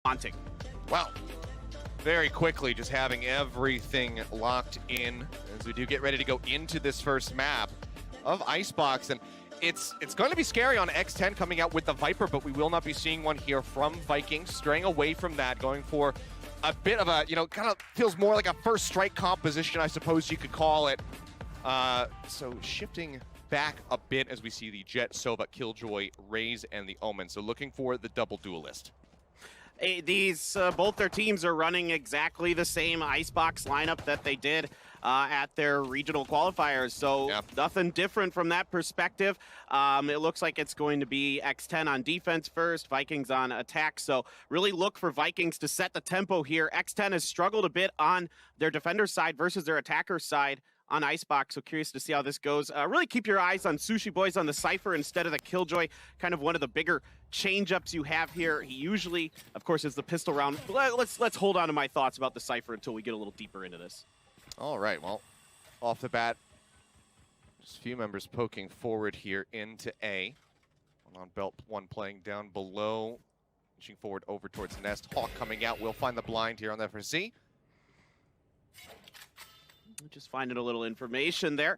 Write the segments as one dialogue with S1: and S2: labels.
S1: haunting.
S2: Well, very quickly, just having everything locked in as we do get ready to go into this first map of Icebox. And it's going to be scary on X10 coming out with the Viper, but we will not be seeing one here from Vikings, straying away from that, going for a bit of a, kind of feels more like a first strike composition, I suppose you could call it. So shifting back a bit as we see the Jet, Sova, Killjoy, Raze, and the Omen. So looking for the double duelist.
S1: These, both their teams are running exactly the same Icebox lineup that they did at their regional qualifiers, so
S2: yep.
S1: Nothing different from that perspective. It looks like it's going to be X10 on defense first, Vikings on attack, so really look for Vikings to set the tempo here. X10 has struggled a bit on their defender side versus their attacker side on Icebox, so curious to see how this goes. Really keep your eyes on Sushi Boys on the Cypher instead of the Killjoy, kind of one of the bigger change-ups you have here. He usually, of course, is the pistol round. Let's hold on to my thoughts about the Cypher until we get a little deeper into this.
S2: All right, well, off the bat, just a few members poking forward here into A. One on belt, one playing down below, inching forward over towards Nest. Hawk coming out, will find the blind here on the FRC.
S1: Just finding a little information there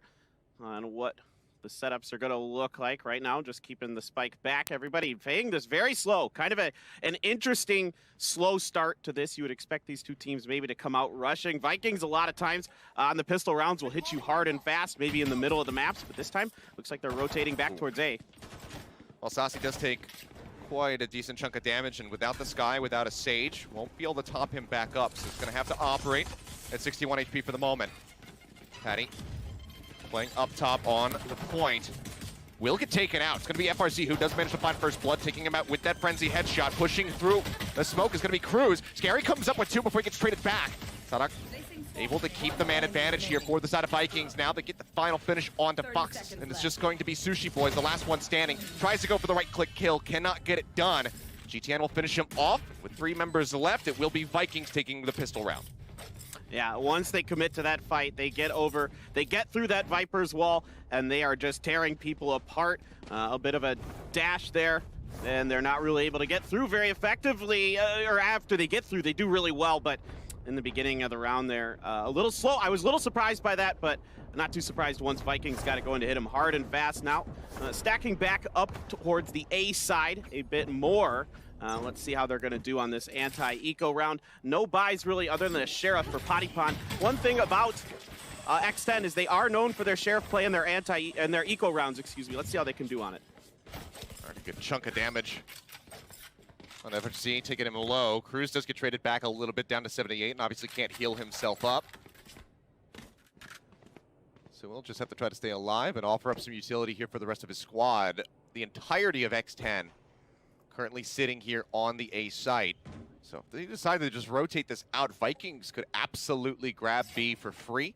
S1: on what the setups are going to look like right now. Just keeping the spike back. Everybody playing this very slow. Kind of an interesting slow start to this. You would expect these two teams maybe to come out rushing. Vikings a lot of times on the pistol rounds will hit you hard and fast, maybe in the middle of the maps, but this time looks like they're rotating back towards A.
S2: Well, Sassy does take quite a decent chunk of damage, and without the Sky, without a Sage, won't be able to top him back up, so he's going to have to operate at 61 HP for the moment. Patty playing up top on the point. Will get taken out. It's going to be FRC who does manage to find first blood, taking him out with that frenzy headshot. Pushing through the smoke is going to be Cruz. Scary comes up with two before he gets traded back. Sadak able to keep the man advantage here for the side of Vikings. Now they get the final finish onto Fox, and it's just going to be Sushi Boys, the last one standing. Tries to go for the right-click kill, cannot get it done. GTN will finish him off with 3 members left. It will be Vikings taking the pistol round.
S1: Yeah, once they commit to that fight, they get through that Viper's wall, and they are just tearing people apart. A bit of a dash there, and they're not really able to get through very effectively, or after they get through, they do really well, but in the beginning of the round there, a little slow. I was a little surprised by that, but not too surprised once Vikings got it going to hit him hard and fast. Now, stacking back up towards the A side a bit more. Let's see how they're going to do on this anti-eco round. No buys really other than a Sheriff for Potty Pond. One thing about X10 is they are known for their Sheriff play and their eco rounds, excuse me. Let's see how they can do on it.
S2: All right, a good chunk of damage on FHC, taking him low. Cruz does get traded back a little bit down to 78 and obviously can't heal himself up. So we'll just have to try to stay alive and offer up some utility here for the rest of his squad. The entirety of X10 currently sitting here on the A site. So if they decide to just rotate this out, Vikings could absolutely grab B for free.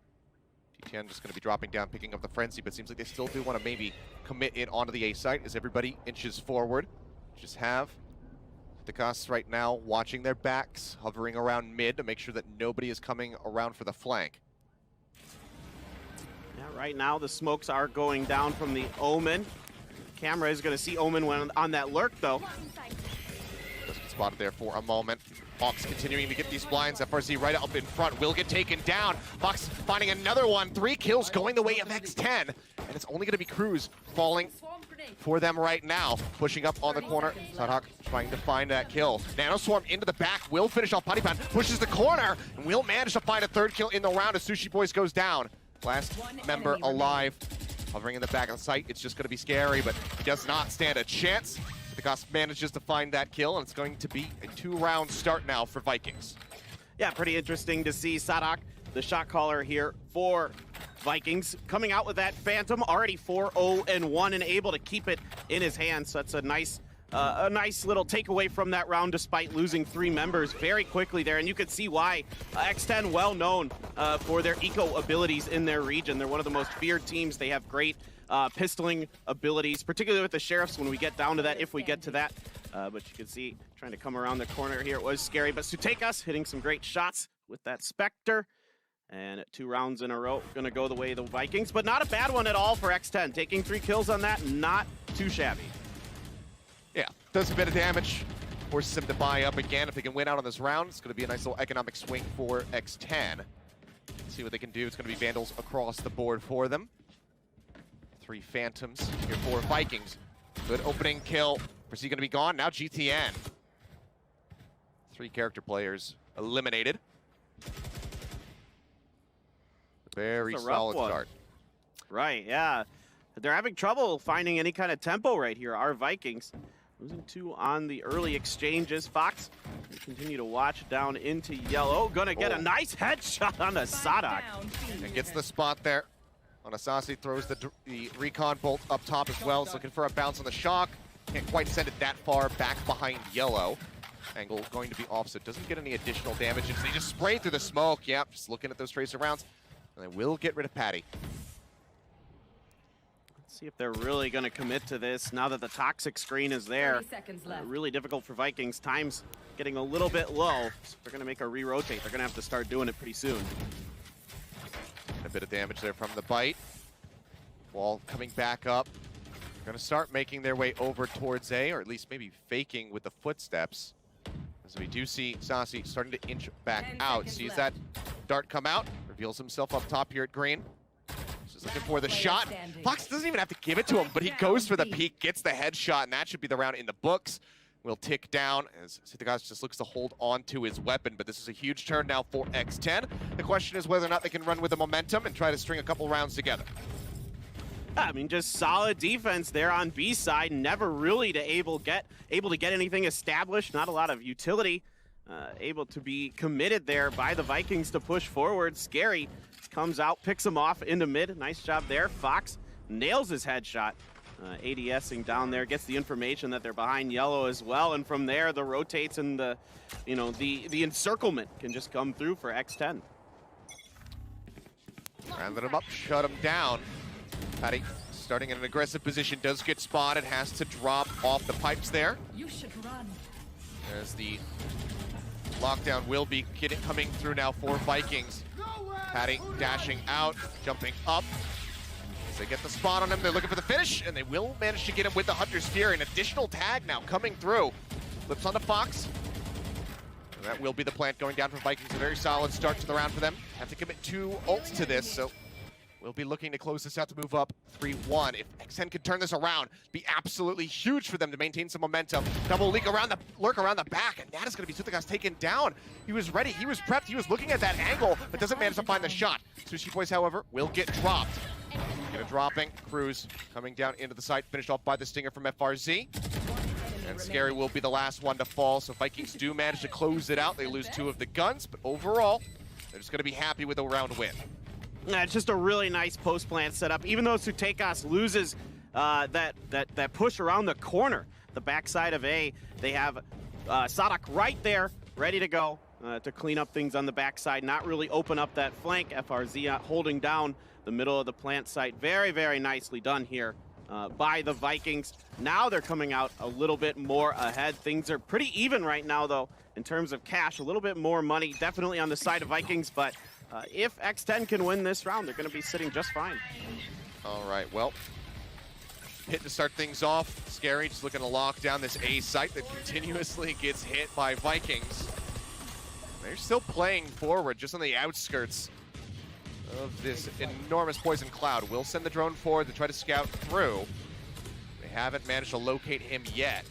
S2: GTN just going to be dropping down, picking up the frenzy, but seems like they still do want to maybe commit it onto the A site as everybody inches forward. Just have the costs right now watching their backs, hovering around mid to make sure that nobody is coming around for the flank.
S1: Yeah, right now the smokes are going down from the Omen. Camera is going to see Omen when on that lurk, though.
S2: Just been spotted there for a moment. Hawks continuing to get these blinds. FRC right up in front. Will get taken down. Fox finding another one. 3 kills going the way of X10. And it's only going to be Cruz falling for them right now. Pushing up on the corner. Sadhawk trying to find that kill. Nano Swarm into the back. Will finish off Potty Pond. Pushes the corner. And will manage to find a 3rd kill in the round as Sushi Boys goes down. Last member alive. Hovering in the back of the site, it's just going to be scary, but he does not stand a chance. The Goss manages to find that kill, and it's going to be a 2-round start now for Vikings.
S1: Yeah, pretty interesting to see Sadak, the shot caller here for Vikings, coming out with that Phantom, already 4-0-1 and able to keep it in his hands. So that's a nice little takeaway from that round despite losing 3 members very quickly there. And you can see why X10 well known for their eco abilities in their region. They're one of the most feared teams. They have great pistoling abilities, particularly with the Sheriffs when we get down to that, if we get to that. But you can see trying to come around the corner here. It was scary, but Sutekas hitting some great shots with that Spectre. And 2 rounds in a row, gonna go the way of the Vikings, but not a bad one at all for X10. Taking 3 kills on that, not too shabby.
S2: Yeah, does a bit of damage. forces him to buy up again. If they can win out on this round, it's going to be a nice little economic swing for X10. See what they can do. It's going to be Vandals across the board for them. 3 Phantoms here for Vikings. Good opening kill. Is he going to be gone? Now GTN. 3 character players eliminated. Very solid start.
S1: Right, yeah. They're having trouble finding any kind of tempo right here, our Vikings. Losing 2 on the early exchanges. Fox will continue to watch down into yellow. Gonna get a nice headshot on the Sadak.
S2: And gets the spot there. Anasasi throws the recon bolt up top as well. He's looking for a bounce on the shock. Can't quite send it that far back behind yellow. Angle going to be off, so it doesn't get any additional damage. They just spray through the smoke. Yep, just looking at those tracer rounds. And they will get rid of Patty.
S1: Let's see if they're really going to commit to this now that the toxic screen is there. Really difficult for Vikings. Time's getting a little bit low. So if they're going to make a re-rotate, they're going to have to start doing it pretty soon.
S2: A bit of damage there from the bite. Wall coming back up. Going to start making their way over towards A, or at least maybe faking with the footsteps. As we do see Sassy starting to inch back out. Sees that dart come out. Reveals himself up top here at green. Just looking for the shot. Fox doesn't even have to give it to him, but he goes for the peek, gets the headshot, and that should be the round in the books. Will tick down as Sithigas just looks to hold on to his weapon, but this is a huge turn now for X10. The question is whether or not they can run with the momentum and try to string a couple rounds together.
S1: I mean, just solid defense there on B side. Never really able to get anything established. Not a lot of utility. Able to be committed there by the Vikings to push forward. Scary comes out, picks him off into mid. Nice job there. Fox nails his headshot. ADSing down there, gets the information that they're behind yellow as well, and from there the rotates and the encirclement can just come through for X10.
S2: Rounded him up, shut him down. Patty starting in an aggressive position, does get spotted, has to drop off the pipes there.
S3: You should run.
S2: As the lockdown will be coming through now for Vikings. Patty dashing out, jumping up. As they get the spot on him, they're looking for the finish, and they will manage to get him with the Hunter's Fury. An additional tag now coming through. Flips onto Fox. And that will be the plant going down for Vikings. A very solid start to the round for them. Have to commit 2 ults to this, so we'll be looking to close this out to move up 3-1. If X10 could turn this around, be absolutely huge for them to maintain some momentum. Double lurk around the back, and that is going to be Suthigas taken down. He was ready, he was prepped, he was looking at that angle, but doesn't manage to find the shot. Sushi Boys, however, will get dropped. Dropping, Cruz coming down into the site, finished off by the Stinger from FRZ. And Scary will be the last one to fall, so Vikings do manage to close it out. They lose 2 of the guns, but overall, they're just going to be happy with a round win.
S1: Yeah, it's just a really nice post-plant setup. Even though Sutekas loses that push around the corner, the backside of A, they have Sadak right there, ready to go to clean up things on the backside, not really open up that flank. FRZ holding down the middle of the plant site. Very, very nicely done here by the Vikings. Now they're coming out a little bit more ahead. Things are pretty even right now, though, in terms of cash. A little bit more money, definitely on the side of Vikings, but if X10 can win this round, they're going to be sitting just fine.
S2: All right, well, hit to start things off. Scary just looking to lock down this A site that continuously gets hit by Vikings. They're still playing forward, just on the outskirts of this enormous poison cloud. Will send the drone forward to try to scout through. They haven't managed to locate him yet.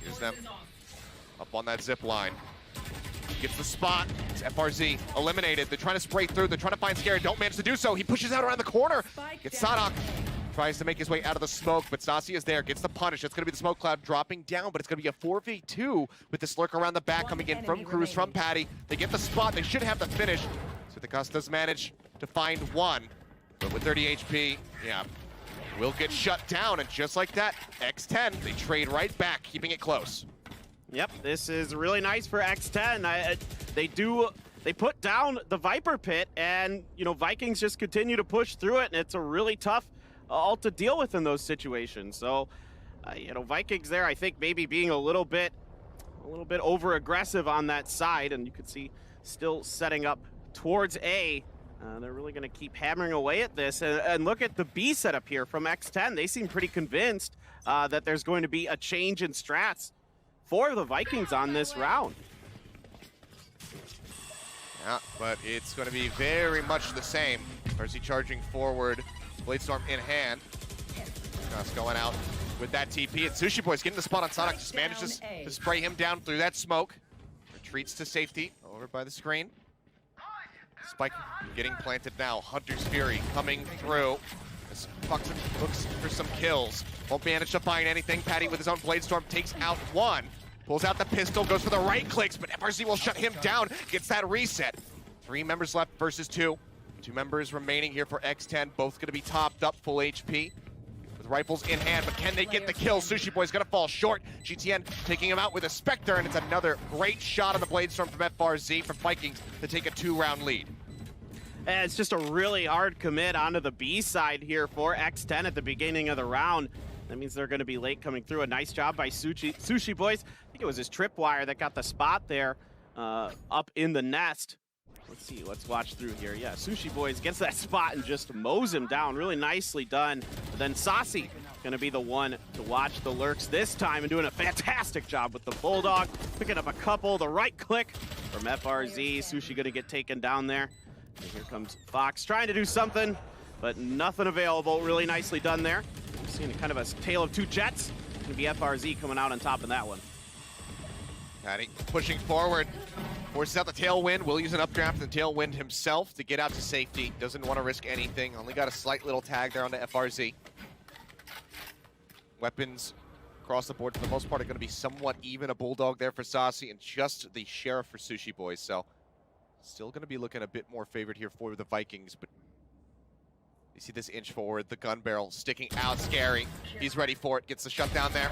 S2: Here's them up on that zip line. Gets the spot. It's FRZ eliminated. They're trying to spray through. They're trying to find Scary. Don't manage to do so. He pushes out around the corner. Gets Sadak. Tries to make his way out of the smoke, but Sasi is there. Gets the punish. It's going to be the smoke cloud dropping down, but it's going to be a 4v2 with this lurk around the back coming in from Cruz, from Patty. They get the spot. They should have the finish. So the Gus does manage to find one, but with 30 HP, yeah, will get shut down. And just like that, X10, they trade right back, keeping it close.
S1: Yep, this is really nice for X10. They put down the Viper Pit, and Vikings just continue to push through it, and it's a really tough ult to deal with in those situations. So, Vikings there, I think maybe being a little bit over aggressive on that side, and you could see still setting up towards A. They're really going to keep hammering away at this. And look at the B setup here from X10. They seem pretty convinced that there's going to be a change in strats for the Vikings on this round.
S2: Yeah, but it's going to be very much the same. Mercy charging forward, Bladestorm in hand. Just going out with that TP, and Sushi Boy's getting the spot on Sonic, just manages to spray him down through that smoke. Retreats to safety, over by the screen. Spike getting planted now, Hunter's Fury coming through. As Fox looks for some kills. Won't manage to find anything. Patty with his own Bladestorm takes out one. Pulls out the pistol, goes for the right clicks, but FRZ will shut him down, gets that reset. 3 members left versus 2. 2 members remaining here for X10, both gonna be topped up, full HP. With rifles in hand, but can they get the kill? Sushi Boy's gonna fall short. GTN taking him out with a Spectre, and it's another great shot on the Bladestorm from FRZ from Vikings to take a 2-round lead.
S1: And it's just a really hard commit onto the B side here for X10 at the beginning of the round. That means they're going to be late coming through. A nice job by Sushi Boys. I think it was his tripwire that got the spot there up in the nest. Let's see, let's watch through here. Yeah, Sushi Boys gets that spot and just mows him down. Really nicely done. But then Saucy going to be the one to watch the lurks this time and doing a fantastic job with the Bulldog. Picking up a couple, the right click from FRZ. Sushi going to get taken down there. And here comes Fox trying to do something, but nothing available. Really nicely done there. Seeing kind of a tale of 2 jets. It's going to be FRZ coming out on top in that one.
S2: Patty pushing forward. Forces out the Tailwind. Will use an updraft and Tailwind himself to get out to safety. Doesn't want to risk anything. Only got a slight little tag there on the FRZ. Weapons across the board for the most part are going to be somewhat even. A Bulldog there for Saucy and just the Sheriff for Sushi Boys. So still going to be looking a bit more favored here for the Vikings, but you see this inch forward, the gun barrel sticking out, scary. He's ready for it, gets the shutdown there.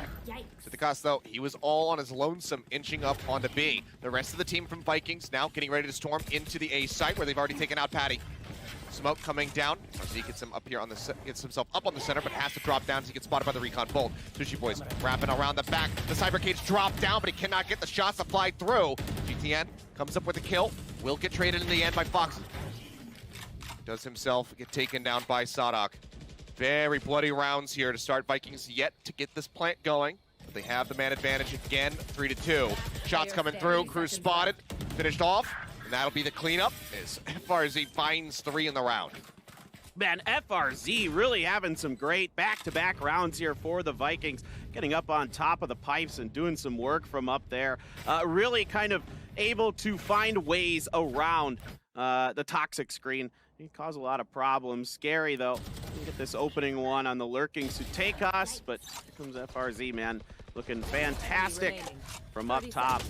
S2: To the cost though, he was all on his lonesome, inching up onto B. The rest of the team from Vikings now getting ready to storm into the A site where they've already taken out Patty. Smoke coming down. RZ gets him up here on the gets himself up on the center, but has to drop down as he gets spotted by the Recon Bolt. Sushi Boys wrapping around the back. The Cyber Cage dropped down, but he cannot get the shots applied through. GTN comes up with a kill. Will get traded in the end by Fox. Does himself get taken down by Sadak. Very bloody rounds here to start. Vikings yet to get this plant going. But they have the man advantage again, 3-2. Shots coming through, crew spotted, finished off, and that'll be the cleanup as FRZ finds 3 in the round.
S1: Man, FRZ really having some great back-to-back rounds here for the Vikings. Getting up on top of the pipes and doing some work from up there. Really kind of able to find ways around the toxic screen. He caused a lot of problems. Scary, though. We get this opening one on the Lurkings who take us, but here comes FRZ, man. Looking fantastic from up top.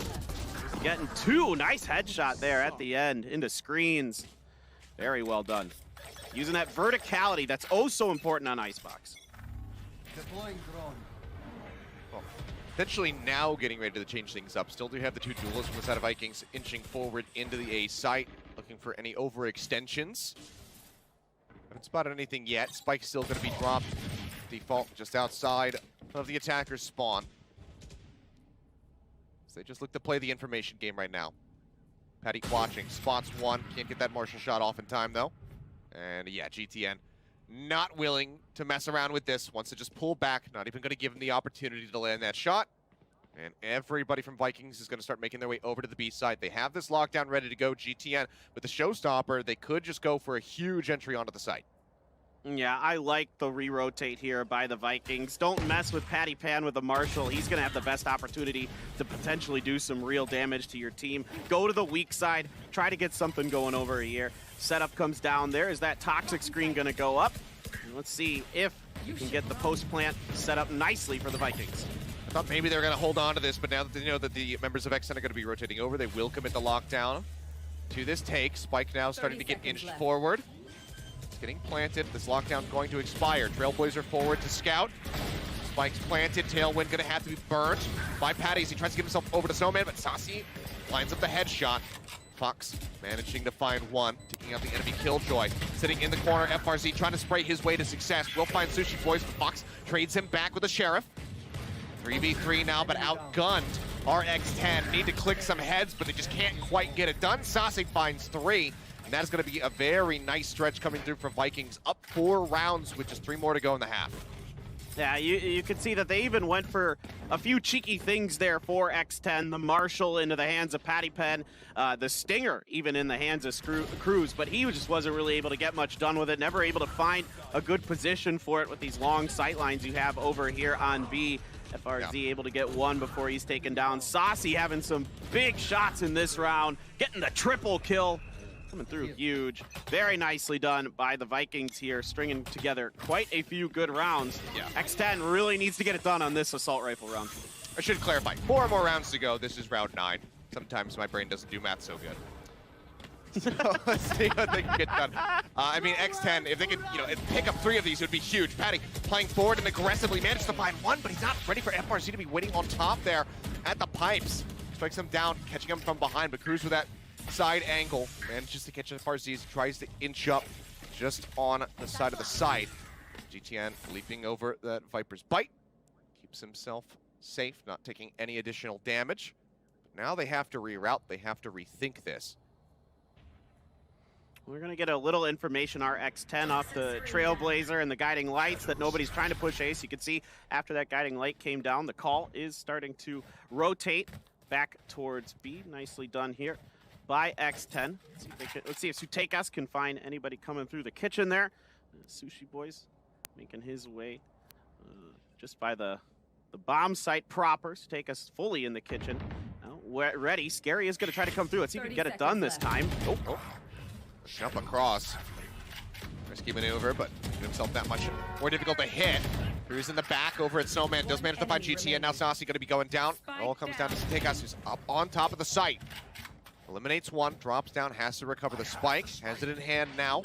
S1: Just getting 2. Nice headshot there at the end into screens. Very well done. Using that verticality that's oh so important on Icebox.
S3: Deploying drone.
S2: Well, potentially now getting ready to change things up. Still do have the 2 duelists from the side of Vikings inching forward into the A site. Looking for any overextensions. Haven't spotted anything yet. Spike's still going to be dropped. Default just outside of the attacker's spawn. So they just look to play the information game right now. Patty watching. Spots 1. Can't get that Marshall shot off in time, though. And yeah, GTN not willing to mess around with this. Wants to just pull back. Not even going to give him the opportunity to land that shot. And everybody from Vikings is going to start making their way over to the B side. They have this lockdown ready to go. GTN with the showstopper, they could just go for a huge entry onto the site.
S1: Yeah, I like the re-rotate here by the Vikings. Don't mess with Patty Pan with the Marshall. He's going to have the best opportunity to potentially do some real damage to your team. Go to the weak side. Try to get something going over here. Setup comes down there. Is that toxic screen going to go up? And let's see if you can get the post plant set up nicely for the Vikings.
S2: I thought maybe they were going to hold on to this, but now that they know that the members of X10 are going to be rotating over, they will commit the lockdown to this take. Spike now starting to get inched forward. It's getting planted. This lockdown going to expire. Trailblazer forward to scout. Spike's planted. Tailwind going to have to be burnt by Patty as he tries to get himself over to Snowman, but Saucy lines up the headshot. Fox managing to find one, taking out the enemy Killjoy. Sitting in the corner, FRZ trying to spray his way to success. Will find Sushi Boys, but Fox trades him back with a Sheriff. 3v3 now, but outgunned. RX10 need to click some heads, but they just can't quite get it done. Saucy finds 3, and that is going to be a very nice stretch coming through for Vikings. Up 4 rounds with just 3 more to go in the half.
S1: Yeah, you could see that they even went for a few cheeky things there for X10. The Marshall into the hands of Patty Penn, the Stinger even in the hands of Cruz, but he just wasn't really able to get much done with it. Never able to find a good position for it with these long sight lines you have over here on B. FRZ able to get one before he's taken down. Saucy having some big shots in this round, getting the triple kill. Coming through huge. Very nicely done by the Vikings here, stringing together quite a few good rounds.
S2: Yeah.
S1: X10 really needs to get it done on this assault rifle round.
S2: I should clarify, 4 more rounds to go. This is round 9. Sometimes my brain doesn't do math so good. So let's see what they can get done. I mean, X10, if they could, pick up 3 of these, it would be huge. Patty playing forward and aggressively managed to find one, but he's not ready for FRZ to be waiting on top there at the pipes. Strikes him down, catching him from behind, but Cruz with that side angle manages to catch FRZ, tries to inch up just on the side of the site. GTN leaping over that Viper's bite, keeps himself safe, not taking any additional damage. But now they have to reroute, they have to rethink this.
S1: We're going to get a little information, our X10 off the Trailblazer and the guiding lights that nobody's trying to push ace. You can see after that guiding light came down, the call is starting to rotate back towards B. Nicely done here by X10. Let's see if Sutekas can find anybody coming through the kitchen there. Sushi Boys making his way just by the bomb site proper. Sutekas fully in the kitchen. Now, ready. Scary is going to try to come through. Let's see if he can get it done this time. Oh.
S2: Jump across. Risky maneuver, but made himself that much more difficult to hit. Cruz in the back over at Snowman. Does manage to find GTN. Now Saucy going to be going down. It all comes down to Sutekas, who's up on top of the site. Eliminates one, drops down, has to recover the spike. Has it in hand now.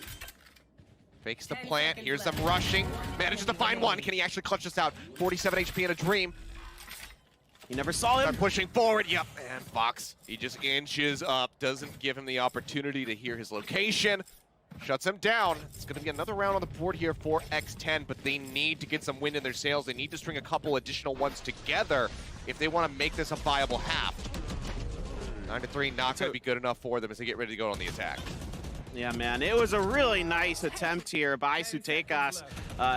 S2: Fakes the plant. Here's them rushing. Manages to find one. Can he actually clutch this out? 47 HP in a dream.
S1: You never saw him.
S2: Start pushing forward. Yep. And Fox, he just inches up. Doesn't give him the opportunity to hear his location. Shuts him down. It's going to be another round on the board here for X10, but they need to get some wind in their sails. They need to string a couple additional ones together if they want to make this a viable half. 9-3, not going to be good enough for them as they get ready to go on the attack.
S1: Yeah, man, it was a really nice attempt here by Sutekas.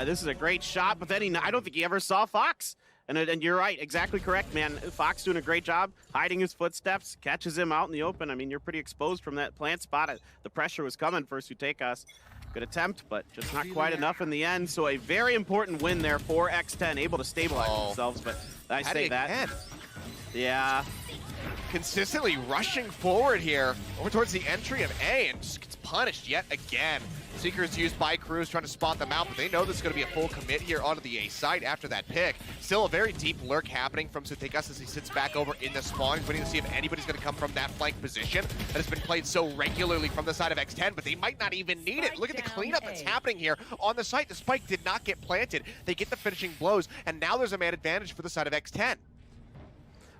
S1: This is a great shot, but then I don't think he ever saw Fox. And you're right, exactly correct, man. Fox doing a great job hiding his footsteps, catches him out in the open. I mean, you're pretty exposed from that plant spot. The pressure was coming for Sutekas. Good attempt, but just not quite enough in the end. So a very important win there for X10, able to stabilize themselves. But I say that.
S2: Again.
S1: Yeah.
S2: Consistently rushing forward here over towards the entry of A and just gets punished yet again. Seekers used by Cruz trying to spot them out, but they know this is going to be a full commit here onto the A side after that pick. Still a very deep lurk happening from Sutekas as he sits back over in the spawn. He's waiting to see if anybody's going to come from that flank position that has been played so regularly from the side of X10, but they might not even need it. Look at the cleanup that's happening here on the site. The spike did not get planted. They get the finishing blows, and now there's a man advantage for the side of X10.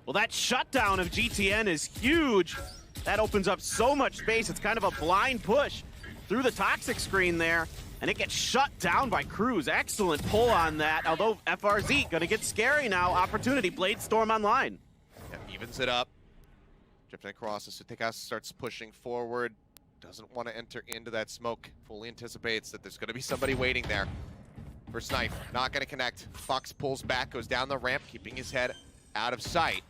S1: Well, that shutdown of GTN is huge. That opens up so much space. It's kind of a blind push through the toxic screen there, and it gets shut down by Cruz. Excellent pull on that, although FRZ gonna get scary now. Opportunity, Blade Storm online.
S2: Yeah, evens it up. Drifting across, as Sutekas starts pushing forward. Doesn't want to enter into that smoke. Fully anticipates that there's gonna be somebody waiting there. First knife, not gonna connect. Fox pulls back, goes down the ramp, keeping his head out of sight.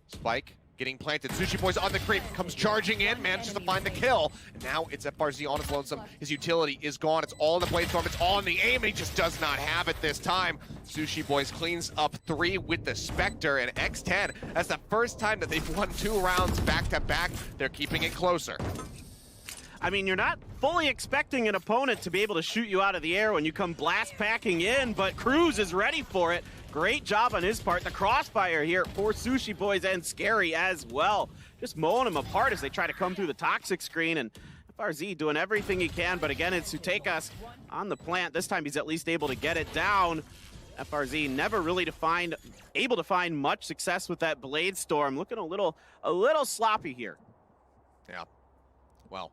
S2: Spike getting planted. Sushi Boy's on the creep, comes charging in, manages to find the kill. And now it's FRZ on his lonesome. His utility is gone. It's all in the Blade Storm. It's all in the aim. He just does not have it this time. Sushi Boys cleans up 3 with the Spectre, and X10, that's the first time that they've won 2 rounds back to back. They're keeping it closer.
S1: I mean, you're not fully expecting an opponent to be able to shoot you out of the air when you come blast packing in, but Cruz is ready for it. Great job on his part. The crossfire here for Sushi Boys and Scary as well. Just mowing them apart as they try to come through the toxic screen, and FRZ doing everything he can, but again, it's Sutekas on the plant. This time he's at least able to get it down. FRZ never really able to find much success with that Blade Storm. Looking a little sloppy here.
S2: Yeah. Well,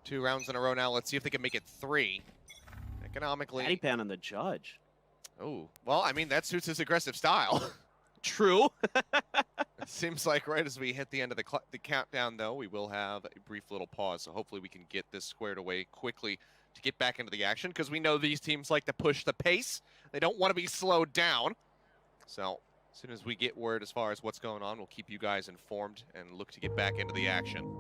S2: 2 rounds in a row now. Let's see if they can make it 3. Economically.
S1: Patty Pan on the judge.
S2: Oh, well, I mean, that suits his aggressive style.
S1: True.
S2: It seems like right as we hit the end of the countdown, though, we will have a brief little pause. So hopefully we can get this squared away quickly to get back into the action, because we know these teams like to push the pace. They don't want to be slowed down. So as soon as we get word as far as what's going on, we'll keep you guys informed and look to get back into the action.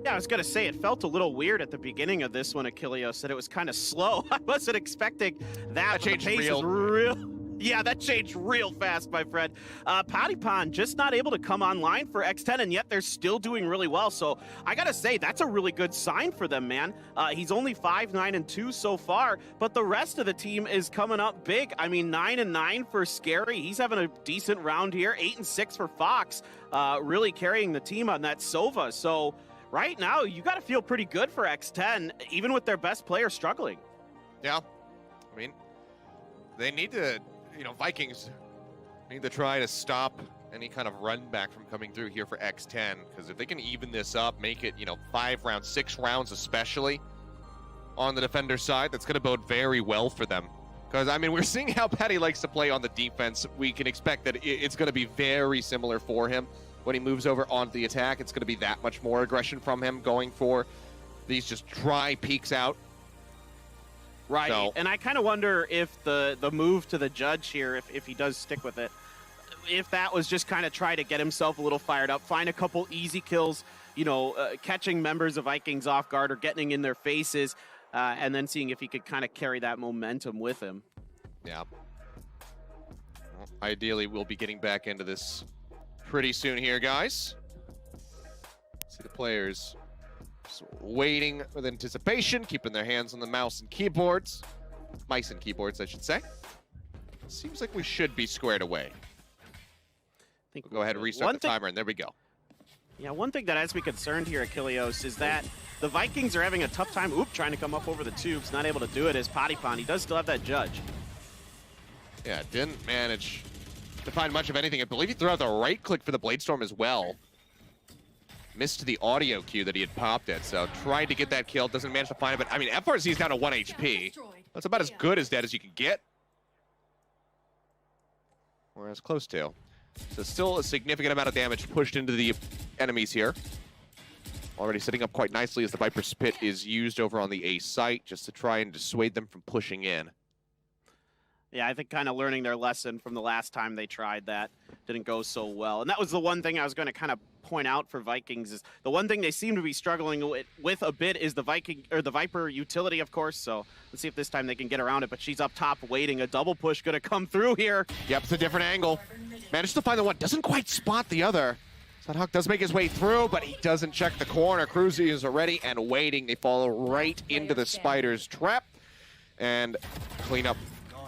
S1: Yeah, I was going to say, it felt a little weird at the beginning of this one. Achilleos said it was kind of slow. I wasn't expecting that.
S2: That changed
S1: real. Yeah, that changed real fast, my friend. Patipon just not able to come online for X10, and yet they're still doing really well. So I got to say, that's a really good sign for them, man. He's only 5-9-2 so far, but the rest of the team is coming up big. I mean, 9-9 for Scary. He's having a decent round here. 8-6 for Fox, really carrying the team on that Sova. So right now, you got to feel pretty good for X10, even with their best player struggling.
S2: Yeah, I mean, they need to, Vikings need to try to stop any kind of run back from coming through here for X10, because if they can even this up, make it, 5 rounds, 6 rounds especially on the defender side, that's going to bode very well for them. Because, I mean, we're seeing how Patty likes to play on the defense. We can expect that it's going to be very similar for him. When he moves over onto the attack, it's going to be that much more aggression from him, going for these just dry peeks out.
S1: Right,
S2: So,
S1: and I kind of wonder if the move to the judge here, if he does stick with it, if that was just kind of try to get himself a little fired up, find a couple easy kills, catching members of Vikings off guard or getting in their faces, and then seeing if he could kind of carry that momentum with him.
S2: yeah. Well, ideally, we'll be getting back into this pretty soon here, guys. See the players just waiting with anticipation, keeping their hands on the mouse and keyboards. Mice and keyboards, I should say. Seems like we should be squared away.
S1: Think
S2: We'll go ahead and restart the timer, and there we go.
S1: Yeah, one thing that has me concerned here, Achilleos, is that the Vikings are having a tough time, trying to come up over the tubes, not able to do it as Patipon. He does still have that judge.
S2: Yeah, didn't manage to find much of anything. I believe he threw out the right click for the Bladestorm as well. Missed the audio cue that he had popped it, so tried to get that kill, doesn't manage to find it, but I mean, FRZ is down to 1 HP. That's about as good as dead as you can get. Or as close to. So still a significant amount of damage pushed into the enemies here. Already setting up quite nicely as the Viper's Pit is used over on the A site, just to try and dissuade them from pushing in.
S1: Yeah, I think kind of learning their lesson from the last time they tried that didn't go so well. And that was the one thing I was going to kind of point out for Vikings is the one thing they seem to be struggling with a bit is the Viper utility, of course. So let's see if this time they can get around it. But she's up top waiting. A double push going to come through here.
S2: Yep, it's a different angle. Managed to find the one. Doesn't quite spot the other. Hawk does make his way through, but he doesn't check the corner. Cruzy is ready and waiting. They fall right into the Spider's trap. And cleanup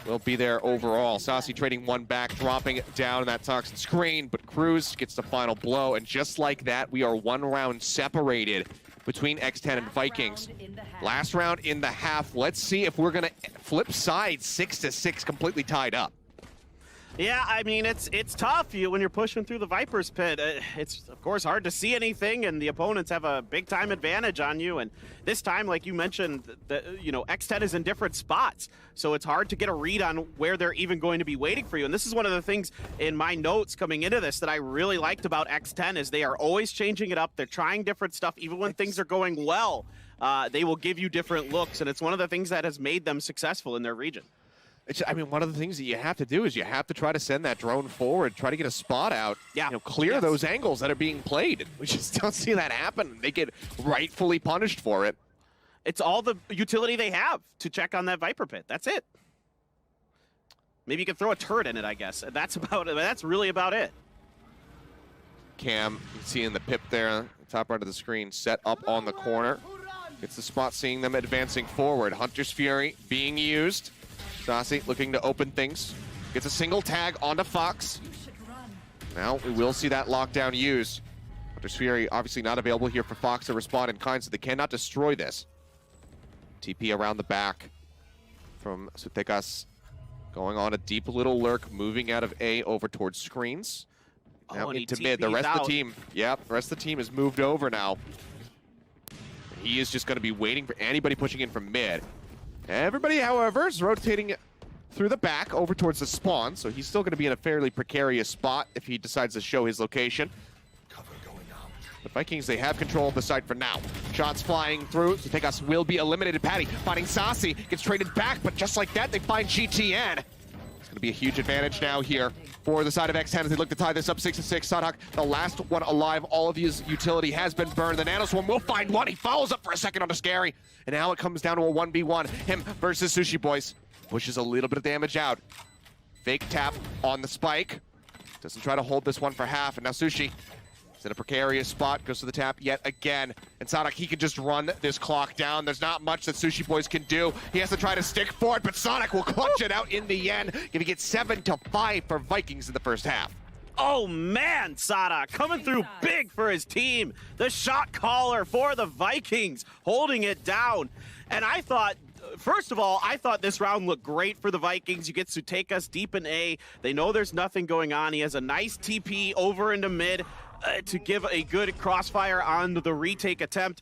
S2: will be there overall. Saucy trading one back, dropping it down in that toxin screen, but Cruz gets the final blow, and just like that, we are 1 round separated between X10 and Vikings. Last round in the half. Let's see if we're gonna flip sides 6-6, completely tied up.
S1: Yeah, I mean, it's tough when you're pushing through the Viper's Pit. It's, of course, hard to see anything, and the opponents have a big-time advantage on you. And this time, like you mentioned, X10 is in different spots, so it's hard to get a read on where they're even going to be waiting for you. And this is one of the things in my notes coming into this that I really liked about X10 is they are always changing it up. They're trying different stuff. Even when things are going well, they will give you different looks, and it's one of the things that has made them successful in their region.
S2: I mean, one of the things that you have to do is you have to try to send that drone forward, try to get a spot out, clear those angles that are being played. We just don't see that happen. They get rightfully punished for it.
S1: It's all the utility they have to check on that Viper Pit. That's it. Maybe you could throw a turret in it, I guess. That's really about it.
S2: Cam, you can see in the pip there, on the top right of the screen, set up on the corner. Gets the spot, seeing them advancing forward. Hunter's Fury being used. Saucy looking to open things. Gets a single tag onto Fox. Now we will see that lockdown used. Hunter's Fury obviously not available here for Fox to respond in kind, so they cannot destroy this. TP around the back from Sutekas. Going on a deep little lurk, moving out of A over towards screens. Now into mid. The rest of the team, the rest of the team has moved over now. He is just going to be waiting for anybody pushing in from mid. Everybody, however, is rotating through the back over towards the spawn, so he's still going to be in a fairly precarious spot if he decides to show his location. Cover going out. The Vikings, they have control of the site for now. Shots flying through. Sutekas will be eliminated. Patty finding Saucy, gets traded back, but just like that, they find GTN. It's going to be a huge advantage now here for the side of X10 as they look to tie this up 6-6. Sadhak, the last one alive. All of his utility has been burned. The Nanoswarm will find one. He follows up for a second on the Scary. And now it comes down to a 1v1. Him versus Sushi Boys. Pushes a little bit of damage out. Fake tap on the spike. Doesn't try to hold this one for half. And now Sushi is in a precarious spot. Goes to the tap yet again. And Sadhak, he can just run this clock down. There's not much that Sushi Boys can do. He has to try to stick for it, but Sonic will clutch it out in the end. Giving it 7-5 for Vikings in the first half.
S1: Oh man, Sada coming through big for his team. The shot caller for the Vikings, holding it down. And I thought, first of all, I thought this round looked great for the Vikings. You get Sutekas deep in A. They know there's nothing going on. He has a nice TP over into mid to give a good crossfire on the retake attempt.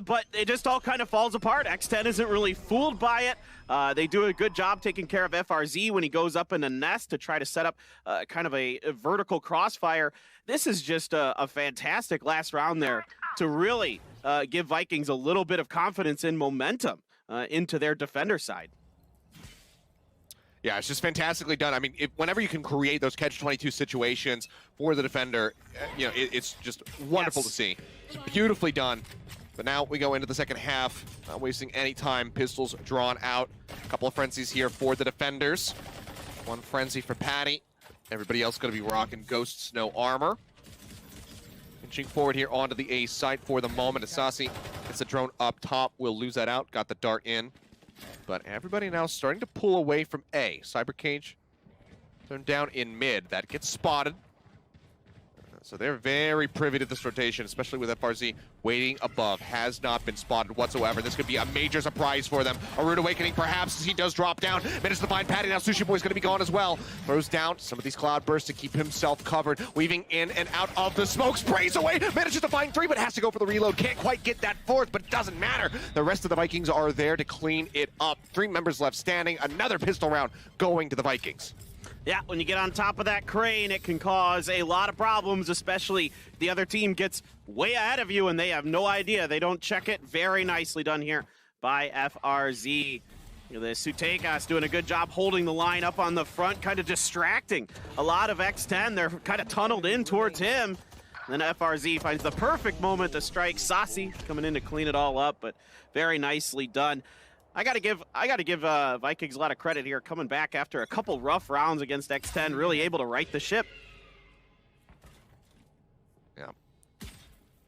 S1: But it just all kind of falls apart. X10 isn't really fooled by it. They do a good job taking care of FRZ when he goes up in a nest to try to set up kind of a vertical crossfire. This is just a fantastic last round there to really give Vikings a little bit of confidence and momentum into their defender side.
S2: Yeah, it's just fantastically done. I mean, whenever you can create those catch-22 situations for the defender, you know, it's just wonderful to see. It's beautifully done. But now we go into the second half, not wasting any time. Pistols drawn out. A couple of frenzies here for the defenders. One frenzy for Patty. Everybody else going to be rocking Ghosts, no armor. Inching forward here onto the A site for the moment. Asasi gets the drone up top. We'll lose that out. Got the dart in. But everybody now starting to pull away from A. Cyber Cage turned down in mid. That gets spotted. So they're very privy to this rotation, especially with FRZ waiting above. Has not been spotted whatsoever. This could be a major surprise for them. A rude awakening perhaps as he does drop down. Manages to find Patty. Now Sushi Boy's going to be gone as well. Throws down some of these cloud bursts to keep himself covered. Weaving in and out of the smoke. Sprays away. Manages to find 3, but has to go for the reload. Can't quite get that 4th, but it doesn't matter. The rest of the Vikings are there to clean it up. 3 members left standing. Another pistol round going to the Vikings.
S1: Yeah, when you get on top of that crane, it can cause a lot of problems, especially the other team gets way ahead of you and they have no idea. They don't check it. Very nicely done here by FRZ. You know, the Sutekas doing a good job holding the line up on the front, kind of distracting a lot of X10. They're kind of tunneled in towards him. And then FRZ finds the perfect moment to strike. Saucy coming in to clean it all up, but very nicely done. I gotta give Vikings a lot of credit here, coming back after a couple rough rounds against X10, really able to right the ship.
S2: Yeah.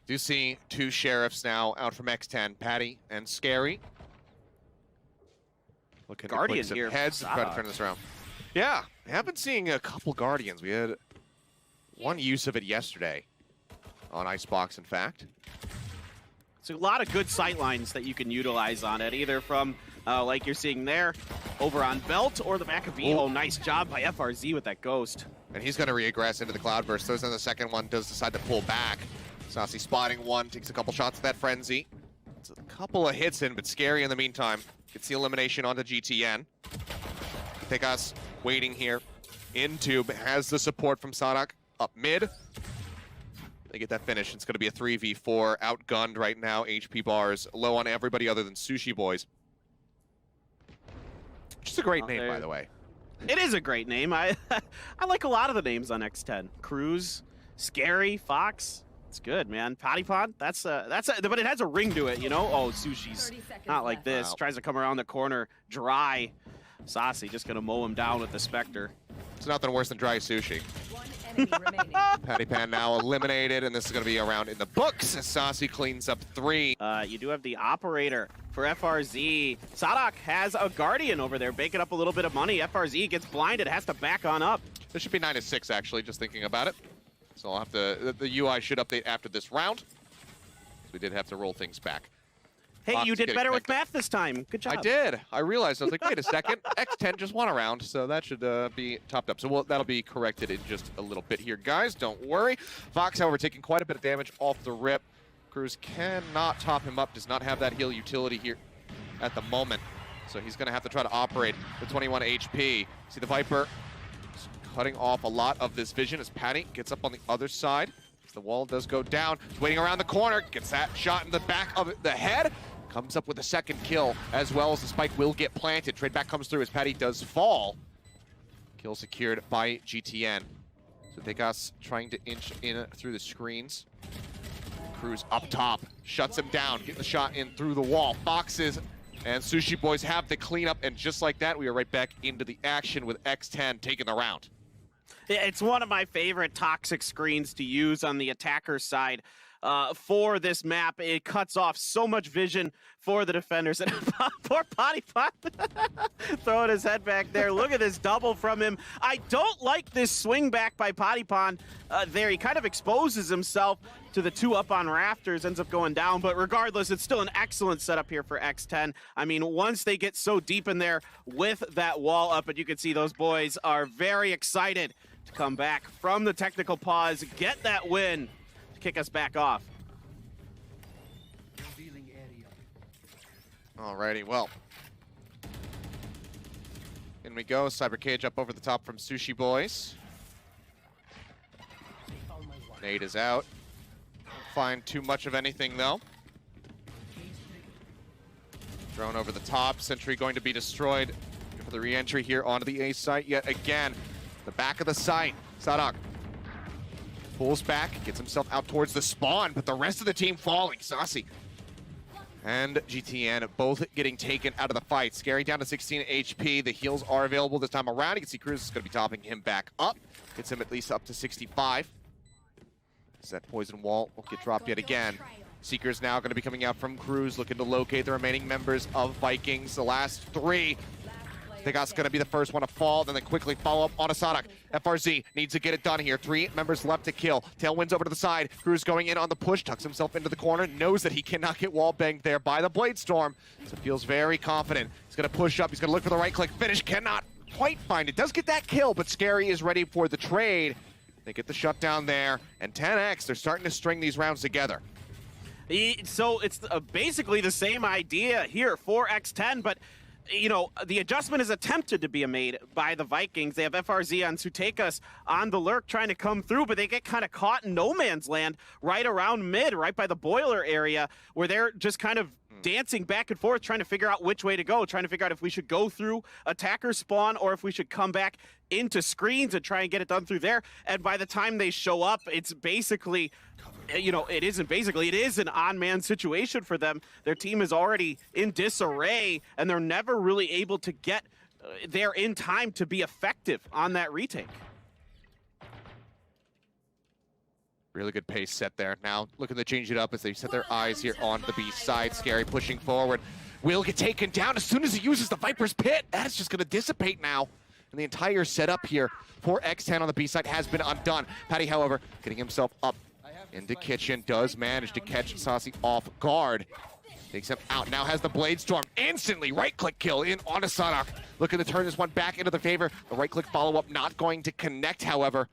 S2: Do see 2 sheriffs now out from X10, Patty and Scary. Looking
S1: Guardian
S2: to
S1: here.
S2: Heads to try to turn this around. Yeah, I have been seeing a couple Guardians. We had one use of it yesterday on Icebox, in fact.
S1: So a lot of good sight lines that you can utilize on it, either from, like you're seeing there, over on Belt or the back of Evo. Oh, nice job by FRZ with that Ghost.
S2: And he's going to regress into the Cloudburst. Throws in the second one, does decide to pull back. Saucy spotting one, takes a couple shots at that Frenzy. It's a couple of hits in, but Scary in the meantime. Gets the elimination onto GTN. Take us waiting here. Into, but has the support from Sadak up mid. They get that finish. It's going to be a 3v4. Outgunned right now. HP bars low on everybody other than Sushi Boys. Which is a great name, by the way.
S1: It is a great name. I like a lot of the names on X10. Cruz, Scary, Fox. It's good, man. Patty Pond. But it has a ring to it, you know. Oh, Sushi's not like this.
S2: Wow.
S1: Tries to come around the corner, dry. Saucy just gonna mow him down with the Spectre.
S2: It's nothing worse than dry sushi. Patty Pan now eliminated, and this is going to be a round in the books as Saucy cleans up 3.
S1: You do have the operator for FRZ. Sadak has a Guardian over there, baking up a little bit of money. FRZ gets blinded, has to back on up.
S2: This should be 9-6, actually, just thinking about it. So I'll have to, the UI should update after this round. We did have to roll things back.
S1: Hey, you did better with math this time. Good job.
S2: I did. I realized. I was like, wait a second. X10 just won a round, so that should be topped up. So that'll be corrected in just a little bit here, guys. Don't worry. Fox, however, taking quite a bit of damage off the rip. Cruz cannot top him up. Does not have that heal utility here at the moment. So he's going to have to try to operate with 21 HP. See the Viper cutting off a lot of this vision as Patty gets up on the other side. As the wall does go down, he's waiting around the corner, gets that shot in the back of the head, comes up with a second kill, as well as the spike will get planted. Trade back comes through as Patty does fall. Kill secured by GTN. So Degas trying to inch in through the screens. Cruz up top, shuts him down, getting the shot in through the wall. Foxes and Sushi Boys have the cleanup, and just like that, we are right back into the action with X10 taking the round.
S1: It's one of my favorite toxic screens to use on the attacker side. For this map, it cuts off so much vision for the defenders. And poor Potty Pot throwing his head back there. Look at this double from him. I don't like this swing back by Potty Pond there. He kind of exposes himself to the two up on rafters, ends up going down. But regardless, it's still an excellent setup here for X10. I mean, once they get so deep in there with that wall up, and you can see those boys are very excited to come back from the technical pause, get that win, kick us back off.
S2: Alrighty, well. In we go. Cyber Cage up over the top from Sushi Boys. Nade is out. Don't find too much of anything though. Drone over the top. Sentry going to be destroyed for the re-entry here onto the A site yet again. The back of the site. Sadak pulls back, gets himself out towards the spawn, but the rest of the team falling. Saucy and GTN both getting taken out of the fight. Scary down to 16 HP. The heals are available this time around. You can see Cruz is going to be topping him back up. Gets him at least up to 65. So that poison wall will get dropped yet again. Seeker's now going to be coming out from Cruz, looking to locate the remaining members of Vikings. The last three. Degas going to be the first one to fall, then they quickly follow up on Asadak. FRZ needs to get it done here. 3 members left to kill. Tailwind's over to the side. Cruz going in on the push, tucks himself into the corner, knows that he cannot get wall banged there by the Blade Storm, so feels very confident. He's going to push up, he's going to look for the right click, finish, cannot quite find it. Does get that kill, but Scary is ready for the trade. They get the shutdown there, and 10X, they're starting to string these rounds together.
S1: So it's basically the same idea here for X10, but you know, the adjustment is attempted to be made by the Vikings. They have FRZ on Sutekas on the lurk trying to come through, but they get kind of caught in no man's land right around mid, right by the boiler area, where they're just kind of dancing back and forth, trying to figure out which way to go, trying to figure out if we should go through attacker spawn or if we should come back into screens and try and get it done through there. And by the time they show up, it's basically, you know, it isn't basically, it is an on-man situation for them. Their team is already in disarray, and they're never really able to get there in time to be effective on that retake.
S2: Really good pace set there. Now looking to change it up as they set their eyes here on the B side. Scary pushing forward. Will get taken down as soon as he uses the Viper's Pit. That is just going to dissipate now. And the entire setup here for X10 on the B side has been undone. Patty, however, getting himself up into kitchen, does manage to catch Saucy off guard. Takes him out, now has the Blade Storm. Instantly right-click kill in on Asadak. Looking to turn this one back into the favor. The right-click follow-up not going to connect, however.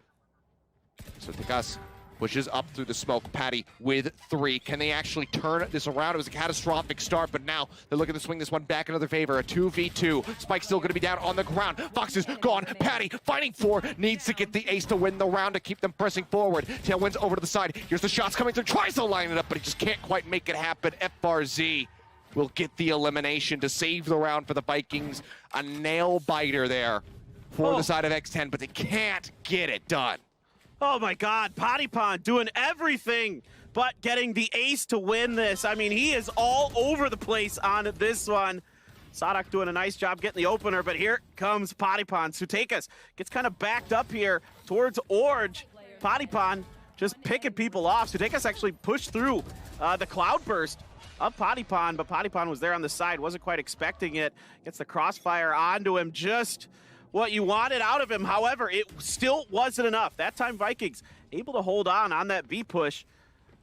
S2: So Degas pushes up through the smoke. Patty with 3. Can they actually turn this around? It was a catastrophic start, but now they're looking to swing this one back into their favor. A 2v2. Spike's still going to be down on the ground. Fox is gone. Patty fighting for, needs to get the ace to win the round to keep them pressing forward. Tailwind's over to the side. Here's the shots coming through. Tries to line it up, but he just can't quite make it happen. FRZ will get the elimination to save the round for the Vikings. A nail biter there for the side of X10, but they can't get it done.
S1: Oh my God, Potty Pond doing everything but getting the ace to win this. I mean, he is all over the place on this one. Sadak doing a nice job getting the opener, but here comes Potty Pond. Sutekas gets kind of backed up here towards Orge. Potty Pond just picking people off. Sutekas actually pushed through the cloudburst of Potty Pond, but Potty Pond was there on the side, wasn't quite expecting it. Gets the crossfire onto him, just what you wanted out of him. However, it still wasn't enough. That time Vikings able to hold on that B push.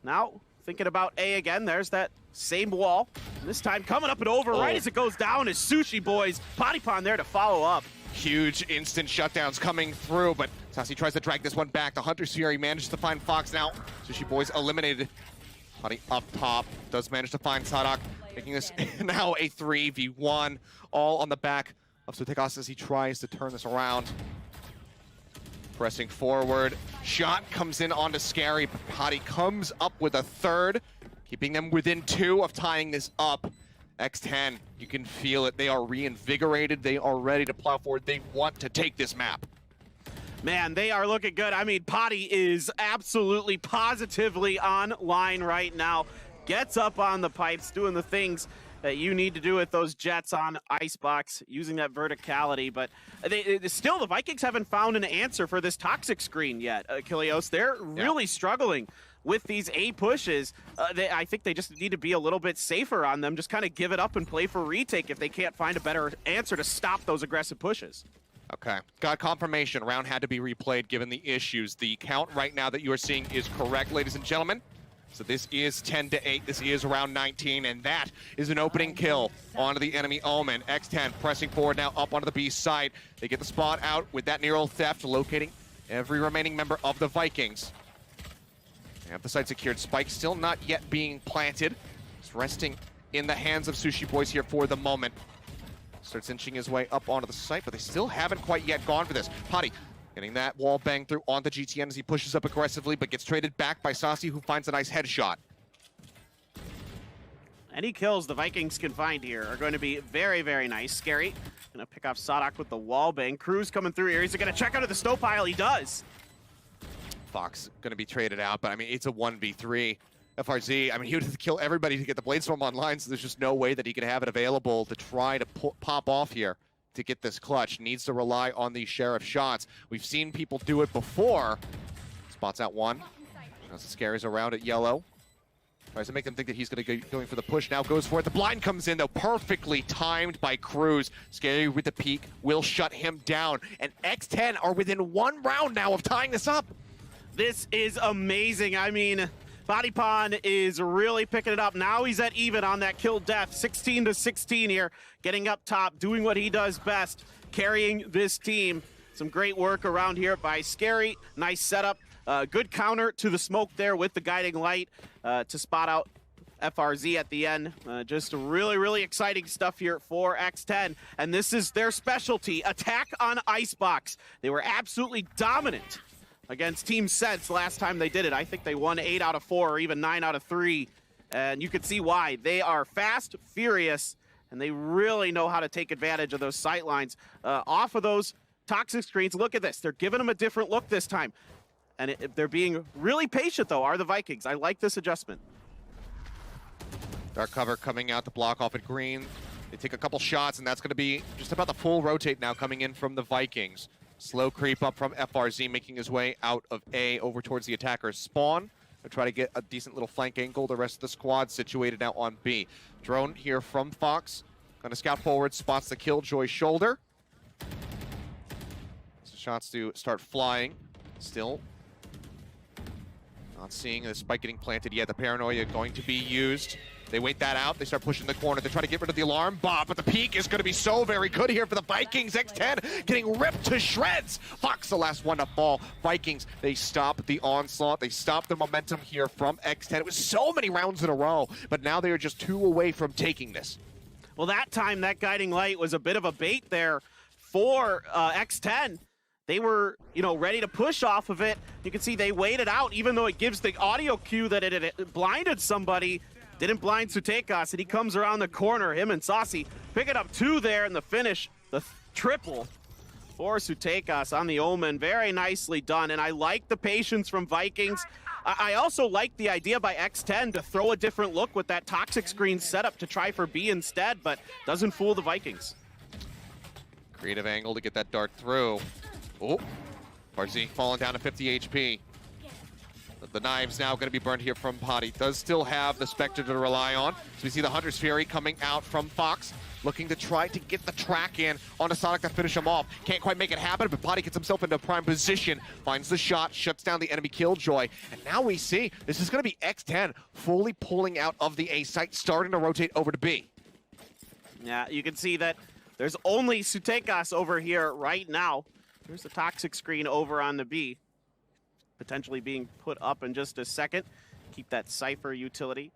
S1: Now thinking about A again, there's that same wall. This time coming up and over right as it goes down is Sushi Boys. Potty Pond there to follow up.
S2: Huge instant shutdowns coming through, but Saucy tries to drag this one back. The Hunter's Fury manages to find Fox now. Sushi Boys eliminated. Potty up top, does manage to find Sadak, making this now a 3v1, all on the back of Sutekas as he tries to turn this around. Pressing forward. Shot comes in onto Scary. Patty comes up with a third, keeping them within 2 of tying this up. X10, you can feel it. They are reinvigorated. They are ready to plow forward. They want to take this map.
S1: Man, they are looking good. I mean, Potty is absolutely positively online right now. Gets up on the pipes, doing the things that you need to do with those jets on Icebox, using that verticality. But still, the Vikings haven't found an answer for this toxic screen yet, Kilios. They're really struggling with these A pushes. I think they just need to be a little bit safer on them. Just kind of give it up and play for retake if they can't find a better answer to stop those aggressive pushes.
S2: Okay, got confirmation. Round had to be replayed given the issues. The count right now that you are seeing is correct, ladies and gentlemen. So this is 10-8. This is round 19, and that is an opening kill onto the enemy Omen. X10 pressing forward now up onto the B side. They get the spot out with that Neural Theft, locating every remaining member of the Vikings. They have the site secured. Spike still not yet being planted. It's resting in the hands of Sushi Boys here for the moment. Starts inching his way up onto the site, but they still haven't quite yet gone for this. Potty getting that wall bang through onto GTN as he pushes up aggressively, but gets traded back by Saucy, who finds a nice headshot.
S1: Any kills the Vikings can find here are going to be very, very nice. Scary gonna pick off Sadak with the wall bang. Cruz coming through here. He's gonna check under the snow pile. He does.
S2: Fox gonna be traded out, but I mean, it's a 1v3. FRZ, I mean, he would have to kill everybody to get the Bladestorm online, so there's just no way that he could have it available to try to pop off here to get this clutch. Needs to rely on these Sheriff shots. We've seen people do it before. Spots out one. As the Scary's around at yellow. Tries to make them think that he's going to go going for the push. Now goes for it. The blind comes in, though, perfectly timed by Cruz. Scary with the peek will shut him down. And X10 are within 1 round now of tying this up.
S1: This is amazing. I mean, Body Pond is really picking it up. Now he's at even on that kill death. 16-16 here, getting up top, doing what he does best, carrying this team. Some great work around here by Scary. Nice setup. Good counter to the smoke there with the guiding light to spot out FRZ at the end. Just really, really exciting stuff here for X10. And this is their specialty, attack on Icebox. They were absolutely dominant against Team Sets last time they did it. I think they won 8 out of 4 or even 9 out of 3. And you can see why. They are fast, furious, and they really know how to take advantage of those sight lines. Off of those toxic screens, look at this. They're giving them a different look this time. And they're being really patient, though, are the Vikings. I like this adjustment.
S2: Dark cover coming out to block off at green. They take a couple shots, and that's going to be just about the full rotate now coming in from the Vikings. Slow creep up from FRZ, making his way out of A over towards the attacker's spawn. They'll try to get a decent little flank angle. The rest of the squad situated now on B. Drone here from Fox. Going to scout forward, spots the Killjoy shoulder. So shots to start flying. Still not seeing the spike getting planted yet. The paranoia going to be used. They wait that out. They start pushing the corner. They try to get rid of the alarm bomb, but the peak is going to be so very good here for the Vikings. X10 getting ripped to shreds. Fox the last one to fall. Vikings, they stop the onslaught. They stop the momentum here from X10. It was so many rounds in a row, but now they are just 2 away from taking this.
S1: Well, that time, that guiding light was a bit of a bait there for X10. They were, ready to push off of it. You can see they waited out, even though it gives the audio cue that it blinded somebody. Didn't blind Sutekas, and he comes around the corner. Him and Saucy picking up 2 there in the finish. The triple for Sutekas on the Omen. Very nicely done, and I like the patience from Vikings. I also like the idea by X10 to throw a different look with that toxic screen setup to try for B instead, but doesn't fool the Vikings.
S2: Creative angle to get that dart through. Oh, RZ falling down to 50 HP. The knives now going to be burned here from Potty. Does still have the Spectre to rely on. So we see the Hunter's Fury coming out from Fox, looking to try to get the track in on a Sonic to finish him off. Can't quite make it happen, but Potty gets himself into prime position, finds the shot, shuts down the enemy Killjoy. And now we see this is going to be X10 fully pulling out of the A site, starting to rotate over to B.
S1: Yeah, you can see that there's only Sutekas over here right now. There's the toxic screen over on the B. Potentially being put up in just a second. Keep that Cypher utility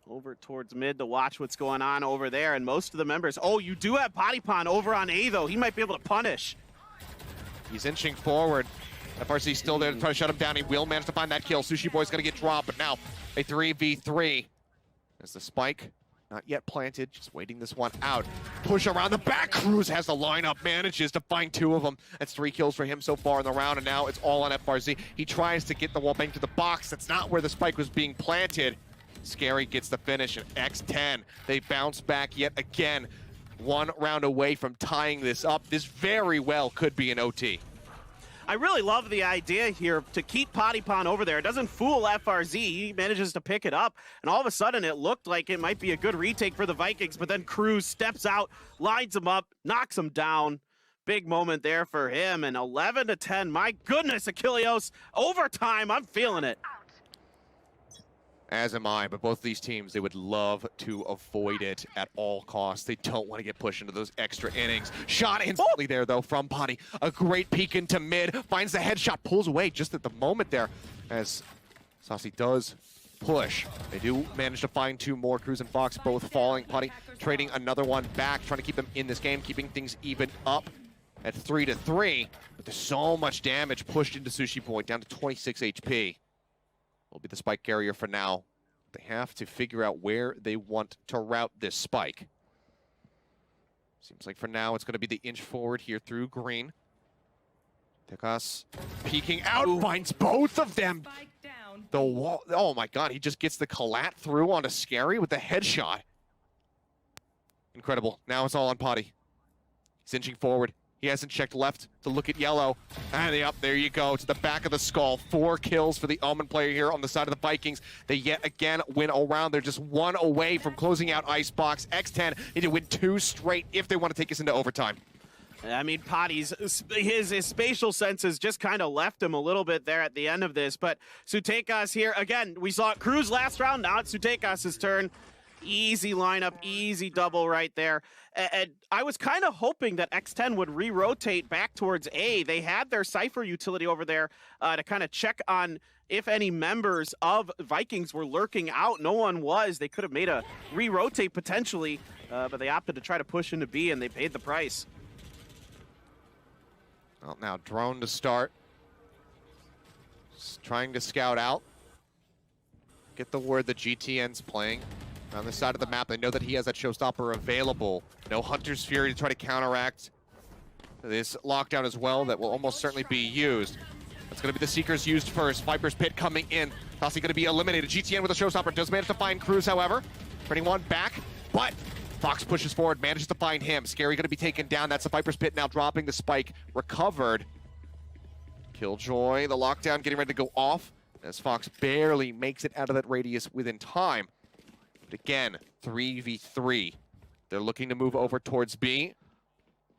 S1: over towards mid to watch what's going on over there. And most of the members, oh, you do have Potty Pond over on A, though. He might be able to punish.
S2: He's inching forward. FRC still there to try to shut him down. He will manage to find that kill. Sushi Boy's gonna get dropped, but now a 3v3. As the spike, not yet planted, just waiting this one out. Push around the back. Cruz has the lineup, manages to find 2 of them. That's 3 kills for him so far in the round, and now it's all on FRZ. He tries to get the wall bang to the box. That's not where the spike was being planted. Scary gets the finish, and X10, they bounce back yet again. 1 round away from tying this up. This very well could be an OT.
S1: I really love the idea here to keep Patipon over there. It doesn't fool FRZ. He manages to pick it up, and all of a sudden it looked like it might be a good retake for the Vikings, but then Cruz steps out, lines him up, knocks him down. Big moment there for him, and 11-10. My goodness, Achilleos, overtime, I'm feeling it.
S2: As am I, but both these teams, they would love to avoid it at all costs. They don't want to get pushed into those extra innings. Shot instantly there, though, from Potty. A great peek into mid, finds the headshot, pulls away just at the moment there as Saucy does push. They do manage to find 2 more. Cruz and Fox both falling. Potty trading another one back, trying to keep them in this game, keeping things even up at 3-3. But there's so much damage pushed into Sushi Boy, down to 26 HP. Will be the spike carrier for now. They have to figure out where they want to route this spike. Seems like for now it's going to be the inch forward here through green. Tekas peeking out, finds both of them. The wall. Oh my God, he just gets the collat through onto Scary with the headshot. Incredible. Now it's all on Potty. He's inching forward. He hasn't checked left to look at yellow. And up, there you go, to the back of the skull. 4 kills for the Omen player here on the side of the Vikings. They yet again win around. They're just 1 away from closing out Icebox. X10 need to win 2 straight if they want to take us into overtime.
S1: I mean, Potty's, his spatial senses just kind of left him a little bit there at the end of this. But Sutekas here, again, we saw Cruz last round. Now it's Sutekas' turn. Easy lineup, easy double right there. And I was kind of hoping that X10 would re-rotate back towards A. They had their Cypher utility over there to kind of check on if any members of Vikings were lurking out. No one was. They could have made a re-rotate potentially, but they opted to try to push into B, and they paid the price.
S2: Well, now drone to start. Just trying to scout out. Get the word that GTN's playing. On the side of the map, they know that he has that showstopper available. No Hunter's Fury to try to counteract this lockdown as well that will almost certainly be used. That's going to be the Seekers used first. Viper's Pit coming in. Possibly going to be eliminated. GTN with a showstopper does manage to find Cruz, however. Turning one back, but Fox pushes forward, manages to find him. Scary going to be taken down. That's the Viper's Pit now dropping the spike. Recovered. Killjoy, the lockdown getting ready to go off as Fox barely makes it out of that radius within time. But again, 3v3. They're looking to move over towards B.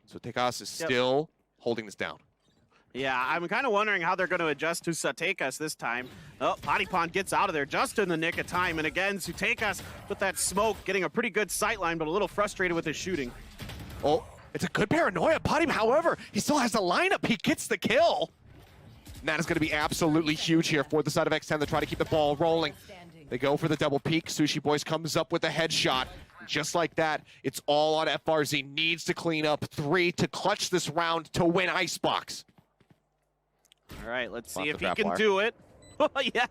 S2: So Tekas is still holding this down.
S1: Yeah, I'm kind of wondering how they're going to adjust to Sutekas this time. Oh, Patipon gets out of there just in the nick of time. And again, Sutekas with that smoke, getting a pretty good sightline, but a little frustrated with his shooting.
S2: Oh, it's a good paranoia. Patipon, however, he still has the lineup. He gets the kill. And that is going to be absolutely huge here for the side of X10 to try to keep the ball rolling. They go for the double peek. Sushi Boys comes up with a headshot. Just like that, it's all on FRZ. Needs to clean up 3 to clutch this round to win Icebox.
S1: All right, let's see if he can do it. Oh, yeah.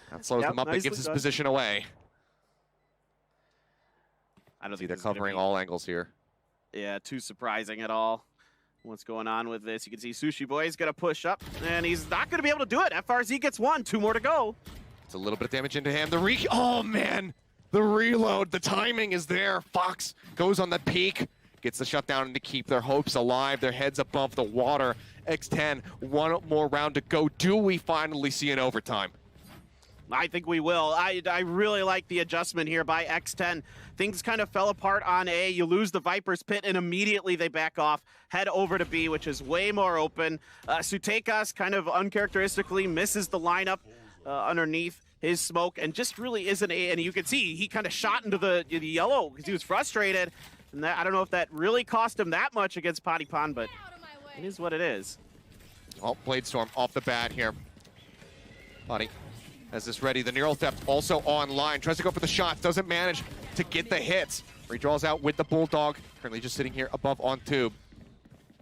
S2: That slows him up and gives his position away.
S1: I don't think
S2: they're covering all angles here.
S1: Yeah, too surprising at all. What's going on with this? You can see Sushi Boy's going to push up, and he's not going to be able to do it. FRZ gets 1, 2 more to go.
S2: It's a little bit of damage into him. Oh, man. The reload. The timing is there. Fox goes on the peak. Gets the shutdown to keep their hopes alive. Their heads above the water. X10, 1 more round to go. Do we finally see an overtime?
S1: I think we will. I really like the adjustment here by X10. Things kind of fell apart on A. You lose the Viper's Pit, and immediately they back off, head over to B, which is way more open. Sutekas kind of uncharacteristically misses the lineup underneath his smoke, and just really isn't A. And you can see he kind of shot into the yellow because he was frustrated. And that, I don't know if that really cost him that much against Patipon, but it is what it is.
S2: Oh, Bladestorm off the bat here. Potty has this ready. The Neural Theft also online. Tries to go for the shots. Doesn't manage to get the hits. Redraws out with the Bulldog. Currently just sitting here above on tube.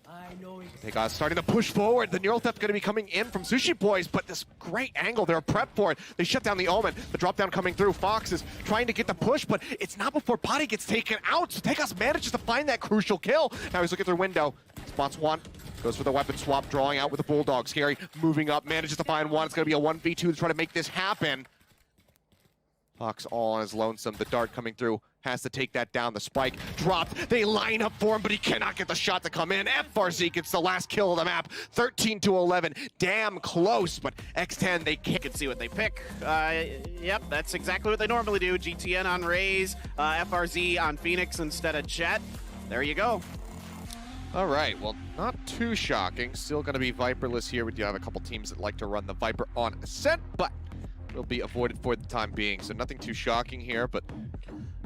S3: I know it.
S2: They got starting to push forward. The neural theft going to be coming in from Sushi Boys, but this great angle. They're prepped for it. They shut down the Omen. The drop down coming through. Fox is trying to get the push, but it's not before Potty gets taken out. So Tegas manages to find that crucial kill. Now he's looking through window. Spots one. Goes for the weapon swap, drawing out with the Bulldog. Scary moving up, manages to find one. It's going to be a 1v2 to try to make this happen. Fox all on his lonesome. The dart coming through. Has to take that down. The spike dropped. They line up for him, but he cannot get the shot to come in. FRZ gets the last kill of the map. 13-11. Damn close, but X10, they can't.
S1: You can see what they pick. Yep, that's exactly what they normally do. GTN on Raze, FRZ on Phoenix instead of Jet. There you go.
S2: All right, well, not too shocking. Still going to be Viperless here. We do have a couple teams that like to run the Viper on Ascent, but will be avoided for the time being. So nothing too shocking here, but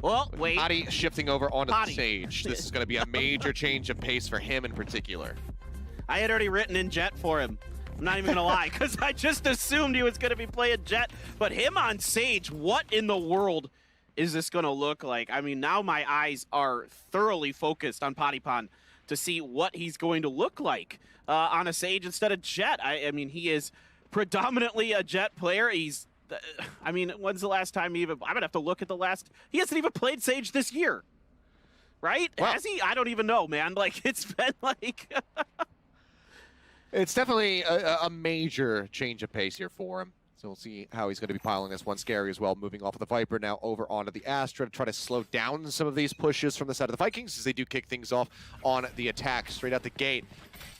S1: well, wait.
S2: Potty shifting over onto the Sage. This is going to be a major change of pace for him in particular.
S1: I had already written in Jet for him. I'm not even going to lie, because I just assumed he was going to be playing Jet. But him on Sage, what in the world is this going to look like? I mean, now my eyes are thoroughly focused on Potty Pond to see what he's going to look like on a Sage instead of Jet. I mean, he is predominantly a Jet player. I mean, when's the last time I'm gonna have to look at the last. He hasn't even played Sage this year, right?
S2: Well,
S1: has he? I don't even know, man. Like, it's been like.
S2: It's definitely a major change of pace here for him. So we'll see how he's going to be piling this one. Scary as well, moving off of the Viper now over onto the Astra to try to slow down some of these pushes from the side of the Vikings as they do kick things off on the attack straight out the gate.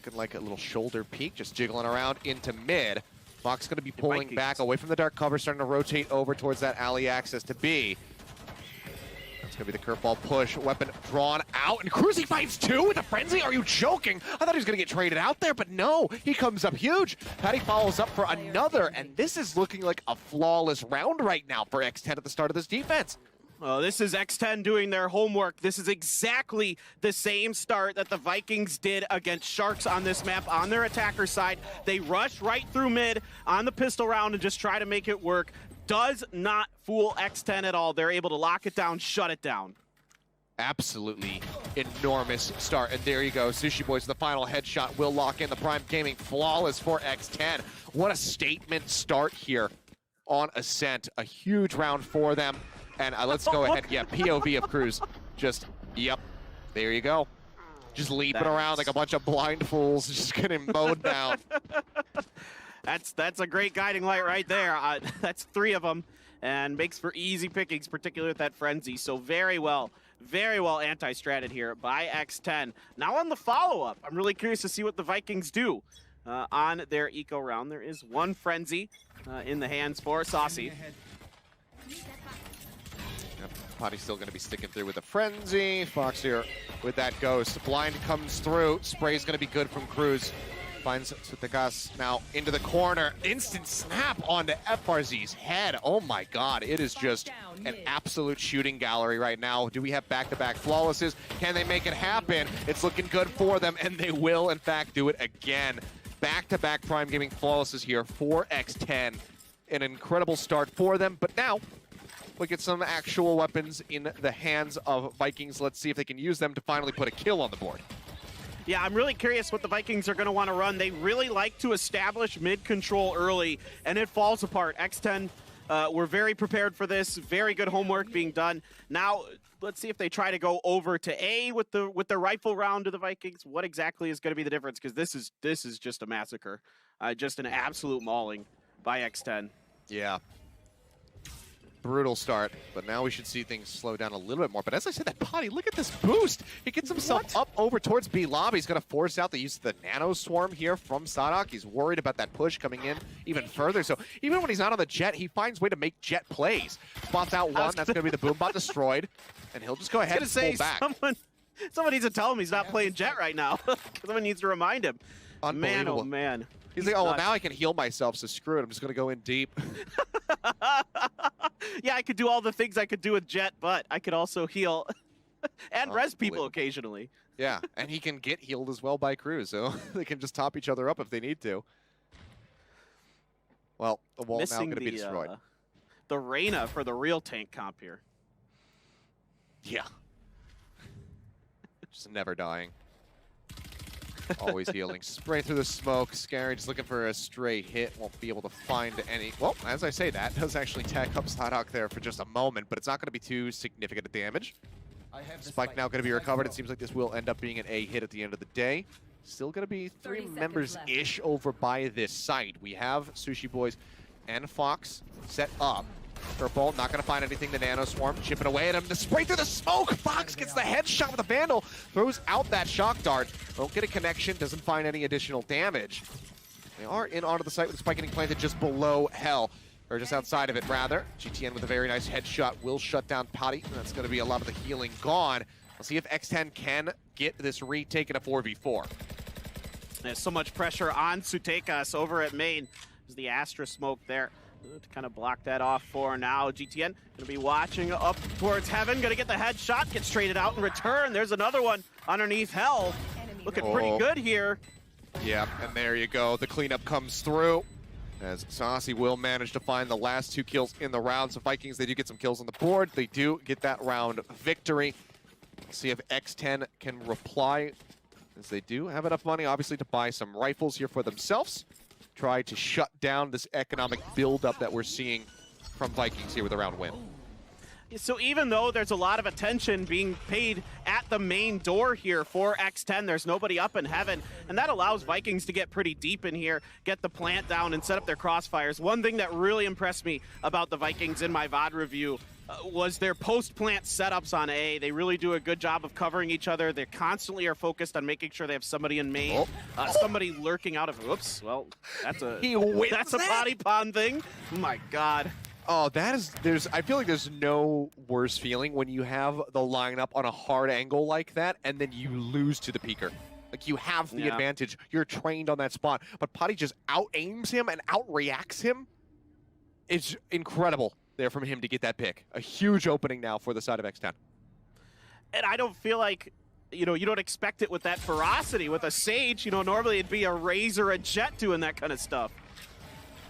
S2: Looking like a little shoulder peek, just jiggling around into mid. Fox going to be pulling back away from the dark cover, starting to rotate over towards that alley access to B. That's going to be the curveball push. Weapon drawn out, and Cruzy fights two with a frenzy. Are you joking? I thought he was going to get traded out there, but no, he comes up huge. Patty follows up for another, and this is looking like a flawless round right now for X10 at the start of this defense.
S1: Oh, this is X10 doing their homework. This is exactly the same start that the Vikings did against Sharks on this map on their attacker side. They rush right through mid on the pistol round and just try to make it work. Does not fool X10 at all. They're able to lock it down, shut it down.
S2: Absolutely enormous start. And there you go. Sushi Boys, the final headshot will lock in the Prime Gaming. Flawless for X10. What a statement start here on Ascent. A huge round for them. And let's go ahead. Yeah, POV of Cruz. Just, yep, there you go. Just leaping around like a bunch of blind fools, just getting mowed down.
S1: That's a great guiding light right there. That's three of them, and makes for easy pickings, particularly with that frenzy. So very well anti-stratted here by X10. Now on the follow-up, I'm really curious to see what the Vikings do on their eco round. There is one frenzy in the hands for Saucy.
S2: Potty's still going to be sticking through with a frenzy. Fox here with that ghost. Blind comes through. Spray's going to be good from Cruz. Finds Tegas now into the corner. Instant snap onto FRZ's head. Oh my god, it is just an absolute shooting gallery right now. Do we have back-to-back flawlesses? Can they make it happen? It's looking good for them, and they will in fact do it again. Back-to-back Prime Gaming flawlesses here for X10. An incredible start for them, but now look at some actual weapons in the hands of Vikings. Let's see if they can use them to finally put a kill on the board.
S1: Yeah, I'm really curious what the Vikings are going to want to run. They really like to establish mid-control early, and it falls apart. X10 were very prepared for this. Very good homework being done. Now, let's see if they try to go over to A with the rifle round to the Vikings. What exactly is going to be the difference? Because this is just a massacre. Just an absolute mauling by X10.
S2: Yeah. Brutal start, but now we should see things slow down a little bit more. But as I said, that Potty, look at this boost. He gets himself up over towards B lobby. He's going to force out the use of the nano swarm here from Sadok. He's worried about that push coming in even further. So even when he's not on the Jet, he finds way to make Jet plays. Spots out one. That's going to be the boom bot destroyed. And he'll just go ahead and pull back.
S1: Someone needs to tell him he's not playing Jet right now. Someone needs to remind him. Man, oh man.
S2: He's like, oh, well, now I can heal myself, so screw it. I'm just going to go in deep.
S1: Yeah, I could do all the things I could do with Jet, but I could also heal and res people occasionally.
S2: Yeah, and he can get healed as well by Cruz, so they can just top each other up if they need to. Well, the wall now going to be destroyed.
S1: The Reyna for the real tank comp here.
S2: Yeah. Just never dying. Always healing. Spray through the smoke. Scary just looking for a straight hit. Won't be able to find any. Well, as I say that, does actually tag up Sladok there for just a moment, but it's not going to be too significant a damage. Spike now going to be recovered. It seems like this will end up being an A hit at the end of the day. Still going to be 3 members-ish over by this site. We have Sushi Boys and Fox set up. Purple, not going to find anything. The Nano Swarm chipping away at him. The spray through the smoke. Fox gets the headshot with the Vandal. Throws out that shock dart. Won't get a connection. Doesn't find any additional damage. They are in onto the site with the spike getting planted just below Hell. Or just outside of it, rather. GTN with a very nice headshot will shut down Potty. That's going to be a lot of the healing gone. We'll see if X10 can get this retake in a 4v4.
S1: There's so much pressure on Sutekas over at main. There's the Astra smoke there to kind of block that off for now. GTN going to be watching up towards Heaven. Going to get the headshot, gets traded out in return. There's another one underneath Hell. Looking pretty good here.
S2: Yeah, and there you go. The cleanup comes through, as Saucy will manage to find the last 2 kills in the round. So Vikings, they do get some kills on the board. They do get that round victory. Let's see if X10 can reply, as they do have enough money, obviously, to buy some rifles here for themselves. Try to shut down this economic buildup that we're seeing from Vikings here with a round win.
S1: So even though there's a lot of attention being paid at the main door here for X10, there's nobody up in Heaven, and that allows Vikings to get pretty deep in here, get the plant down, and set up their crossfires. One thing that really impressed me about the Vikings in my VOD review was their post-plant setups on A. They really do a good job of covering each other. They constantly are focused on making sure they have somebody in main, somebody lurking out of. Whoops! Well, that's a potty pond thing. Oh my God.
S2: Oh, I feel like there's no worse feeling when you have the lineup on a hard angle like that, and then you lose to the peeker. Like, you have the advantage. You're trained on that spot, but Potty just out-aims him and out-reacts him. It's incredible there from him to get that pick. A huge opening now for the side of X10.
S1: And I don't feel like, you don't expect it with that ferocity. With a Sage, normally it'd be a Raze or a Jet doing that kind of stuff.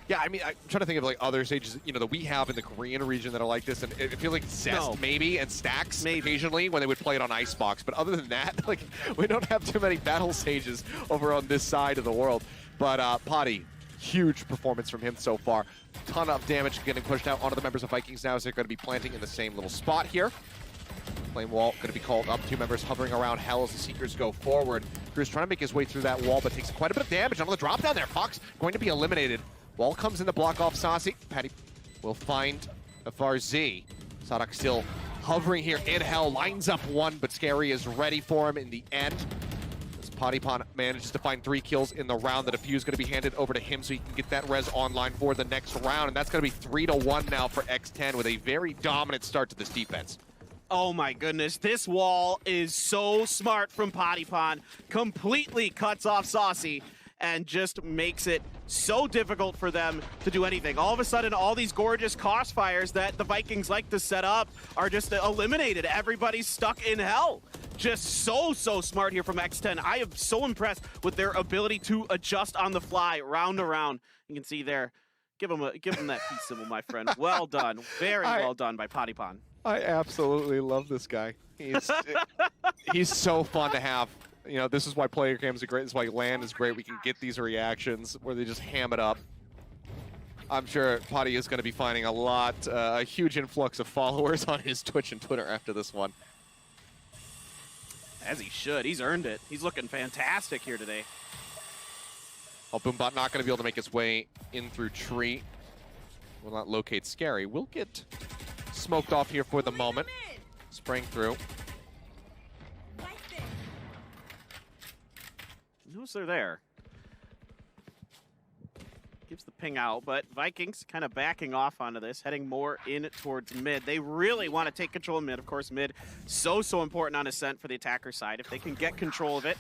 S2: Yeah, I mean, I'm trying to think of like other Sages, that we have in the Korean region that are like this, and I feel like Zest maybe, and Stacks occasionally when they would play it on Icebox. But other than that, like, we don't have too many Battle Sages over on this side of the world. But Potty, huge performance from him so far. Ton of damage getting pushed out onto the members of Vikings now, as they're going to be planting in the same little spot here. Flame wall going to be called up. 2 members hovering around Hell as the Seekers go forward. Cruz trying to make his way through that wall, but takes quite a bit of damage on the drop down there. Fox going to be eliminated. Wall comes in to block off Saucy. Patty will find FRZ. Sadok still hovering here in Hell. Lines up one, but Scary is ready for him in the end. As Pottypon manages to find 3 kills in the round. The defuse going to be handed over to him so he can get that res online for the next round. And that's going to be 3-1 now for X10 with a very dominant start to this defense.
S1: Oh my goodness, this wall is so smart from Pottypon. Completely cuts off Saucy and just makes it so difficult for them to do anything. All of a sudden, all these gorgeous crossfires that the Vikings like to set up are just eliminated. Everybody's stuck in Hell. Just so smart here from X10. I am so impressed with their ability to adjust on the fly, round to round. You can see there. Give him that peace symbol, my friend. Well done. Very well done by Pottypon.
S2: I absolutely love this guy. He's so fun to have. This is why player cams are great. This is why LAN is great. We can get these reactions where they just ham it up. I'm sure Potty is going to be finding a huge influx of followers on his Twitch and Twitter after this one.
S1: As he should. He's earned it. He's looking fantastic here today.
S2: Oh, Boombot not going to be able to make his way in through tree. Will not locate Scary. Will get smoked off here for the moment. Spraying through.
S1: Knows they're there. Gives the ping out, but Vikings kind of backing off onto this, heading more in towards mid. They really want to take control of mid. Of course, mid so important on Ascent for the attacker side. If they can get control of it,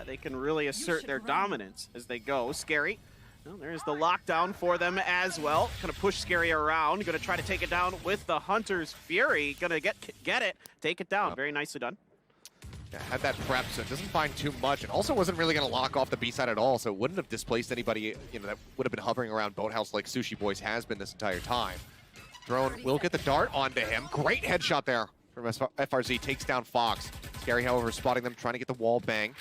S1: they can really assert their dominance as they go. Scary. Well, there's the lockdown for them as well. Gonna push Scary around. Gonna try to take it down with the Hunter's Fury. Gonna get it, take it down. Very nicely done.
S2: Yeah, had that prep, so it doesn't find too much. It also wasn't really going to lock off the B side at all, so it wouldn't have displaced anybody, that would have been hovering around Boathouse like Sushi Boys has been this entire time. Drone will get the dart onto him. Great headshot there from FRZ. Takes down Fox. Scary, however, spotting them, trying to get the wall bang.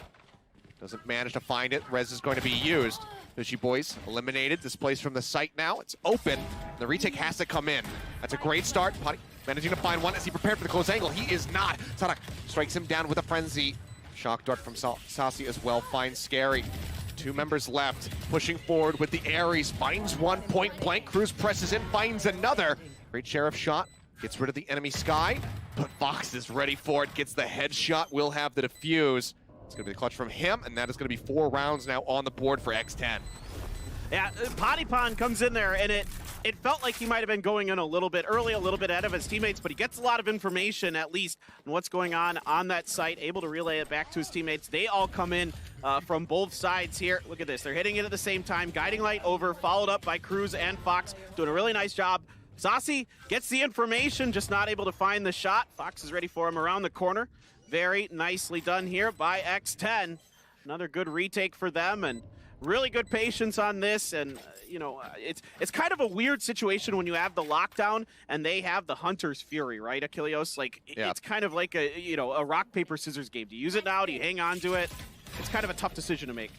S2: Doesn't manage to find it. Res is going to be used. Sushi Boys eliminated, displaced from the site now. It's open. The retake has to come in. That's a great start. Putty managing to find one as he prepared for the close angle. He is not. Sadak strikes him down with a frenzy. Shock dart from Sasi as well. Finds Scary. 2 members left. Pushing forward with the Ares. Finds one point blank. Cruz presses in, finds another. Great Sheriff shot. Gets rid of the enemy Sky. But Fox is ready for it. Gets the headshot. Will have the defuse. It's going to be the clutch from him, and that is going to be 4 rounds now on the board for X10.
S1: Yeah, Patipon comes in there, and it felt like he might have been going in a little bit early, a little bit ahead of his teammates, but he gets a lot of information, at least, on what's going on that site, able to relay it back to his teammates. They all come in from both sides here. Look at this. They're hitting it at the same time. Guiding Light over, followed up by Cruz and Fox, doing a really nice job. Sasi gets the information, just not able to find the shot. Fox is ready for him around the corner. Very nicely done here by X10. Another good retake for them, and really good patience on this. And you know, it's kind of a weird situation when you have the lockdown and they have the Hunter's Fury, right, Achilleos? Like,
S2: yeah. It's
S1: kind of like a rock paper scissors game. Do you use it now? Do you hang on to it? It's kind of a tough decision to make.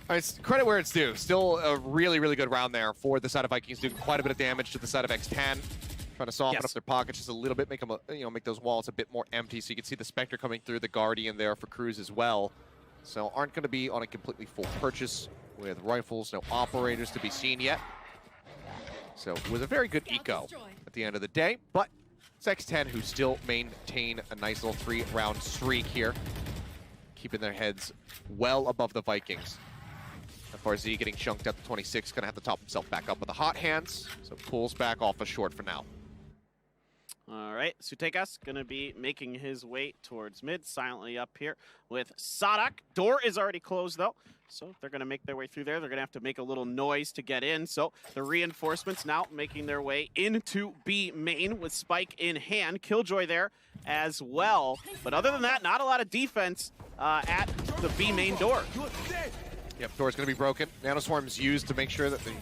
S2: It's credit where it's due. Still a really, really good round there for the side of Vikings, doing quite a bit of damage to the side of X10. Trying to soften up their pockets just a little bit, make them, make those walls a bit more empty. So you can see the Spectre coming through, the Guardian there for Cruz as well. So aren't going to be on a completely full purchase with rifles, no operators to be seen yet. So it was a very good eco at the end of the day, but it's X10 who still maintain a nice little 3-round streak here, keeping their heads well above the Vikings. FRZ getting chunked at the 26, going to have to top himself back up with the hot hands, so pulls back off a short for now.
S1: All right, Sutekas going to be making his way towards mid, silently up here with Sadak. Door is already closed, though, so they're going to make their way through there. They're going to have to make a little noise to get in, so the reinforcements now making their way into B main with Spike in hand. Killjoy there as well, but other than that, not a lot of defense at the B main door.
S2: Yep, door's going to be broken. Nanoswarm's used to make sure that they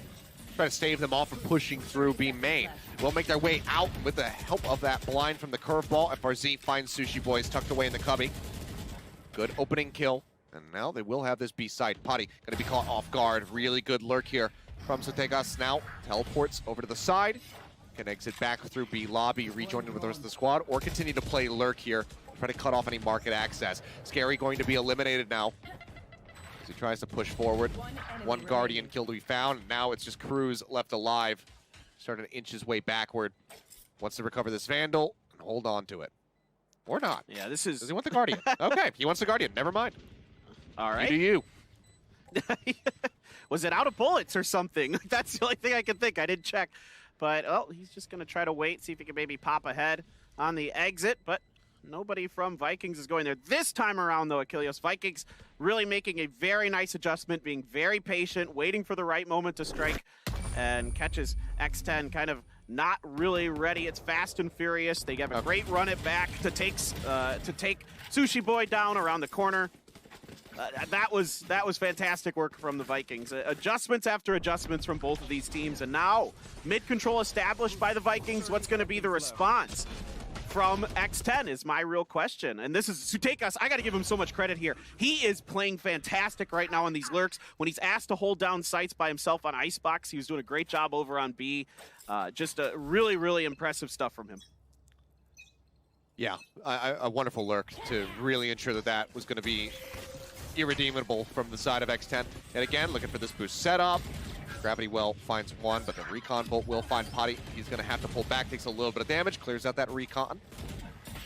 S2: try to stave them off from pushing through B main. Will make their way out with the help of that blind from the curveball. FRZ finds Sushi Boys tucked away in the cubby. Good opening kill. And now they will have this B side. Potty going to be caught off guard. Really good lurk here from Sutegas. Now teleports over to the side. Can exit back through B lobby, rejoining with the rest of the squad, or continue to play lurk here. Try to cut off any market access. Scary going to be eliminated now. He tries to push forward. One Guardian kill to be found. Now it's just Cruz left alive. Starting to inch his way backward. Wants to recover this Vandal and hold on to it. Or not.
S1: Yeah, this is...
S2: Does he want the Guardian? Okay, he wants the Guardian. Never mind.
S1: All right.
S2: You do you.
S1: Was it out of bullets or something? That's the only thing I can think. I didn't check. But, oh, he's just going to try to wait, see if he can maybe pop ahead on the exit. But nobody from Vikings is going there. This time around, though, Achilleos, Vikings really making a very nice adjustment, being very patient, waiting for the right moment to strike, and catches X10 kind of not really ready. It's fast and furious. They have a great run it back to take Sushi Boy down around the corner. That was fantastic work from the Vikings. Adjustments after adjustments from both of these teams, and now mid-control established by the Vikings. What's going to be the response from X10 is my real question. And this is Sutekas. I got to give him so much credit here. He is playing fantastic right now on these lurks. When he's asked to hold down sites by himself on Icebox, he was doing a great job over on B. Just a really, really impressive stuff from him.
S2: Yeah, a wonderful lurk to really ensure that that was going to be irredeemable from the side of X10. And again, looking for this boost setup. Gravity Well finds one, but the Recon Bolt will find Potty. He's going to have to pull back, takes a little bit of damage, clears out that Recon.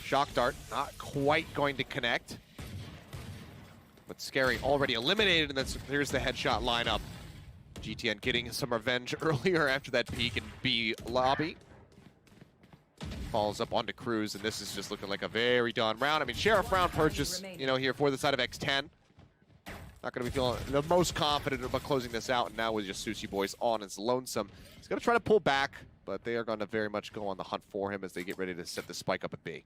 S2: Shock Dart, not quite going to connect. But Scary already eliminated, and then here's the headshot lineup. GTN getting some revenge earlier after that peek in B lobby. Falls up onto Cruz, and this is just looking like a very done round. I mean, Sheriff round purchase, here for the side of X10. Not going to be feeling the most confident about closing this out, and now with just Sushi Boys on as lonesome. He's going to try to pull back, but they are going to very much go on the hunt for him as they get ready to set the spike up at B.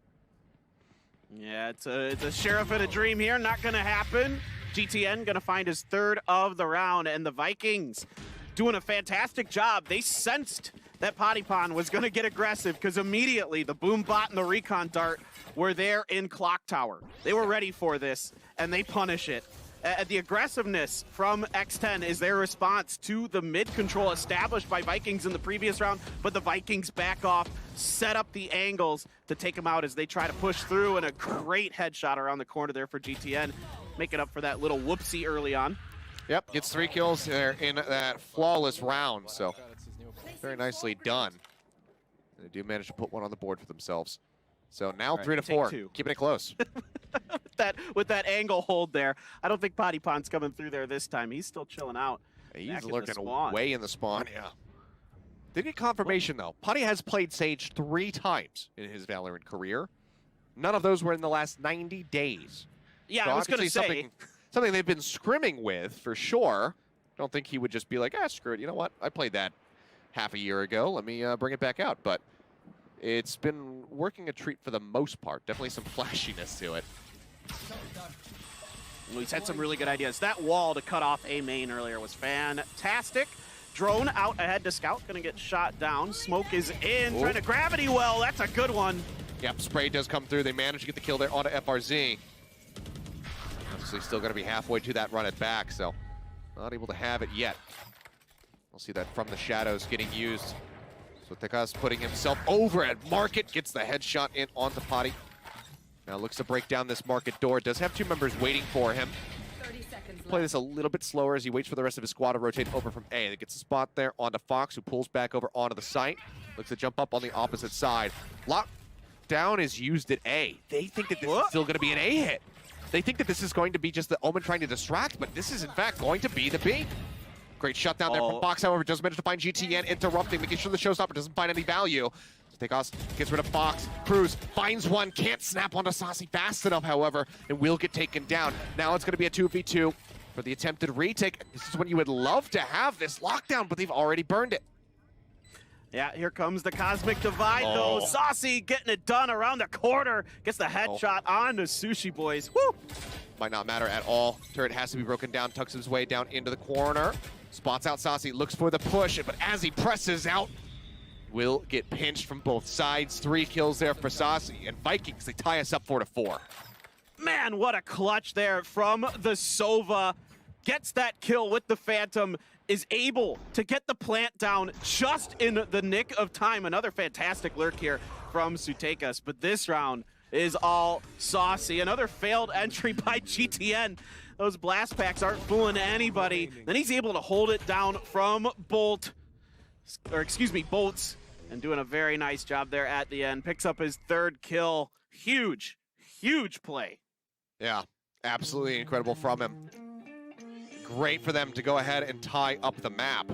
S1: Yeah, it's a Sheriff in a dream here. Not going to happen. GTN going to find his third of the round, and the Vikings doing a fantastic job. They sensed that Patipon was going to get aggressive because immediately the Boom Bot and the Recon Dart were there in Clock Tower. They were ready for this, and they punish it. The aggressiveness from X10 is their response to the mid control established by Vikings in the previous round, but the Vikings back off, set up the angles to take them out as they try to push through, and a great headshot around the corner there for GTN, making up for that little whoopsie early on.
S2: Yep, gets 3 kills there in that flawless round, so very nicely done. They do manage to put one on the board for themselves. So now 3 to 4, keeping it close.
S1: with that angle hold there, I don't think Potty Pond's coming through there this time. He's still chilling out.
S2: He's lurking way in the spawn. Yeah. Did get confirmation though. Potty has played Sage 3 times in his Valorant career. None of those were in the last 90 days.
S1: Yeah,
S2: so
S1: I was going to say
S2: something they've been scrimming with for sure. Don't think he would just be like, ah, screw it. You know what? I played that half a year ago. Let me bring it back out. But it's been working a treat for the most part. Definitely some flashiness to it.
S1: He's had some really good ideas. That wall to cut off A main earlier was fantastic. Drone out ahead to Scout, gonna get shot down. Smoke is in, trying to gravity well. That's a good one.
S2: Yep, spray does come through. They manage to get the kill there onto FRZ. Obviously still gonna be halfway to that run it back, so not able to have it yet. We'll see that from the shadows getting used. So Tekas putting himself over at Market, gets the headshot in onto Potty. Now looks to break down this Market door. Does have 2 members waiting for him.
S4: 30 seconds
S2: Play this a little bit slower as he waits for the rest of his squad to rotate over from A. It gets a spot there onto Fox, who pulls back over onto the site. Looks to jump up on the opposite side. Lockdown is used at A. They think that this is still going to be an A hit. They think that this is going to be just the Omen trying to distract, but this is in fact going to be the B. Great shutdown there from Fox, however, does manage to find GTN, interrupting, making sure the showstopper doesn't find any value. Tekos gets rid of Fox. Cruz finds one, can't snap onto Saucy fast enough, however, and will get taken down. Now it's going to be a 2v2 for the attempted retake. This is when you would love to have this lockdown, but they've already burned it.
S1: Yeah, here comes the Cosmic Divide, though. Saucy getting it done around the corner. Gets the headshot on the Sushi Boys. Woo!
S2: Might not matter at all. Turret has to be broken down, tucks his way down into the corner. Spots out Saucy, looks for the push, but as he presses out, will get pinched from both sides. 3 kills there for Saucy, and Vikings, they tie us up 4-4.
S1: Man, what a clutch there from the Sova. Gets that kill with the Phantom, is able to get the plant down just in the nick of time. Another fantastic lurk here from Sutekas, but this round is all Saucy. Another failed entry by GTN. Those blast packs aren't fooling anybody. Then he's able to hold it down from Bolts, and doing a very nice job there at the end. Picks up his 3rd kill. Huge, huge play.
S2: Yeah, absolutely incredible from him. Great for them to go ahead and tie up the map.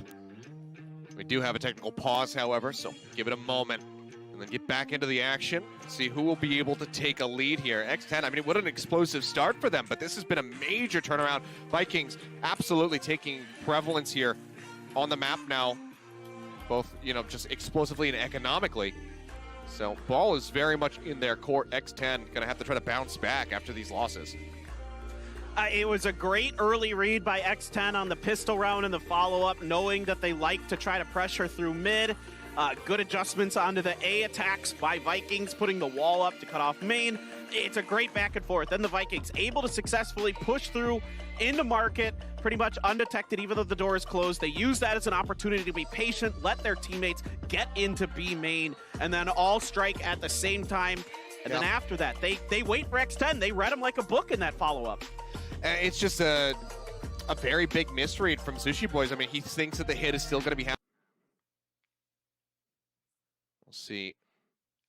S2: We do have a technical pause, however, so give it a moment and then get back into the action. See who will be able to take a lead here. X10, I mean, what an explosive start for them, but this has been a major turnaround. Vikings absolutely taking prevalence here on the map now, both, you know, just explosively and economically. So ball is very much in their court. X10 gonna have to try to bounce back after these losses.
S1: It was a great early read by X10 on the pistol round and the follow-up, knowing that they like to try to pressure through mid. Good adjustments onto the A attacks by Vikings, putting the wall up to cut off main. It's a great back and forth. Then the Vikings able to successfully push through into Market, pretty much undetected even though the door is closed. They use that as an opportunity to be patient, let their teammates get into B main, and then all strike at the same time. And then after that, they wait for X10. They read him like a book in that follow-up.
S2: It's just a very big misread from Sushi Boys. I mean, he thinks that the hit is still going to be happening. We'll see.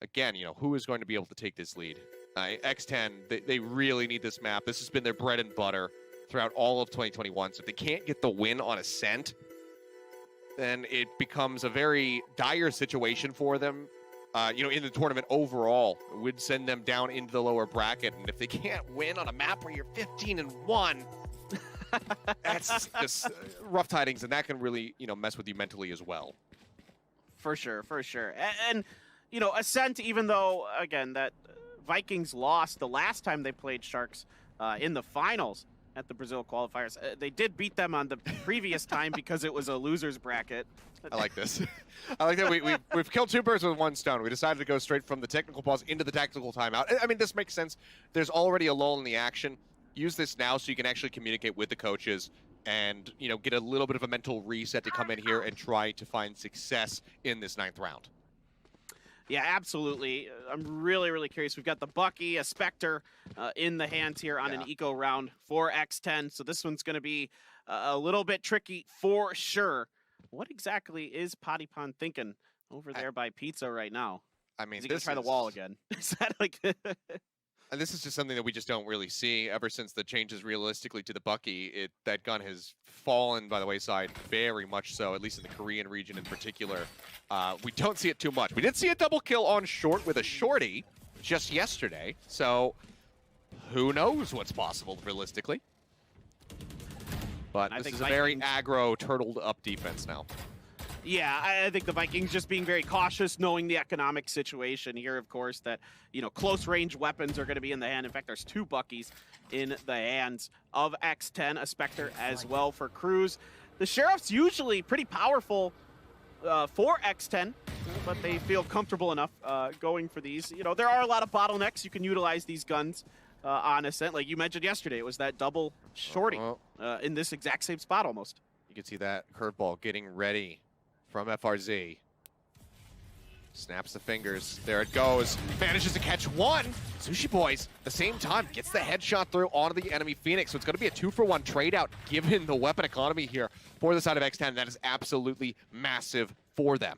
S2: Again, you know, who is going to be able to take this lead? X10, they really need this map. This has been their bread and butter throughout all of 2021. So if they can't get the win on Ascent, then it becomes a very dire situation for them. You know, in the tournament overall, it would send them down into the lower bracket. And if they can't win on a map where you're 15-1, that's just rough tidings, and that can really, you know, mess with you mentally as well.
S1: For sure, for sure. And you know, Ascent, even though, again, that Vikings lost the last time they played Sharks in the finals at the Brazil qualifiers, they did beat them on the previous time because it was a loser's bracket.
S2: I like this. I like that we've killed 2 birds with 1 stone. We decided to go straight from the technical pause into the tactical timeout. I mean, this makes sense. There's already a lull in the action. use this now so you can actually communicate with the coaches and, you know, get a little bit of a mental reset to come in here and try to find success in this 9th round.
S1: Yeah, absolutely. I'm really, really curious. We've got the Bucky, a Spectre in the hands here on an eco round for X10. So this one's going to be a little bit tricky for sure. What exactly is Potty Pond thinking over there by Pizza right now?
S2: I mean,
S1: is he going to try the wall again? Is that like...
S2: And this is just something that we just don't really see ever since the changes realistically to the Bucky. That gun has fallen by the wayside very much so, at least in the Korean region in particular. We don't see it too much. We did see a double kill on short with a shorty just yesterday, so who knows what's possible realistically. But this is a very aggro, turtled up defense now.
S1: Yeah, I think the Vikings just being very cautious, knowing the economic situation here, of course, that, you know, close range weapons are going to be in the hand. In fact, there's 2 Buckies in the hands of X10, a Spectre as well for Cruz. The Sheriff's usually pretty powerful for X10, but they feel comfortable enough going for these. You know, there are a lot of bottlenecks. You can utilize these guns on Ascent. Like you mentioned yesterday, it was that double shorty in this exact same spot almost.
S2: You can see that curveball getting ready from FRZ. Snaps the fingers. There it goes. Manages to catch one. Sushi Boys, at the same time, gets the headshot through onto the enemy Phoenix. So it's going to be a 2-for-1 trade out given the weapon economy here for the side of X10. That is absolutely massive for them.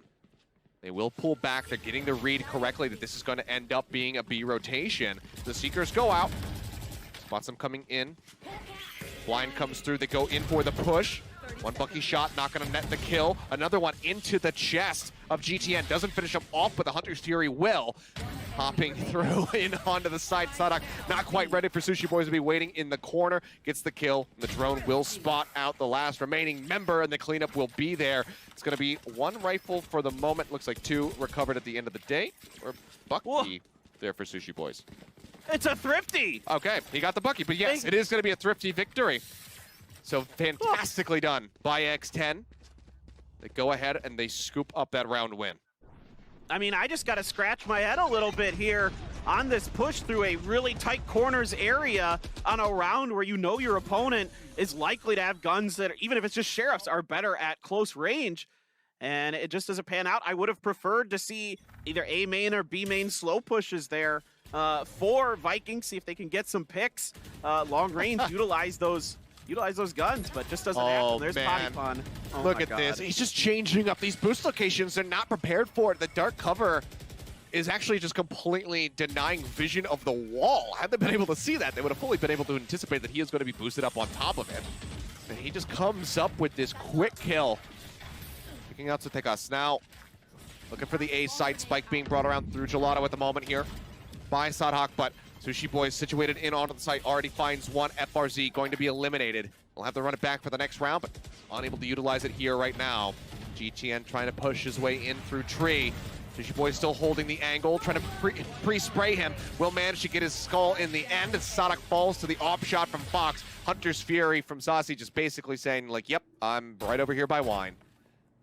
S2: They will pull back. They're getting the read correctly that this is going to end up being a B rotation. The Seekers go out. Spots them coming in. Blind comes through. They go in for the push. One Bucky shot, not going to net the kill. Another one into the chest of GTN. Doesn't finish him off, but the Hunter's Fury will. Hopping through in onto the side. Sadak not quite ready for Sushi Boys to be waiting in the corner. Gets the kill. The drone will spot out the last remaining member, and the cleanup will be there. It's going to be 1 rifle for the moment. Looks like 2 recovered at the end of the day. Or Bucky there for Sushi Boys.
S1: It's a thrifty.
S2: Okay, he got the Bucky, but yes, it is going to be a thrifty victory. So fantastically done by X10. They go ahead and they scoop up that round win.
S1: I mean, I just got to scratch my head a little bit here on this push through a really tight corners area on a round where you know your opponent is likely to have guns that, even if it's just Sheriffs, are better at close range. And it just doesn't pan out. I would have preferred to see either A main or B main slow pushes there for Vikings, see if they can get some picks. Long range, utilize those guns, but just doesn't happen. There's Potty Pond. Oh,
S2: look at this. He's just changing up these boost locations. They're not prepared for it. The dark cover is actually just completely denying vision of the wall. Had they been able to see that, they would have fully been able to anticipate that he is going to be boosted up on top of it. And he just comes up with this quick kill. Picking out Sutekas now. Looking for the A side. Spike being brought around through Gelato at the moment here by Sadhak, but Sushi Boys situated in onto the site already finds one. FRZ going to be eliminated. We'll have to run it back for the next round, but unable to utilize it here right now. GTN trying to push his way in through tree. Sushi Boys still holding the angle, trying to pre-spray him. Will manage to get his skull in the end, and Sadak falls to the off shot from Fox. Hunter's Fury from Saucy just basically saying, like, yep, I'm right over here by Wine.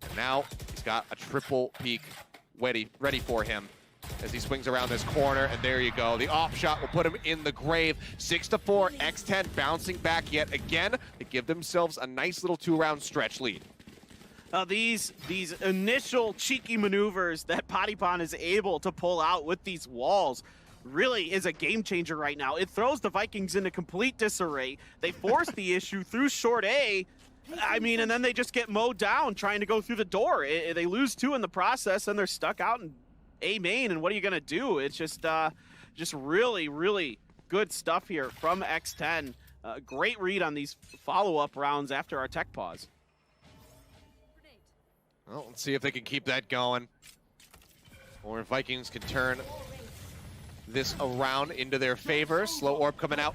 S2: And now he's got a triple peek ready for him as he swings around this corner, and there you go. The off shot will put him in the grave. 6-4, X10 bouncing back yet again. They give themselves a nice little 2-round stretch lead.
S1: These initial cheeky maneuvers that Potty Pond is able to pull out with these walls really is a game changer right now. It throws the Vikings into complete disarray. They force the issue through short A. I mean, and then they just get mowed down trying to go through the door. They lose 2 in the process, and they're stuck out in A main, and what are you gonna do? It's just really, really good stuff here from X10. Great read on these follow-up rounds after our tech pause.
S2: Well, let's see if they can keep that going, or if Vikings can turn this around into their favor. Slow orb coming out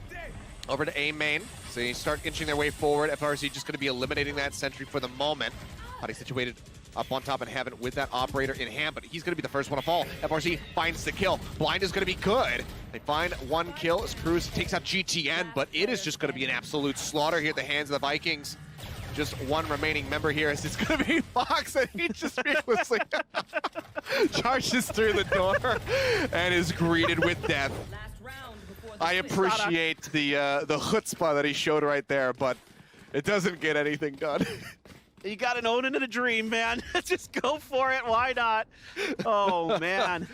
S2: over to A main. So they start inching their way forward. FRZ just going to be eliminating that sentry for the moment. Potty situated up on top in heaven with that operator in hand, but he's going to be the first one to fall. FRZ finds the kill. Blind is going to be good. They find 1 kill as Cruz takes out GTN, but it is just going to be an absolute slaughter here at the hands of the Vikings. Just 1 remaining member here as it's going to be Fox, and he just recklessly charges through the door and is greeted with death. I appreciate the chutzpah that he showed right there, but it doesn't get anything done.
S1: You got an Odin and a dream, man. Just go for it. Why not? Oh, man.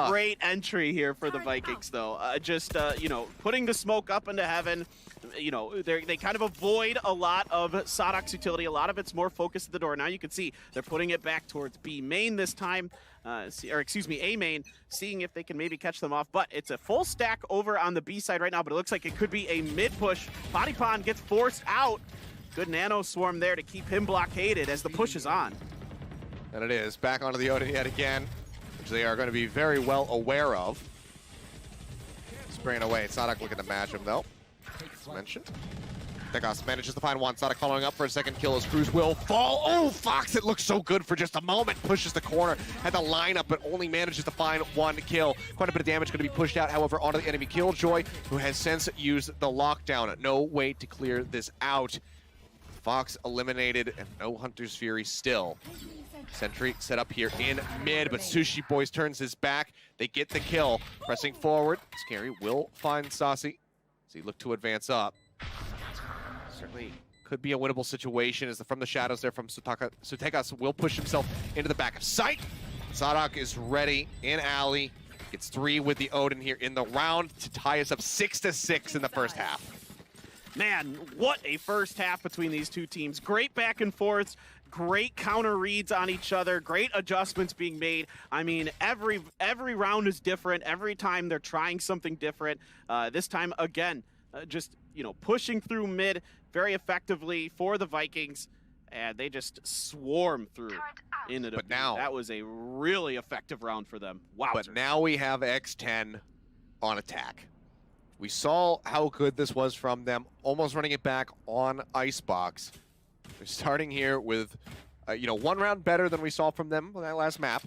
S1: Great entry here for the Vikings, though. You know, putting the smoke up into heaven. You know, they kind of avoid a lot of Sadok's utility. A lot of it's more focused at the door. Now you can see they're putting it back towards B main this time. Or excuse me, A main, seeing if they can maybe catch them off. But it's a full stack over on the B side right now, but it looks like it could be a mid push. Bodypon gets forced out. Good nano swarm there to keep him blockaded as the push is on.
S2: And it is. Back onto the Odin yet again, which they are going to be very well aware of. Spraying away. Sadok looking to match him, though. As mentioned. Degas manages to find one. Sadok following up for a second kill as Cruz will fall. Oh, Fox, it looks so good for just a moment. Pushes the corner. Had the lineup, but only manages to find one kill. Quite a bit of damage going to be pushed out, however, onto the enemy Killjoy, who has since used the lockdown. No way to clear this out. Fox eliminated, and no Hunter's Fury still. Sentry set up here in mid, but Sushi Boys turns his back. They get the kill. Pressing forward. Scary will find Saucy as he look to advance up. Certainly could be a winnable situation as from the shadows there from Sutekas will push himself into the back of sight. Sadok is ready in alley. Gets 3 with the Odin here in the round to tie us up 6-6 in the first half.
S1: Man, what a first half between these two teams. Great back and forths, great counter reads on each other, great adjustments being made. I mean, every round is different. Every time they're trying something different. This time, again, just, you know, pushing through mid very effectively for the Vikings, and they just swarm through into the
S2: But now,
S1: that was a really effective round for them. Wow.
S2: But now we have X10 on attack. We saw how good this was from them, almost running it back on Icebox. They're starting here with, you know, 1 round better than we saw from them on that last map.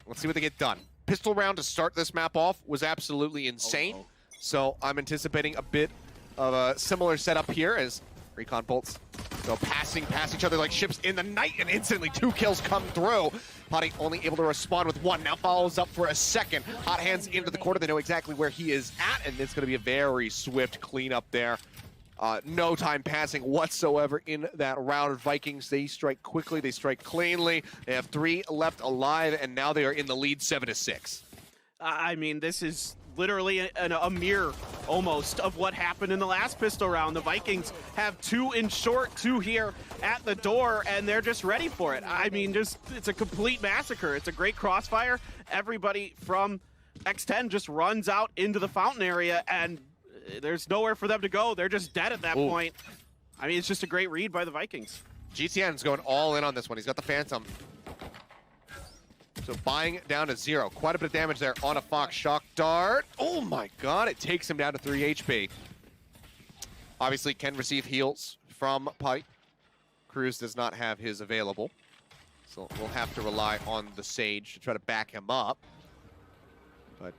S2: Let's see what they get done. Pistol round to start this map off was absolutely insane. So I'm anticipating a bit of a similar setup here as Recon bolts go passing past each other like ships in the night, and instantly 2 kills come through. Potty only able to respond with 1, now follows up for a second. Hot hands into the corner, they know exactly where he is at, and it's going to be a very swift cleanup there. No time passing whatsoever in that round. Vikings, they strike quickly, they strike cleanly. They have 3 left alive, and now they are in the lead 7-6.
S1: I mean, this is literally a mirror almost of what happened in the last pistol round. The Vikings have 2 in short, 2 here at the door, and they're just ready for it. I mean, it's a complete massacre. It's a great crossfire. Everybody from X10 just runs out into the fountain area, and there's nowhere for them to go. They're just dead at that point. I mean, it's just a great read by the Vikings.
S2: GTN's going all in on this one. He's got the Phantom. So buying down to 0. Quite a bit of damage there on a Fox Shock Dart. Oh my god, it takes him down to 3 HP. Obviously can receive heals from Pipe. Cruz does not have his available. So we'll have to rely on the Sage to try to back him up. But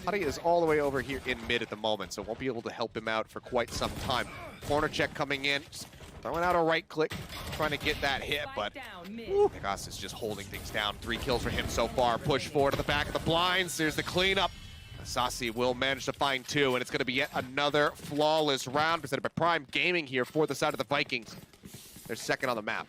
S2: Putty is all the way over here in mid at the moment, so won't be able to help him out for quite some time. Corner check coming in. Throwing out a right click, trying to get that hit, but Degas is just holding things down. 3 kills for him so far. Push forward to the back of the blinds. There's the cleanup. Sasi will manage to find 2, and it's going to be yet another flawless round presented by Prime Gaming here for the side of the Vikings. They're second on the map.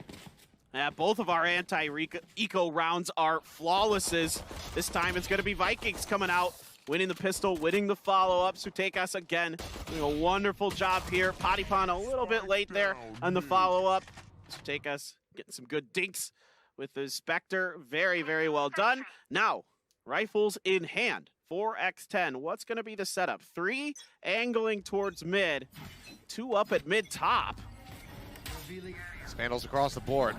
S1: Both of our anti-eco rounds are flawlesses. This time it's going to be Vikings coming out, winning the pistol, winning the follow-up. Sutekas again doing a wonderful job here. Pottypon a little bit late there on the follow-up. Sutekas getting some good dinks with the Spectre. Very, very well done. Now, rifles in hand for X10. What's going to be the setup? 3 angling towards mid, 2 up at mid-top.
S2: Spandals across the board.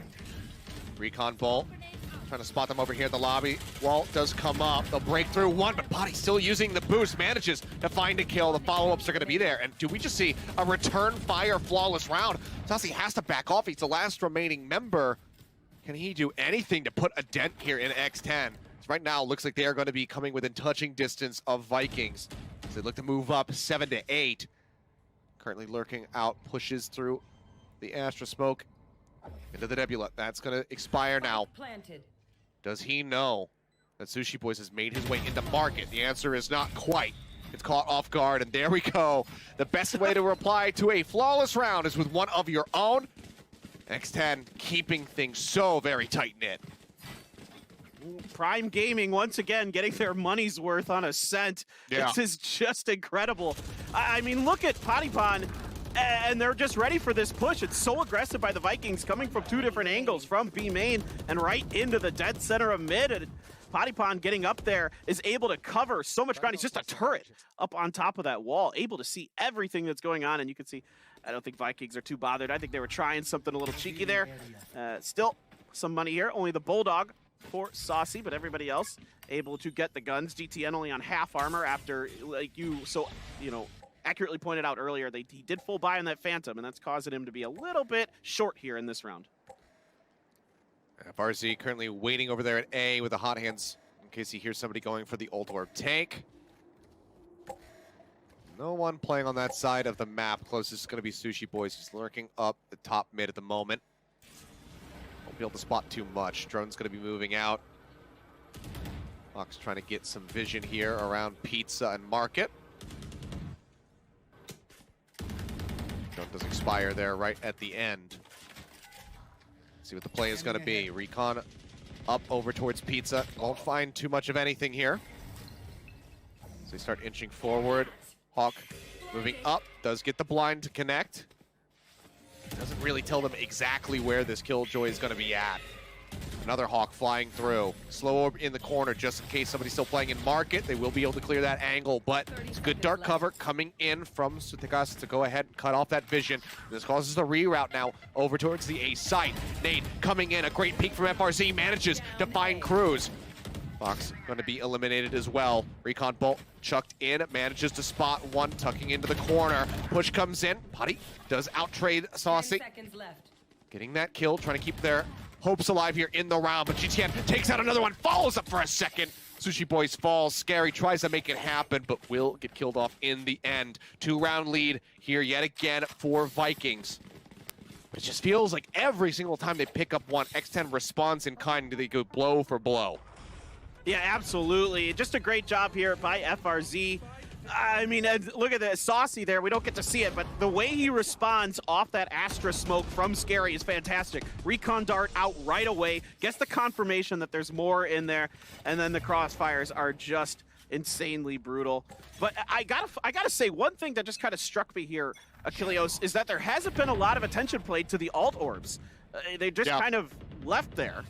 S2: Recon Bolt. Trying to spot them over here at the lobby. Walt does come up. They'll break through 1, but Potty still using the boost. Manages to find a kill. The follow-ups are going to be there. And do we just see a return fire flawless round? Sasi has to back off. He's the last remaining member. Can he do anything to put a dent here in X10? So right now, it looks like they are going to be coming within touching distance of Vikings. As they look to move up 7-8. Currently lurking out. Pushes through the Astra Smoke into the Nebula. That's going to expire now. Does he know that Sushi Boys has made his way into market? The answer is not quite. It's caught off guard, and there we go. The best way to reply to a flawless round is with one of your own. X10 keeping things so very tight-knit.
S1: Prime Gaming, once again, getting their money's worth on a cent.
S2: Yeah.
S1: This is just incredible. I mean, look at Patipon, and they're just ready for this push. It's so aggressive by the Vikings, coming from two different angles, from B main and right into the dead center of mid. And Patipon getting up there is able to cover so much ground. He's just a turret up on top of that wall, able to see everything that's going on. And you can see, I don't think Vikings are too bothered. I think they were trying something a little cheeky there. Still some money here. Only the Bulldog for Saucy, but everybody else able to get the guns. GTN only on half armor after, like you know, accurately pointed out earlier, he did full buy on that Phantom, and that's causing him to be a little bit short here in this round.
S2: FRZ currently waiting over there at A with the hot hands in case he hears somebody going for the ult orb tank. No one playing on that side of the map. Closest is going to be Sushi Boys, just lurking up the top mid at the moment. Won't be able to spot too much. Drone's going to be moving out. Fox trying to get some vision here around Pizza and Market. Drone does expire there right at the end. See what the play is going to be. Recon up over towards Pizza. Won't find too much of anything here. So they start inching forward. Hawk moving up. Does get the blind to connect. Doesn't really tell them exactly where this Killjoy is going to be at. Another Hawk flying through. Slow orb in the corner just in case somebody's still playing in Market. They will be able to clear that angle, but it's good dark cover coming in from Sutikas to go ahead and cut off that vision. This causes the reroute now over towards the A site. Nate coming in, a great peek from FRZ, manages to find Cruz. Fox going to be eliminated as well. Recon Bolt chucked in, manages to spot one, tucking into the corner. Push comes in. Putty does outtrade Saucy. Getting that kill, trying to keep their hopes alive here in the round, but GTN takes out another one, follows up for a second. Sushi Boys falls. Scary tries to make it happen, but will get killed off in the end. 2-round lead here yet again for Vikings. But it just feels like every single time they pick up one, X10 responds in kind. They go blow for blow.
S1: Yeah, absolutely. Just a great job here by FRZ. I mean, look at the Saucy there. We don't get to see it, but the way he responds off that Astra smoke from Scary is fantastic. Recon dart out right away, gets the confirmation that there's more in there, and then the crossfires are just insanely brutal. But I gotta say, one thing that just kind of struck me here, Achilleos, is that there hasn't been a lot of attention played to the alt orbs. They just kind of left there.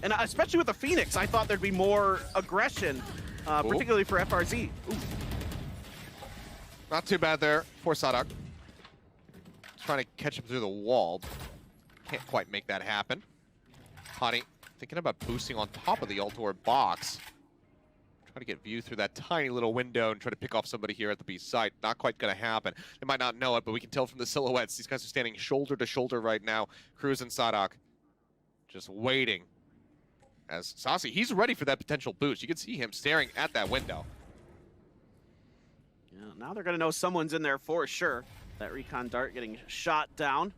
S1: And especially with the Phoenix, I thought there'd be more aggression, particularly for FRZ. Ooh.
S2: Not too bad there for Sadak. Trying to catch him through the wall. Can't quite make that happen. Hottie thinking about boosting on top of the ult orb box. Try to get view through that tiny little window and try to pick off somebody here at the B site. Not quite going to happen. They might not know it, but we can tell from the silhouettes. These guys are standing shoulder to shoulder right now. Cruz and Sadak just waiting. As Saucy, he's ready for that potential boost. You can see him staring at that window.
S1: Yeah, now they're going to know someone's in there for sure. That Recon dart getting shot down.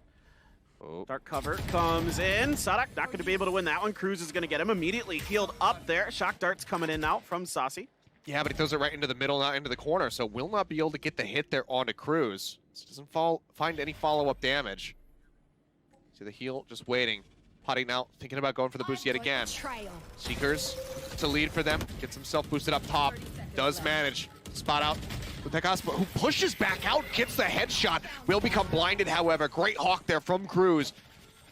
S2: Oh.
S1: Dark cover comes in. Sadak not going to be able to win that one. Cruz is going to get him immediately healed up there. Shock dart's coming in now from Saucy.
S2: Yeah, but he throws it right into the middle, not into the corner, so will not be able to get the hit there onto Cruz. So doesn't find any follow-up damage. See the heal just waiting. Putty now thinking about going for the boost yet again. Seekers to lead for them. Gets himself boosted up top. Does manage. Spot out with Tekaspa, who pushes back out, gets the headshot. Will become blinded, however. Great hawk there from Cruz.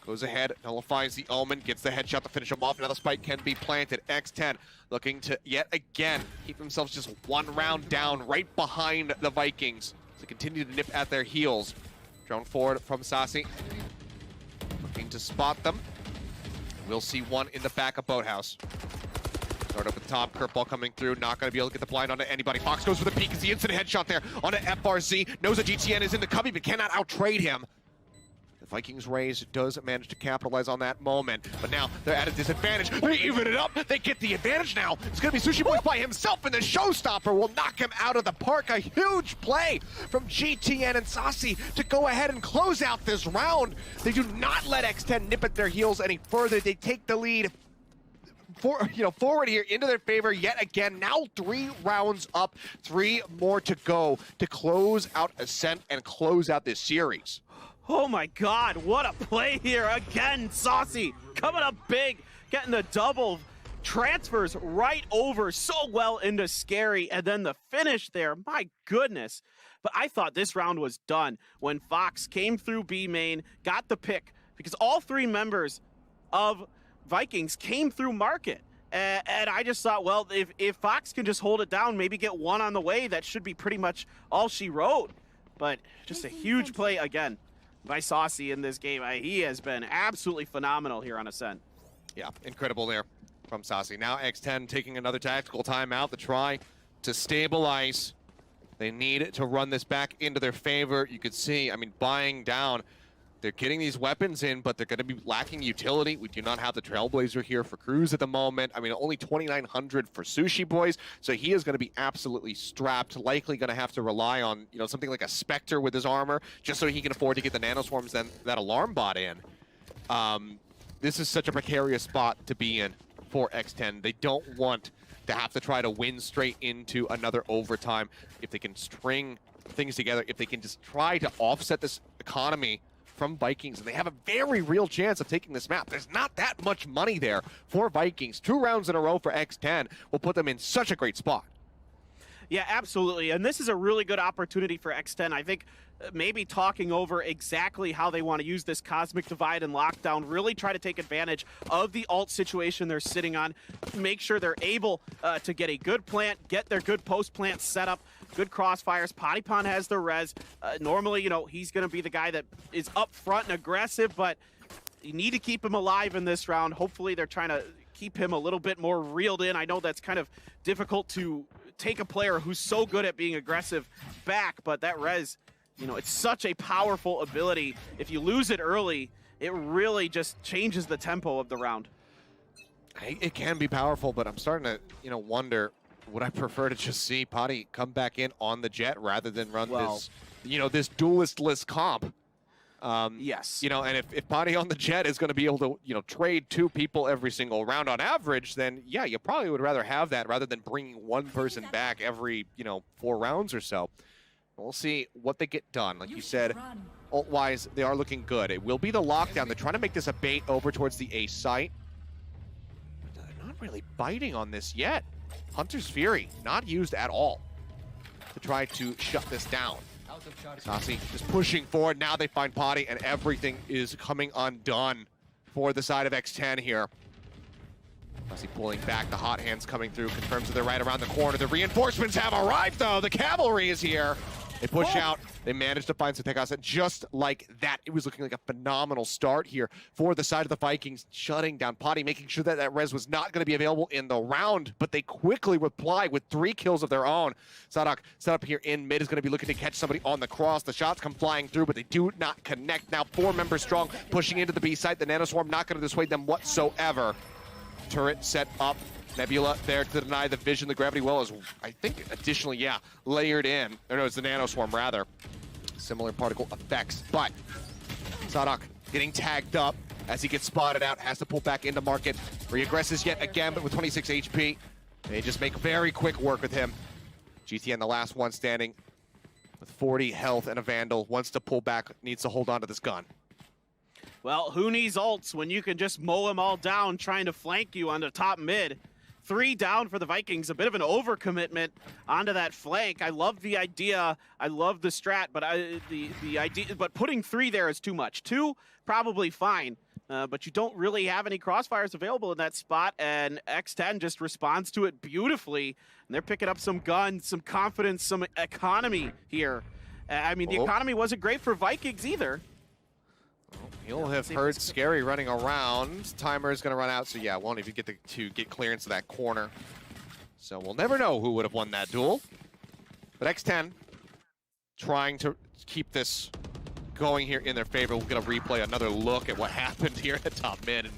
S2: Goes ahead, nullifies the Omen, gets the headshot to finish him off. Another spike can be planted. X10 looking to yet again keep themselves just one round down right behind the Vikings. To continue to nip at their heels. Drone forward from Saucy. Looking to spot them. We'll see one in the back of Boathouse. Start up at the top, curveball coming through, not going to be able to get the blind onto anybody. Fox goes for the peek, it's the instant headshot there onto FRZ. Knows that GTN is in the cubby, but cannot outtrade him. The Vikings raise does manage to capitalize on that moment, but now they're at a disadvantage. They even it up, they get the advantage now. It's going to be Sushi Boys by himself, and the showstopper will knock him out of the park. A huge play from GTN and Saucy to go ahead and close out this round. They do not let X10 nip at their heels any further. They take the lead forward here into their favor yet again. Now 3 rounds up, 3 more to go to close out Ascent and close out this series.
S1: Oh my God, what a play here. Again, Saucy coming up big, getting the double, transfers right over so well into Scary, and then the finish there, my goodness. But I thought this round was done when Fox came through B main, got the pick, because all 3 members of Vikings came through market. And I just thought, well, if Fox can just hold it down, maybe get 1 on the way, that should be pretty much all she wrote. But just a huge play again by Saucy in this game. He has been absolutely phenomenal here on Ascent.
S2: Yeah, incredible there from Saucy. Now X10 taking another tactical timeout to try to stabilize. They need to run this back into their favor. You could see, I mean, buying down. They're getting these weapons in, but they're going to be lacking utility. We do not have the Trailblazer here for Cruz at the moment. I mean, only 2,900 for Sushi Boys, so he is going to be absolutely strapped, likely going to have to rely on, something like a Spectre with his armor, just so he can afford to get the Nanoswarms, then that Alarm Bot in. This is such a precarious spot to be in for X10. They don't want to have to try to win straight into another overtime. If they can string things together, if they can just try to offset this economy from Vikings, and they have a very real chance of taking this map. There's not that much money there for Vikings. 2 rounds in a row for X10 will put them in such a great spot.
S1: Yeah, absolutely. And this is a really good opportunity for X10. I think maybe talking over exactly how they want to use this Cosmic Divide and Lockdown, really try to take advantage of the alt situation they're sitting on, make sure they're able to get a good plant, get their good post plant set up, good crossfires. Potipon has the res. Normally, he's going to be the guy that is up front and aggressive, but you need to keep him alive in this round. Hopefully they're trying to keep him a little bit more reeled in. I know that's kind of difficult to take a player who's so good at being aggressive back, but that res, it's such a powerful ability. If you lose it early, it really just changes the tempo of the round.
S2: It can be powerful, but I'm starting to, wonder, would I prefer to just see Potty come back in on the Jet rather than run this, this duelist-less comp?
S1: Yes.
S2: And if Potty on the Jet is going to be able to, trade 2 people every single round on average, then yeah, you probably would rather have that rather than bringing 1 person back every, 4 rounds or so. We'll see what they get done. Like you said, ult-wise, they are looking good. It will be the lockdown. They're trying to make this a bait over towards the A site. But they're not really biting on this yet. Hunter's Fury, not used at all to try to shut this down. Saucy just pushing forward. Now they find Potty, and everything is coming undone for the side of X10 here. Saucy pulling back. The hot hands coming through. Confirms that they're right around the corner. The reinforcements have arrived, though. The cavalry is here. They push out. They managed to find some takeoffs. And just like that, it was looking like a phenomenal start here for the side of the Vikings, shutting down Potty, making sure that that res was not going to be available in the round. But they quickly reply with 3 kills of their own. Sadak set up here in mid is going to be looking to catch somebody on the cross. The shots come flying through, but they do not connect. Now 4 members strong, pushing into the B site. The Nanoswarm not going to dissuade them whatsoever. Turret set up. Nebula there to deny the vision. The gravity well is, I think, additionally, layered in. Or no, it's the Nanoswarm, rather. Similar particle effects. But Sadak getting tagged up as he gets spotted out. Has to pull back into market. Reaggresses yet again, but with 26 HP. They just make very quick work with him. GTN, the last one standing with 40 health and a Vandal. Wants to pull back, needs to hold on to this gun.
S1: Well, who needs ults when you can just mow them all down trying to flank you on the top mid? 3 down for the Vikings, a bit of an overcommitment onto that flank. I love the idea, I love the strat, but but putting 3 there is too much. 2, probably fine, but you don't really have any crossfires available in that spot, and X10 just responds to it beautifully, and they're picking up some guns, some confidence, some economy here. I mean, the economy wasn't great for Vikings either.
S2: You'll have heard Scary running around. Timer is going to run out, so yeah, won't even get to get clearance of that corner. So we'll never know who would have won that duel. But X10 trying to keep this going here in their favor. We'll get a replay, another look at what happened here at top mid. And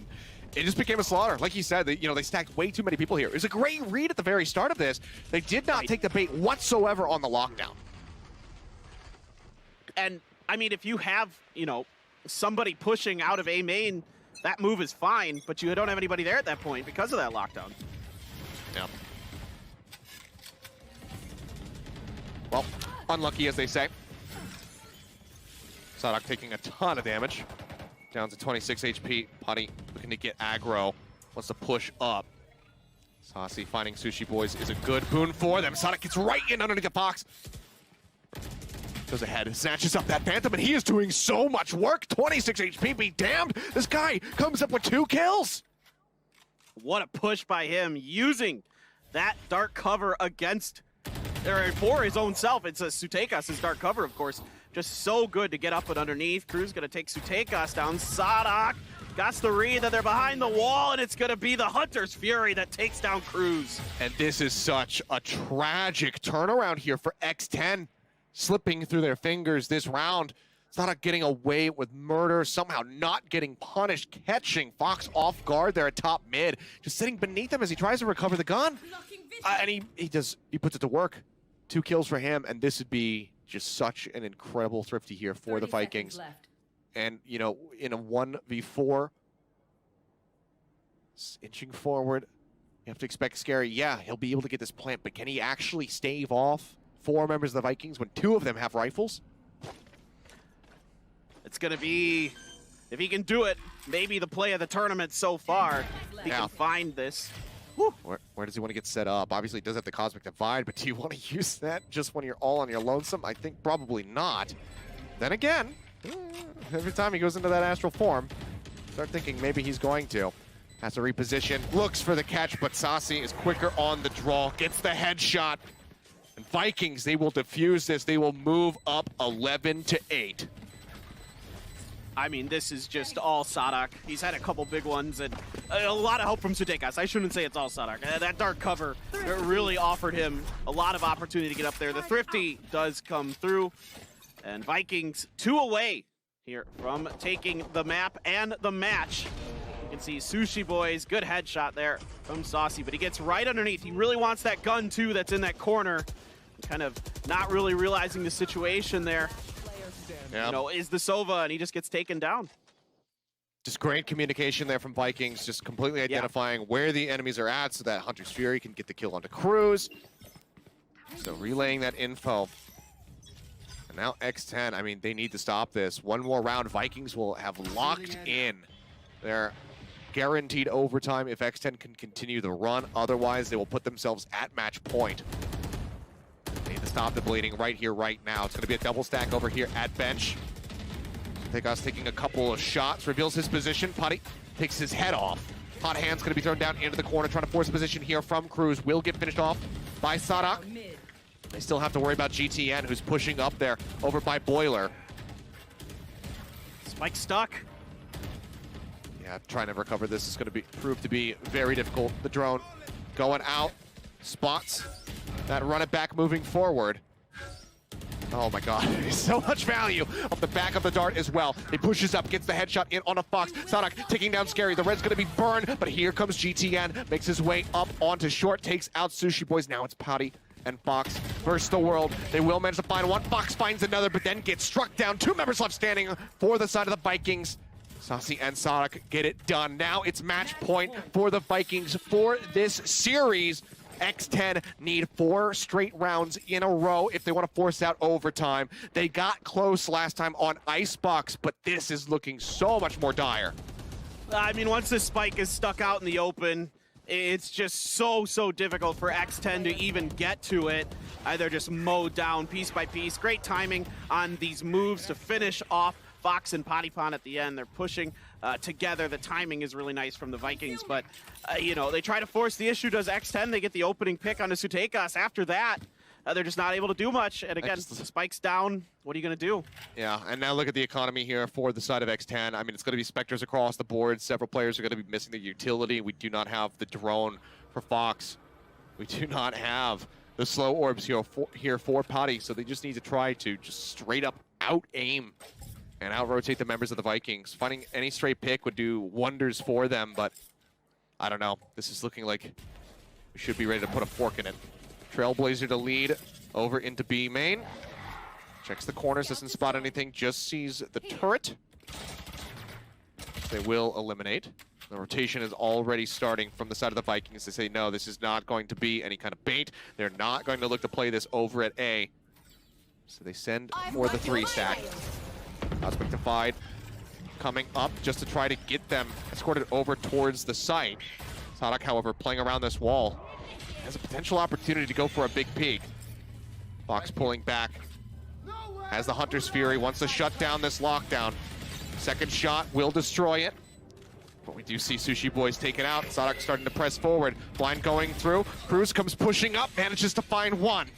S2: it just became a slaughter. Like you said, they stacked way too many people here. It was a great read at the very start of this. They did not take the bait whatsoever on the lockdown.
S1: And, I mean, if you have, somebody pushing out of A main, that move is fine, but you don't have anybody there at that point because of that lockdown.
S2: Yeah. Well, unlucky, as they say. Sadak taking a ton of damage. Down to 26 HP. Putty looking to get aggro. Wants to push up. Saucy finding Sushi Boys is a good boon for them. Sadak gets right in underneath the box. Goes ahead, snatches up that Phantom, and he is doing so much work. 26 HP, be damned. This guy comes up with 2 kills.
S1: What a push by him, using that dark cover against, or for his own self. It's a Sutekas' dark cover, of course. Just so good to get up and underneath. Cruz gonna take Sutekas down. Sadak got the read that they're behind the wall, and it's gonna be the Hunter's Fury that takes down Cruz.
S2: And this is such a tragic turnaround here for X10. Slipping through their fingers this round. Sadak getting away with murder, somehow not getting punished, catching Fox off guard there at top mid, just sitting beneath him as he tries to recover the gun. And he puts it to work. 2 kills for him, and this would be just such an incredible thrifty here for the Vikings. And, you know, in a 1v4, inching forward, you have to expect Scary. Yeah, he'll be able to get this plant, but can he actually stave off 4 members of the Vikings when 2 of them have rifles?
S1: It's gonna be, if he can do it, maybe the play of the tournament so far. He can find this.
S2: Where does he want to get set up? Obviously, he does have the Cosmic Divide, but do you want to use that just when you're all on your lonesome? I think probably not. Then again, every time he goes into that astral form, start thinking maybe he's going to. Has to reposition, looks for the catch, but Saucy is quicker on the draw, gets the headshot. And Vikings, they will defuse this. They will move up 11-8.
S1: I mean, this is just all Sadak. He's had a couple big ones and a lot of help from Sutekas. I shouldn't say it's all Sadak. That dark cover really offered him a lot of opportunity to get up there. The Thrifty does come through, and Vikings 2 away here from taking the map and the match. You can see Sushi Boys, good headshot there from Saucy, but he gets right underneath. He really wants that gun too that's in that corner. Kind of not really realizing the situation there. Yep. You know, is the Sova, and he just gets taken down.
S2: Just great communication there from Vikings, just completely identifying where the enemies are at so that Hunter's Fury can get the kill onto Cruz. So relaying that info. And now X10, I mean, they need to stop this. 1 more round, Vikings will have locked in their guaranteed overtime if X10 can continue the run. Otherwise, they will put themselves at match point. Need to stop the bleeding right here, right now. It's going to be a double stack over here at bench. Tekos taking a couple of shots, reveals his position. Putty takes his head off. Hot hand's going to be thrown down into the corner, trying to force a position here from Cruz. Will get finished off by Sadak. They still have to worry about GTN, who's pushing up there over by Boiler.
S1: Spike stuck.
S2: Yeah, trying to recover this is going to prove to be very difficult. The drone going out, spots that run it back moving forward. Oh my god, so much value off the back of the dart as well. He pushes up, gets the headshot in on a Fox. Sadak taking down Scary. The red's gonna be burned, but here comes GTN. Makes his way up onto short, takes out Sushi Boys. Now it's Putty and Fox versus the world. They will manage to find one. Fox finds another, but then gets struck down. 2 members left standing for the side of the Vikings. Saucy and Sadak get it done. Now it's match point for the Vikings for this series. X10 need 4 straight rounds in a row if they want to force out overtime. They got close last time on Icebox, but this is looking so much more dire.
S1: I mean, once this spike is stuck out in the open, it's just so difficult for X10 to even get to it. They're just mowed down piece by piece. Great timing on these moves to finish off Fox and Patipon at the end. They're pushing together. The timing is really nice from the Vikings, but you know, they try to force the issue. Does X10? They get the opening pick onto Sutekas. After that, they're just not able to do much. And again, Spike's down. What are you going to do?
S2: Yeah, and now look at the economy here for the side of X10. I mean, it's going to be Spectres across the board. Several players are going to be missing the utility. We do not have the drone for Fox. We do not have the slow orbs here for Putty, so they just need to try to just straight up out-aim and out-rotate the members of the Vikings. Finding any straight pick would do wonders for them, but I don't know. This is looking like we should be ready to put a fork in it. Trailblazer to lead over into B main. Checks the corners, doesn't spot anything, just sees the turret. they will eliminate. The rotation is already starting from the side of the Vikings. They say, no, this is not going to be any kind of bait. They're not going to look to play this over at A. So they send for the 3-stack. Aspectified coming up just to try to get them escorted over towards the site. Sadak, however, playing around this wall, has a potential opportunity to go for a big peek. Fox pulling back. Has the Hunter's Fury, wants to shut down this lockdown. Second shot will destroy it. But we do see Sushi Boys taken out. Sadak starting to press forward. Blind going through. Cruz comes pushing up, manages to find one.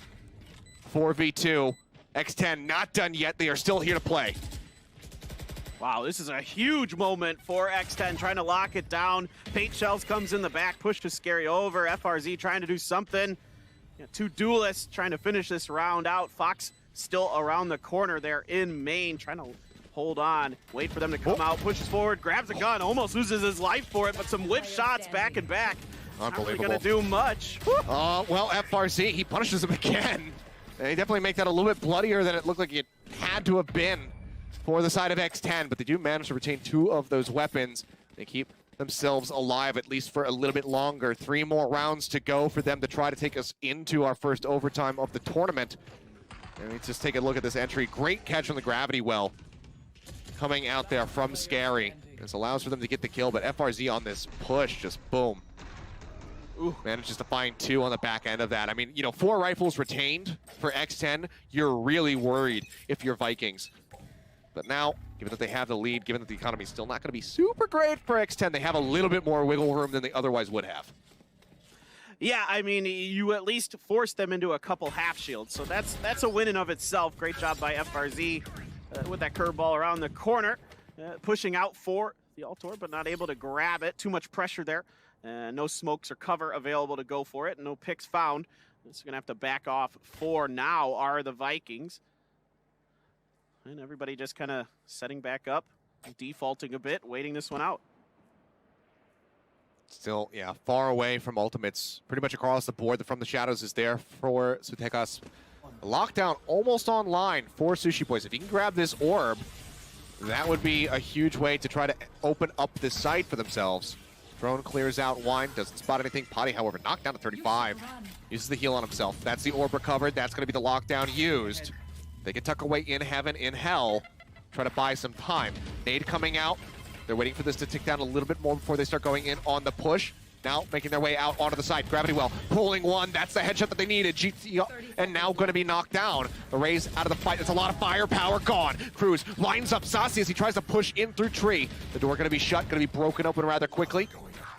S2: 4v2. X10 not done yet. They are still here to play.
S1: Wow, this is a huge moment for X10, trying to lock it down. Paint Shells comes in the back, push to scary over. FRZ trying to do something. Two duelists trying to finish this round out. Fox still around the corner there in main, trying to hold on, wait for them to come out, pushes forward, grabs a gun, almost loses his life for it, but some whip shots back and back.
S2: Unbelievable.
S1: Not really gonna do much.
S2: Well, FRZ, he punishes him again. And he definitely make that a little bit bloodier than it looked like it had to have been for the side of X10, but they do manage to retain 2 of those weapons. They keep themselves alive at least for a little bit longer. 3 more rounds to go for them to try to take us into our first overtime of the tournament. And let's just take a look at this entry. Great catch on the gravity well. Coming out there from Scary. This allows for them to get the kill, but FRZ on this push, just boom. Ooh. Manages to find 2 on the back end of that. I mean, 4 rifles retained for X10. You're really worried if you're Vikings. But now, given that they have the lead, given that the economy is still not going to be super great for X10, they have a little bit more wiggle room than they otherwise would have.
S1: Yeah, I mean, you at least forced them into a couple half shields, so that's a win in of itself. Great job by FRZ with that curveball around the corner, pushing out for the Altor, but not able to grab it. Too much pressure there. No smokes or cover available to go for it. No picks found. This is going to have to back off for now are the Vikings. And everybody just kind of setting back up, defaulting a bit, waiting this one out.
S2: Still, yeah, far away from ultimates. Pretty much across the board. The From the Shadows is there for Sutekas. Lockdown almost online for Sushi Boys. If you can grab this orb, that would be a huge way to try to open up this site for themselves. Drone clears out Wine, doesn't spot anything. Potty, however, knocked down to 35. Uses the heal on himself. That's the orb recovered. That's going to be the lockdown used. They can tuck away in heaven, in hell. Try to buy some time. Nade coming out. They're waiting for this to tick down a little bit more before they start going in on the push. Now making their way out onto the side. Gravity well, pulling one. That's the headshot that they needed. GT and now going to be knocked down. The Rays out of the fight. It's a lot of firepower gone. Cruz lines up Sasi as he tries to push in through tree. The door going to be shut, going to be broken open rather quickly.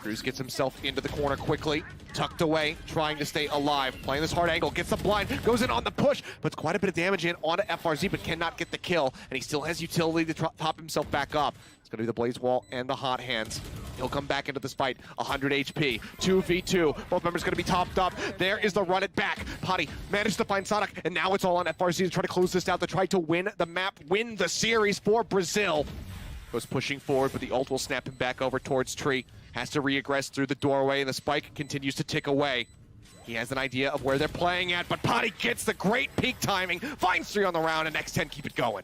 S2: Cruz gets himself into the corner quickly, tucked away, trying to stay alive. Playing this hard angle, gets the blind, goes in on the push, puts quite a bit of damage in onto FRZ, but cannot get the kill. And he still has utility to top himself back up. It's going to be the Blaze Wall and the Hot Hands. He'll come back into this fight, 100 HP, 2v2. Both members going to be topped up. There is the run it back. Potty managed to find Sadak, and now it's all on FRZ to try to close this out, to try to win the map, win the series for Brazil. Goes pushing forward, but the ult will snap him back over towards tree. Has to re-aggress through the doorway, and the spike continues to tick away. He has an idea of where they're playing at, but Potty gets the great peak timing, finds 3 on the round, and X10 keep it going.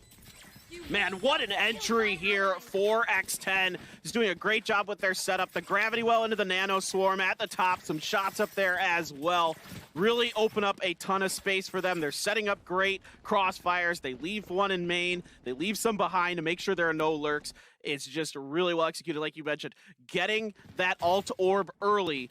S1: Man, what an entry here for X10. He's doing a great job with their setup. The gravity well into the nano swarm at the top. Some shots up there as well. Really open up a ton of space for them. They're setting up great crossfires. They leave one in main. They leave some behind to make sure there are no lurks. It's just really well executed, like you mentioned. Getting that alt orb early,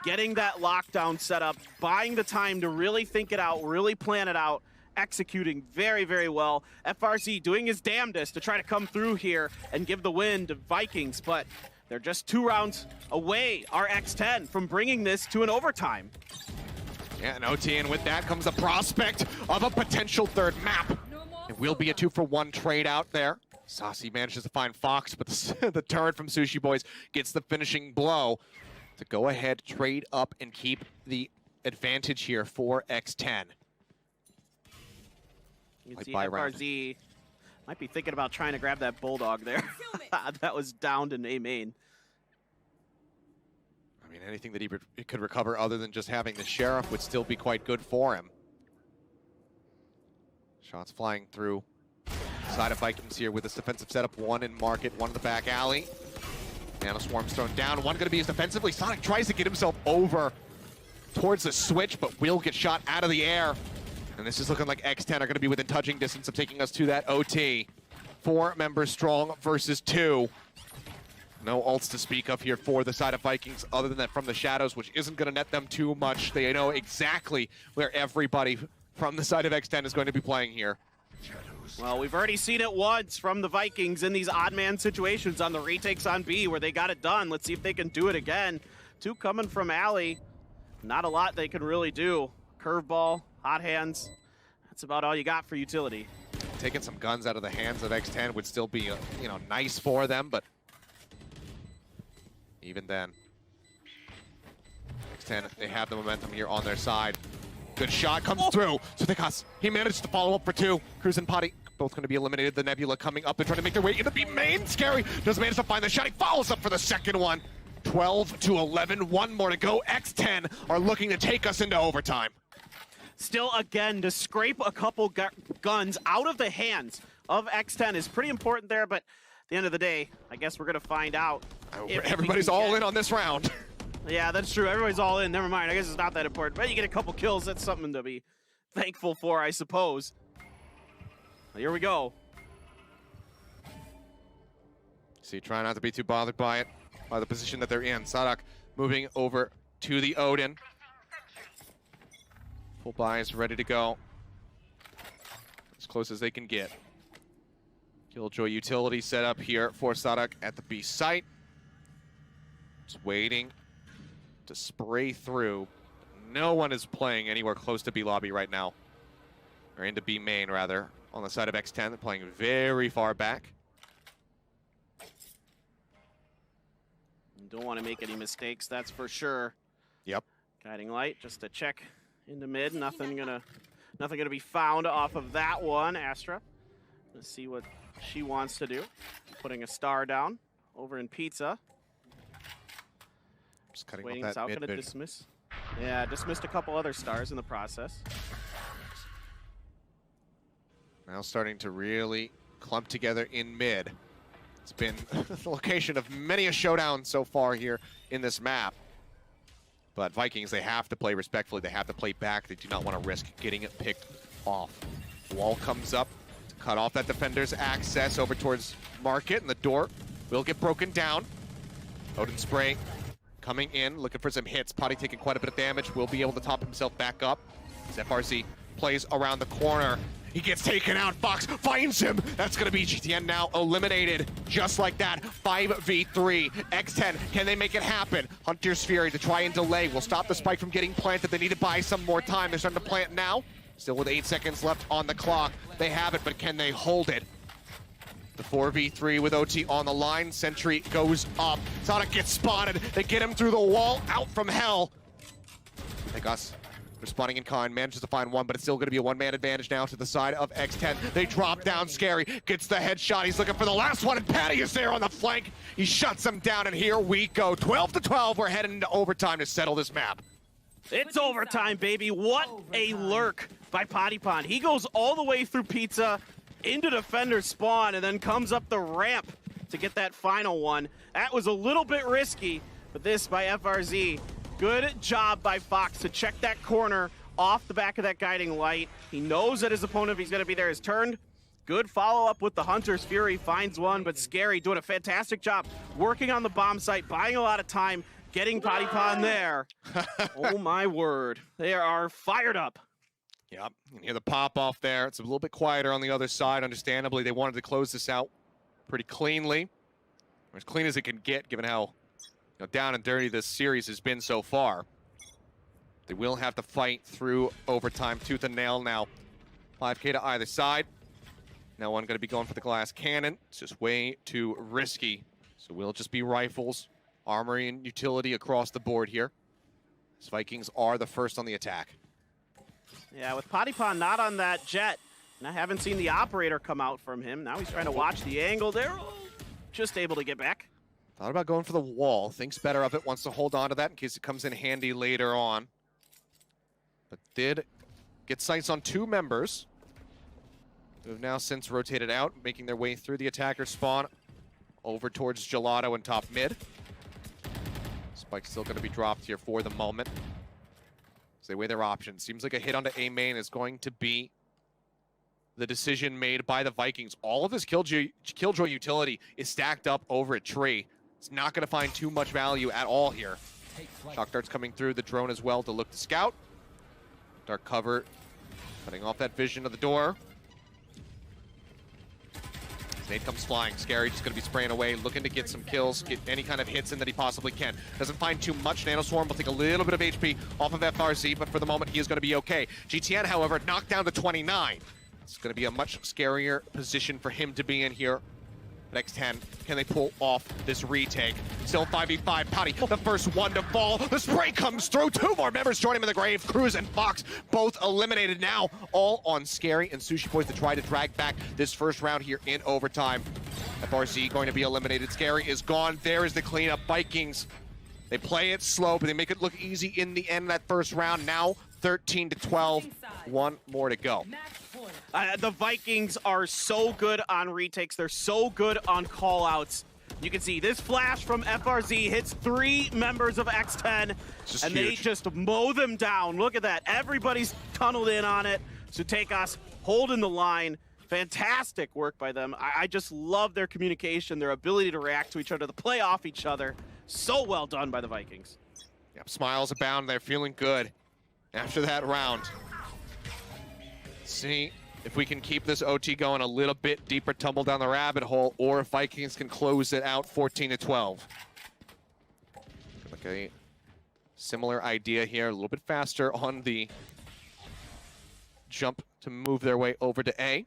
S1: getting that lockdown set up, buying the time to really think it out, really plan it out, executing very, very well. FRZ doing his damnedest to try to come through here and give the win to Vikings, but they're just 2 rounds away, our X10, from bringing this to an overtime.
S2: Yeah, and OT, and with that comes the prospect of a potential 3rd map. It will be a 2-for-1 trade out there. Sasi manages to find Fox, but the turret from Sushi Boys gets the finishing blow to go ahead, trade up, and keep the advantage here for X10.
S1: You can see FRZ might be thinking about trying to grab that Bulldog there. That was downed in A main.
S2: I mean, anything that he could recover other than just having the Sheriff would still be quite good for him. Shots flying through. side of Vikings here with this defensive setup. One in market, one in the back alley. Nano Swarm's thrown down. One gonna be used defensively. Sonic tries to get himself over towards the switch, but will get shot out of the air. And this is looking like X10 are gonna be within touching distance of taking us to that OT. 4 members strong versus 2. No ults to speak of here for the side of Vikings other than that from the shadows, which isn't going to net them too much. They know exactly where everybody from the side of X10 is going to be playing here.
S1: Well, we've already seen it once from the Vikings in these odd man situations on the retakes on B where they got it done. Let's see if they can do it again. 2 coming from Alley. Not a lot they can really do. Curveball, hot hands. That's about all you got for utility.
S2: Taking some guns out of the hands of X10 would still be, nice for them, but even then, X10, they have the momentum here on their side. Good shot comes through. So he managed to follow up for 2. Cruz and Potty both going to be eliminated. The Nebula coming up and trying to make their way into B main. Scary does manage to find the shot. He follows up for the second one. 12-11, 1 more to go. X10 are looking to take us into overtime.
S1: Still, again, to scrape a couple guns out of the hands of X10 is pretty important there, but at the end of the day, I guess we're going to find out.
S2: Everybody's all in on this round.
S1: Yeah, that's true. Everybody's all in. Never mind. I guess it's not that important. But you get a couple kills. That's something to be thankful for, I suppose. Here we go.
S2: See, try not to be too bothered by it, by the position that they're in. Sadak moving over to the Odin. Full buys ready to go. As close as they can get. Killjoy utility set up here for Sadak at the B site. Just waiting to spray through. No one is playing anywhere close to B lobby right now. Or into B main, rather. On the side of X10, they're playing very far back.
S1: Don't want to make any mistakes, that's for sure.
S2: Yep.
S1: Guiding light, just to check into mid. Nothing gonna be found off of that one. Astra, let's see what she wants to do. Putting a star down over in Pizza.
S2: Just cutting
S1: Waiting,
S2: off that
S1: Sal, gonna dismiss. Yeah, dismissed a couple other stars in the process.
S2: Now starting to really clump together in mid. It's been the location of many a showdown so far here in this map. But Vikings, they have to play respectfully. They have to play back. They do not want to risk getting it picked off. Wall comes up to cut off that defender's access over towards Market, and the door will get broken down. Odin Spray coming in, looking for some hits. Potty taking quite a bit of damage. Will be able to top himself back up as FRC plays around the corner. He gets taken out. Fox finds him. That's going to be GTN now eliminated. Just like that. 5v3. X10, can they make it happen? Hunter's Fury to try and delay. Will stop the spike from getting planted. They need to buy some more time. They're starting to plant now. Still with 8 seconds left on the clock. They have it, but can they hold it? The 4v3 with OT on the line. Sentry goes up. Sonic gets spotted. They get him through the wall. Out from hell. They got us. Responding in kind, manages to find one, but it's still going to be a one-man advantage now to the side of X10. They drop down. Scary gets the headshot. He's looking for the last one, and Patty is there on the flank. He shuts him down, and here we go. 12-12. We're heading into overtime to settle this map.
S1: It's overtime, baby. What a lurk by Potty Pond. He goes all the way through Pizza into defender spawn and then comes up the ramp to get that final one. That was a little bit risky, but this by FRZ. Good job by Fox to check that corner off the back of that guiding light. He knows that his opponent, if he's going to be there, is turned. Good follow-up with the Hunter's Fury, finds one, but Scary doing a fantastic job working on the bomb site, buying a lot of time, getting Potty Pond there. Oh my word. They are fired up.
S2: Yep, you can hear the pop-off there. It's a little bit quieter on the other side. Understandably, they wanted to close this out pretty cleanly. Or as clean as it can get, given how down and dirty this series has been so far. They will have to fight through overtime tooth and nail now. 5K to either side. No one going to be going for the glass cannon. It's just way too risky. So we'll just be rifles, armory, and utility across the board here. As Vikings are the first on the attack.
S1: Yeah, with Potty Pond not on that jet, and I haven't seen the operator come out from him. Now he's trying to watch the angle there. Just able to get back.
S2: Thought about going for the wall. Thinks better of it. Wants to hold on to that in case it comes in handy later on. But did get sights on 2 members. who have now since rotated out, making their way through the attacker spawn over towards Gelato and top mid. Spike's still going to be dropped here for the moment. So they weigh their options. Seems like a hit onto A main is going to be the decision made by the Vikings. All of this Killjoy utility is stacked up over a tree. It's not going to find too much value at all here. Shock darts coming through the drone as well to look to scout. Dark cover, cutting off that vision of the door. Nade comes flying. Scary just going to be spraying away, looking to get some kills, get any kind of hits in that he possibly can. Doesn't find too much. Nanoswarm will take a little bit of HP off of FRZ, but for the moment he is going to be okay. GTN, however, knocked down to 29. It's going to be a much scarier position for him to be in here. Next 10, can they pull off this retake? Still 5v5, Patty, the first one to fall. The spray comes through, 2 more members join him in the grave. Cruz and Fox both eliminated now, all on Scary and Sushi Boys to try to drag back this first round here in overtime. FRZ going to be eliminated. Scary is gone. There is the cleanup. Vikings, they play it slow, but they make it look easy in the end of that first round. Now 13-12, 1 more to go.
S1: The Vikings are so good on retakes. They're so good on callouts. You can see this flash from FRZ hits 3 members of X10, and they just mow them down. Look at that. Everybody's tunneled in on it. Sutekas holding the line. Fantastic work by them. I just love their communication, their ability to react to each other, to play off each other. So well done by the Vikings.
S2: Yep, smiles abound. They're feeling good after that round. See if we can keep this OT going a little bit deeper, tumble down the rabbit hole, or if Vikings can close it out 14-12. Like a similar idea here, a little bit faster on the jump to move their way over to A.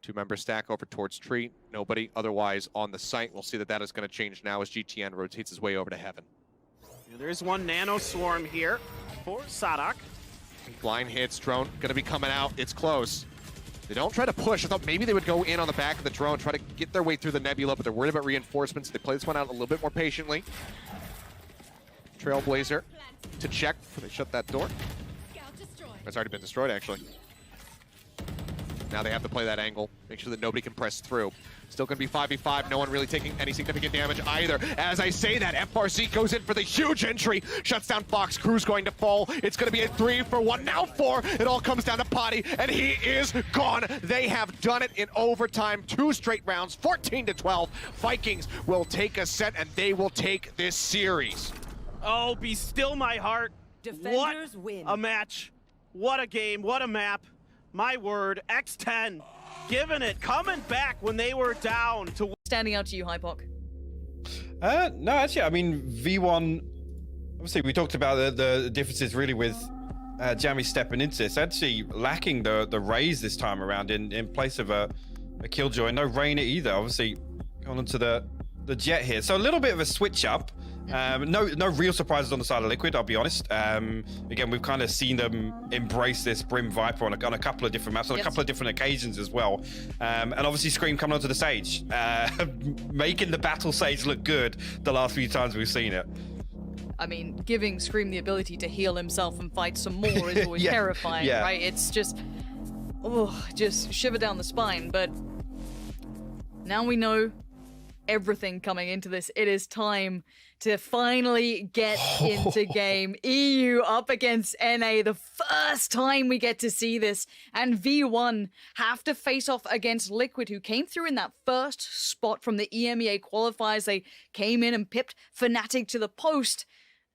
S2: 2-member stack over towards tree. Nobody otherwise on the site. We'll see that that is going to change now as GTN rotates his way over to heaven.
S1: Yeah, there's one nano swarm here for Sadak.
S2: Blind hits, drone going to be coming out. It's close. They don't try to push. I thought maybe they would go in on the back of the drone, try to get their way through the nebula, but they're worried about reinforcements. They play this one out a little bit more patiently. Trailblazer to check before they shut that door. It's already been destroyed, actually. Now they have to play that angle, make sure that nobody can press through. Still going to be 5v5, no one really taking any significant damage either. As I say that, FRC goes in for the huge entry, shuts down Fox. Cruz going to fall. It's going to be a 3-for-1, now 4. It all comes down to Potty, and he is gone. They have done it in overtime, 2 straight rounds, 14-12. Vikings will take a set, and they will take this series.
S1: Oh, be still my heart.
S4: Defenders
S1: what
S4: win.
S1: A match. What a game. What a map. My word. X10 giving it, coming back when they were down to...
S4: Standing out to you, Hypok?
S5: No, actually, I mean, V1, obviously we talked about the differences really with Jamie stepping into this. Actually lacking the raise this time around in place of a Killjoy. No Rainer either, obviously going onto the Jet here. So a little bit of a switch up. No real surprises on the side of Liquid, I'll be honest. Again, we've kind of seen them embrace this Brim Viper on a couple of different maps, on a couple of different occasions as well. And obviously Scream coming onto the stage, making the battle stage look good the last few times we've seen it.
S4: I mean, giving Scream the ability to heal himself and fight some more is always terrifying, right? It's just, just shiver down the spine. But now we know everything coming into this. It is time to finally get into game. EU up against NA, the first time we get to see this. And V1 have to face off against Liquid, who came through in that first spot from the EMEA qualifiers. They came in and pipped Fnatic to the post.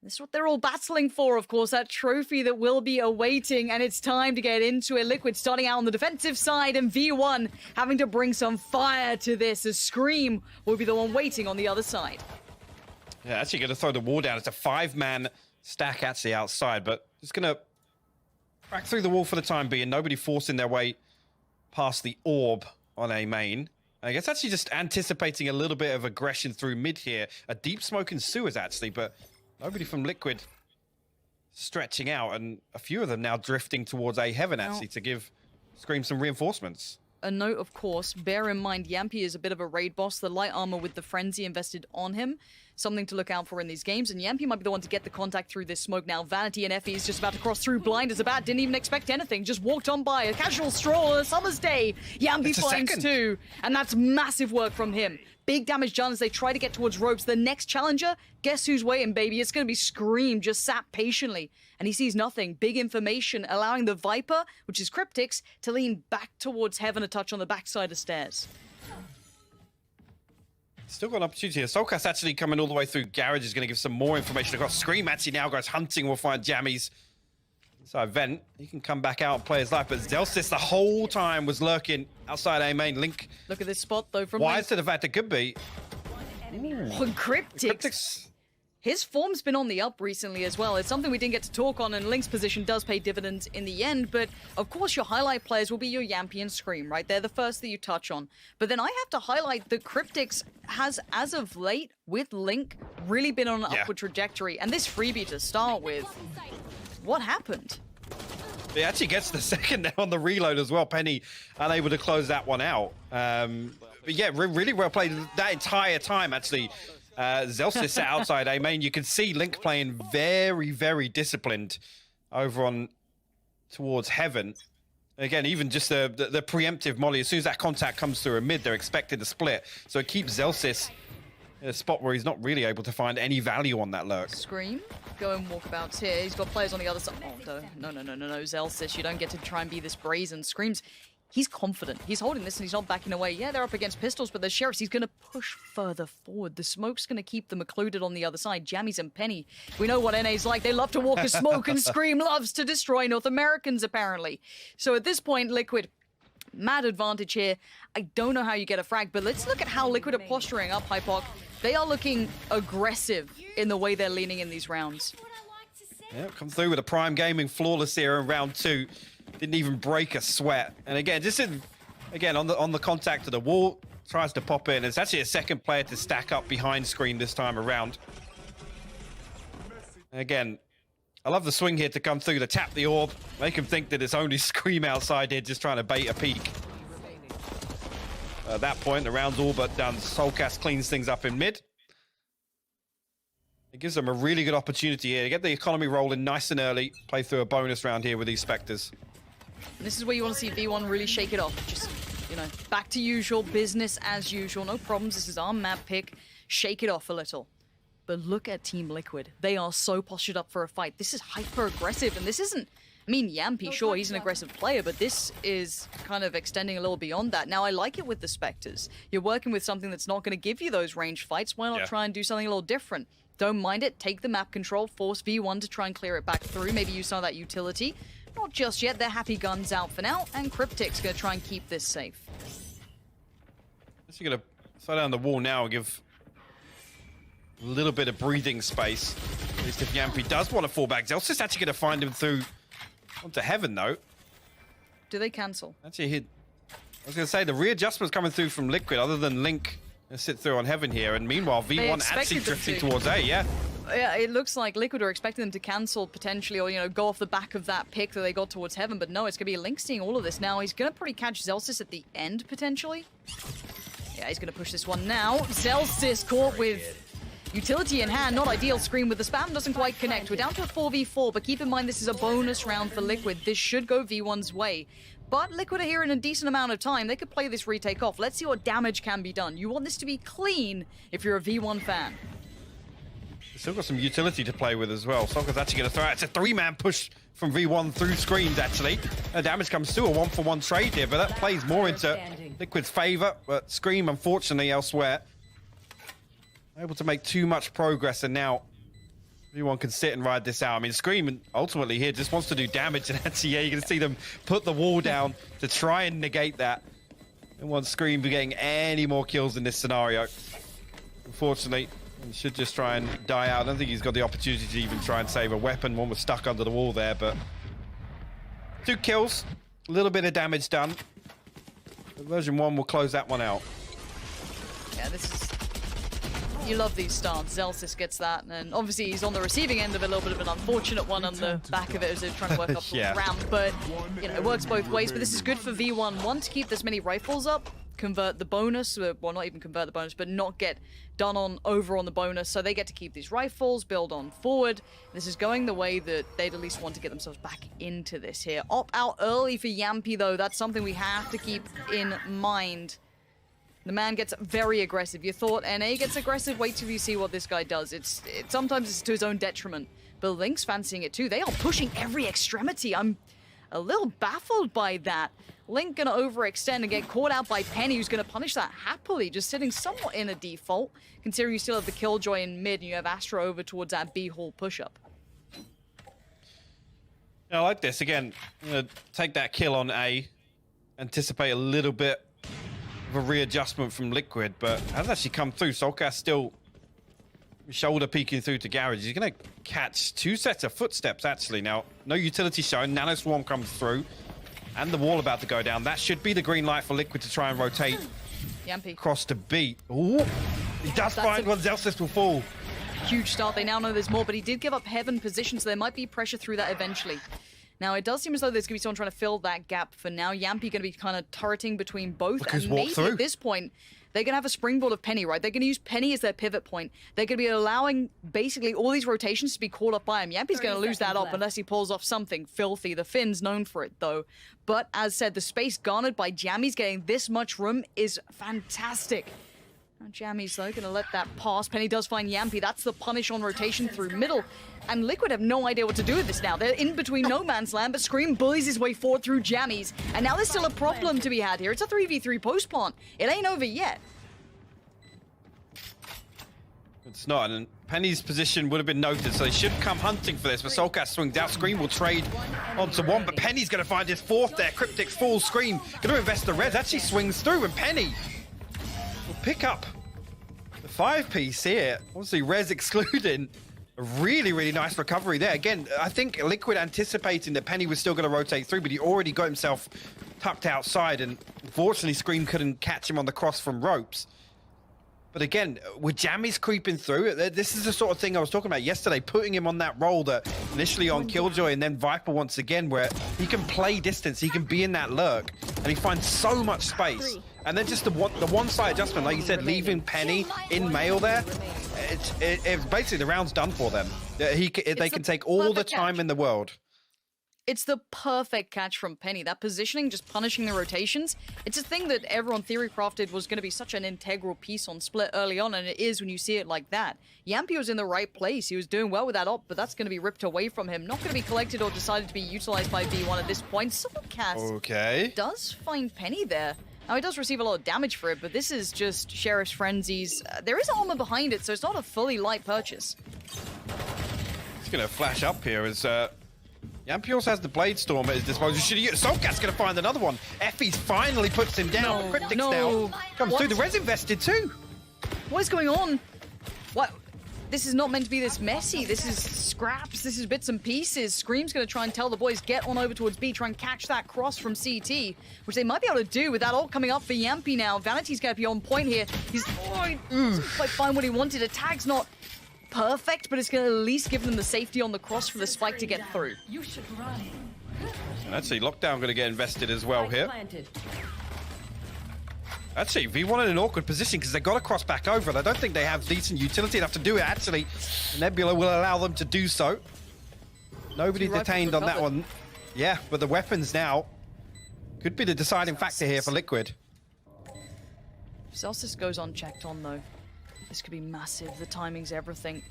S4: This is what they're all battling for, of course, that trophy that will be awaiting, and it's time to get into it. Liquid starting out on the defensive side, and V1 having to bring some fire to this, as Scream will be the one waiting on the other side.
S5: Yeah, actually going to throw the wall down. It's a 5-man stack actually outside, but it's going to crack through the wall for the time being. Nobody forcing their way past the orb on A main. I guess actually just anticipating a little bit of aggression through mid here. A deep smoke in sewers, actually, but nobody from Liquid stretching out, and a few of them now drifting towards A heaven, actually, to give Scream some reinforcements.
S4: A note, of course, bear in mind, Yampy is a bit of a raid boss. The light armor with the frenzy invested on him something to look out for in these games, and Yampi might be the one to get the contact through this smoke now. Vanity and Effie is just about to cross through blind as a bat. Didn't even expect anything, just walked on by. A casual stroll on a summer's day. Yampi finds two, and that's massive work from him. Big damage done as they try to get towards ropes. The next challenger, guess who's waiting, baby? It's going to be Scream, just sat patiently. And he sees nothing. Big information, allowing the Viper, which is Cryptics, to lean back towards Heaven a touch on the backside of stairs.
S5: Still got an opportunity here. Solcast actually coming all the way through Garage is going to give some more information across. Scream actually now goes hunting. We'll find Jammies. So Vent, he can come back out and play his life, but Zelsys the whole time was lurking outside A main. Link.
S4: Look at this spot though from
S5: Wise to the fact it could be.
S4: Cryptics. His form's been on the up recently as well. It's something we didn't get to talk on, and Link's position does pay dividends in the end, but of course your highlight players will be your Yampi and Scream, right? They're the first that you touch on. But then I have to highlight that Cryptics has, as of late, with Link, really been on an upward trajectory. And this freebie to start with, what happened?
S5: He actually gets the second there on the reload as well. Penny unable to close that one out. But yeah, really well played that entire time, actually. Zelsys sat outside A main. You can see Link playing very, very disciplined over on towards Heaven. Again, even just the preemptive molly, as soon as that contact comes through a mid, they're expected to split. So it keeps Zelsys in a spot where he's not really able to find any value on that lurk.
S4: Scream, going walkabouts here. He's got players on the other side. Oh, no, Zelsys, you don't get to try and be this brazen. Scream's, he's confident. He's holding this and he's not backing away. Yeah, they're up against pistols, but the Sheriffs, he's going to push further forward. The smoke's going to keep them occluded on the other side. Jammies and Penny, we know what NA's like. They love to walk a smoke, and Scream loves to destroy North Americans, apparently. So at this point, Liquid, mad advantage here. I don't know how you get a frag, but let's look at how Liquid are posturing up, Hypoc. They are looking aggressive in the way they're leaning in these rounds.
S5: Yeah, come through with a Prime Gaming flawless here in round 2. Didn't even break a sweat. And again, just on the contact of the wall, tries to pop in. It's actually a second player to stack up behind Screen this time around. Again, I love the swing here to come through to tap the orb, make him think that it's only Scream outside here just trying to bait a peek. At that point, the round's all but done. Soulcast cleans things up in mid. It gives them a really good opportunity here to get the economy rolling nice and early, play through a bonus round here with these Spectres.
S4: And this is where you want to see V1 really shake it off. Just, back to usual, business as usual. No problems. This is our map pick. Shake it off a little. But look at Team Liquid. They are so postured up for a fight. This is hyper-aggressive, and this isn't... I mean, Yampi, sure, he's an aggressive player, but this is kind of extending a little beyond that. Now, I like it with the Spectres. You're working with something that's not going to give you those ranged fights. Why not try and do something a little different? Don't mind it. Take the map control. Force V1 to try and clear it back through. Maybe use some of that utility. Not just yet. They're happy guns out for now, and Cryptic's going to try and keep this safe.
S5: You're going to slow down the wall now and give a little bit of breathing space. At least if Yampi does want to fall back. Zelsys actually going to find him through onto Heaven, though.
S4: Do they cancel?
S5: Actually, I was going to say, the readjustment's coming through from Liquid, other than Link sit through on Heaven here. And meanwhile, V1 actually drifting towards A, Yeah,
S4: it looks like Liquid are expecting them to cancel potentially, or, go off the back of that pick that they got towards Heaven. But no, it's going to be Link seeing all of this now. He's going to probably catch Zelsys at the end, potentially. Yeah, he's going to push this one now. Zelsys caught with utility in hand, not ideal. Scream with the spam, doesn't quite connect. We're down to a 4v4, but keep in mind this is a bonus round for Liquid. This should go V1's way. But Liquid are here in a decent amount of time. They could play this retake off. Let's see what damage can be done. You want this to be clean if you're a V1 fan.
S5: Still got some utility to play with as well. Soccer's actually going to throw out. It's a 3-man push from V1 through screens, actually. The damage comes through, a 1-for-1 trade here, but that plays more into Liquid's favor. But Scream, unfortunately, elsewhere. Able to make too much progress, and now everyone can sit and ride this out. I mean, Scream ultimately here just wants to do damage, and actually, yeah, you can see them put the wall down to try and negate that. Don't want Scream getting any more kills in this scenario. Unfortunately, he should just try and die out. I don't think he's got the opportunity to even try and save a weapon. One was stuck under the wall there, but 2 kills, a little bit of damage done. Version 1 will close that one out.
S4: Yeah, this is... You love these starts. Zelsys gets that, and obviously he's on the receiving end of a little bit of an unfortunate one on the back of it as they're trying to work up the ramp, but it works both ways. But this is good for V1. One, to keep this many rifles up. convert the bonus. Well, not even convert the bonus, but not get done over on the bonus. So they get to keep these rifles, build on forward. This is going the way that they'd at least want to get themselves back into this here. Opt out early for Yampi, though. That's something we have to keep in mind. The man gets very aggressive. You thought NA gets aggressive? Wait till you see what this guy does. Sometimes it's to his own detriment. But Link's fancying it too. They are pushing every extremity. I'm a little baffled by that. Link gonna overextend and get caught out by Penny, who's gonna punish that happily, just sitting somewhat in a default, considering you still have the Killjoy in mid and you have Astra over towards that B-Hall push-up.
S5: I like this. Again, I'm gonna take that kill on A, anticipate a little bit of a readjustment from Liquid, but hasn't actually come through. Soulcast still shoulder peeking through to Garage. He's going to catch 2 sets of footsteps, actually. Now, no utility shown. Nano Swarm comes through. And the wall about to go down. That should be the green light for Liquid to try and rotate
S4: Yampi
S5: across to B. Ooh, he does find one. Zelsys will fall.
S4: Huge start. They now know there's more, but he did give up Heaven position, so there might be pressure through that eventually. Now, it does seem as though there's going to be someone trying to fill that gap for now. Yampi going to be kind of turreting between both.
S5: Look
S4: and
S5: who's walked
S4: maybe
S5: through.
S4: At this point, they're going to have a springboard of Penny, right? They're going to use Penny as their pivot point. They're going to be allowing basically all these rotations to be caught up by him. Yampi's going to lose that up unless he pulls off something filthy. The Finn's known for it, though. But as said, the space garnered by Jammies getting this much room is fantastic. Now Jammies, though, going to let that pass. Penny does find Yampi. That's the punish on rotation through middle. And Liquid have no idea what to do with this now. They're in between no man's land, but Scream bullies his way forward through Jammies. And now there's still a problem to be had here. It's a 3v3 post plant. It ain't over yet.
S5: It's not, and Penny's position would have been noted, so they should come hunting for this, but Soulcast swings out. Scream will trade onto one, but Penny's going to find his 4th there. Cryptic's full. Scream going to invest the res, actually swings through, and Penny will pick up the 5-piece here. Obviously, res excluding. A really, really nice recovery there. Again, I think Liquid anticipating that Penny was still going to rotate through, but he already got himself tucked outside, and unfortunately, Scream couldn't catch him on the cross from ropes. But again, with Jammies creeping through, this is the sort of thing I was talking about yesterday, putting him on that role that initially on Killjoy and then Viper once again, where he can play distance, he can be in that lurk, and he finds so much space. And then just the one-side adjustment, like you said, leaving Penny in mail there, it's basically the round's done for them. They can take all the time in the world.
S4: It's the perfect catch from Penny. That positioning, just punishing the rotations. It's a thing that everyone theory-crafted was going to be such an integral piece on Split early on, and it is when you see it like that. Yampi was in the right place. He was doing well with that op, but that's going to be ripped away from him. Not going to be collected or decided to be utilized by V1 at this point. Soulcast does find Penny there. Now, he does receive a lot of damage for it, but this is just Sheriff's Frenzies. There is armor behind it, so it's not a fully light purchase.
S5: He's going to flash up here as... Yampi also has the Blade Storm at his disposal. Soulcast's going to find another one. Effie's finally puts him down. Cryptic's now comes through. The res invested too.
S4: What is going on? What? This is not meant to be this messy. This is scraps. This is bits and pieces. Scream's going to try and tell the boys, get on over towards B, try and catch that cross from CT, which they might be able to do with that ult coming up for Yampi now. Vanity's going to be on point here. He's doesn't quite find what he wanted. A tag's not perfect, but it's going to at least give them the safety on the cross for the spike to get through.
S6: You should run.
S5: Actually, Lockdown going to get invested as well here. Actually, V1 in an awkward position because they got to cross back over, and I don't think they have decent utility enough to do it. Actually, Nebula will allow them to do so. Nobody detained on that one. Yeah, but the weapons now could be the deciding factor here for Liquid.
S4: Celsius goes unchecked on, though. This could be massive. The timing's everything.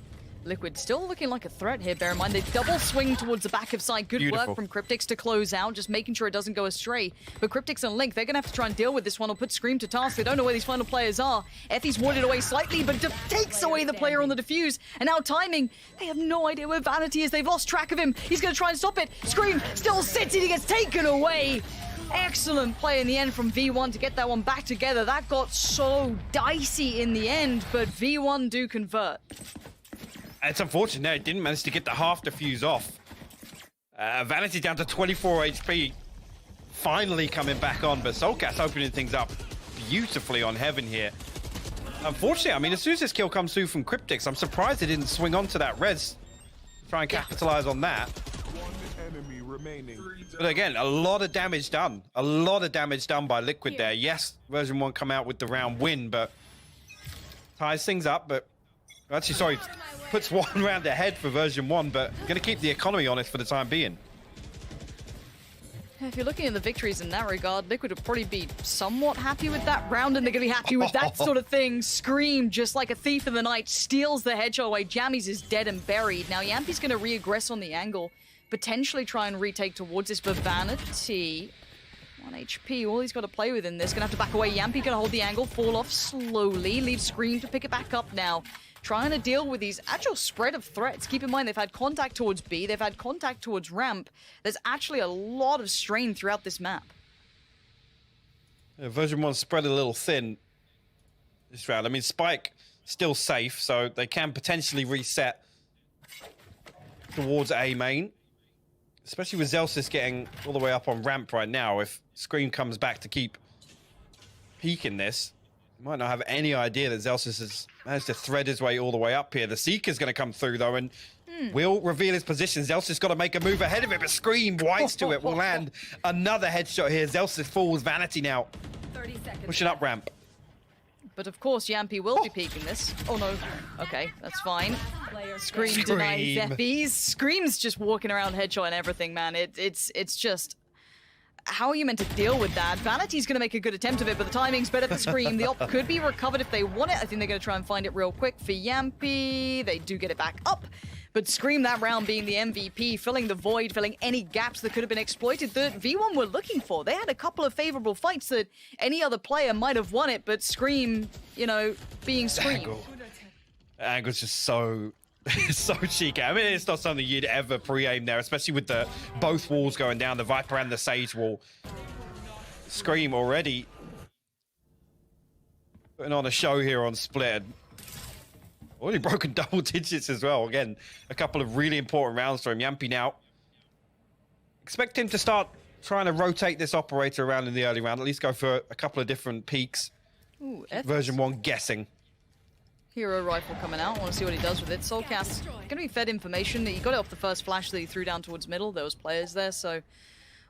S4: Liquid still looking like a threat here. Bear in mind, they double swing towards the back of side. Good work from Cryptix to close out, just making sure it doesn't go astray. But Cryptix and Link, they're going to have to try and deal with this one or put Scream to task. They don't know where these final players are. Effie's warded away slightly, but takes away the player on the defuse. And now timing, they have no idea where Vanity is. They've lost track of him. He's going to try and stop it. Scream still sits and he gets taken away. Excellent play in the end from V1 to get that one back together. That got so dicey in the end, but V1 do convert.
S5: It's unfortunate it didn't manage to get the half defuse off. Vanity down to 24 HP. Finally coming back on, but Soulcast opening things up beautifully on Heaven here. Unfortunately, I mean, as soon as this kill comes through from Cryptix, I'm surprised they didn't swing onto that res. Try and capitalize on that.
S6: enemy remaining.
S5: But again, a lot of damage done. A lot of damage done by Liquid there. Yes, version 1 come out with the round win, but ties things up. But actually, sorry, puts 1 round ahead for version 1, but going to keep the economy honest for the time being.
S4: If you're looking at the victories in that regard, Liquid would probably be somewhat happy with that round, and they're going to be happy with that sort of thing. Scream, just like a thief in the night, steals the headshot away. Jammies is dead and buried. Now, Yampi's going to re-aggress on the angle, potentially try and retake towards this, but Vanity, 1 HP, all he's got to play with in this. Going to have to back away. Yampi going to hold the angle, fall off slowly, leave Scream to pick it back up now. Trying to deal with these actual spread of threats. Keep in mind, they've had contact towards B, they've had contact towards ramp. There's actually a lot of strain throughout this map.
S5: Yeah, version 1 spread a little thin this round. I mean, Spike still safe, so they can potentially reset towards A main. Especially with Zelsis getting all the way up on ramp right now. If Scream comes back to keep peeking this, you might not have any idea that Zelsis has managed to thread his way all the way up here. The Seeker's going to come through, though, and will reveal his position. Zelsis got to make a move ahead of it, but Scream whites to it. Will land another headshot here. Zelsis falls. Vanity now
S7: 30 seconds.
S5: pushing up ramp.
S4: But of course, Yampi will be peeking this. Oh no. Okay, that's fine. Scream denies Zeppies. Scream's just walking around headshot and everything, man. It's just... How are you meant to deal with that? Vanity's going to make a good attempt of it, but the timing's better for Scream. The op could be recovered if they want it. I think they're going to try and find it real quick for Yampi. They do get it back up. But Scream that round being the MVP, filling the void, filling any gaps that could have been exploited that V1 were looking for. They had a couple of favorable fights that any other player might have won it, but Scream, you know, being Scream.
S5: The angle's just so... so cheeky. I mean, it's not something you'd ever pre-aim there, especially with the both walls going down, the Viper and the Sage wall. Scream already putting on a show here on Split. Already broken double digits as well. Again, a couple of really important rounds for him. Yampi now. Expect him to start trying to rotate this operator around in the early round, at least go for a couple of different peaks.
S4: Ooh,
S5: version 1 guessing.
S4: Hero rifle coming out. I want to see what he does with it. Soulcast going to be fed information. He got it off the first flash that he threw down towards middle. There was players there, so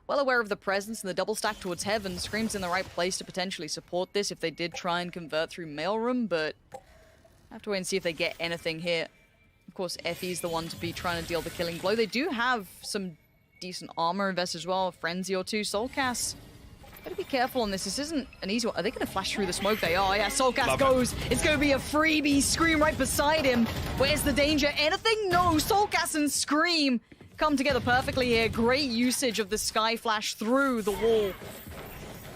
S4: well aware of the presence and the double stack towards heaven. Scream's in the right place to potentially support this if they did try and convert through mailroom, but I have to wait and see if they get anything here. Of course, Effie's the one to be trying to deal the killing blow. They do have some decent armor invest as well, a frenzy or two. Soulcast, gotta be careful on this. This isn't an easy one. Are they gonna flash through the smoke? They are. Yeah, Soulcast goes. It's gonna be a freebie. Scream right beside him. Where's the danger? Anything? No. Soulcast and Scream come together perfectly here. Great usage of the sky flash through the wall.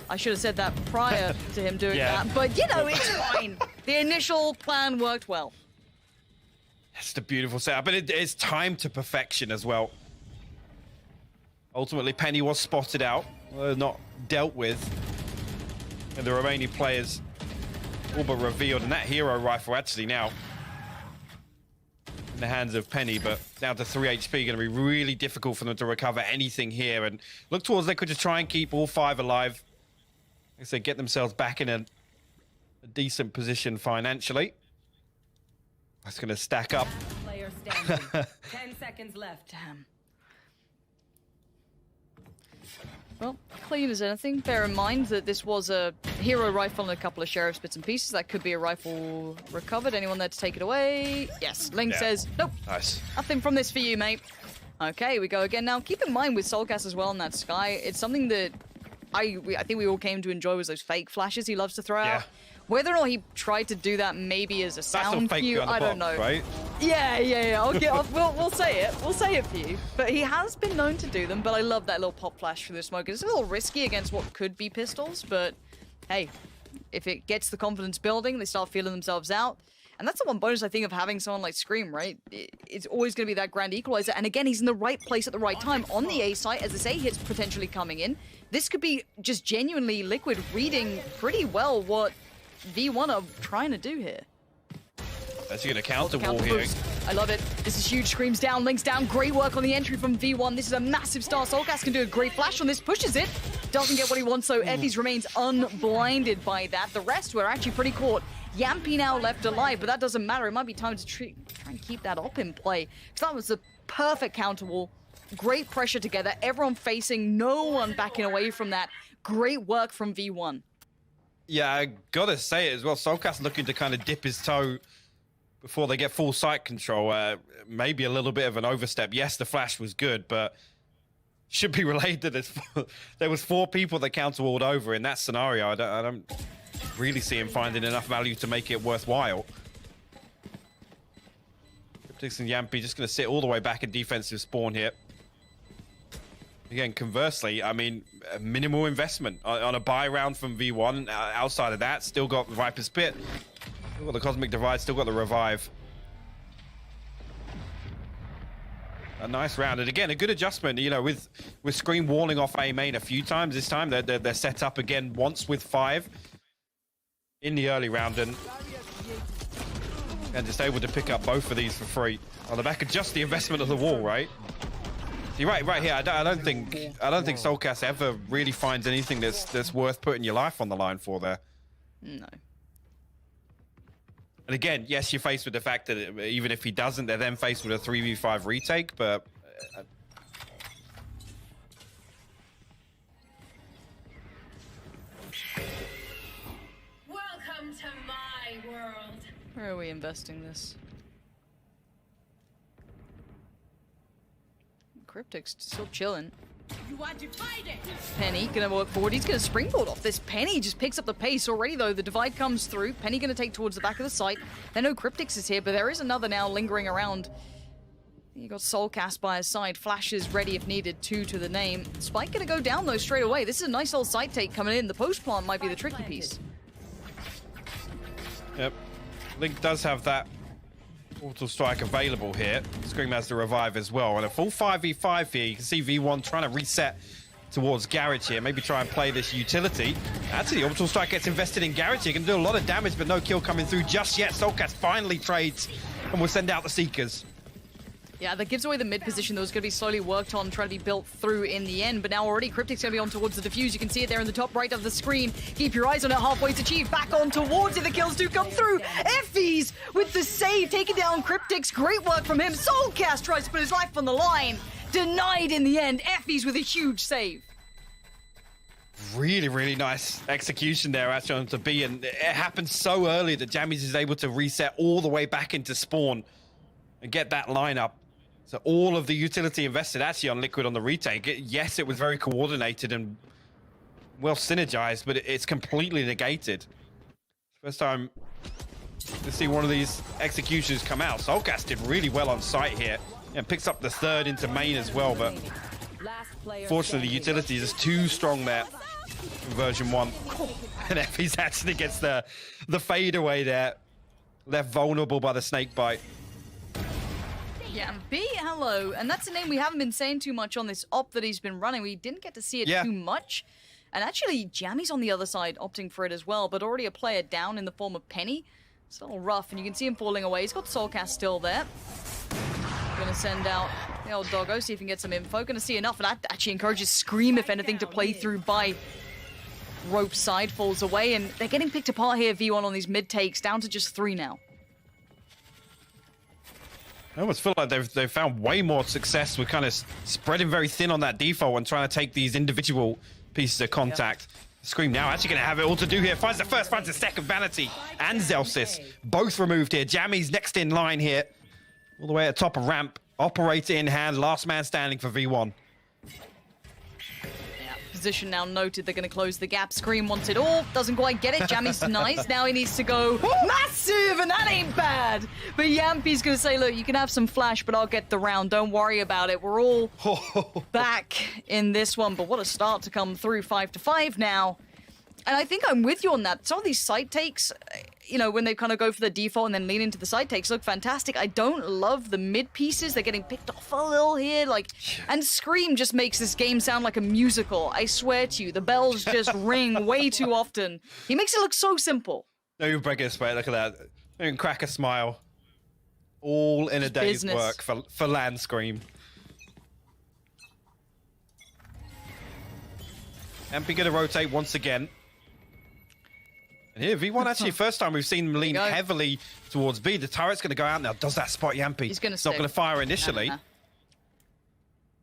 S4: I should have said that prior to him doing that, but you know, it's fine. The initial plan worked well.
S5: That's the beautiful setup, but it's timed to perfection as well. Ultimately, Penny was spotted out, not dealt with, and the remaining players all but revealed, and that hero rifle actually now in the hands of Penny, but down to 3 HP, going to be really difficult for them to recover anything here, and look towards Liquid to try and keep all 5 alive as they get themselves back in a decent position financially. That's going to stack up.
S7: Player standing. 10 seconds left.
S4: Damn. Well, clean as anything. Bear in mind that this was a hero rifle and a couple of sheriff's bits and pieces. That could be a rifle recovered. Anyone there to take it away? Yes. Link says, nope.
S5: Nice.
S4: Nothing from this for you, mate. Okay, we go again. Now, keep in mind with Soulcast as well in that sky, it's something that I think we all came to enjoy was those fake flashes he loves to throw out. Whether or not he tried to do that maybe as a sound cue, I don't know.
S5: Right?
S4: Yeah. We'll say it. We'll say it for you. But he has been known to do them, but I love that little pop flash through the smoke. It's a little risky against what could be pistols, but hey, if it gets the confidence building, they start feeling themselves out. And that's the one bonus I think of having someone like Scream, right? It's always going to be that grand equalizer. And again, he's in the right place at the right time on the A site as the A hit's potentially coming in. This could be just genuinely Liquid reading pretty well what V1 are trying to do here.
S5: That's going to counter wall here.
S4: I love it. This is huge. Screams down, links down. Great work on the entry from V1. This is a massive star. Soulcast can do a great flash on this. Pushes it. Doesn't get what he wants, so Effie's remains unblinded by that. The rest were actually pretty caught. Yampi now left alive, but that doesn't matter. It might be time to try and keep that op in play. Because that was the perfect counter wall. Great pressure together. Everyone facing, no one backing away from that. Great work from V1.
S5: Yeah, I gotta say it as well. Soulcast looking to kind of dip his toe before they get full site control. Maybe a little bit of an overstep. Yes, the flash was good, but should be relayed that there was 4 people that counter-walled over in that scenario. I don't really see him finding enough value to make it worthwhile. Cryptix and Yampy just going to sit all the way back in defensive spawn here. Again, conversely, I mean, minimal investment on a buy round from V1. Outside of that, still got Viper's Pit, still got the Cosmic Divide, still got the Revive. A nice round, and again, a good adjustment. You know, with Scream walling off A main a few times this time, they're set up again once with 5 in the early round, and just able to pick up both of these for free on the back of just the investment of the wall, right? You're right here. I don't think Soulcast ever really finds anything that's worth putting your life on the line for there.
S4: No.
S5: And again, yes, you're faced with the fact that even if he doesn't, they're then faced with a 3v5 retake, but
S7: Welcome to my world.
S4: Where are we investing this? Cryptic's still chilling.
S7: You want to fight it?
S4: Penny gonna work forward. He's gonna springboard off this. Penny just picks up the pace already, though. The divide comes through. Penny gonna take towards the back of the site. They know Cryptix is here, but there is another now lingering around. You got Soulcast by his side. Flash is ready if needed. 2 to the name. Spike gonna go down though straight away. This is a nice old site take coming in. The post plant might be the tricky piece.
S5: Yep. Link does have that Orbital Strike available here. Scream has the Revive as well. And a full 5v5 here. You can see V1 trying to reset towards Garage here. Maybe try and play this utility. Actually, the Orbital Strike gets invested in Garage here. Can do a lot of damage, but no kill coming through just yet. Soulcast finally trades and will send out the Seekers.
S4: Yeah, that gives away the mid position that was going to be slowly worked on, trying to be built through in the end. But now already Cryptic's going to be on towards the defuse. You can see it there in the top right of the screen. Keep your eyes on it. Halfway's achieved. Back on towards it. The kills do come through. Effie's with the save, taking down Cryptic's. Great work from him. Soulcast tries to put his life on the line. Denied in the end. Effie's with a huge save.
S5: Really, really nice execution there actually on to B. And it happened so early that Jammies is able to reset all the way back into spawn and get that lineup. So all of the utility invested actually on Liquid on the retake. Yes, it was very coordinated and well synergized, but it's completely negated. First time to see one of these executions come out. Soulcast did really well on site here and picks up the 3rd into main as well, but fortunately the utility is too strong there in version 1. And Effie's actually gets the fade away there, left vulnerable by the snake bite.
S4: Yeah, B, hello. And that's a name we haven't been saying too much on this op that he's been running. We didn't get to see it too much. And actually, Jammy's on the other side opting for it as well, but already a player down in the form of Penny. It's a little rough, and you can see him falling away. He's got Soulcast still there. Gonna send out the old doggo, see if he can get some info. Gonna see enough, and that actually encourages Scream, if anything, to play through by Rope side. Falls away, and they're getting picked apart here, V1 on these mid takes, down to just 3 now.
S5: I almost feel like they've found way more success with kind of spreading very thin on that default and trying to take these individual pieces of contact. Scream now actually going to have it all to do here. Finds the first, finds the second. Vanity and Zelsis both removed here. Jammy's next in line here. All the way at the top of ramp. Operator in hand. Last man standing for V1.
S4: Position now noted. They're going to close the gap. Scream wants it all. Doesn't quite get it. Jammy's nice. Now he needs to go massive, and that ain't bad. But Yampy's going to say, look, you can have some flash, but I'll get the round. Don't worry about it. We're all back in this one. But what a start to come through. 5-5 now. And I think I'm with you on that. Some of these side takes, you know, when they kind of go for the default and then lean into the side takes, look fantastic. I don't love the mid pieces. They're getting picked off a little here. And Scream just makes this game sound like a musical. I swear to you, the bells just ring way too often. He makes it look so simple.
S5: No, you're breaking a sweat. Look at that. You can crack a smile. All in a day's work for land Scream. MP going to rotate once again. And here, V1 actually, first time we've seen him lean heavily towards B. The turret's going to go out now. Does that spot Yampy?
S4: He's going to
S5: not going to fire initially.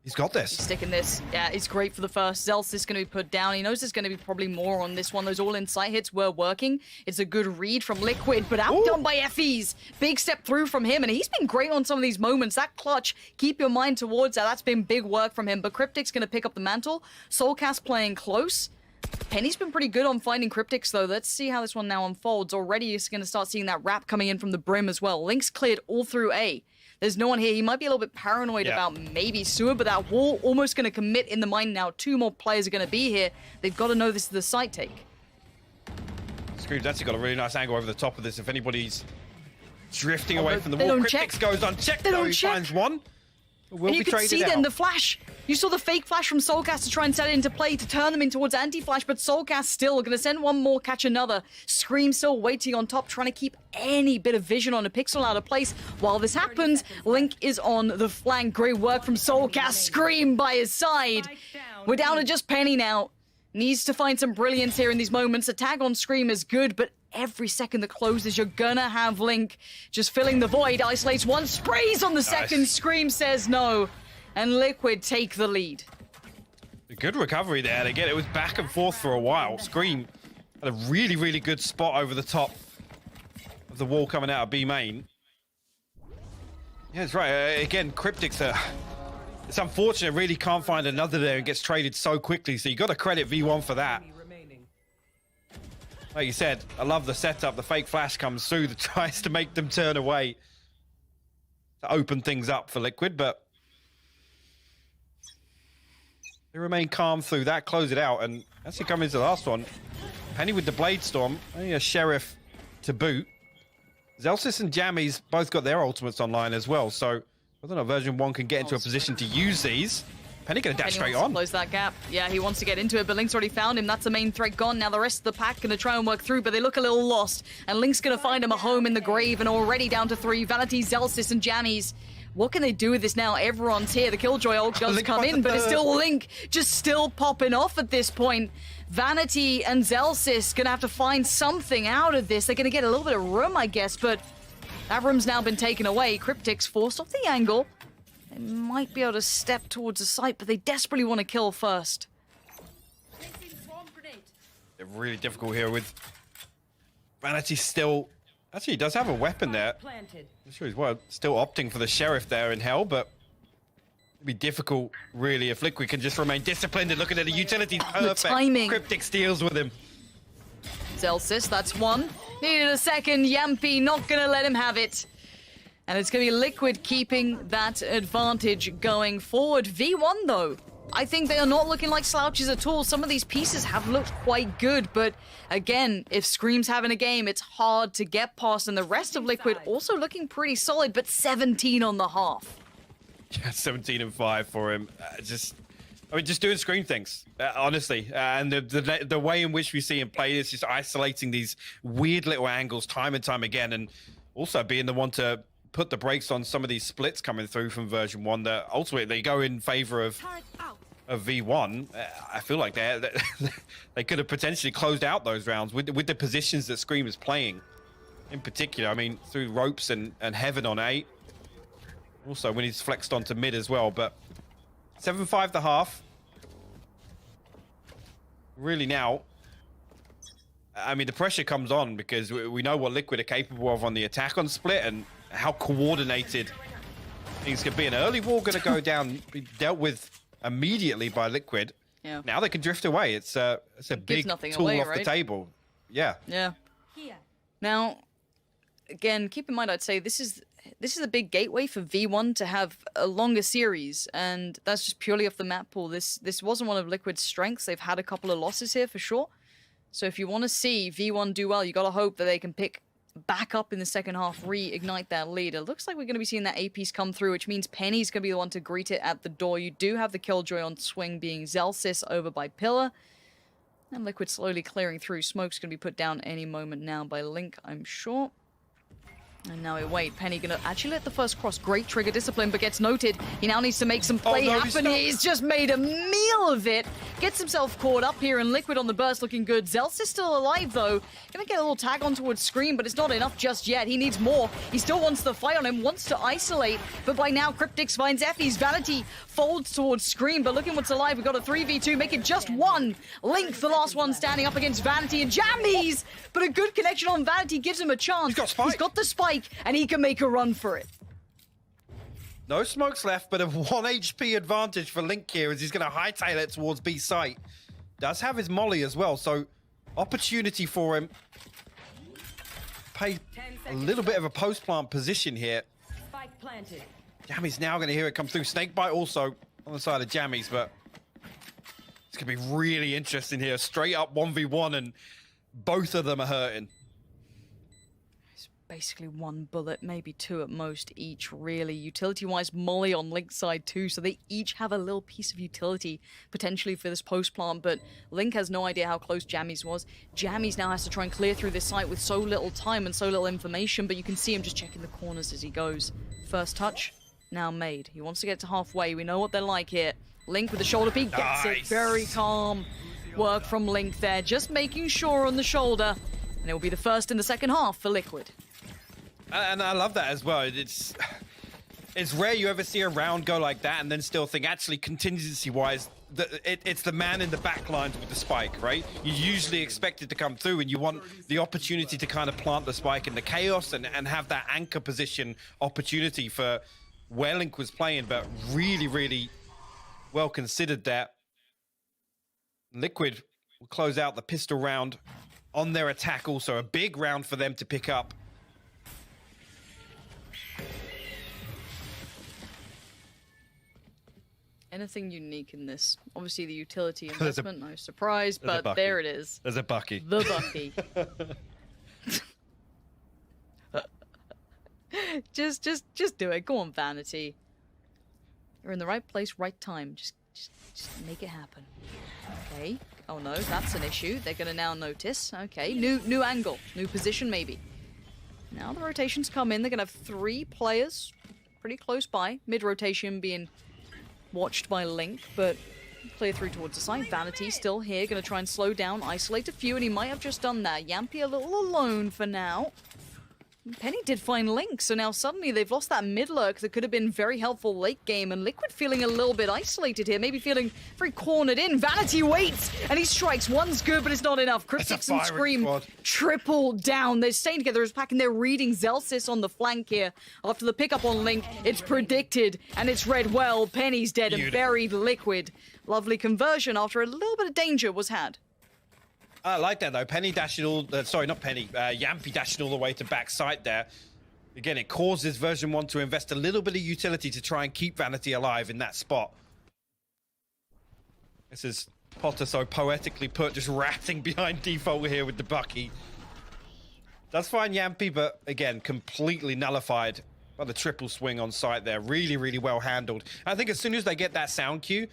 S5: He's got this.
S4: He's sticking this. Yeah, it's great for the first. Zelsis is going to be put down. He knows there's going to be probably more on this one. Those all insight hits were working. It's a good read from Liquid, but outdone by FEs. Big step through from him, and he's been great on some of these moments. That clutch, keep your mind towards that. That's been big work from him, but Cryptic's going to pick up the mantle. Soulcast playing close. Penny's been pretty good on finding Cryptics, though. Let's see how this one now unfolds. Already, he's going to start seeing that wrap coming in from the brim as well. Link's cleared all through A. There's no one here. He might be a little bit paranoid about maybe Sewer, but that wall almost going to commit in the mine now. 2 more players are going to be here. They've got to know this is the site take.
S5: Scream's actually got a really nice angle over the top of this. If anybody's drifting away from the wall, Cryptics goes unchecked. Though he finds one.
S4: And you could see then the flash. You saw the fake flash from Soulcast to try and set it into play to turn them in towards anti-flash, but Soulcast still going to send one more, catch another. Scream still waiting on top, trying to keep any bit of vision on a pixel out of place. While this happens, Link is on the flank. Great work from Soulcast. Scream by his side. We're down to just Penny now. Needs to find some brilliance here in these moments. A tag on Scream is good, but every second that closes, you're gonna have Link just filling the void. Isolates one, sprays on the second. Scream says no, and Liquid take the lead.
S5: A good recovery there. Again, it was back and forth for a while. Scream had a really, really good spot over the top of the wall coming out of B main. Yeah, that's right. Again, Cryptics are... It's unfortunate, really can't find another there and gets traded so quickly, so you got to credit V1 for that. Like you said, I love the setup. The fake flash comes through that tries to make them turn away to open things up for Liquid, but they remain calm through that, close it out, and as you come into the last one, Penny with the Blade Storm, only a Sheriff to boot. Zelsis and Jammies both got their ultimates online as well, so whether or not version 1 can get into a position to use these. Penny gonna dash straight on.
S4: Close that gap. Yeah, he wants to get into it, but Link's already found him. That's the main threat gone. Now the rest of the pack gonna try and work through, but they look a little lost. And Link's gonna find him a home in the grave, and already down to 3. Vanity, Zelsis, and Jammies. What can they do with this now? Everyone's here. The Killjoy ult does come in, but it's still Link just still popping off at this point. Vanity and Zelsis gonna have to find something out of this. They're gonna get a little bit of room, I guess, but that room's now been taken away. Cryptics forced off the angle. They might be able to step towards the site, but they desperately want to kill first.
S5: They're really difficult here with Vanity still... Actually, he does have a weapon there. I'm sure he's still opting for the Sheriff there in Hell, but it'd be difficult, really, if Liquid can just remain disciplined and looking at the utilities. Perfect.
S4: The timing.
S5: Cryptic steals with him.
S4: Zelsis, that's one. Needed a second. Yampi not going to let him have it. And it's going to be Liquid keeping that advantage going forward. V1, though, I think they are not looking like slouches at all. Some of these pieces have looked quite good, but again, if Scream's having a game, it's hard to get past. And the rest of Liquid also looking pretty solid, but 17 on the half.
S5: Yeah, 17 and 5 for him. Just doing Scream things, honestly. And the way in which we see him play is just isolating these weird little angles time and time again, and also being the one to put the brakes on some of these splits coming through from version 1 that ultimately they go in favor of V1. I feel like they could have potentially closed out those rounds with the positions that Scream is playing. In particular, I mean, through ropes and Heaven on 8. Also, when he's flexed onto mid as well, but 7-5 the half. Really now, I mean, the pressure comes on because we know what Liquid are capable of on the attack on split and how coordinated things could be. An early wall going to go down, be dealt with immediately by Liquid.
S4: Yeah.
S5: Now they can drift away. It's a big tool
S4: away,
S5: off
S4: right?
S5: the table. Yeah.
S4: Yeah. Now, again, keep in mind, I'd say this is a big gateway for V1 to have a longer series, and that's just purely off the map pool. This wasn't one of Liquid's strengths. They've had a couple of losses here for sure. So if you want to see V1 do well, you got to hope that they can pick back up in the second half, reignite that lead. It looks like we're going to be seeing that A piece come through, which means Penny's going to be the one to greet it at the door. You do have the Killjoy on swing being Zelsis over by Pillar. And Liquid slowly clearing through. Smoke's going to be put down any moment now by Link, I'm sure. And now we wait. Penny gonna actually let the first cross. Great trigger discipline, but gets noted. He now needs to make some play happen. He's just made a meal of it. Gets himself caught up here, and Liquid on the burst looking good. Zelts is still alive, though. Gonna get a little tag on towards Scream, but it's not enough just yet. He needs more. He still wants the fight on him, wants to isolate, but by now Cryptix finds Effie's. Vanity folds towards Scream, but look at what's alive. We've got a 3v2, make it just one. Link, the last one standing up against Vanity, and Jammies! But a good connection on Vanity gives him a chance. He's got the spike, and he can make a run for it.
S5: No smokes left, but a 1 HP advantage for Link here as he's going to hightail it towards B site. Does have his molly as well, so opportunity for him. Play a little bit of a post-plant position here.
S7: Spike planted.
S5: Jammies now going to hear it come through. Snakebite also on the side of Jammies, but it's going to be really interesting here. Straight up 1v1, and both of them are hurting.
S4: Basically one bullet, maybe two at most each, really. Utility-wise, Molly on Link's side too, so they each have a little piece of utility potentially for this post-plant, but Link has no idea how close Jammies was. Jammies now has to try and clear through this site with so little time and so little information, but you can see him just checking the corners as he goes. First touch, now made. He wants to get to halfway. We know what they're like here. Link with the shoulder peek, gets it. Very calm work from Link there, just making sure on the shoulder, and it will be the first in the second half for Liquid.
S5: And I love that as well. It's rare you ever see a round go like that and then still think, actually, contingency-wise, it's the man in the back lines with the spike, right? You usually expect it to come through, and you want the opportunity to kind of plant the spike in the chaos and have that anchor position opportunity for where Link was playing, but really, really well considered that. Liquid will close out the pistol round on their attack also. A big round for them to pick up.
S4: Anything unique in this? Obviously the utility investment, no surprise, but there it is.
S5: There's a Bucky.
S4: The Bucky. just do it. Go on, Vanity. You're in the right place, right time. Just make it happen. Okay. Oh no, that's an issue. They're gonna now notice. Okay, new angle, new position maybe. Now the rotations come in. They're gonna have 3 players pretty close by. Mid rotation being watched by Link, but clear through towards the side. Vanity still here, gonna try and slow down, isolate a few, and he might have just done that. Yampy a little alone for now. Penny did find Link, so now suddenly they've lost that mid lurk that could have been very helpful late game, and Liquid feeling a little bit isolated here, maybe feeling very cornered in. Vanity waits, and he strikes. One's good, but it's not enough. Cryptix and Scream triple down. They're staying together as pack, and they're reading Zelsis on the flank here. After the pickup on Link, it's predicted, and it's read well. Penny's dead and buried Liquid. Lovely conversion after a little bit of danger was had.
S5: I like that though. Penny dashing all, sorry, not Penny. Yampy dashing all the way to backside there. Again, it causes version 1 to invest a little bit of utility to try and keep Vanity alive in that spot. This is Potter so poetically put, just ratting behind default here with the Bucky. That's fine, Yampy, but again, completely nullified by the triple swing on site there. Really, really well handled. I think as soon as they get that sound cue,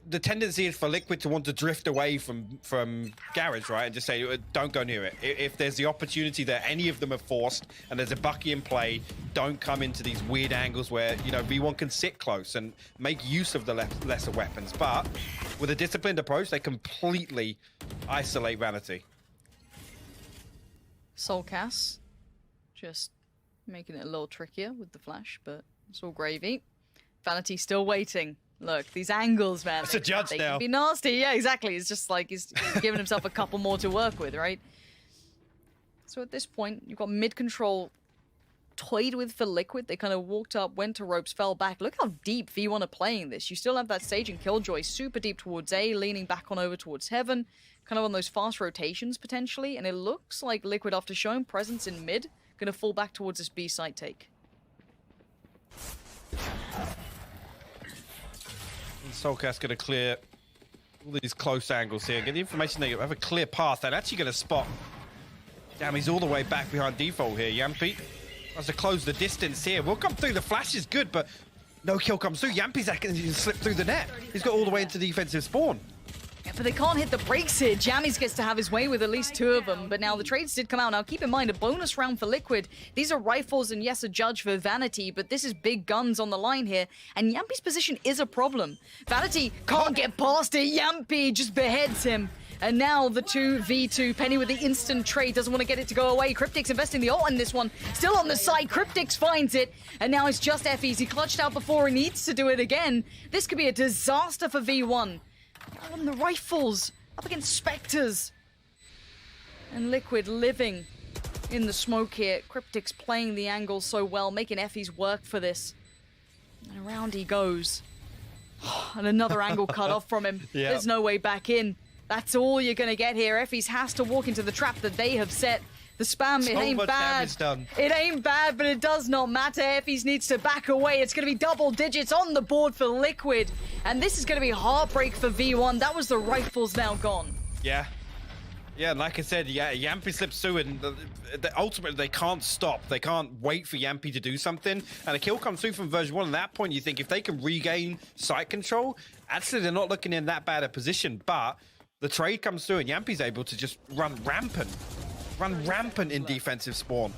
S5: the tendency is for Liquid to want to drift away from Garage, right? And just say, don't go near it. If there's the opportunity that any of them are forced and there's a Bucky in play, don't come into these weird angles where, you know, V1 can sit close and make use of the lesser weapons. But with a disciplined approach, they completely isolate Vanity.
S4: Soulcast, just making it a little trickier with the flash, but it's all gravy. Vanity still waiting. Look, these angles, man.
S5: It's a judge
S4: they
S5: now.
S4: Can be nasty. Yeah, exactly. It's just like he's giving himself a couple more to work with, right? So at this point, you've got mid-control toyed with for Liquid. They kind of walked up, went to ropes, fell back. Look how deep V1 are playing this. You still have that Sage and Killjoy super deep towards A, leaning back on over towards Heaven, kind of on those fast rotations potentially. And it looks like Liquid, after showing presence in mid, going to fall back towards this B site take.
S5: Soulcast going to clear all these close angles here. Get the information they have a clear path. They're actually going to spot. Damn, he's all the way back behind default here. Yampy has to close the distance here. We'll come through. The flash is good, but no kill comes through. Yampy's actually slip through the net. He's got all the way into defensive spawn.
S4: Yeah, but they can't hit the brakes here. Jammies gets to have his way with at least 2 of them, but now the trades did come out. Now keep in mind, a bonus round for Liquid. These are rifles and yes, a judge for Vanity, but this is big guns on the line here, and Yampi's position is a problem. Vanity can't get past it. Yampi just beheads him. And now the 2v2. Penny with the instant trade, doesn't want to get it to go away. Cryptic's investing the ult in this one. Still on the side, Cryptic's finds it. And now it's just Effie's. He clutched out before, he needs to do it again. This could be a disaster for V1. On the rifles, up against Spectres. And Liquid living in the smoke here. Cryptic's playing the angle so well, making Effie's work for this. And around he goes. And another angle cut off from him.
S5: Yeah.
S4: There's no way back in. That's all you're going to get here. Effie's has to walk into the trap that they have set. The spam, it ain't bad. It ain't bad, but it does not matter. Effie's needs to back away. It's going to be double digits on the board for Liquid. And this is going to be heartbreak for V1. That was the rifles now gone.
S5: Yeah. Yeah, and like I said, yeah, Yampi slips through, and ultimately they can't stop. They can't wait for Yampi to do something. And a kill comes through from version 1. At that point, you think if they can regain site control, actually they're not looking in that bad a position. But the trade comes through, and Yampi's able to just run rampant in defensive spawn.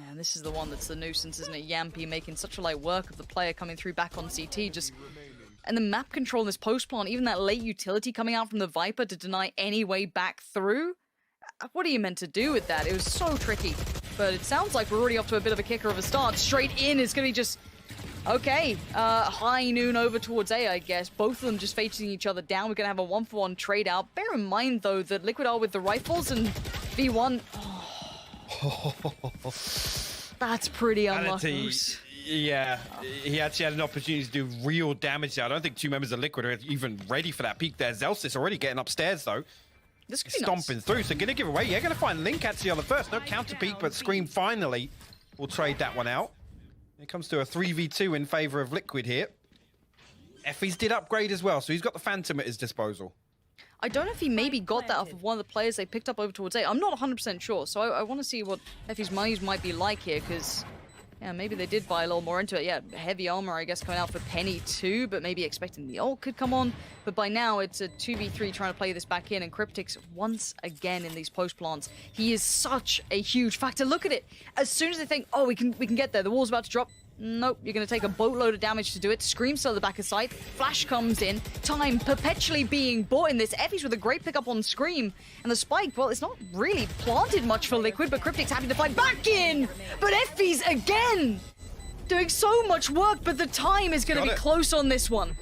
S4: And this is the one that's the nuisance, isn't it? Yampi making such a light work of the player coming through back on CT. And the map control in this post plant, even that late utility coming out from the Viper to deny any way back through. What are you meant to do with that? It was so tricky. But it sounds like we're already off to a bit of a kicker of a start. Straight in is going to be just... Okay, high noon over towards A, I guess. Both of them just facing each other down. We're going to have a 1-for-1 trade out. Bear in mind, though, that Liquid are with the rifles and V1... Oh. That's pretty unlucky.
S5: Yeah, he actually had an opportunity to do real damage there. I don't think 2 members of Liquid are even ready for that peak there. Zelsis already getting upstairs, though.
S4: This could be
S5: stomping
S4: nice.
S5: Through, so going to give away. Yeah, going to find Link actually on the first. No counter peak, but Scream finally will trade that one out. It comes to a 3v2 in favor of Liquid here. Effie's did upgrade as well, so he's got the Phantom at his disposal.
S4: I don't know if he maybe got that off of one of the players they picked up over towards A. I'm not 100% sure, so I want to see what Effie's monies might be like here, because... Yeah, maybe they did buy a little more into it. Yeah, heavy armor, I guess, coming out for Penny too, but maybe expecting the ult could come on. But by now, it's a 2v3 trying to play this back in, and Cryptic's once again in these post plants. He is such a huge factor. Look at it. As soon as they think, oh, we can get there, the wall's about to drop. Nope, you're going to take a boatload of damage to do it. Scream's still at the back of sight. Flash comes in. Time perpetually being bought in this. Effie's with a great pickup on Scream. And the spike, well, it's not really planted much for Liquid, but Cryptic's happy to fight back in. But Effie's again doing so much work, but the time is going to be close on this one.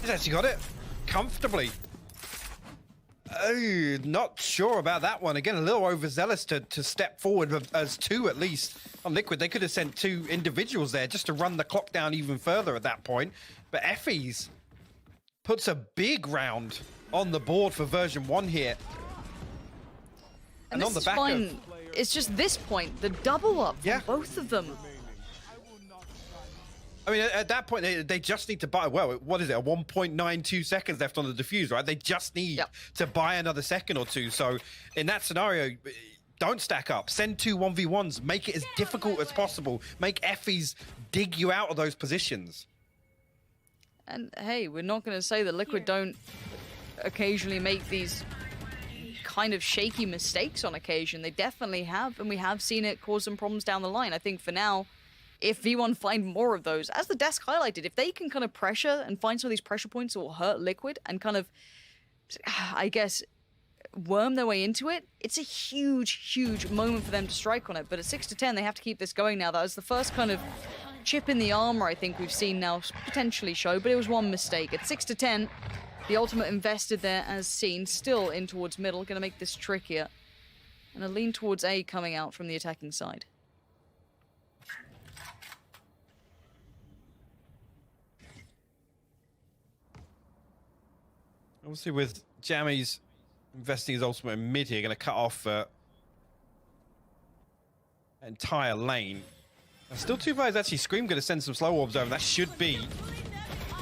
S5: He's actually got it comfortably. Oh, not sure about that one. Again, a little overzealous to step forward as 2 at least. On Liquid, they could have sent 2 individuals there just to run the clock down even further at that point. But Effie's puts a big round on the board for version 1 here.
S4: And
S5: on the back of...
S4: It's just this point, the double up from both of them.
S5: I mean, at that point, they just need to buy, well, what is it, a 1.92 seconds left on the defuse, right? They just need to buy another second or 2. So in that scenario, don't stack up. Send 2 1v1s. Make it as difficult as possible. Make Effies dig you out of those positions.
S4: And hey, we're not going to say that Liquid don't occasionally make these kind of shaky mistakes on occasion. They definitely have, and we have seen it cause some problems down the line. I think for now, if V1 find more of those, as the desk highlighted, if they can kind of pressure and find some of these pressure points that will hurt Liquid and kind of, I guess, worm their way into it, it's a huge, huge moment for them to strike on it. But at 6-10, they have to keep this going now. That was the first kind of chip in the armor I think we've seen now potentially show, but it was one mistake. At 6-10, the ultimate invested there as seen, still in towards middle, going to make this trickier. And a lean towards A coming out from the attacking side.
S5: Obviously, with Jammies investing his ultimate in mid here, going to cut off entire lane. And still 2 players actually. Scream going to send some slow orbs over. That should be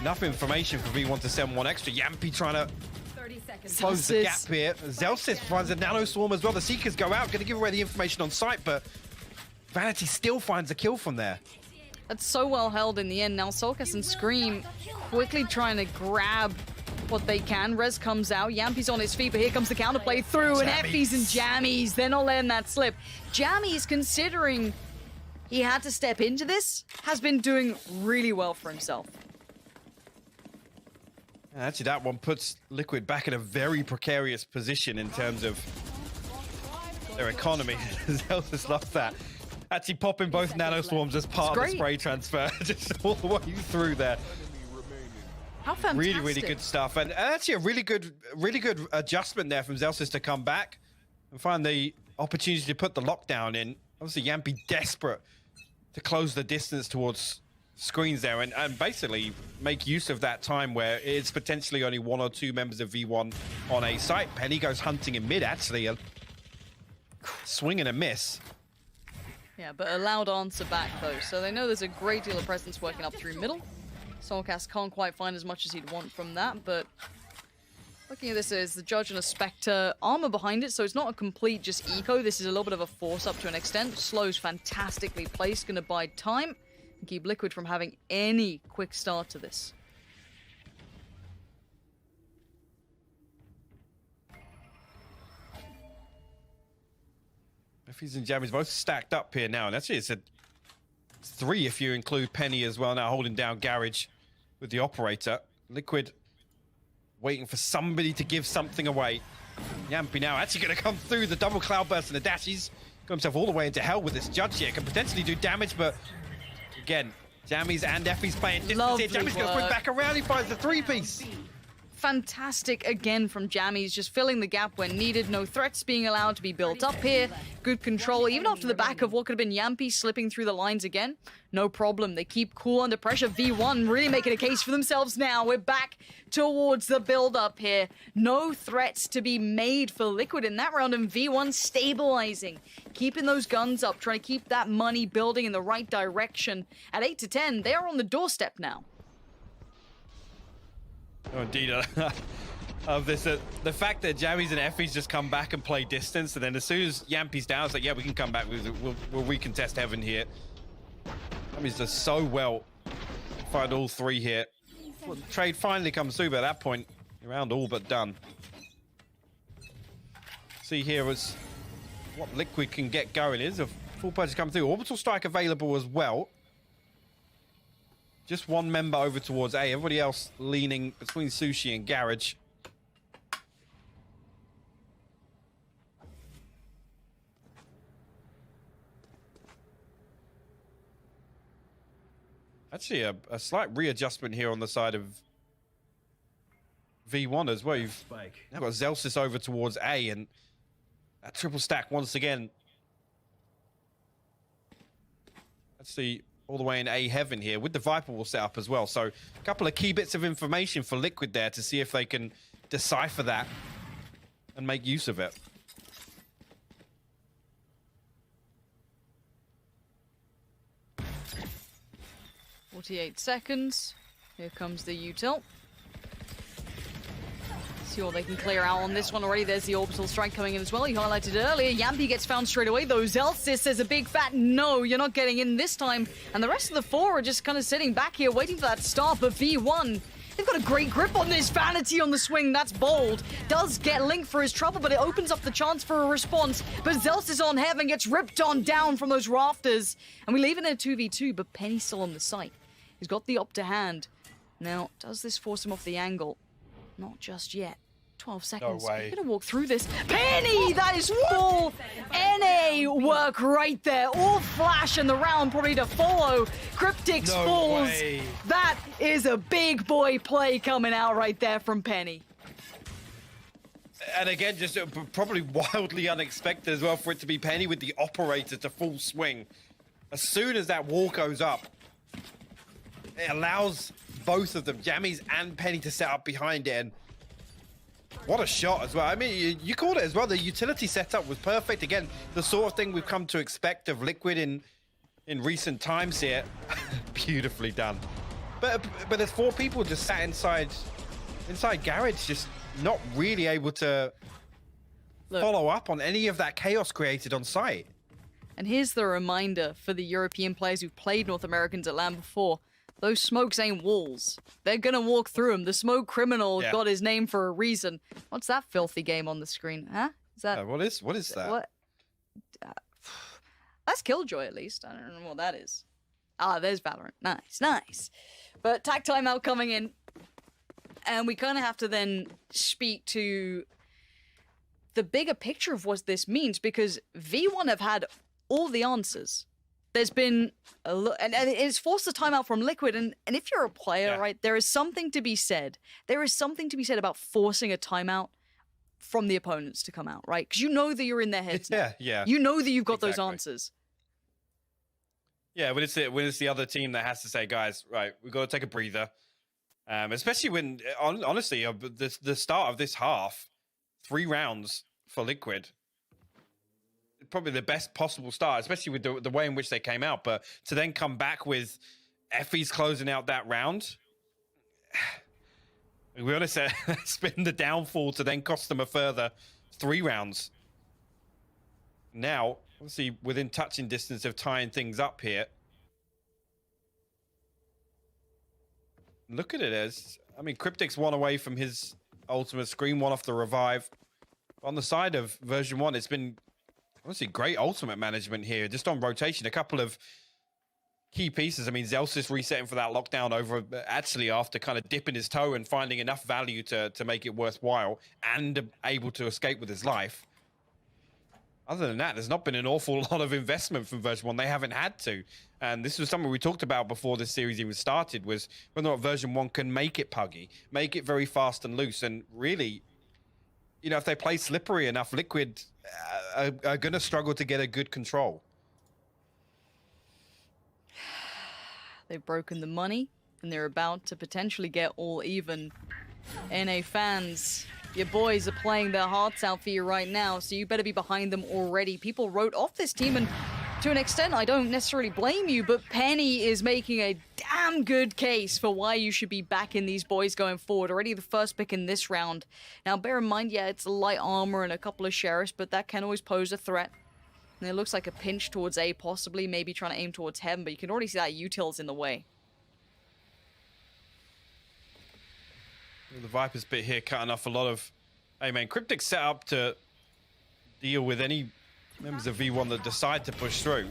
S5: enough information for V1 to send 1 extra. Yampi trying to close the gap here. Zelsis finds a nano swarm as well. The Seekers go out, going to give away the information on site, but Vanity still finds a kill from there.
S4: That's so well held in the end. Now Solkas and Scream quickly trying to grab what they can. Rez comes out. Yampi's on his feet, but here comes the counterplay through, and Effie's and Jammies. They're not letting that slip. Jammies, considering he had to step into this, has been doing really well for himself.
S5: Actually, that one puts Liquid back in a very precarious position in terms of their economy. Zelsis loves that. Actually popping both nano swarms as part of the spray transfer, just all the way through there.
S4: How fantastic.
S5: Really, really good stuff. And actually a really good adjustment there from Zelsis to come back and find the opportunity to put the lockdown in. Obviously, Yampi desperate to close the distance towards screens there and basically make use of that time where it's potentially only 1 or 2 members of V1 on a site. Penny goes hunting in mid, actually. A swing and a miss.
S4: Yeah, but a loud answer back, though. So they know there's a great deal of presence working up through middle. Soulcast can't quite find as much as he'd want from that, but looking at this as the Judge and a Spectre, armor behind it, so it's not a complete just eco. This is a little bit of a force up to an extent. Slow's fantastically placed, gonna bide time and keep Liquid from having any quick start to this.
S5: Effie's and Jammies both stacked up here now, and actually it's a 3 if you include Penny as well, now holding down Garage with the operator. Liquid waiting for somebody to give something away. Yampi now actually going to come through the double cloudburst and the dash. He's got himself all the way into hell with this Judge here. Can potentially do damage, but again, Jammies and Effie's playing distance here. Jammies going to bring back around. He finds the 3-piece.
S4: Fantastic again from Jammies, just filling the gap when needed. No threats being allowed to be built up here. Good control, even off to the back of what could have been Yampi slipping through the lines again. No problem, they keep cool under pressure. V1 really making a case for themselves now. We're back towards the build-up here. No threats to be made for Liquid in that round, and V1 stabilizing. Keeping those guns up, trying to keep that money building in the right direction. At 8 to 10, they are on the doorstep now.
S5: Oh, indeed. Of this, the fact that Jammies and Effie's just come back and play distance, and then as soon as Yampi's down, it's like, yeah, we can come back. We'll recontest heaven here. Jammies does so well. Find all 3 here. Well, the trade finally comes through, but at that point, around all but done. See here was what Liquid can get going is a full purchase come through. Orbital strike available as well. Just 1 member over towards A. Everybody else leaning between Sushi and Garage. Actually, a slight readjustment here on the side of V1 as well. You've now got Zelsis over towards A, and that triple stack once again. Let's see. All the way in A heaven here with the Viper will set up as well. So a couple of key bits of information for Liquid there to see if they can decipher that and make use of it.
S4: "48 seconds. Here comes the util. See what they can clear out on this one already. There's the orbital strike coming in as well. You highlighted it earlier. Yampi gets found straight away, though. Zelsis says a big fat no, you're not getting in this time. And the rest of the 4 are just kind of sitting back here waiting for that start. But V1, they've got a great grip on this. Vanity on the swing, that's bold. Does get Link for his trouble, but it opens up the chance for a response. But Zelsis on heaven gets ripped on down from those rafters. And we leave it in a 2v2, but Penny's still on the site. He's got the op to hand. Now, does this force him off the angle? Not just yet. 12 seconds.
S5: No way.
S4: You're gonna walk through this. Penny! That is full NA work right there. All flash and the round probably to follow. Cryptix
S5: No
S4: falls.
S5: way.
S4: That is a big boy play coming out right there from Penny.
S5: And again, just probably wildly unexpected as well for it to be Penny with the operator to full swing. As soon as that wall goes up, it allows both of them, Jammies and Penny, to set up behind it. And what a shot as well. I mean, you called it as well. The utility setup was perfect. Again, the sort of thing we've come to expect of Liquid in recent times here. Beautifully done. But there's 4 people just sat inside Garage, just not really able to follow up on any of that chaos created on site.
S4: And here's the reminder for the European players who've played North Americans at LAN before. Those smokes ain't walls. They're gonna walk through them. The smoke criminal got his name for a reason. What's that filthy game on the screen? Huh? Is that...
S5: what is that?
S4: What? That's Killjoy, at least. I don't know what that is. Ah, there's Valorant. Nice, nice. But tag timeout coming in. And we kind of have to then speak to the bigger picture of what this means, because V1 have had all the answers. There's been a and it's forced the timeout from Liquid, and if you're a player, right, there is something to be said. There is something to be said about forcing a timeout from the opponents to come out, right? Because you know that you're in their heads now.
S5: Yeah.
S4: You know that you've got those answers.
S5: Yeah, when it's the other team that has to say, guys, right, we've got to take a breather. Especially when, honestly, the start of this half, 3 rounds for Liquid, probably the best possible start, especially with the way in which they came out. But to then come back with Effie's closing out that round, we honestly, it's been the downfall to then cost them a further 3 rounds. Now, obviously, within touching distance of tying things up here. Look at it as, I mean, Cryptic's 1 away from his ultimate, Scream 1 off the revive. On the side of version 1, it's been honestly great ultimate management here, just on rotation. A couple of key pieces. I mean, Zellsis resetting for that lockdown over, actually after kind of dipping his toe and finding enough value to make it worthwhile and able to escape with his life. Other than that, there's not been an awful lot of investment from version 1. They haven't had to. And this was something we talked about before this series even started, was whether or not version 1 can make it puggy, make it very fast and loose. And really, you know, if they play slippery enough, Liquid are going to struggle to get a good control.
S4: They've broken the money, and they're about to potentially get all even. NA fans, your boys are playing their hearts out for you right now, so you better be behind them already. People wrote off this team, and to an extent, I don't necessarily blame you, but Penny is making a damn good case for why you should be backing these boys going forward. Already the first pick in this round. Now, bear in mind, yeah, it's light armor and a couple of sheriffs, but that can always pose a threat. And it looks like a pinch towards A, possibly, maybe trying to aim towards Heaven, but you can already see that util's in the way.
S5: The Viper's bit here cutting off a lot of... Hey, man, Cryptic set up to deal with any members of V1 that decide to push through.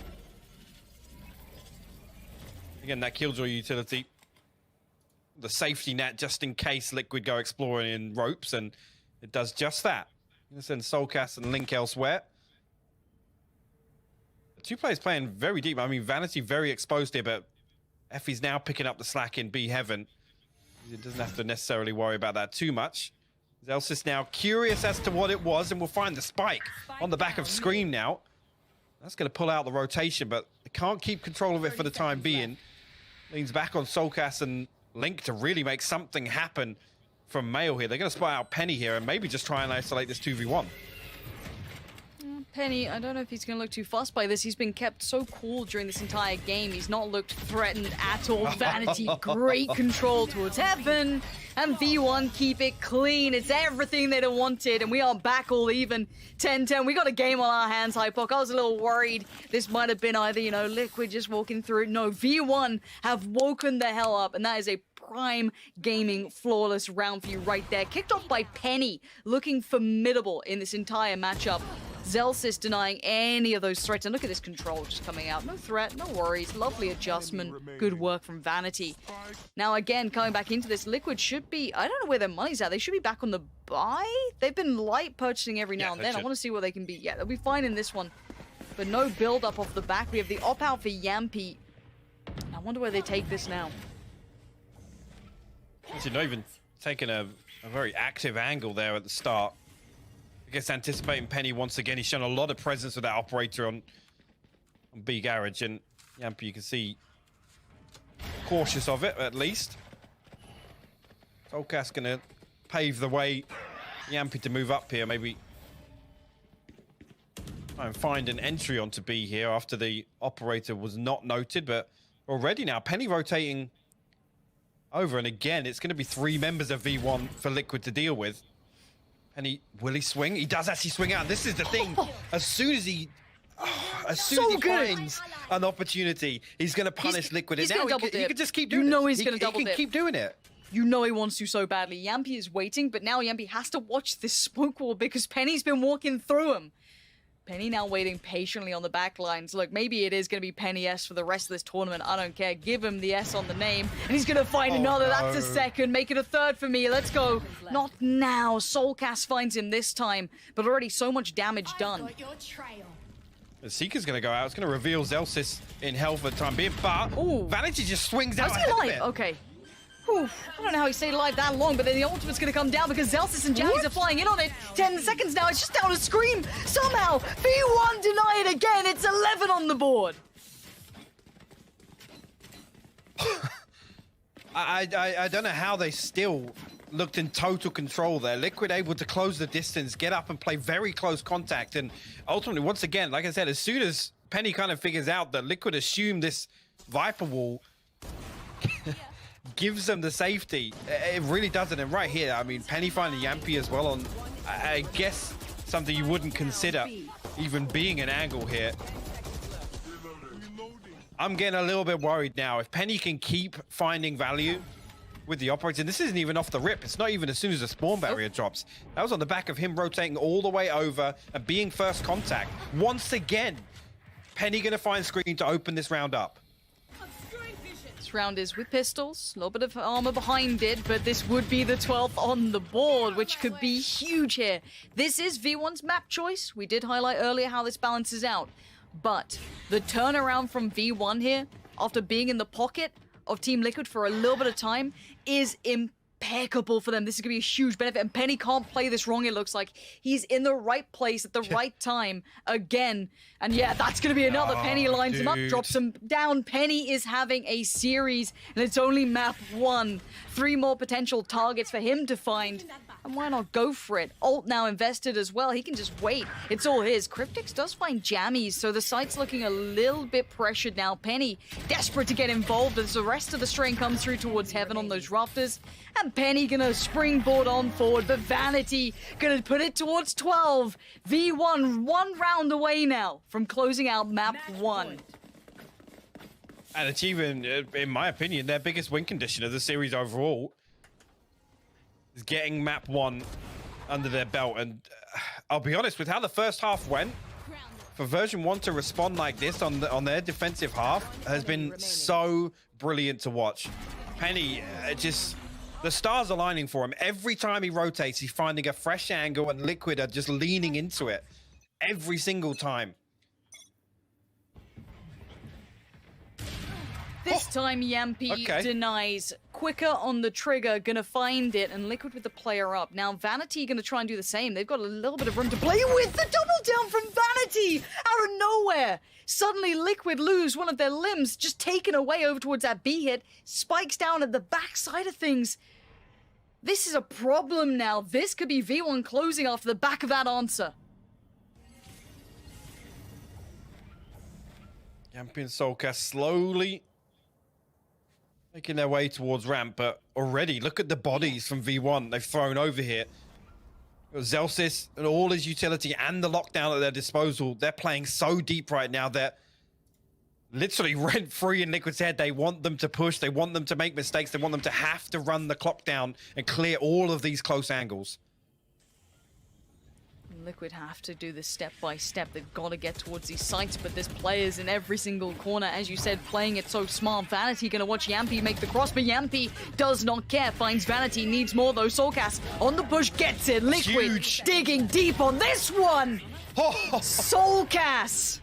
S5: Again, that Killjoy utility. The safety net, just in case Liquid go exploring in ropes, and it does just that. You send Soulcast and Link elsewhere. The 2 players playing very deep. I mean, Vanity very exposed here, but Effie's now picking up the slack in B Heaven. He doesn't have to necessarily worry about that too much. Zellsis now curious as to what it was, and we'll find the spike on the back of Scream now. That's going to pull out the rotation, but they can't keep control of it for the time being. Leans back on Soulcast and Link to really make something happen from Mail here. They're going to spot out Penny here and maybe just try and isolate this 2v1.
S4: Penny, I don't know if he's going to look too fussed by this. He's been kept so cool during this entire game. He's not looked threatened at all. Vanity, great control towards Heaven. And V1 keep it clean. It's everything they'd have wanted. And we are back all even. 10-10. We got a game on our hands, Hypoc. I was a little worried. This might have been either, you know, Liquid just walking through. No, V1 have woken the hell up. And that is a prime gaming flawless round for you right there. Kicked off by Penny, looking formidable in this entire matchup. Zellsis denying any of those threats. And look at this control just coming out. No threat, no worries. Lovely adjustment. Good work from Vanity. Now, again, coming back into this, Liquid should be... I don't know where their money's at. They should be back on the buy. They've been light purchasing every now and then. I want to see what they can be. Yeah, they'll be fine in this one. But no build-up off the back. We have the op-out for Yampy. I wonder where they take this now.
S5: Actually, not even taking a very active angle there at the start. I guess anticipating Penny once again. He's shown a lot of presence with that operator on B Garage, and Yampy, you can see, cautious of it at least. Soulcast gonna pave the way, Yampy to move up here, maybe try and find an entry onto B here after the operator was not noted, but already now Penny rotating over, and again it's going to be 3 members of V1 for Liquid to deal with. And will he swing? He does actually swing out. And this is the thing. As soon as he as soon
S4: So
S5: as he
S4: good.
S5: finds an opportunity, he's going to punish Liquid.
S4: he's
S5: And
S4: gonna
S5: now
S4: double
S5: he
S4: dip.
S5: can just keep
S4: You
S5: doing it.
S4: know he's gonna double
S5: He
S4: dip.
S5: can keep doing it.
S4: You know he wants to so badly. Yampy is waiting, but now Yampy has to watch this smoke wall because Penny's been walking through him. Penny now waiting patiently on the back lines. Look, maybe it is going to be Penny S for the rest of this tournament. I don't care. Give him the S on the name. And he's going to find another.
S5: No.
S4: That's a second. Make it a third for me. Let's go. Not now. Soulcast finds him this time. But already so much damage done.
S7: Got your trail.
S5: The Seeker's going to go out. It's going to reveal Zelsis in hell for the time being. But
S4: Ooh.
S5: Vanity just swings out
S4: How's he
S5: ahead of
S4: alive?
S5: it.
S4: Okay. Whew. I don't know how he stayed alive that long, but then the ultimate's gonna come down because Zelsis and Jammies are flying in on it. 10 seconds now, it's just down to Scream. Somehow, V1 deny it again. It's 11 on the board.
S5: I don't know how they still looked in total control there. Liquid able to close the distance, get up and play very close contact. And ultimately, once again, like I said, as soon as Penny kind of figures out that Liquid assumed this Viper wall gives them the safety, it really doesn't. And right here, I mean, Penny finding Yampy as well on, I guess, something you wouldn't consider even being an angle here. I'm getting a little bit worried now. If Penny can keep finding value with the operator, and this isn't even off the rip. It's not even as soon as the spawn barrier drops. That was on the back of him rotating all the way over and being first contact. Once again, Penny gonna find Screen to open this round up.
S4: This round is with pistols, a little bit of armor behind it, but this would be the 12th on the board, which could be huge here. This is V1's map choice. We did highlight earlier how this balances out. But the turnaround from V1 here, after being in the pocket of Team Liquid for a little bit of time, is impeccable for them. This is going to be a huge benefit, and Penny can't play this wrong, it looks like. He's in the right place at the right time again. And yeah, that's going to be another. Penny lines him up, drops him down. Penny is having a series, and it's only map 1. 3 more potential targets for him to find. And why not go for it? Ult now invested as well. He can just wait. It's all his. Cryptix does find Jammies, so the site's looking a little bit pressured now. Penny desperate to get involved as the rest of the strain comes through towards Heaven on those rafters. And Penny gonna springboard on forward, but Vanity gonna put it towards 12. V1 1 round away now from closing out map 1.
S5: And achieving, in my opinion, their biggest win condition of the series overall is getting map 1 under their belt. And I'll be honest, with how the first half went, for version 1 to respond like this on their defensive half has been so brilliant to watch. Penny, just the stars aligning for him. Every time he rotates, he's finding a fresh angle, and Liquid are just leaning into it every single time.
S4: This time Yampy denies. Quicker on the trigger, gonna find it, and Liquid with the player up. Now Vanity gonna try and do the same. They've got a little bit of room to play with. The double down from Vanity out of nowhere. Suddenly Liquid lose one of their limbs, just taken away over towards that B hit. Spikes down at the back side of things. This is a problem now. This could be V1 closing after the back of that answer.
S5: Yampy and Soulcast slowly making their way towards ramp, but already look at the bodies from V1 they've thrown over here. Zelsis and all his utility and the lockdown at their disposal. They're playing so deep right now. They're literally rent-free in Liquid's head. They want them to push. They want them to make mistakes. They want them to have to run the clock down and clear all of these close angles.
S4: Liquid have to do this step by step. They've got to get towards these sites, but there's players in every single corner. As you said, playing it so smart. Vanity gonna watch Yampy make the cross, but Yampy does not care. Finds Vanity, needs more though. Soulcast on the push, gets it. Liquid
S5: Huge.
S4: digging deep on this one. Soulcast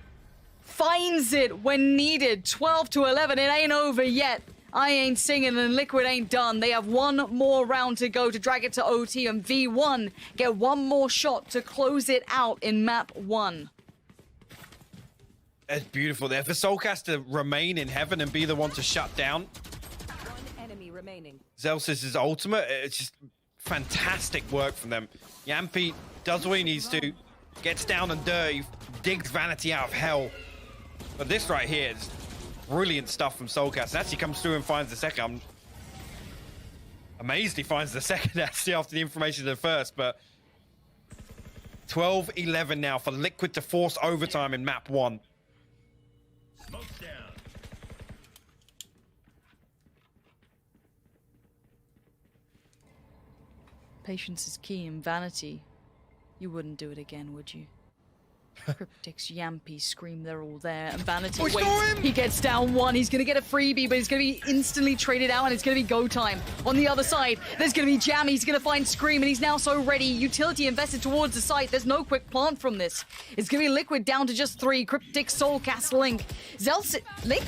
S4: finds it when needed. 12 to 11, it ain't over yet. I ain't singing and Liquid ain't done. They have one more round to go to drag it to OT, and V1 get one more shot to close it out in map 1.
S5: It's beautiful there for Soulcast to remain in heaven and be the one to shut down
S6: One enemy remaining.
S5: Zelsis' ultimate. It's just fantastic work from them. Yampy does what he needs to, gets down and dirty, digs Vanity out of hell. But this right here is brilliant stuff from Soulcast. And actually comes through and finds the second. I'm amazed he finds the second actually after the information of the first, but 12-11 now for Liquid to force overtime in map 1.
S4: Patience is key in Vanity. You wouldn't do it again, would you? Cryptics, Yampy, Scream, they're all there. And Vanity waits. He gets down one. He's going to get a freebie, but he's going to be instantly traded out, and it's going to be go time. On the other side, there's going to be Jammy. He's going to find Scream, and he's now so ready. Utility invested towards the site. There's no quick plant from this. It's going to be Liquid down to just 3. Cryptic, Soulcast, Link. Link?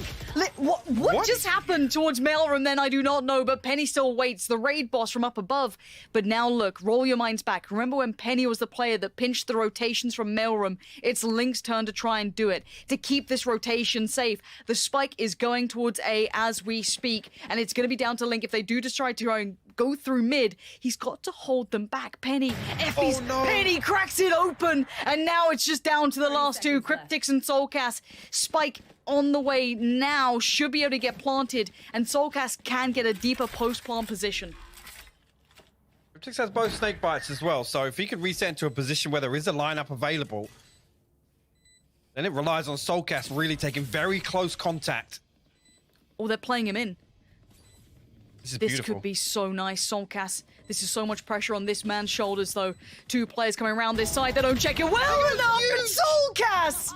S4: What just happened towards Mailroom then? I do not know, but Penny still waits. The raid boss from up above. But now look, roll your minds back. Remember when Penny was the player that pinched the rotations from Mailroom? It's Link's turn to try and do it, to keep this rotation safe. The spike is going towards A as we speak, and it's going to be down to Link. If they do decide to go through mid, he's got to hold them back. Penny, Effie's, Penny cracks it open, and now it's just down to the last 2, Cryptics and Soulcast. Spike on the way now, should be able to get planted, and Soulcast can get a deeper post-plant position.
S5: Cryptics has both snake bites as well, so if he could reset into a position where there is a lineup available, then it relies on Soulcast really taking very close contact.
S4: Oh, they're playing him in.
S5: This
S4: beautiful. Could be so nice, Soulcast. This is so much pressure on this man's shoulders, though. 2 players coming around this side. They don't check it well enough, and Soulcast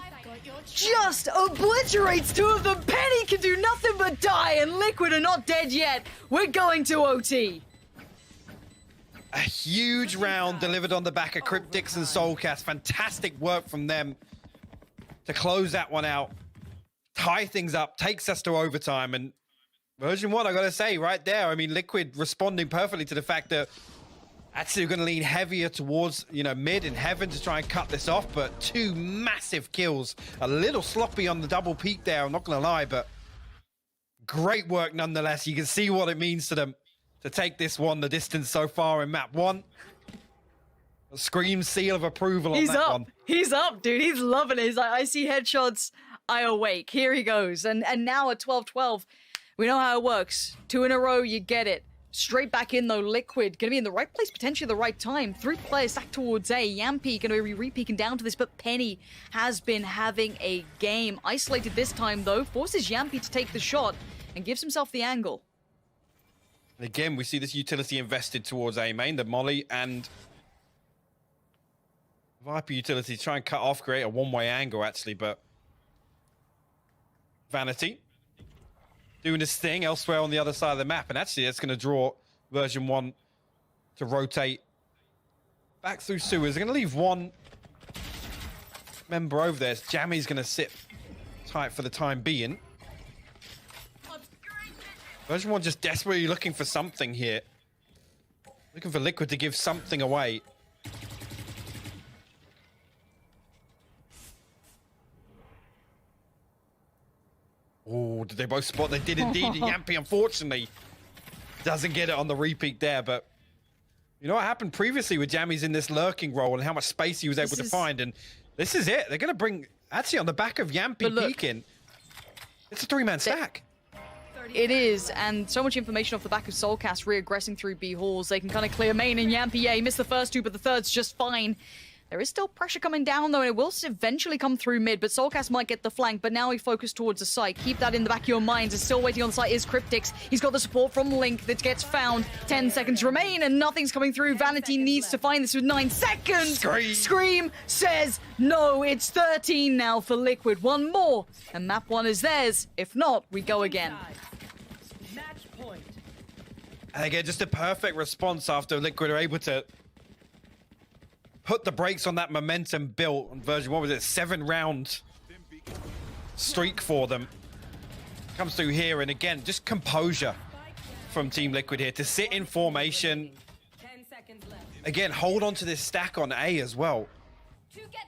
S4: just obliterates 2 of them. Penny can do nothing but die, and Liquid are not dead yet. We're going to OT.
S5: A huge round delivered on the back of Cryptics and Soulcast. Fantastic work from them to close that one out, tie things up, takes us to overtime. And version 1, I gotta say, right there, I mean, Liquid responding perfectly to the fact that actually we're gonna lean heavier towards, mid and heaven to try and cut this off, but 2 massive kills. A little sloppy on the double peak there, I'm not gonna lie, but great work nonetheless. You can see what it means to them to take this one the distance so far in map 1. A Scream seal of approval on that one.
S4: He's up, dude. He's loving it. He's like, I see headshots, I awake. Here he goes. And now at 12-12, we know how it works. 2 in a row, you get it. Straight back in, though. Liquid gonna be in the right place, potentially the right time. 3 players stacked towards A. Yampy gonna be re-peeking down to this, but Penny has been having a game. Isolated this time, though. Forces Yampy to take the shot and gives himself the angle.
S5: And again, we see this utility invested towards A main, the Molly and Viper utility try and cut off, create a one-way angle actually, but Vanity doing this thing elsewhere on the other side of the map, and actually that's going to draw version 1 to rotate back through sewers. They're going to leave 1 member over there. Jammy's going to sit tight for the time being. Version 1 just desperately looking for something here. Looking for Liquid to give something away. Oh, did they both spot? They did indeed. Yampy, unfortunately, doesn't get it on the repeat there. But you know what happened previously with Jammy's in this lurking role and how much space he was able to find. And this is it. They're going to bring, actually on the back of Yampy peeking, it's a 3-man stack.
S4: It is, and so much information off the back of Soulcast reaggressing through B halls. They can kind of clear main, and Yampy, yeah, he missed the first 2, but the third's just fine. There is still pressure coming down, though, and it will eventually come through mid, but Soulcast might get the flank, but now he focused towards the site. Keep that in the back of your minds. It's still waiting on the site is Cryptics. He's got the support from Link that gets found. 10 seconds remain, and nothing's coming through. Vanity needs to find this with 9 seconds. Scream says no. It's 13 now for Liquid. 1 more, and map 1 is theirs. If not, we go again.
S5: And again, just a perfect response after Liquid are able to put the brakes on that momentum built on version 1. Was it 7-round streak for them? Comes through here, and again, just composure from Team Liquid here to sit in formation.
S6: 10 seconds left.
S5: Again, hold on to this stack on A as well.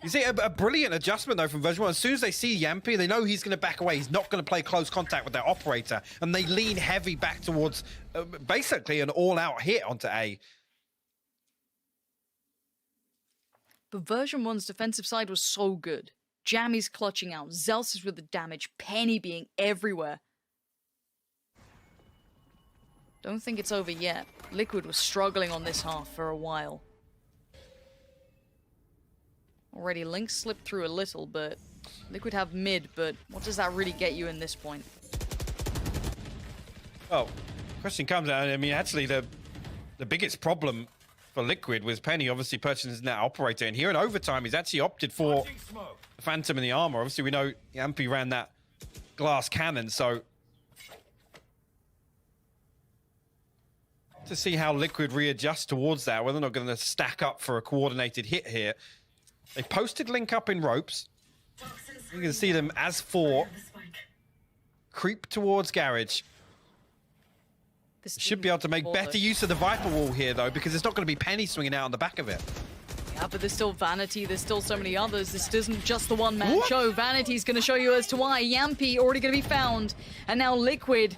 S5: You see a brilliant adjustment though from version 1. As soon as they see Yampy, they know he's going to back away. He's not going to play close contact with their operator, and they lean heavy back towards basically an all-out hit onto A.
S4: But version 1's defensive side was so good. Jammy's clutching out, Zelsis with the damage, Penny being everywhere. Don't think it's over yet. Liquid was struggling on this half for a while. Already, Link slipped through a little, but Liquid have mid, but what does that really get you in this point?
S5: Well, question comes out, I mean, actually, the biggest problem for Liquid was Penny obviously purchasing that operator. And here in overtime, he's actually opted for the Phantom in the armor. Obviously, we know Yampy ran that glass cannon, so to see how Liquid readjusts towards that, whether they're not going to stack up for a coordinated hit here. They posted Link up in ropes. You can see them as 4 creep towards Garage. Should be able to make better use of the Viper wall here, though, because it's not going to be Penny swinging out on the back of it.
S4: Yeah, but there's still Vanity, there's still so many others. This isn't just the one-man show. Vanity's going to show you as to why. Yampy already going to be found. And now Liquid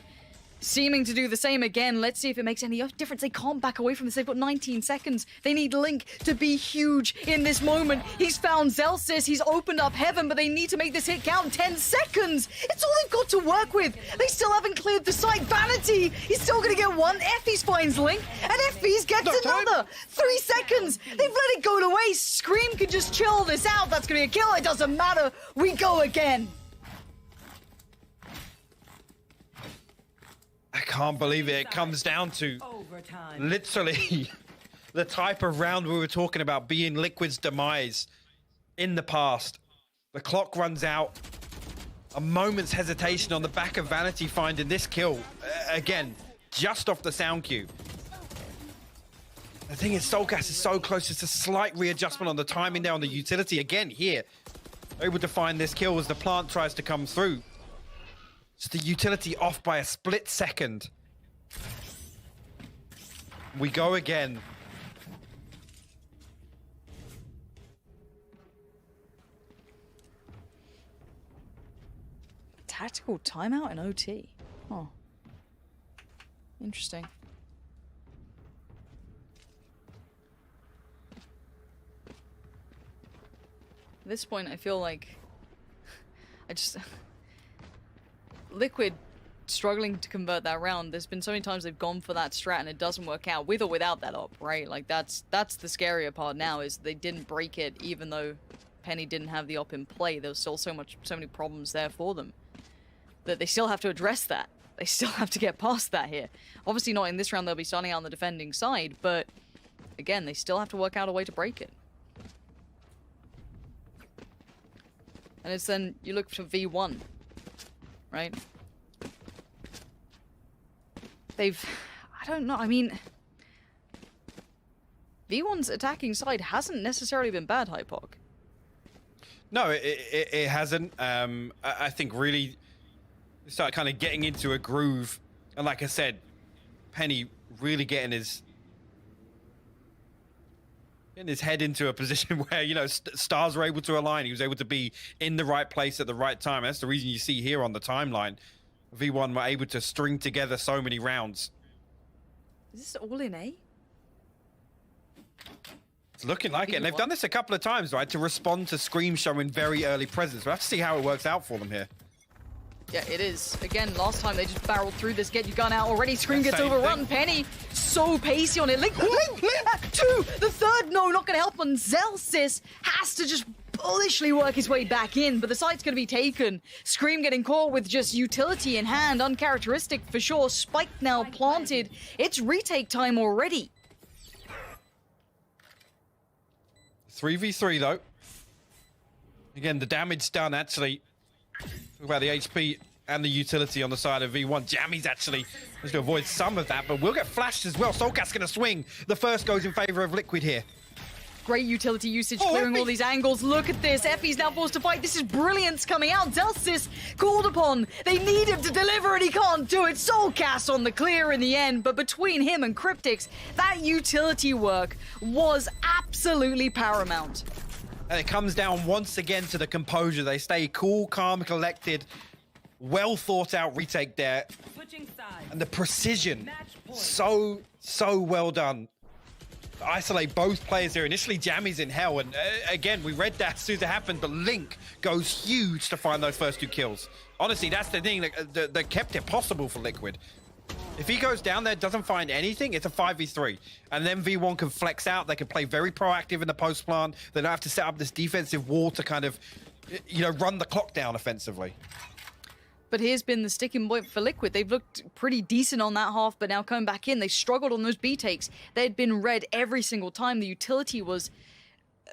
S4: seeming to do the same again. Let's see if it makes any difference. They can't back away from this. They've got 19 seconds. They need Link to be huge in this moment. He's found Zelsis. He's opened up heaven, but they need to make this hit count. 10 seconds. It's all they've got to work with. They still haven't cleared the site. Vanity, he's still going to get one. Effie's finds Link, and Effie's gets another. 3 seconds. They've let it go to waste. Scream can just chill this out. That's going to be a kill. It doesn't matter. We go again.
S5: I can't believe it. It comes down to literally the type of round we were talking about being Liquid's demise in the past. The clock runs out. A moment's hesitation on the back of Vanity finding this kill. Again, just off the sound cue. The thing is, Soulcast is so close. It's a slight readjustment on the timing there on the utility. Again, here, able to find this kill as the plant tries to come through. It's the utility off by a split second. We go again.
S4: Tactical timeout in OT. Oh. Interesting. At this point, I feel like Liquid struggling to convert that round. There's been so many times they've gone for that strat and it doesn't work out, with or without that op, right? Like that's the scarier part now, is they didn't break it even though Penny didn't have the op in play. There was still so many problems there for them that they still have to address that. They still have to get past that here. Obviously not in this round, they'll be starting out on the defending side, but again, they still have to work out a way to break it. And it's then you look for V1. Right? I don't know, I mean, V1's attacking side hasn't necessarily been bad, Hypok.
S5: No, it hasn't. I think really start kind of getting into a groove. And like I said, Penny really getting his head into a position where, you know, stars were able to align. He was able to be in the right place at the right time. That's the reason you see here on the timeline, V1 were able to string together so many rounds.
S4: Is this all in A?
S5: It's looking like it. And they've done this a couple of times, right, to respond to Scream showing very early presence. We'll have to see how it works out for them here.
S4: Yeah, it is. Again, last time they just barreled through this, get your gun out already. Scream gets overrun. Penny, so pacey on it. Link, two! The third, no, not going to help on Zelsis. Has to just bullishly work his way back in, but the site's going to be taken. Scream getting caught with just utility in hand. Uncharacteristic for sure. Spike now planted. It's retake time already.
S5: 3v3 though. Again, the damage done actually. Talk about the HP and the utility on the side of V1. Jammy's actually going to avoid some of that, but we'll get flashed as well. Soulcast's going to swing. The first goes in favor of Liquid here.
S4: Great utility usage, clearing all these angles. Look at this. Effie's now forced to fight. This is brilliance coming out. Zelsis called upon. They need him to deliver, and he can't do it. Soulcast on the clear in the end, but between him and Cryptix, that utility work was absolutely paramount.
S5: And it comes down once again to the composure. They stay cool, calm, collected. Well thought out retake there. And the precision. So well done. Isolate both players here. Initially, Jammy's in hell. And again, we read that as soon as it happened, but Link goes huge to find those first 2 kills. Honestly, that's the thing that kept it possible for Liquid. If he goes down there, doesn't find anything, it's a 5v3. And then V1 can flex out. They can play very proactive in the post plant. They don't have to set up this defensive wall to kind of, you know, run the clock down offensively.
S4: but here's been the sticking point for Liquid. They've looked pretty decent on that half, but now coming back in, they struggled on those B takes. They had been red every single time. The utility was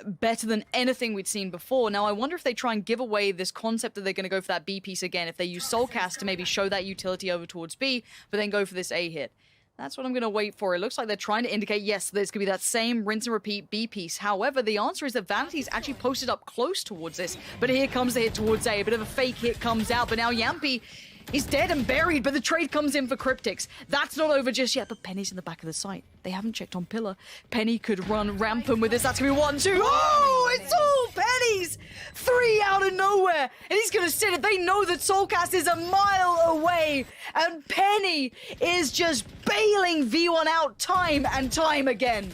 S4: better than anything we'd seen before. Now, I wonder if they try and give away this concept that they're going to go for that B piece again, if they use Soulcast to maybe show that utility over towards B, but then go for this A hit. That's what I'm going to wait for. It looks like they're trying to indicate, yes, there's going to be that same rinse and repeat B piece. However, the answer is that Vanity's actually posted up close towards this. But here comes the hit towards A. A bit of a fake hit comes out. But now Yampy is dead and buried, but the trade comes in for Cryptics. That's not over just yet, but Penny's in the back of the site. They haven't checked on Pillar. Penny could run rampant with this. That's going to be 1, 2. Oh, it's all Penny's! 3 out of nowhere. And he's going to sit it. They know that Soulcast is a mile away. And Penny is just bailing V1 out time and time again.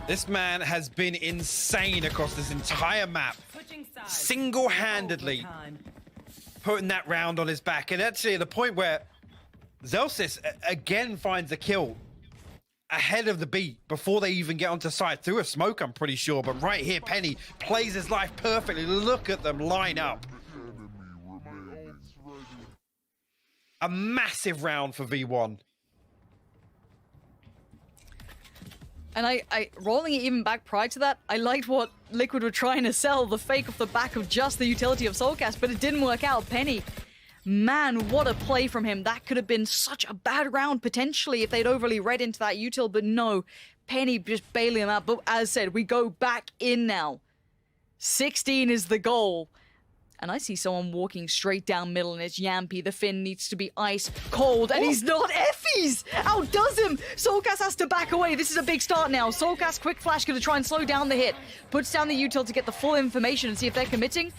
S5: This man has been insane across this entire map. Single-handedly putting that round on his back. And actually, the point where Zelsis again finds a kill ahead of the beat before they even get onto site through a smoke, I'm pretty sure. But right here, Penny plays his life perfectly. Look at them line up. A massive round for V1.
S4: And I rolling it even back prior to that, I liked what Liquid were trying to sell, the fake off the back of just the utility of Soulcast, but it didn't work out. Penny, man, what a play from him. That could have been such a bad round, potentially, if they'd overly read into that util, but no. Penny just bailing him out. But as I said, we go back in now. 16 is the goal. And I see someone walking straight down middle, and it's Yampy. The Finn needs to be ice cold, and he's not. Effie's outdoes him. Soulcast has to back away. This is a big start now. Soulcast quick flash going to try and slow down the hit. Puts down the util to get the full information and see if they're committing.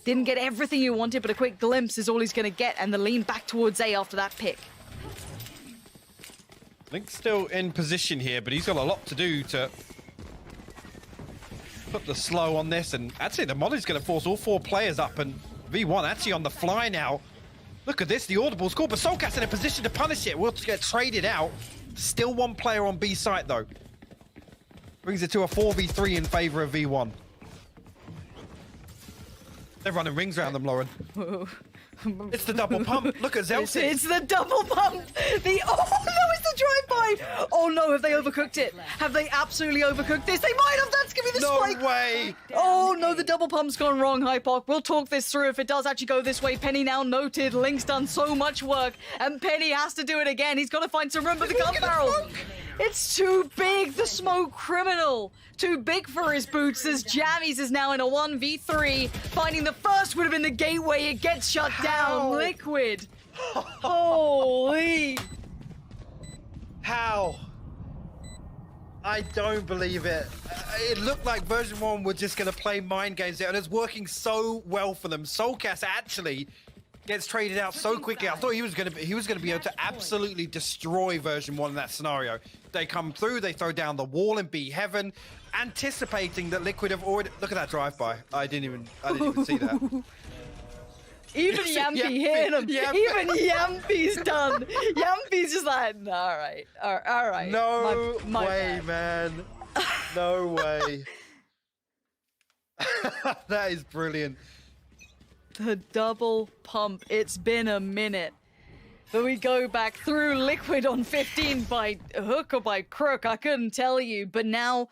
S4: Didn't get everything he wanted, but a quick glimpse is all he's going to get, and the lean back towards A after that pick.
S5: Link's still in position here, but he's got a lot to do to put the slow on this, and actually the mod is going to force all 4 players up, and V1 actually on the fly now. Look at this, the audible's called, but Soulcast in a position to punish it. We'll get traded out. Still 1 player on B site though. Brings it to a 4v3 in favor of V1. They're running rings around them, Lauren. It's the double pump. Look at Zelsis.
S4: It's the double pump. Oh no, it's the drive-by. Oh no, have they overcooked it? Have they absolutely overcooked this? They might have. That's gonna be the spike.
S5: No way.
S4: Oh no, the double pump's gone wrong, Hypoc. We'll talk this through if it does actually go this way. Penny now noted. Link's done so much work, and Penny has to do it again. He's got to find some room for the gun barrel. It's too big, the smoke criminal. Too big for his boots as Jammies is now in a 1v3. Finding the first would have been the gateway. It gets shut down. Liquid. Holy.
S5: How? I don't believe it. It looked like version 1 were just going to play mind games there, and it's working so well for them. Soulcast actually gets traded out so quickly. I thought he was going to be able to absolutely destroy version 1 in that scenario. They come through, they throw down the wall and be heaven, anticipating that Liquid have already. Look at that drive-by. I didn't even see that.
S4: Even Yampy hitting him. Even Yampy's done. Yampy's just like, no, all right.
S5: No
S4: my
S5: way,
S4: bad.
S5: man. No way. That is brilliant.
S4: The double pump. It's been a minute. But we go back through. Liquid on 15 by hook or by crook. I couldn't tell you. But now,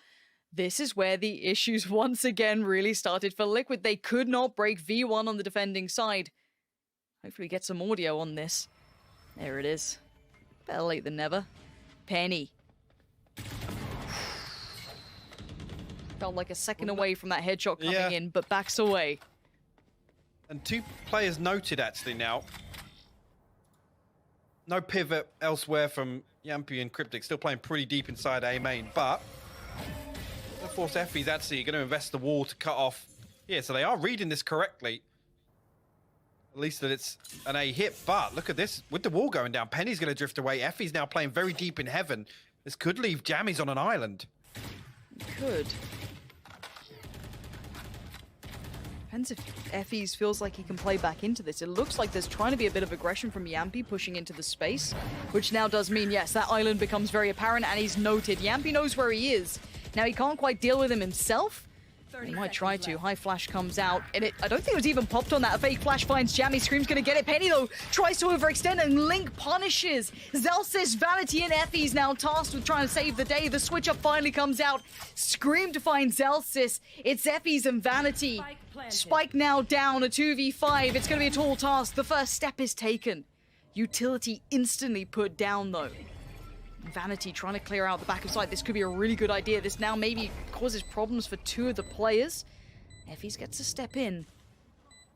S4: this is where the issues once again really started for Liquid. They could not break V1 on the defending side. Hopefully get some audio on this. There it is. Better late than never. Penny. Felt like a second away from that headshot coming in, but backs away.
S5: And 2 players noted actually now. No pivot elsewhere from Yampy and Cryptic, still playing pretty deep inside A main, but of course Effie's actually going to invest the wall to cut off. Yeah, so they are reading this correctly. At least that it's an A hit, but look at this. With the wall going down, Penny's going to drift away. Effie's now playing very deep in heaven. This could leave Jammies on an island.
S4: Could. Depends if Effie's feels like he can play back into this. It looks like there's trying to be a bit of aggression from Yampy pushing into the space, which now does mean, yes, that island becomes very apparent, and he's noted. Yampy knows where he is. Now, he can't quite deal with him himself, They might try to. High flash comes out, and I don't think it was even popped on that. A fake flash finds Jammy. Scream's gonna get it. Penny, though, tries to overextend, and Link punishes. Zelsis, Vanity, and Effie's now tasked with trying to save the day. The switch up finally comes out. Scream to find Zelsis. It's Effie's and Vanity. Spike now down, a 2v5. It's gonna be a tall task. The first step is taken. Utility instantly put down, though. Vanity trying to clear out the back of side. This could be a really good idea. This now maybe causes problems for two of the players. Effie's gets to step in,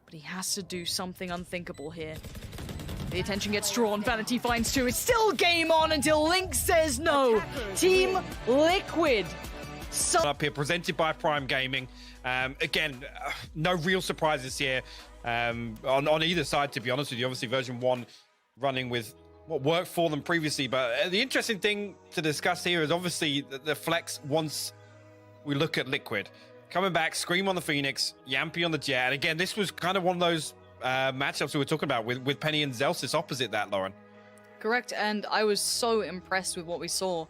S4: but he has to do something unthinkable here. The attention gets drawn. Vanity finds two. It's still game on until Link says no. Team Liquid.
S5: Up here, presented by Prime Gaming. Again, no real surprises here on either side, to be honest with you. Obviously, version 1 running with what worked for them previously, but the interesting thing to discuss here is obviously the flex once we look at Liquid. Coming back, Scream on the Phoenix, Yampy on the Jet, and again, this was kind of one of those matchups we were talking about with Penny and Zelsis opposite that, Lauren.
S4: Correct, and I was so impressed with what we saw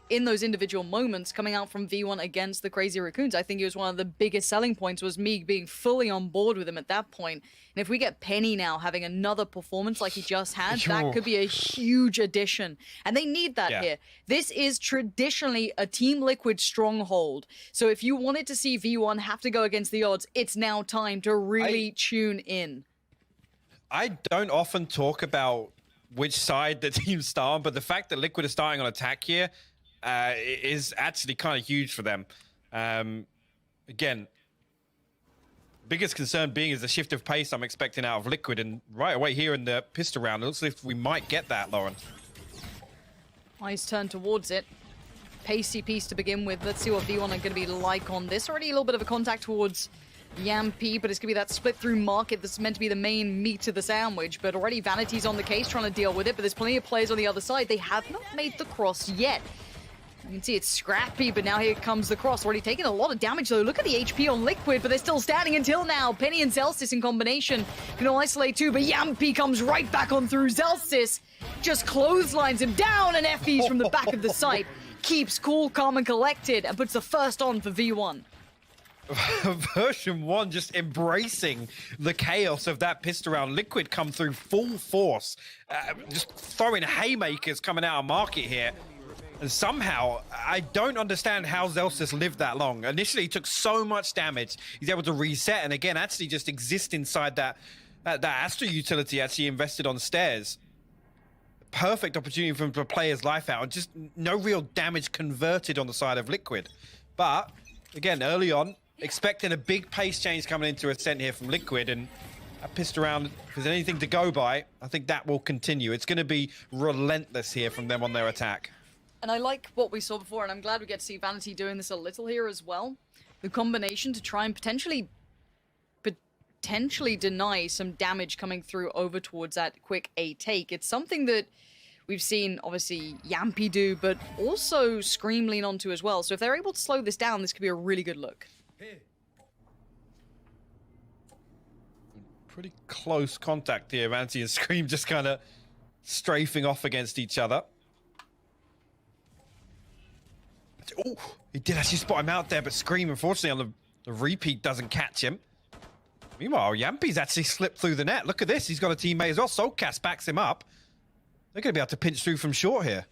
S4: in those individual moments coming out from V1 against the Crazy Raccoons. I think it was one of the biggest selling points was me being fully on board with him at that point. And if we get Penny now having another performance like he just had, that could be a huge addition. And they need that here. This is traditionally a Team Liquid stronghold. So if you wanted to see V1 have to go against the odds, it's now time to really tune in.
S5: I don't often talk about which side the teams start on, but the fact that Liquid is starting on attack here is actually kind of huge for them. Again, biggest concern being is the shift of pace I'm expecting out of Liquid, and right away here in the pistol round, it looks like we might get that, Lauren.
S4: Eyes turn towards it. Pacey piece to begin with. Let's see what V1 are going to be like on this. Already a little bit of a contact towards Yampy, but it's going to be that split through market that's meant to be the main meat of the sandwich. But already Vanity's on the case trying to deal with it, but there's plenty of players on the other side. They have not made the cross yet. You can see it's scrappy, but now here comes the cross. Already taking a lot of damage, though. Look at the HP on Liquid, but they're still standing until now. Penny and Zelsis in combination can isolate too, but Yampy comes right back on through. Zelsis just clotheslines him down, and Effie's from the back of the site keeps cool, calm, and collected, and puts the first on for V1.
S5: Version 1 just embracing the chaos of that pistol round. Liquid come through full force, just throwing haymakers coming out of market here. And somehow, I don't understand how Zelsis lived that long. Initially, he took so much damage. He's able to reset, and again, actually just exist inside that Astra utility actually invested on stairs. Perfect opportunity for him to play his life out, and just no real damage converted on the side of Liquid. But, again, early on, expecting a big pace change coming into Ascent here from Liquid, and I pissed around. If there's anything to go by, I think that will continue. It's going to be relentless here from them on their attack.
S4: And I like what we saw before, and I'm glad we get to see Vanity doing this a little here as well. The combination to try and potentially deny some damage coming through over towards that quick A take. It's something that we've seen, obviously, Yampy do, but also Scream lean onto as well. So if they're able to slow this down, this could be a really good look.
S5: Pretty close contact here. Vanity and Scream just kind of strafing off against each other. Oh, he did actually spot him out there, but Scream, unfortunately, on the repeat doesn't catch him. Meanwhile, Yampy's actually slipped through the net. Look at this. He's got a teammate as well. Soulcast backs him up. They're going to be able to pinch through from short here.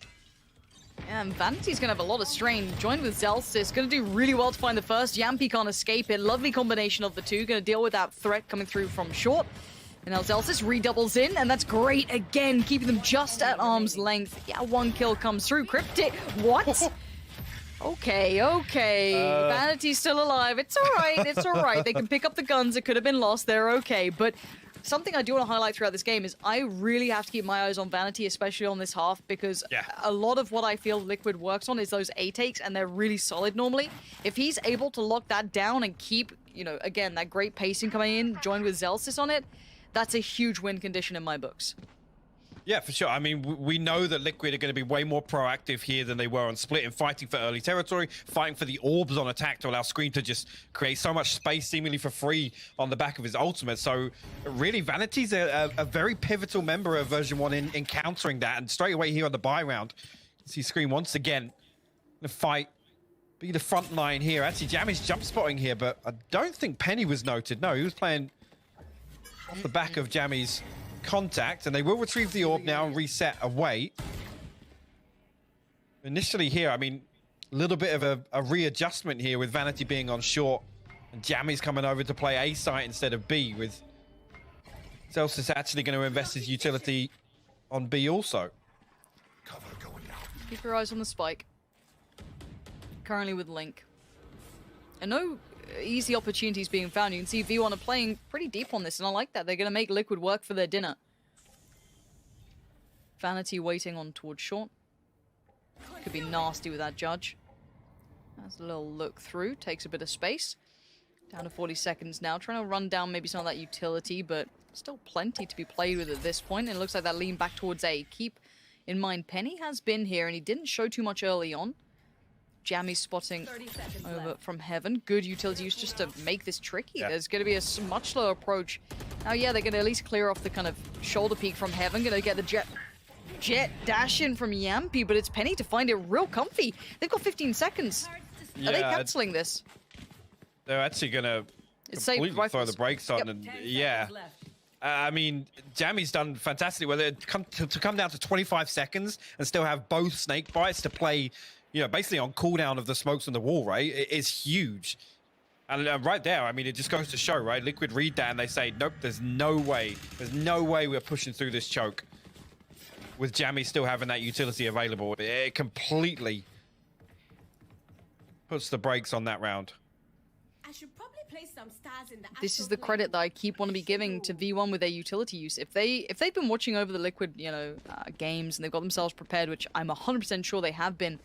S4: Yeah, and Vanity's going to have a lot of strain. Joined with Zelsis. Going to do really well to find the first. Yampy can't escape it. Lovely combination of the two. Going to deal with that threat coming through from short. And now Zelsis redoubles in, and that's great again, keeping them just at arm's length. Yeah, one kill comes through. Cryptic. What? Okay. Vanity's still alive. It's all right. They can pick up the guns. It could have been lost. They're okay. But something I do want to highlight throughout this game is I really have to keep my eyes on Vanity, especially on this half, because a lot of what I feel Liquid works on is those A takes, and they're really solid normally. If he's able to lock that down and keep, again, that great pacing coming in, joined with Zelsis on it, that's a huge win condition in my books.
S5: Yeah, for sure. I mean, we know that Liquid are going to be way more proactive here than they were on Split in fighting for early territory, fighting for the orbs on attack to allow Scream to just create so much space seemingly for free on the back of his ultimate. So really, Vanity's a very pivotal member of version 1 in countering that. And straight away here on the buy round, you see Scream once again the fight be the front line here. Actually, Jammy's jump spotting here, but I don't think Penny was noted. No, he was playing off the back of Jammy's contact, and they will retrieve the orb now and reset away. Initially here, I mean, a little bit of a readjustment here with Vanity being on short, and Jammy's coming over to play A site instead of B, with Celsius actually going to invest his utility on B also.
S4: Keep your eyes on the spike. Currently with Link. And no easy opportunities being found. You can see V1 are playing pretty deep on this, and I like that. They're going to make Liquid work for their dinner. Vanity waiting on towards short. Could be nasty with that judge. Has a little look through. Takes a bit of space. Down to 40 seconds now. Trying to run down maybe some of that utility, but still plenty to be played with at this point. And it looks like that lean back towards A. Keep in mind, Penny has been here, and he didn't show too much early on. Jammy's spotting over from Heaven. Good utility use just to make this tricky. Yeah. There's going to be a much slower approach. Now, yeah, they're going to at least clear off the kind of shoulder peak from Heaven. Going to get the jet dash in from Yampy, but it's Penny to find it real comfy. They've got 15 seconds.
S5: Yeah,
S4: are they cancelling this?
S5: They're actually going to completely throw the brakes on. Yep. And yeah. I mean, Jammy's done fantastic with it. To come down to 25 seconds and still have both snake bites to play, you know, basically on cooldown of the smokes on the wall, right? It is huge. And right there, I mean, it just goes to show, right? Liquid read that and they say, nope, there's no way. There's no way we're pushing through this choke with Jammy still having that utility available. It completely puts the brakes on that round.
S7: I should probably place some stars in the
S4: This is the credit that I keep wanting to be giving to V1 with their utility use. If they've been watching over the Liquid, you know, games, and they've got themselves prepared, which I'm 100% sure they have been,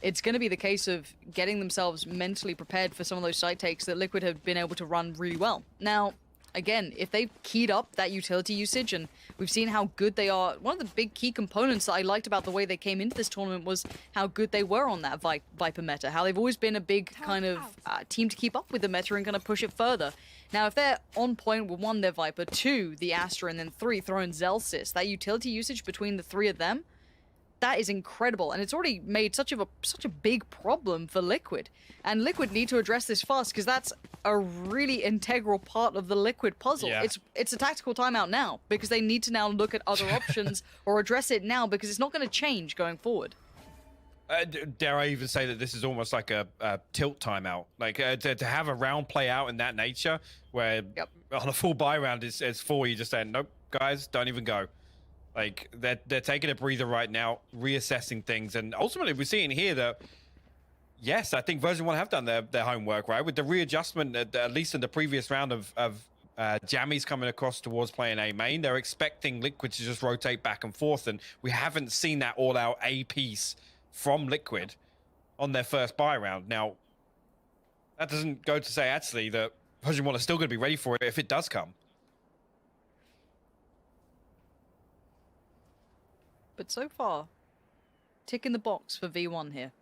S4: it's going to be the case of getting themselves mentally prepared for some of those side takes that Liquid have been able to run really well. Now, again, if they've keyed up that utility usage, and we've seen how good they are, one of the big key components that I liked about the way they came into this tournament was how good they were on that Viper meta, how they've always been a big kind of team to keep up with the meta and kind of push it further. Now, if they're on point with 1, their Viper, 2, the Astra, and then 3, throwing Zelsis, that utility usage between the 3 of them, that is incredible, and it's already made such a big problem for Liquid. And Liquid need to address this fast, because that's a really integral part of the Liquid puzzle. Yeah. It's a tactical timeout now, because they need to now look at other options or address it now, because it's not going to change going forward.
S5: Dare I even say that this is almost like a tilt timeout? Like to have a round play out in that nature, where on a full buy round it's 4, you just saying, nope, guys, don't even go. Like, they're taking a breather right now, reassessing things, and ultimately we're seeing here that, yes, I think version 1 have done their homework, right? With the readjustment, at least in the previous round of Jammy's coming across towards playing A main, they're expecting Liquid to just rotate back and forth, and we haven't seen that all-out A piece from Liquid on their first buy round. Now, that doesn't go to say, actually, that version 1 is still going to be ready for it if it does come.
S4: But so far, tick in the box for V1 here.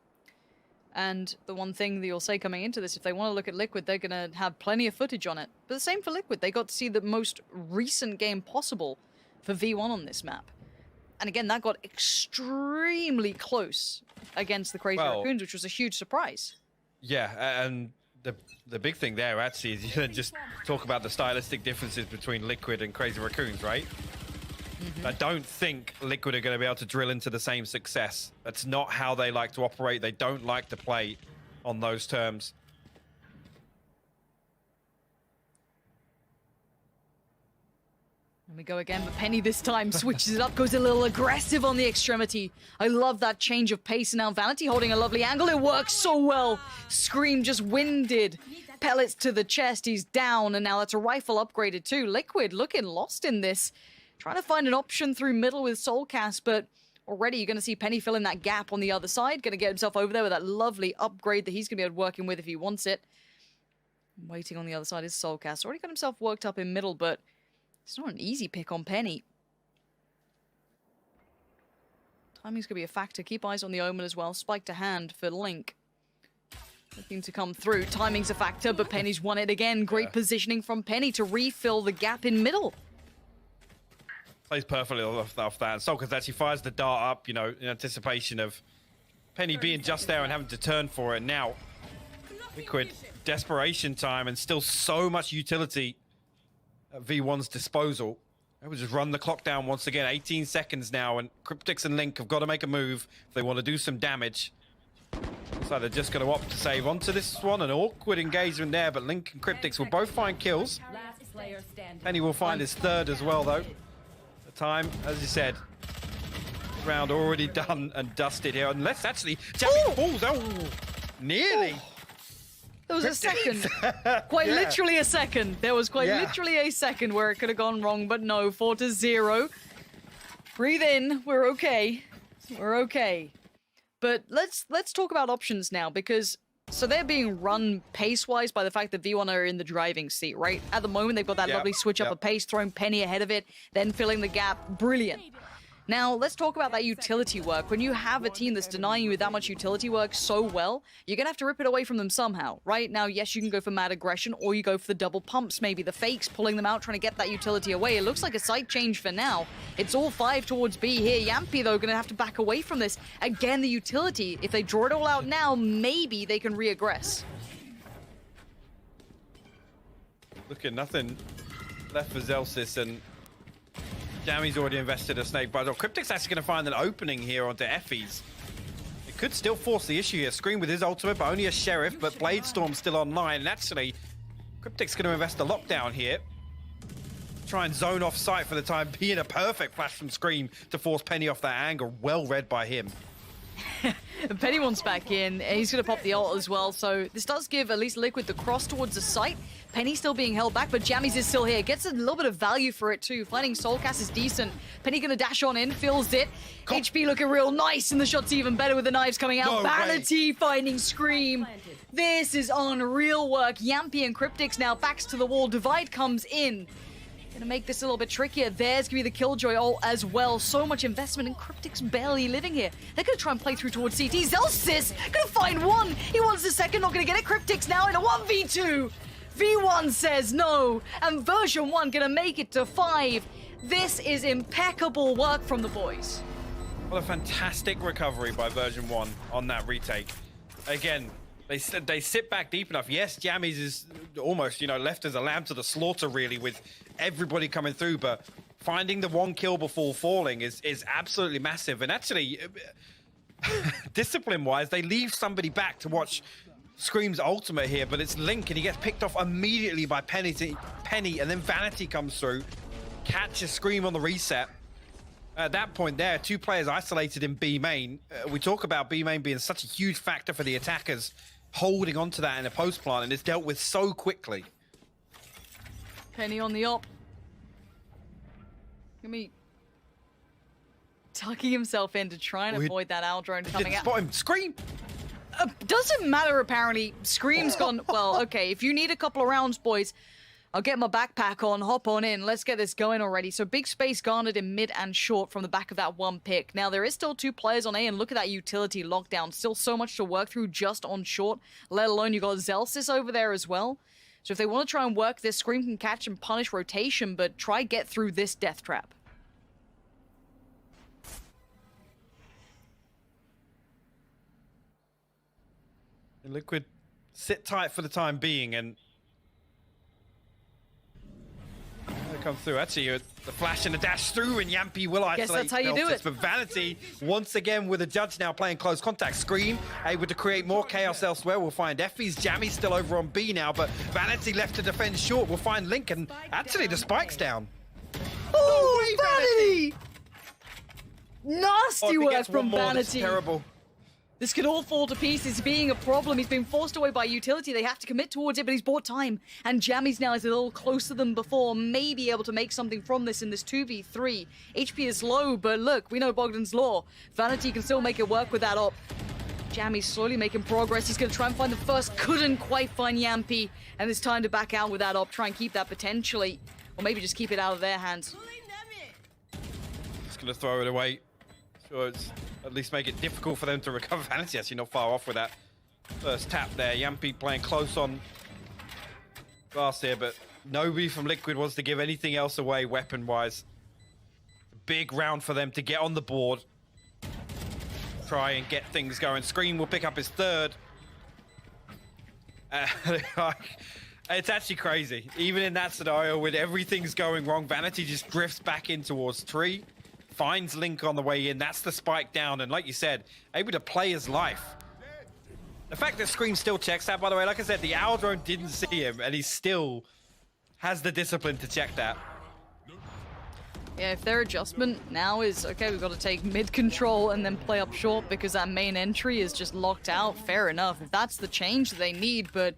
S4: And the one thing that you'll say coming into this, if they want to look at Liquid, they're going to have plenty of footage on it. But the same for Liquid. They got to see the most recent game possible for V1 on this map. And again, that got extremely close against the Crazy Raccoons, which was a huge surprise.
S5: Yeah, and the big thing there actually is you just talk about the stylistic differences between Liquid and Crazy Raccoons, right? I don't think Liquid are going to be able to drill into the same success. That's not how they like to operate. They don't like to play on those terms.
S4: And we go again, but Penny this time switches it up, goes a little aggressive on the extremity. I love that change of pace. Now Vanity holding a lovely angle. It works so well. Scream just winded. Pellets to the chest. He's down, and now that's a rifle upgraded too. Liquid looking lost in this. Trying to find an option through middle with Soulcast, but already you're going to see Penny fill in that gap on the other side. Going to get himself over there with that lovely upgrade that he's going to be able to working with if he wants it. Waiting on the other side is Soulcast. Already got himself worked up in middle, but it's not an easy pick on Penny. Timing's going to be a factor. Keep eyes on the Omen as well. Spike to hand for Link. Looking to come through. Timing's a factor, but Penny's won it again. Great positioning from Penny to refill the gap in middle.
S5: Plays perfectly off that. And Soulcast actually fires the dart up, you know, in anticipation of Penny being just there and having to turn for it. Now, Liquid, desperation time, and still so much utility at V1's disposal. They will just run the clock down once again. 18 seconds now, and Cryptix and Link have got to make a move if they want to do some damage. So they're just going to opt to save onto this one. An awkward engagement there, but Link and Cryptix will both find kills.
S6: Last player standing.
S5: Penny will find his third as well, though. The time, as you said, round already done and dusted here. Unless actually, Jamie falls. Oh, nearly.
S4: There was a second. Quite literally a second. There was quite literally a second where it could have gone wrong, but no. 4-0. Breathe in. We're okay. We're okay. But let's talk about options now, because so they're being run pace-wise by the fact that V1 are in the driving seat, right? At the moment, they've got that lovely switch up of pace, throwing Penny ahead of it, then filling the gap. Brilliant. Now, let's talk about that utility work. When you have a team that's denying you that much utility work so well, you're going to have to rip it away from them somehow, right? Now, yes, you can go for mad aggression, or you go for the double pumps, maybe the fakes, pulling them out, trying to get that utility away. It looks like a site change for now. It's all 5 towards B here. Yampy, though, going to have to back away from this. Again, the utility, if they draw it all out now, maybe they can re-aggress.
S5: Look at nothing left for Zelsis, and Jammy's already invested a snake bite. Cryptic's actually going to find an opening here onto Effie's. It could still force the issue here. Scream with his ultimate, but only a Sheriff, but Bladestorm's still online. And actually, Cryptic's going to invest a lockdown here. Try and zone off site for the time being. A perfect flash from Scream to force Penny off that angle. Well read by him.
S4: Penny wants back in. He's going to pop the ult as well. So this does give at least Liquid the cross towards the site. Penny still being held back, but Jammies is still here. Gets a little bit of value for it too. Finding Soulcast is decent. Penny going to dash on in, fills it. HP looking real nice, and the shot's even better with the knives coming out. Vanity finding Scream. This is unreal work. Yampy and Cryptix now backs to the wall. Divide comes in. Gonna make this a little bit trickier. There's gonna be the Killjoy ult as well. So much investment, and Cryptic's barely living here. They're gonna try and play through towards CT. Zelsis gonna find one. He wants the second, not gonna get it. Cryptic's now in a 1v2. V1 says no, and version 1 gonna make it to 5. This is impeccable work from the boys.
S5: Well, a fantastic recovery by version 1 on that retake. Again, they sit back deep enough. Yes, Jammies is almost, left as a lamb to the slaughter, really, with everybody coming through, but finding the 1 kill before falling is absolutely massive. And actually, discipline-wise, they leave somebody back to watch Scream's ultimate here, but it's Link, and he gets picked off immediately by Penny, and then Vanity comes through, catches Scream on the reset. At that point there, 2 players isolated in B main. We talk about B main being such a huge factor for the attackers, holding onto that in a post plant, and it's dealt with so quickly.
S4: Penny on the op. Gonna be tucking himself in to try and avoid that owl drone coming out.
S5: Spot him. Scream!
S4: Doesn't matter, apparently. Scream's gone. Well, okay, if you need a couple of rounds, boys, I'll get my backpack on, hop on in. Let's get this going already. So big space garnered in mid and short from the back of that 1 pick. Now, there is still 2 players on A, and look at that utility lockdown. Still so much to work through just on short, let alone you got Zelsis over there as well. So if they want to try and work this, Scream can catch and punish rotation, but try get through this death trap.
S5: Liquid sit tight for the time being, and they come through. Actually, the flash and the dash through, and Yampy will isolate.
S4: Guess that's how you do it.
S5: But Vanity, once again, with a judge now playing close contact. Scream, able to create more chaos elsewhere. We'll find Effie's. Jammy's still over on B now, but Vanity left to defend short. We'll find Link, and actually the spike's down.
S4: Oh, Vanity! Nasty work
S5: gets
S4: from
S5: one more,
S4: Vanity.
S5: that's terrible.
S4: This could all fall to pieces, being a problem. He's been forced away by utility. They have to commit towards it, but he's bought time. And Jammies now is a little closer than before, maybe able to make something from this in this 2v3. HP is low, but look, we know Bogdan's law. Vanity can still make it work with that op. Jammies slowly making progress. He's going to try and find the first. Couldn't quite find Yampy. And it's time to back out with that op. Try and keep that potentially. Or maybe just keep it out of their hands.
S5: Just going to throw it away. Sure, it's at least make it difficult for them to recover. Vanity actually not far off with that first tap there. Yampy playing close on glass here, but nobody from Liquid wants to give anything else away weapon-wise. Big round for them to get on the board. Try and get things going. Scream will pick up his third. It's actually crazy. Even in that scenario, when everything's going wrong, Vanity just drifts back in towards tree, finds Link on the way in. That's the spike down, and like you said, able to play his life. The fact that Scream still checks that, by the way, like I said, the owl drone didn't see him, and he still has the discipline to check that.
S4: Yeah, if their adjustment now is, okay, we've got to take mid control and then play up short because that main entry is just locked out, fair enough. If that's the change they need, but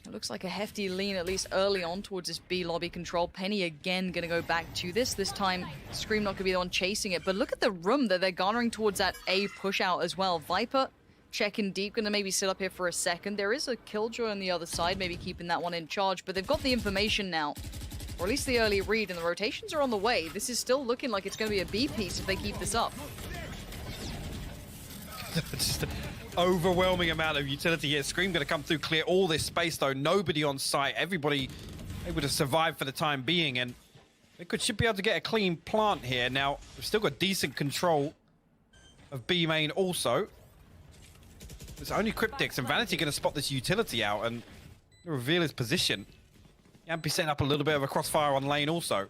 S4: it looks like a hefty lean, at least early on, towards this B lobby control. Penny again going to go back to this. This time, Scream not going to be the one chasing it, but look at the room that they're garnering towards that A push out as well. Viper checking deep, going to maybe sit up here for a second. There is a Killjoy on the other side, maybe keeping that one in charge, but they've got the information now. Or at least the early read, and the rotations are on the way. This is still looking like it's going to be a B piece if they keep this up.
S5: Just an overwhelming amount of utility here. Scream going to come through, clear all this space, though. Nobody on site. Everybody able to survive for the time being, and they should be able to get a clean plant here. Now, we've still got decent control of B main also. It's only Cryptics, and Vanity going to spot this utility out and reveal his position. Yampy setting up a little bit of a crossfire on lane also.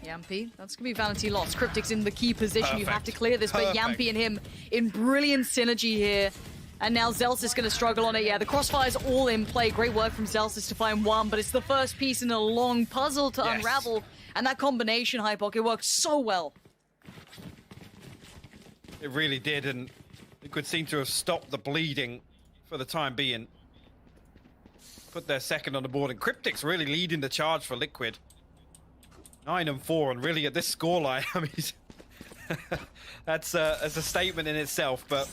S4: Yampy, that's going to be Vanity lost. Cryptic's in the key position.
S5: Perfect.
S4: You have to clear this, but Yampy and him in brilliant synergy here. And now Zelsis going to struggle on it. Yeah, the crossfire's all in play. Great work from Zelsis to find one, but it's the first piece in a long puzzle to unravel. And that combination, Hypok, it worked so well.
S5: It really did, and it could seem to have stopped the bleeding for the time being. Put their second on the board, and Cryptic's really leading the charge for Liquid. 9 and 4, and really at this scoreline, I mean, that's a statement in itself. But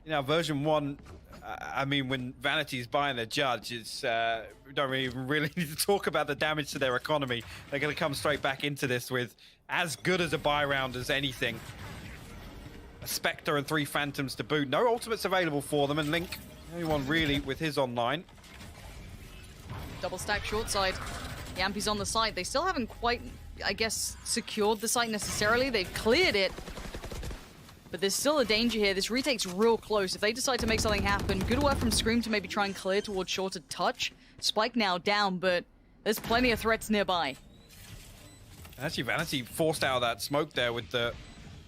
S5: you know, version 1, I mean, when Vanity's buying a judge, it's we don't even really need to talk about the damage to their economy. They're going to come straight back into this with as good as a buy round as anything. A Spectre and 3 Phantoms to boot. No ultimates available for them, and Link, the only one really with his online.
S4: Double stack short side. Yampy's on the site. They still haven't quite, I guess, secured the site necessarily. They've cleared it. But there's still a danger here. This retake's real close. If they decide to make something happen, good work from Scream to maybe try and clear towards shorter touch. Spike now down, but there's plenty of threats nearby.
S5: Actually, Vanity forced out of that smoke there with the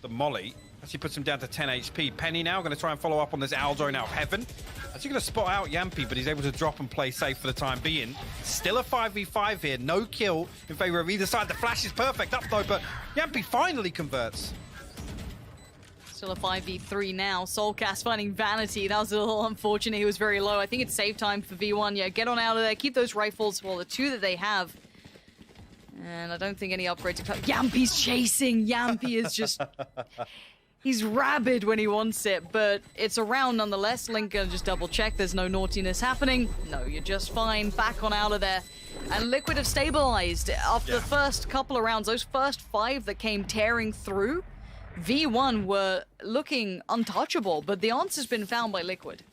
S5: molly. Actually puts him down to 10 HP. Penny now going to try and follow up on this owl drone out of heaven. Actually going to spot out Yampy, but he's able to drop and play safe for the time being. Still a 5v5 here. No kill in favor of either side. The flash is perfect up though, but Yampy finally converts.
S4: Still a 5v3 now. Soulcast finding Vanity. That was a little unfortunate. He was very low. I think it's save time for V1. Yeah, get on out of there. Keep those rifles. Well, the 2 that they have. And I don't think any upgrades are coming. Yampy's chasing. Yampy is just... He's rabid when he wants it, but it's around nonetheless. Link gonna just double check. There's no naughtiness happening. No, you're just fine. Back on out of there. And Liquid have stabilized. After the first couple of rounds, those first 5 that came tearing through, V1 were looking untouchable, but the answer's been found by Liquid.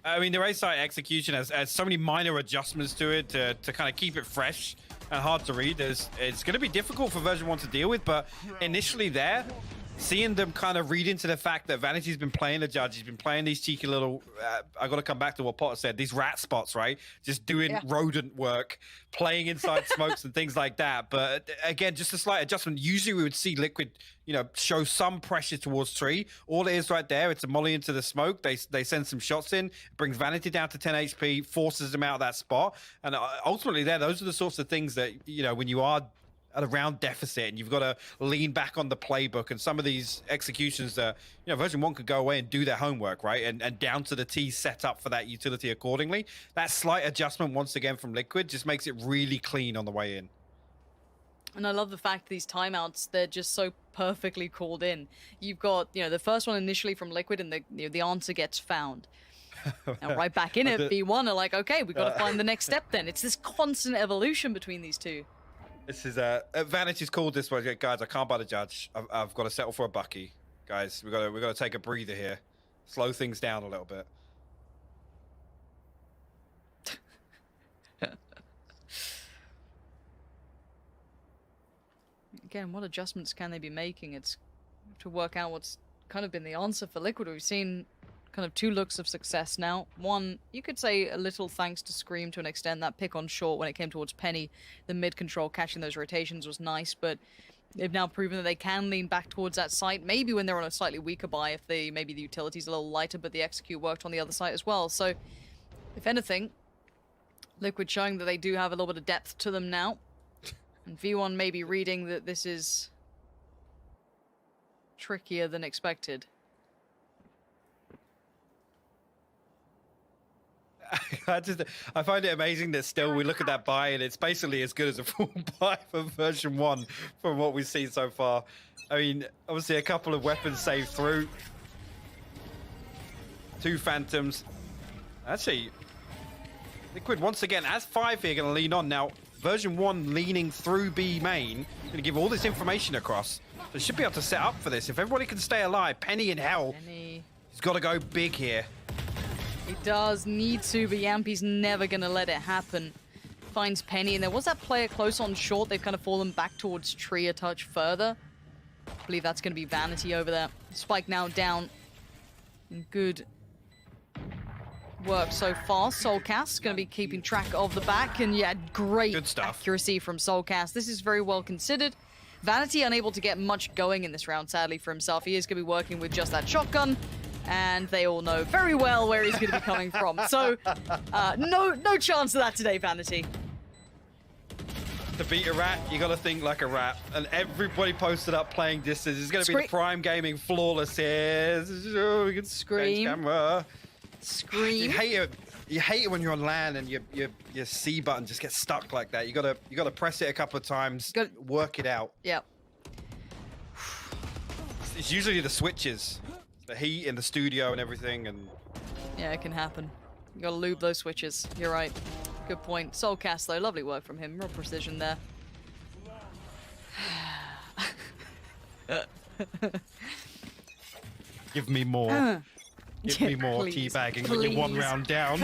S5: I mean, the race site execution has so many minor adjustments to it to kind of keep it fresh and hard to read. It's going to be difficult for version 1 to deal with, but initially there, seeing them kind of read into the fact that Vanity's been playing the judge, he's been playing these cheeky little, I got to come back to what Potter said, these rat spots, right? Just doing rodent work, playing inside smokes and things like that. But again, just a slight adjustment. Usually we would see Liquid, you know, show some pressure towards tree. All it is right there, it's a molly into the smoke. They send some shots in, brings Vanity down to 10 HP, forces him out of that spot. And ultimately there, those are the sorts of things that, you know, when you are at a round deficit and you've got to lean back on the playbook and some of these executions that, you know, version 1 could go away and do their homework, right? And down to the T set up for that utility accordingly. That slight adjustment once again from Liquid just makes it really clean on the way in.
S4: And I love the fact these timeouts, they're just so perfectly called in. You've got, you know, the first one initially from Liquid and the answer gets found. Now right back in it, V1 are like, okay, we've got to find the next step then. It's this constant evolution between these two.
S5: This is Vanity's called this one, guys. I can't buy the judge. I've got to settle for a bucky, guys. We got to take a breather here, slow things down a little bit.
S4: Again, what adjustments can they be making? It's to work out what's kind of been the answer for Liquid. We've seen kind of 2 looks of success now. One, you could say a little thanks to Scream to an extent. That pick on short when it came towards Penny, the mid control catching those rotations was nice, but they've now proven that they can lean back towards that site, maybe when they're on a slightly weaker buy, if maybe the utility's a little lighter, but the execute worked on the other side as well. So, if anything, Liquid showing that they do have a little bit of depth to them now. And V1 may be reading that this is trickier than expected.
S5: I find it amazing that still we look at that buy and it's basically as good as a full buy for version 1 from what we've seen so far. I mean, obviously a couple of weapons saved through. 2 Phantoms. Actually, Liquid once again, as 5 here, going to lean on. Now, version 1 leaning through B main, going to give all this information across. They should be able to set up for this. If everybody can stay alive, Penny in hell.
S4: Penny.
S5: He's got to go big here.
S4: He does need to, but Yampi's never going to let it happen. Finds Penny, and there was that player close on short. They've kind of fallen back towards tree a touch further. I believe that's going to be Vanity over there. Spike now down. Good work so far. Soulcast going to be keeping track of the back, and yeah, great accuracy from Soulcast. This is very well considered. Vanity unable to get much going in this round, sadly, for himself. He is going to be working with just that shotgun. And they all know very well where he's going to be coming from. So, no chance of that today, Vanity.
S5: To beat a rat, you got to think like a rat. And everybody posted up playing distance. It's going to be the Prime Gaming flawless here. Oh, we can
S4: Scream.
S5: Camera.
S4: Scream.
S5: You hate it when you're on LAN and your C button just gets stuck like that. You gotta press it a couple of times, work it out.
S4: Yep.
S5: It's usually the switches. The heat in the studio and everything, and
S4: yeah, it can happen. You gotta lube those switches. You're right. Good point. Soulcast though, lovely work from him. Real precision there.
S5: Give me more. Give me more teabagging when you're 1 round down.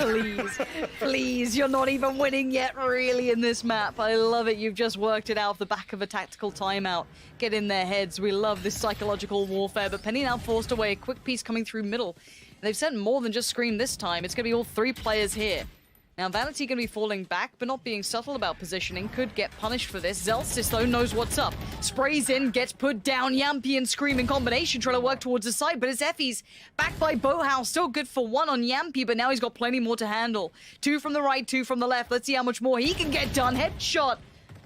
S4: Please, you're not even winning yet, really, in this map. I love it. You've just worked it out off the back of a tactical timeout. Get in their heads. We love this psychological warfare, but Penny now forced away. A quick piece coming through middle. They've sent more than just Scream this time. It's going to be all 3 players here. Now, Vanity going to be falling back, but not being subtle about positioning. Could get punished for this. Zelstis, though, knows what's up. Sprays in, gets put down. Yampi and Scream in combination, trying to work towards the side, but it's Effie's back by Boathouse. Still good for 1 on Yampi, but now he's got plenty more to handle. 2 from the right, 2 from the left. Let's see how much more he can get done. Headshot.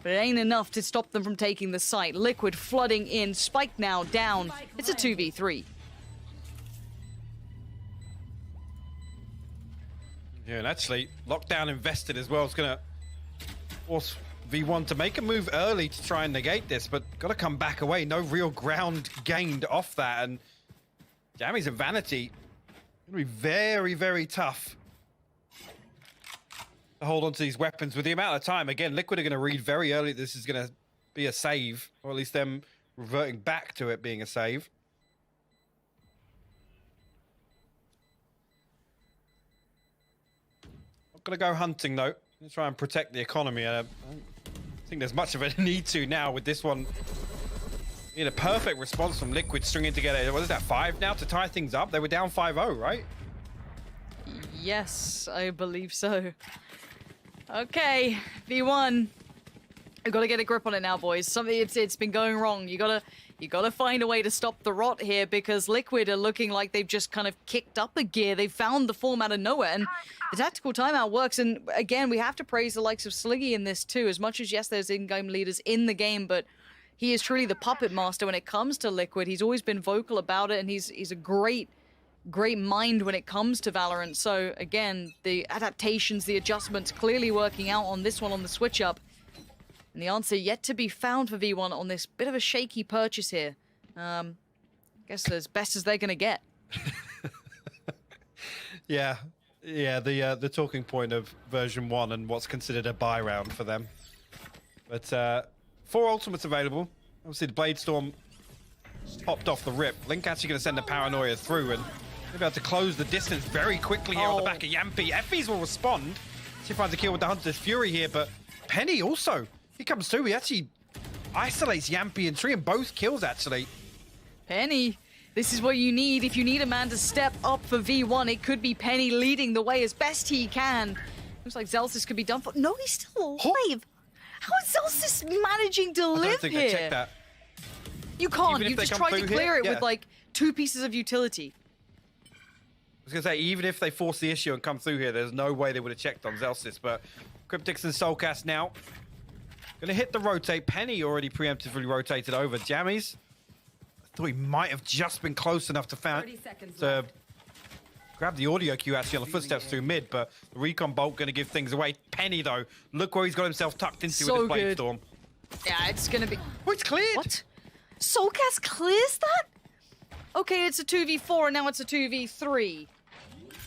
S4: But it ain't enough to stop them from taking the site. Liquid flooding in. Spike now down. It's a 2v3.
S5: Yeah, and actually, Lockdown invested as well. It's going to force V1 to make a move early to try and negate this, but got to come back away. No real ground gained off that, and Jammies and Vanity going to be very, very tough to hold on to these weapons with the amount of time. Again, Liquid are going to read very early this is going to be a save, or at least them reverting back to it being a save. Gonna go hunting though. Let's try and protect the economy. I don't think there's much of a need to now with this one. In a perfect response from Liquid stringing together. What is that, 5 now to tie things up? They were down 5-0, right?
S4: Yes, I believe so. Okay, V1. We've got to get a grip on it now, boys. It's been going wrong. You gotta find a way to stop the rot here, because Liquid are looking like they've just kind of kicked up a gear. They've found the form out of nowhere, and the tactical timeout works. And again, we have to praise the likes of Sliggy in this too. As much as, yes, there's in-game leaders in the game, but he is truly the puppet master when it comes to Liquid. He's always been vocal about it, and he's a great mind when it comes to Valorant. So again, the adaptations, the adjustments clearly working out on this one on the switch up. And the answer yet to be found for V1 on this bit of a shaky purchase here. I guess as best as they're going to get.
S5: Yeah, the talking point of version 1 and what's considered a buy round for them. But 4 ultimates available. Obviously, the Blade Storm popped off the rip. Link actually going to send the Paranoia through, and they'll be able to close the distance very quickly here on the back of Yampi. Effie's will respond. She finds a kill with the Hunter's Fury here, but Penny also. He comes through. He actually isolates Yampy and Tree, and both kills, actually.
S4: Penny, this is what you need. If you need a man to step up for V1, it could be Penny leading the way as best he can. Looks like Zelsis could be done for. No, he's still alive. How is Zelsis managing to live
S5: I don't think
S4: here?
S5: I checked that.
S4: You can't.
S5: Even if
S4: You
S5: they
S4: just
S5: come
S4: tried to
S5: through
S4: clear
S5: here?
S4: it with
S5: Yeah.
S4: like 2 pieces of utility.
S5: I was going to say, even if they force the issue and come through here, there's no way they would have checked on Zelsis, but Cryptics and Soulcast now. Going to hit the rotate. Penny already preemptively rotated over. Jammies, I thought he might have just been close enough to
S6: 30 seconds
S5: to
S6: left.
S5: grab the audio cue actually on the footsteps through mid, but the recon bolt going to give things away. Penny, though, look where he's got himself tucked into
S4: So
S5: with his Blade
S4: good.
S5: Storm.
S4: Yeah, it's gonna be.
S5: Oh, it's cleared!
S4: What? Soulcast clears that? Okay, it's a 2v4 and now it's a 2v3.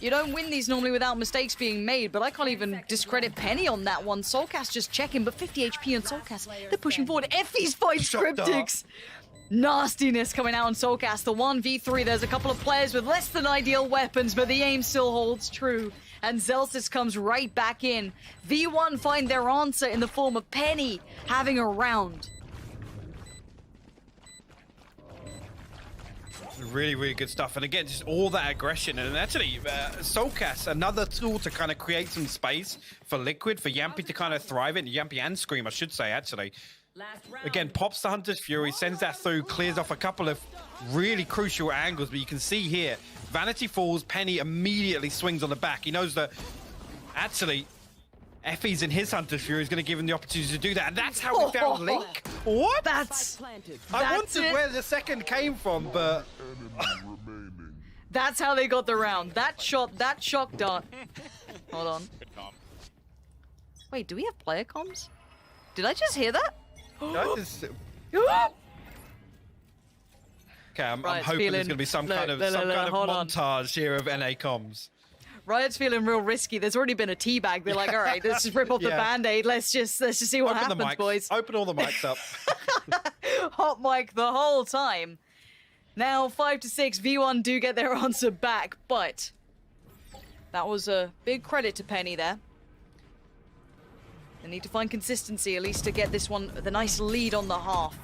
S4: You don't win these normally without mistakes being made, but I can't even discredit Penny on that one. Soulcast just checking, but 50 HP on Soulcast. They're pushing forward. Effie's fights
S5: Shot dart.
S4: Cryptics. Nastiness coming out on Soulcast. The 1v3, there's a couple of players with less than ideal weapons, but the aim still holds true. And Zelsis comes right back in. V1 find their answer in the form of Penny having a round.
S5: Really, really good stuff. And again, just all that aggression. And actually, Soulcast, another tool to kind of create some space for Liquid, for Yampy to kind of thrive in. Yampy and Scream, I should say, actually.
S6: Last round.
S5: Again, pops the Hunter's Fury, sends that through, clears off a couple of really crucial angles. But you can see here, Vanity falls, Penny immediately swings on the back. He knows that, actually, Effie's in his Hunter's Fury is going to give him the opportunity to do that. And that's how we found Link. What?
S4: That's
S6: planted.
S5: I
S4: that's
S5: wondered
S4: it.
S5: where the second came from, but...
S4: That's how they got the round. That shot, that shock dart. Hold on. Wait, do we have player comms? Did I just hear that?
S5: that is... Okay, I'm
S4: Riot's
S5: hoping there's
S4: feeling-
S5: going to be some
S4: look,
S5: kind of,
S4: look, hold on.
S5: montage here of NA comms.
S4: Riot's feeling real risky. There's already been a teabag. They're like, all right, let's just rip off the
S5: Yeah.
S4: band-aid. Let's just see what
S5: Open the
S4: happens,
S5: mics.
S4: boys.
S5: Open all the mics up.
S4: Hot mic the whole time. Now 5-6, V1 do get their answer back, but that was a big credit to Penny there. They need to find consistency, at least to get this one, the nice lead on the half.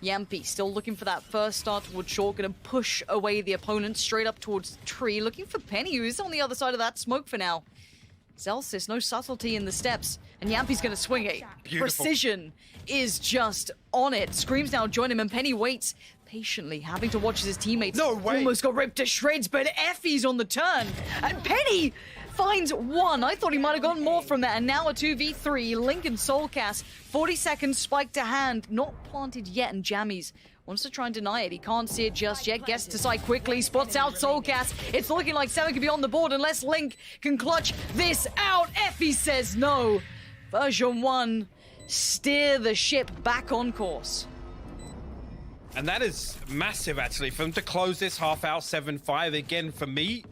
S4: Yampy still looking for that first start towards short, gonna push away the opponent straight up towards tree, looking for Penny, who is on the other side of that smoke for now. Zelsis, no subtlety in the steps, and Yampy's gonna swing it.
S5: Beautiful.
S4: Precision is just on it. Screams now join him, and Penny waits patiently, having to watch as his teammates
S5: No way.
S4: almost got ripped to shreds, but Effie's on the turn, and Penny finds one. I thought he might have gotten more from that, and now a 2v3. Link and Soulcast, 40 seconds, spike to hand, not planted yet, and Jammies wants to try and deny it. He can't see it just yet, gets to side quickly, spots out Soulcast. It's looking like 7 could be on the board unless Link can clutch this out. Effie says no. Version 1, steer the ship back on course.
S5: And that is massive, actually, for them to close this half out 7-5. Again, for me,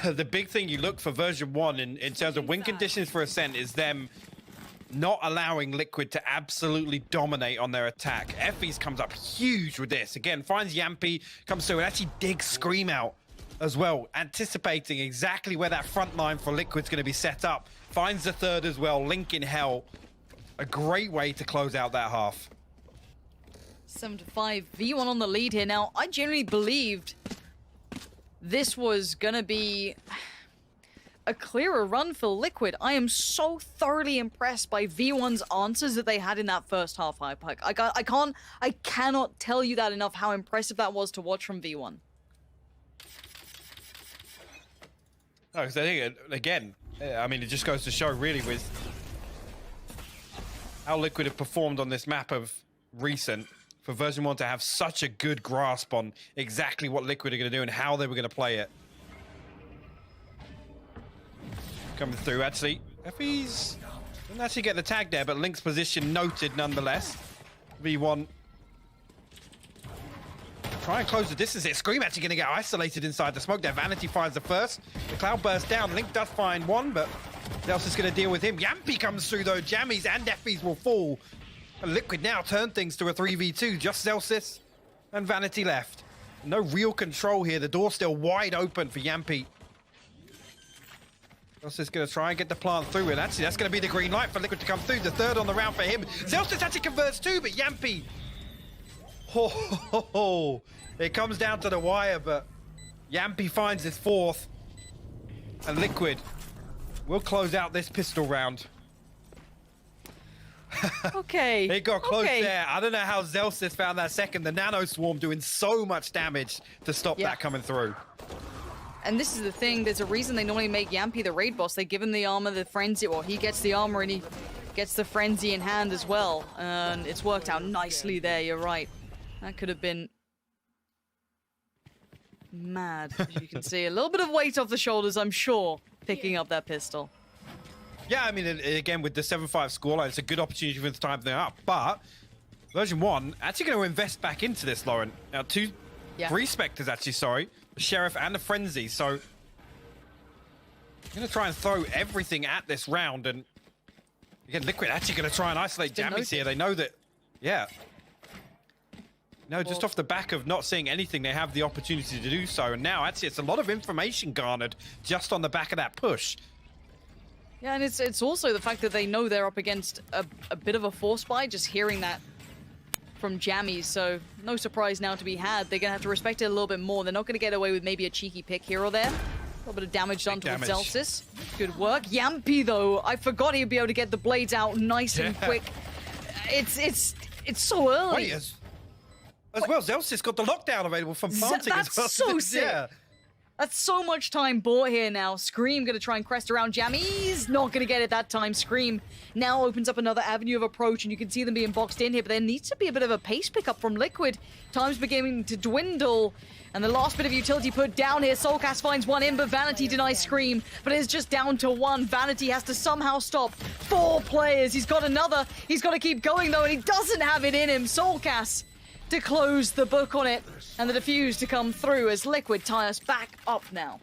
S5: the big thing you look for version 1 in terms of win conditions for Ascent is them not allowing Liquid to absolutely dominate on their attack. Effie's comes up huge with this. Again, finds Yampy, comes through and actually digs Scream out as well, anticipating exactly where that front line for Liquid's going to be set up. Finds the third as well, Link in hell. A great way to close out that half.
S4: 7-5, V1 on the lead here. Now, I genuinely believed this was gonna be a clearer run for Liquid. I am so thoroughly impressed by V1's answers that they had in that first half hype hike. I cannot tell you that enough, how impressive that was to watch from V1.
S5: No, because I think, again, I mean, it just goes to show really with how Liquid have performed on this map of recent, for version 1 to have such a good grasp on exactly what Liquid are going to do and how they were going to play it. Coming through, actually. Effie's didn't actually get the tag there, but Link's position noted nonetheless. V1 try and close the distance here. Scream actually going to get isolated inside the smoke there. Vanity finds the first. The cloud bursts down. Link does find one, but what else is going to deal with him? Yampy comes through though. Jammies and Effie's will fall. And Liquid now turn things to a 3v2. Just Zelsis and Vanity left. No real control here. The door's still wide open for Yampy. Zelsis going to try and get the plant through, and actually that's going to be the green light for Liquid to come through. The third on the round for him. Zelsis actually converts too, but Yampi. Oh, it comes down to the wire, but Yampi finds his fourth. And Liquid will close out this pistol round.
S4: Okay.
S5: It got close there. I don't know how Zelsis found that second. The Nano Swarm doing so much damage to stop that coming through.
S4: And this is the thing, there's a reason they normally make Yampi the raid boss. They give him the armor, the frenzy, or he gets the armor and he gets the frenzy in hand as well. And it's worked out nicely there, you're right. That could have been mad. As you can see, a little bit of weight off the shoulders, I'm sure, picking up that pistol.
S5: Yeah, I mean, again, with the 7-5 scoreline, it's a good opportunity for the time they're up. But version 1 actually going to invest back into this, Lauren. Now, three Spectres, actually, sorry. The Sheriff and the Frenzy. So, I'm going to try and throw everything at this round. And, again, Liquid actually going to try and isolate Jammies here. They know that, no, just off the back of not seeing anything, they have the opportunity to do so. And now, actually, it's a lot of information garnered just on the back of that push.
S4: Yeah, and it's also the fact that they know they're up against a bit of a force buy, just hearing that from Jammies, so no surprise now to be had. They're going to have to respect it a little bit more. They're not going to get away with maybe a cheeky pick here or there. A little bit of damage done towards Zelsis. Good work. Yampi, though, I forgot he'd be able to get the blades out nice and quick. It's so early.
S5: Wait, as well, Zelsis got the lockdown available from planting as well.
S4: That's so sick.
S5: Yeah.
S4: That's so much time bought here now. Scream gonna try and crest around Jammies. Not gonna get it that time. Scream now opens up another avenue of approach, and you can see them being boxed in here, but there needs to be a bit of a pace pickup from Liquid. Time's beginning to dwindle, and the last bit of utility put down here. Soulcast finds one in, but Vanity denies Scream, but it's just down to one. Vanity has to somehow stop 4 players. He's got another. He's got to keep going, though, and he doesn't have it in him. Soulcast to close the book on it, and the defuse to come through as Liquid tie us back up now.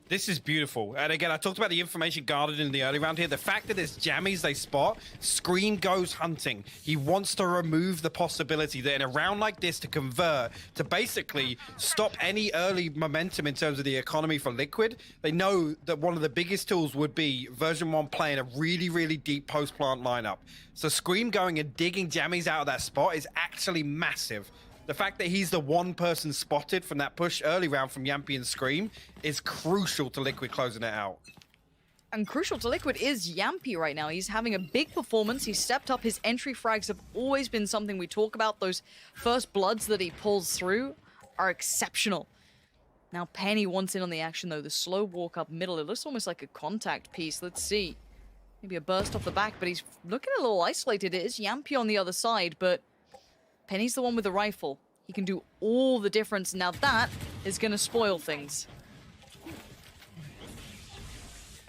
S5: This is beautiful. And again, I talked about the information guarded in the early round here. The fact that it's Jammies they spot, Scream goes hunting. He wants to remove the possibility that in a round like this to convert, to basically stop any early momentum in terms of the economy for Liquid. They know that one of the biggest tools would be version 1 playing a really, really deep post-plant lineup. So Scream going and digging Jammies out of that spot is actually massive. The fact that he's the one person spotted from that push early round from Yampi and Scream is crucial to Liquid closing it out.
S4: And crucial to Liquid is Yampi right now. He's having a big performance. He's stepped up. His entry frags have always been something we talk about. Those first bloods that he pulls through are exceptional. Now Penny wants in on the action, though. The slow walk up middle. It looks almost like a contact piece. Let's see. Maybe a burst off the back, but he's looking a little isolated. It is Yampi on the other side, but Penny's the one with the rifle. He can do all the difference. Now that is going to spoil things.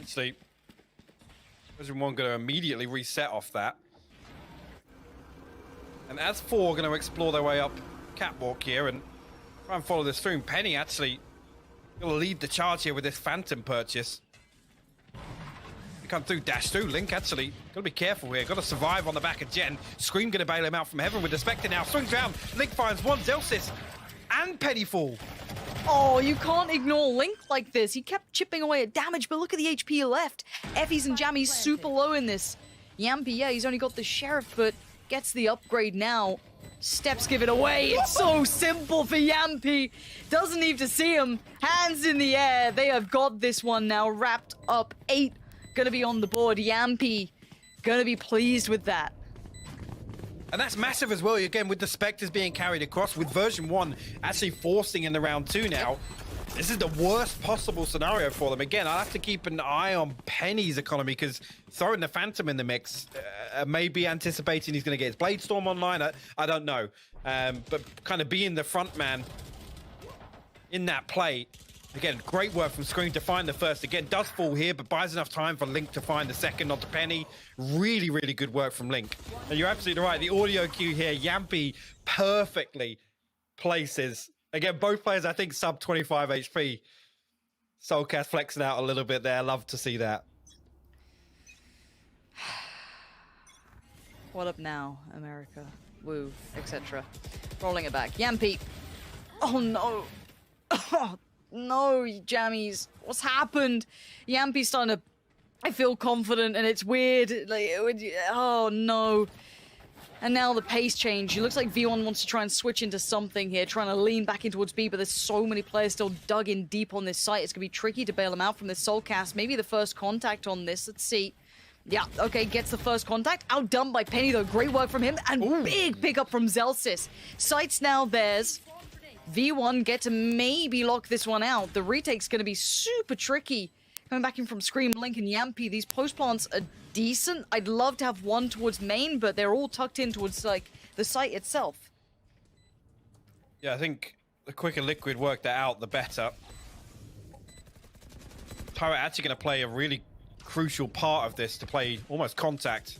S5: Actually, version 1 going to immediately reset off that. And as 4 going to explore their way up catwalk here and try and follow this through. And Penny actually going to lead the charge here with this Phantom purchase. Come through, dash through. Link actually got to be careful here. Got to survive on the back of Jen. Scream going to bail him out from heaven with the Spectre now. Swings around. Link finds one. Zelsis and Penny fall.
S4: Oh, you can't ignore Link like this. He kept chipping away at damage, but look at the HP left. Effie's and Jammies super low in this. Yampi, yeah, he's only got the Sheriff, but gets the upgrade now. Steps give it away. It's so simple for Yampi. Doesn't need to see him. Hands in the air. They have got this one now wrapped up. 8 gonna be on the board. Yampi gonna be pleased with that.
S5: And that's massive as well, again, with the Spectres being carried across, with version 1 actually forcing in the round 2 now. This is the worst possible scenario for them. Again, I'll have to keep an eye on Penny's economy, because throwing the Phantom in the mix, maybe anticipating he's going to get his Blade Storm online, I don't know. But kind of being the front man in that play. Again, great work from Scream to find the first. Again, does fall here, but buys enough time for Link to find the second onto Penny. Really, really good work from Link. And you're absolutely right. The audio cue here, Yampi perfectly places. Again, both players, I think, sub 25 HP. Soulcast flexing out a little bit there. Love to see that.
S4: What up now, America? Woo, etc. Rolling it back. Yampi. Oh, no. Oh, no, Jammies, what's happened? Yampy's starting to, I feel confident, and it's weird. Like, oh no. And now the pace change. It looks like V1 wants to try and switch into something here, trying to lean back in towards B, but there's so many players still dug in deep on this site. It's going to be tricky to bail them out from this soul cast. Maybe the first contact on this. Let's see. Yeah, okay, gets the first contact. Outdone by Penny, though. Great work from him, and big pickup from Zelsis. Site's now theirs. V1 get to maybe lock this one out. The retake's going to be super tricky. Coming back in from Scream, Link, and Yampy, these post plants are decent. I'd love to have one towards main, but they're all tucked in towards, like, the site itself.
S5: Yeah, I think the quicker Liquid work that out, the better. Pirate actually going to play a really crucial part of this to play almost contact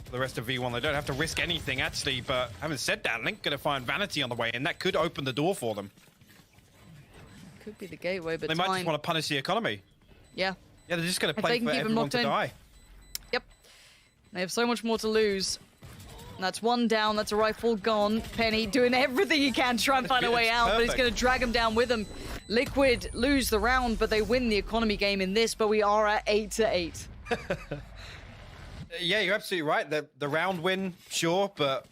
S5: for the rest of V1. They don't have to risk anything, actually, but having said that, Link going to find Vanity on the way, and that could open the door for them.
S4: Could be the gateway, but
S5: they might just want to punish the economy.
S4: Yeah.
S5: Yeah, they're just going to play for everyone to die.
S4: Yep. They have so much more to lose. And that's one down. That's a rifle gone. Penny doing everything he can to try and find a way out, but he's going to drag him down with him. Liquid lose the round, but they win the economy game in this, but we are at 8-8.
S5: Yeah, you're absolutely right. The round win, sure, but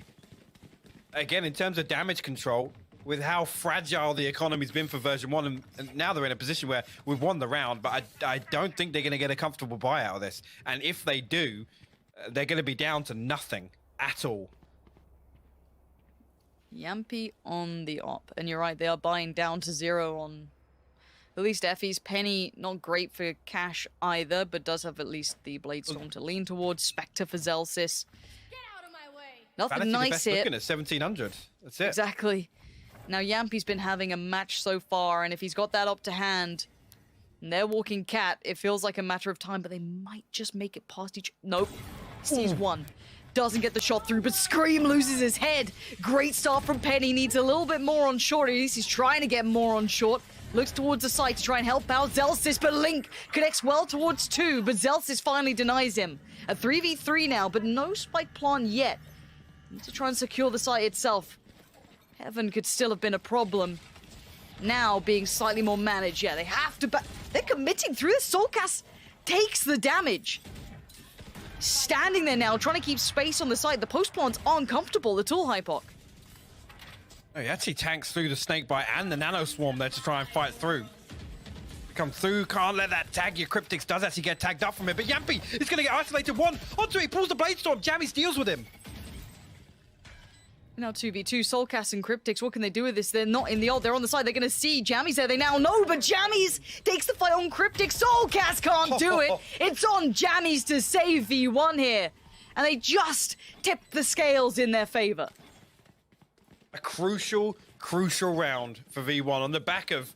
S5: again, in terms of damage control, with how fragile the economy's been for version 1, and now they're in a position where we've won the round, but I don't think they're going to get a comfortable buy out of this. And if they do, they're going to be down to nothing at all.
S4: Yampy on the op. And you're right, they are buying down to 0 on at least Effie's. Penny, not great for cash either, but does have at least the Bladestorm to lean towards. Spectre for Zelsis.
S7: Get out of my way.
S4: Nothing
S5: Vanity
S4: nice
S5: the best
S4: here.
S5: looking at 1700. That's it.
S4: Exactly. Now Yampy's been having a match so far, and if he's got that up to hand, and they're walking cat, it feels like a matter of time, but they might just make it past each... Nope. Sees one. Doesn't get the shot through, but Scream loses his head. Great start from Penny. Needs a little bit more on short. At least he's trying to get more on short. Looks towards the side to try and help out Zelsis, but Link connects well towards 2, but Zelsis finally denies him. A 3v3 now, but no spike plant yet. Need to try and secure the site itself. Heaven could still have been a problem. Now being slightly more managed. Yeah, they have to, but they're committing through. The Soulcast takes the damage. Standing there now, trying to keep space on the side. The post plants aren't comfortable at all, Hypoc.
S5: Oh, he actually tanks through the Snakebite and the Nano Swarm there to try and fight through. Come through, can't let that tag. Your Cryptix does actually get tagged up from it, but Yampy is going to get isolated. One onto it, he pulls the Bladestorm. Jammies deals with him.
S4: Now 2v2, Soulcast and Cryptix, what can they do with this? They're not in the ult, they're on the side, they're gonna see Jammies there, they now know, but Jammies takes the fight on Cryptix. Soulcast can't do it. It's on Jammies to save V1 here. And they just tip the scales in their favor.
S5: A crucial round for V1 on the back of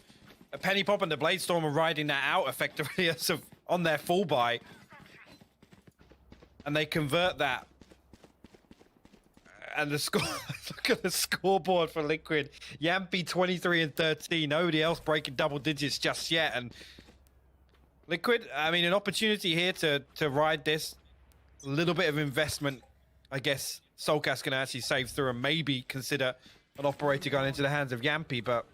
S5: a Penny Pop and the Bladestorm are riding that out effectively as of on their full buy. And they convert that. And the score, look at the scoreboard for Liquid. Yampy 23 and 13. Nobody else breaking double digits just yet. And Liquid, I mean, an opportunity here to ride this. A little bit of investment, I guess Soulcast can actually save through and maybe consider an operator going into the hands of Yampy. But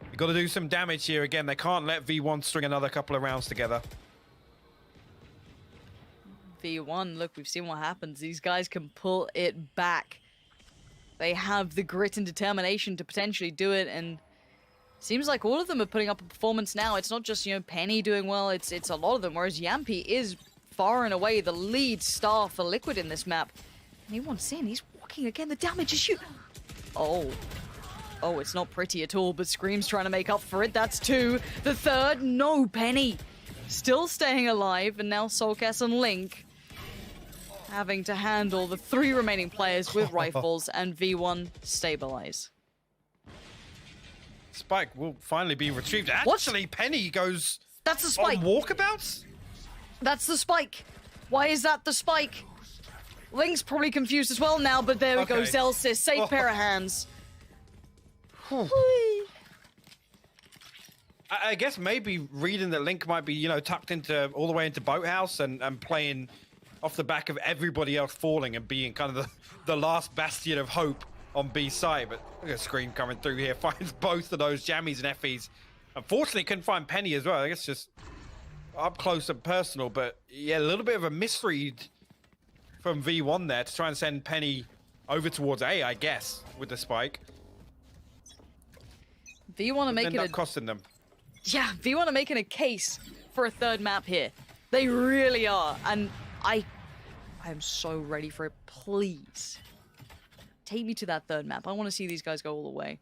S5: you've got to do some damage here again. They can't let V1 string another couple of rounds together.
S4: V1, look, we've seen what happens. These guys can pull it back. They have the grit and determination to potentially do it, and seems like all of them are putting up a performance now. It's not just, you know, Penny doing well, it's a lot of them, whereas Yampy is far and away the lead star for Liquid in this map. And he wants in, he's walking again, the damage is huge. Oh, it's not pretty at all, but Scream's trying to make up for it. That's 2. The third, no, Penny. Still staying alive, and now Soulcast and Link having to handle the 3 remaining players with rifles, and V1 stabilize.
S5: Spike will finally be retrieved. Actually, Penny goes
S4: That's the spike.
S5: on walkabouts?
S4: That's the spike. Why is that the spike? Link's probably confused as well now, but there we go. Zelsis, safe pair of hands.
S5: I guess maybe reading that Link might be, you know, tucked into all the way into Boathouse and playing off the back of everybody else falling and being kind of the last bastion of hope on B side, but look at Scream coming through here, finds both of those jammies and Effies. Unfortunately, couldn't find Penny as well. I guess just up close and personal, but yeah, a little bit of a misread from V1 there to try and send Penny over towards A, I guess, with the spike.
S4: V1 are making
S5: End up costing them.
S4: Yeah, V1 are making a case for a third map here. They really are, and I am so ready for it. Please, take me to that third map. I want to see these guys go all the way.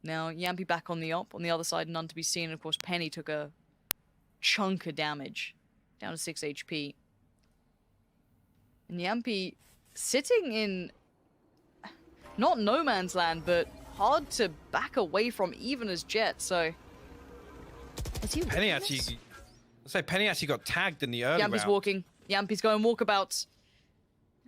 S4: Now, Yampy back on the op. On the other side, none to be seen. And of course, Penny took a chunk of damage, down to 6 HP. And Yampy sitting in, not no man's land, but hard to back away from even as Jet, so...
S5: Penny actually... Let's say Penny actually got tagged in the early round.
S4: Yampy's walking. Yampy's going walkabouts.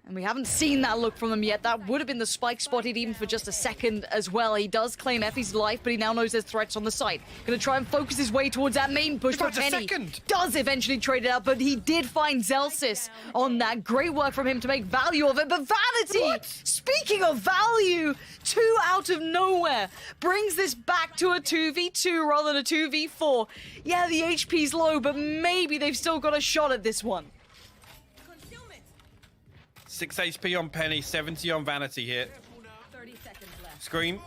S4: And we haven't seen that look from them yet. That would have been the spike spotted even for just a second as well. He does claim Effie's life, but he now knows there's threats on the site. Gonna try and focus his way towards that main push, but Penny does eventually trade it out, but he did find Zelsis on that. Great work from him to make value of it, but Vanity, speaking of value, 2 out of nowhere, brings this back to a 2v2 rather than a 2v4. Yeah, the HP's low, but maybe they've still got a shot at this one.
S5: 6 HP on Penny, 70 on Vanity here.
S6: 30 seconds left.
S5: Scream.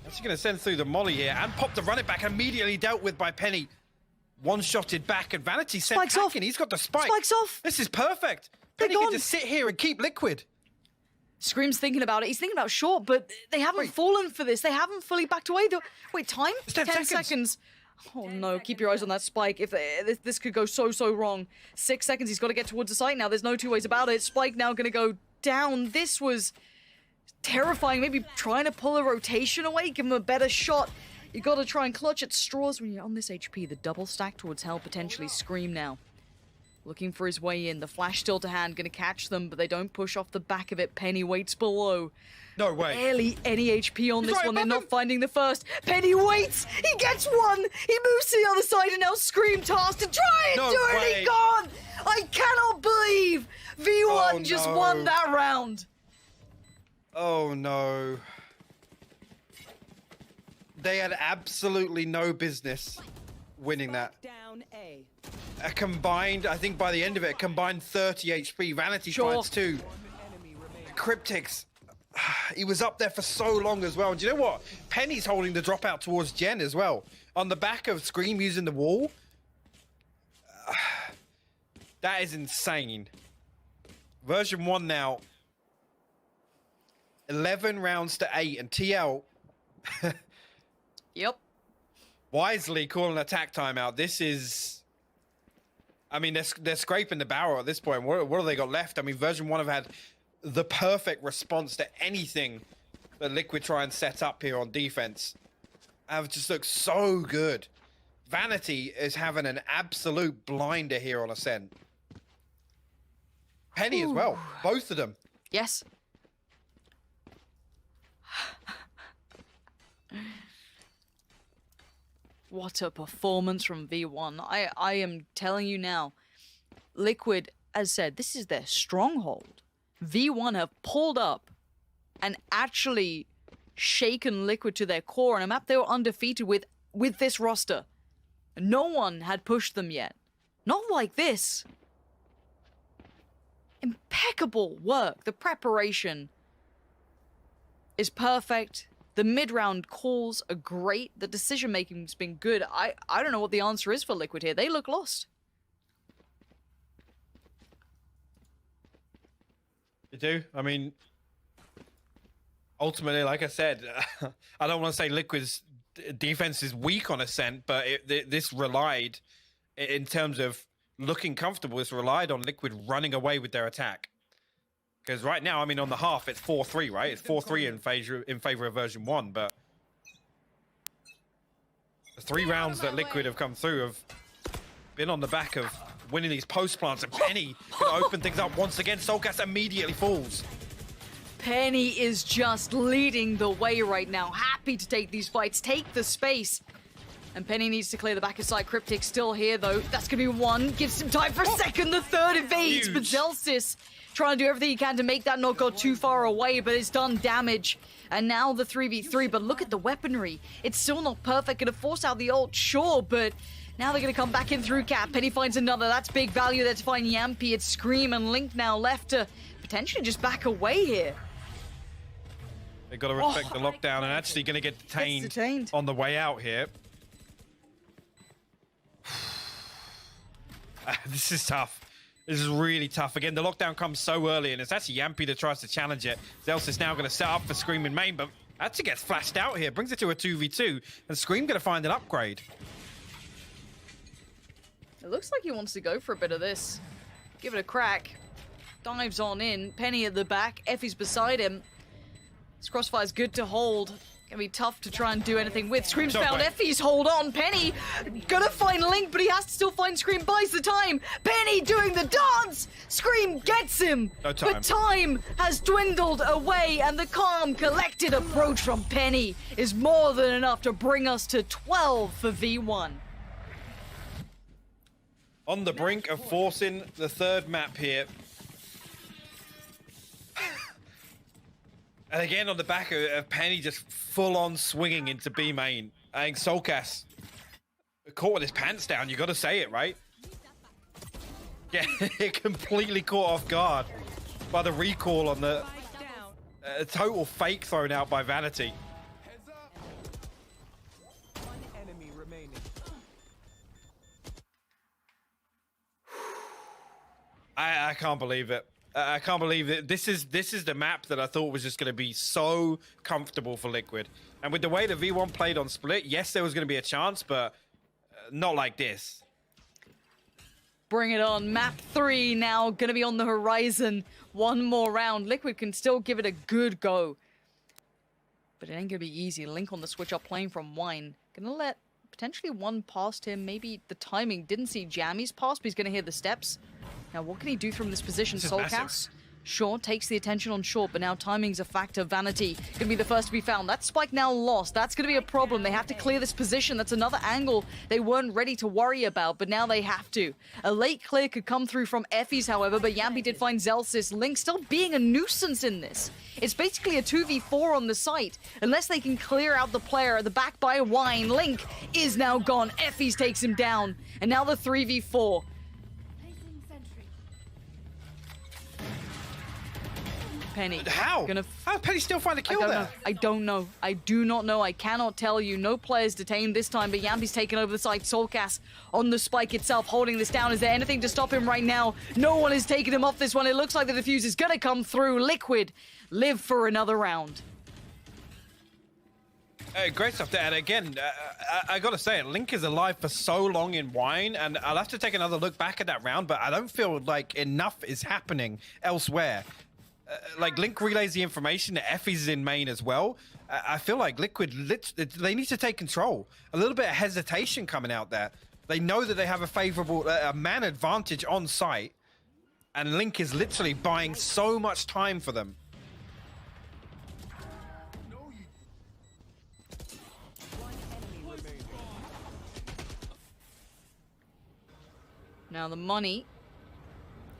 S5: Actually going to send through the molly here and pop the run it back, immediately dealt with by Penny. One-shotted back and Vanity sent
S4: Spike's off.
S5: packing. He's got the spike.
S4: Spike's off.
S5: This is perfect.
S4: They're
S5: Penny
S4: gone.
S5: can just sit here and keep Liquid.
S4: Scream's thinking about it. He's thinking about short, but they haven't fallen for this. They haven't fully backed away. Wait, time?
S5: It's 10
S4: seconds. Oh no, keep your eyes on that spike. If this could go so wrong. 6 seconds, he's got to get towards the site now. There's no two ways about it. Spike now going to go down. This was terrifying. Maybe trying to pull a rotation away, give him a better shot. You got to try and clutch at straws when you're on this HP. The double stack towards hell, potentially Scream now. Looking for his way in. The flash still to hand, going to catch them, but they don't push off the back of it. Penny waits below.
S5: No way.
S4: Barely any HP on this
S5: right
S4: one. They're
S5: above
S4: not finding the first. Penny waits. He gets one. He moves to the other side, and now Scream tasked to try and
S5: No
S4: do it.
S5: way.
S4: He gone. I cannot believe V1
S5: Oh,
S4: just
S5: no.
S4: won that round.
S5: Oh no. They had absolutely no business winning that.
S6: Down A.
S5: A combined, I think by the end of it, a combined 30 HP. Vanity
S4: Sure.
S5: finds 2. Cryptics, he was up there for so long as well. And do you know what? Penny's holding the dropout towards Jen as well. On the back of Scream using the wall. That is insane. Version 1 now. 11 rounds to 8. And TL
S4: Yep.
S5: wisely calling attack timeout. This is... I mean, they're scraping the barrel at this point. What have they got left? I mean, version 1 have had the perfect response to anything that Liquid try and set up here on defense. Have just looked so good. Vanity is having an absolute blinder here on Ascent. Penny as well. Both of them.
S4: Yes. What a performance from V1. I am telling you now, Liquid, as said, this is their stronghold. V1 have pulled up and actually shaken Liquid to their core on a map they were undefeated with this roster. No one had pushed them yet. Not like this. Impeccable work. The preparation is perfect. The mid-round calls are great. The decision-making's been good. I don't know what the answer is for Liquid here. They look lost.
S5: You do? I mean, ultimately, like I said, I don't want to say Liquid's defense is weak on Ascent, but this relied, in terms of looking comfortable, this relied on Liquid running away with their attack. Because right now, I mean, on the half, it's 4-3, right? It's 4-3 in favor of version 1, but the 3 rounds that Liquid have come through have been on the back of winning these post plants, and Penny gonna open things up once again. Soulcast immediately falls.
S4: Penny is just leading the way right now. Happy to take these fights, take the space. And Penny needs to clear the back of side. Cryptic still here, though. That's going to be 1. Gives him time for a second. The 3rd evades, but Zelsis trying to do everything he can to make that not go too far away, but it's done damage. And now the 3v3, but look at the weaponry. It's still not perfect, gonna force out the ult, sure, but now they're gonna come back in through cap. Penny finds another, that's big value there to find Yampy. It's Scream and Link now left to potentially just back away here.
S5: They've got to respect the lockdown and actually going to get detained on the way out here. This is tough. This is really tough. Again, the lockdown comes so early, and it's actually Yampy that tries to challenge it. Zels is now going to set up for Scream in main, but actually gets flashed out here. Brings it to a 2v2, and Scream going to find an upgrade.
S4: It looks like he wants to go for a bit of this. Give it a crack. Dives on in. Penny at the back. Effie's beside him. This crossfire's good to hold. Gonna be tough to try and do anything with. Scream's found Effie's, hold on. Penny gonna find Link, but he has to still find Scream, buys the time. Penny doing the dance! Scream gets him!
S5: No time.
S4: But time has dwindled away, and the calm, collected approach from Penny is more than enough to bring us to 12 for V1.
S5: On the brink of forcing the third map here. And again, on the back of Penny just full-on swinging into B main. I think Solcas caught with his pants down. You got to say it, right? Yeah, completely caught off guard by the recall on the total fake thrown out by Vanity. I can't believe it. I can't believe it. This is the map that I thought was just going to be so comfortable for Liquid. And with the way the V1 played on Split, yes, there was going to be a chance, but not like this.
S4: Bring it on. Map 3 now going to be on the horizon. One more round. Liquid can still give it a good go. But it ain't going to be easy. Link on the switch up playing from Wine. Going to let potentially one past him. Maybe the timing didn't see Jammy's pass, but he's going to hear the steps. Now, what can he do from this position? Solcas, sure, takes the attention on short, but now timing's a factor. Vanity gonna be the first to be found. That spike now lost. That's gonna be a problem. They have to clear this position. That's another angle they weren't ready to worry about, but now they have to. A late clear could come through from Effie's, however, but Yampy did find Zelsis. Link still being a nuisance in this. It's basically a 2v4 on the site. Unless they can clear out the player at the back by Wine. Link is now gone. Effie's takes him down. And now the 3v4. Penny.
S5: How? How did Penny still find a kill there?
S4: I don't know. I do not know. I cannot tell you. No players detained this time, but Yampy's taken over the site. Solcas on the spike itself, holding this down. Is there anything to stop him right now? No one is taking him off this one. It looks like the defuse is going to come through. Liquid live for another round.
S5: Great stuff there. And again, I got to say it, Link is alive for so long in Wine, and I'll have to take another look back at that round, but I don't feel like enough is happening elsewhere. Like, Link relays the information that Effie's in main as well. I feel like Liquid, they need to take control. A little bit of hesitation coming out there. They know that they have a favorable man advantage on site, and Link is literally buying so much time for them.
S4: Now the money,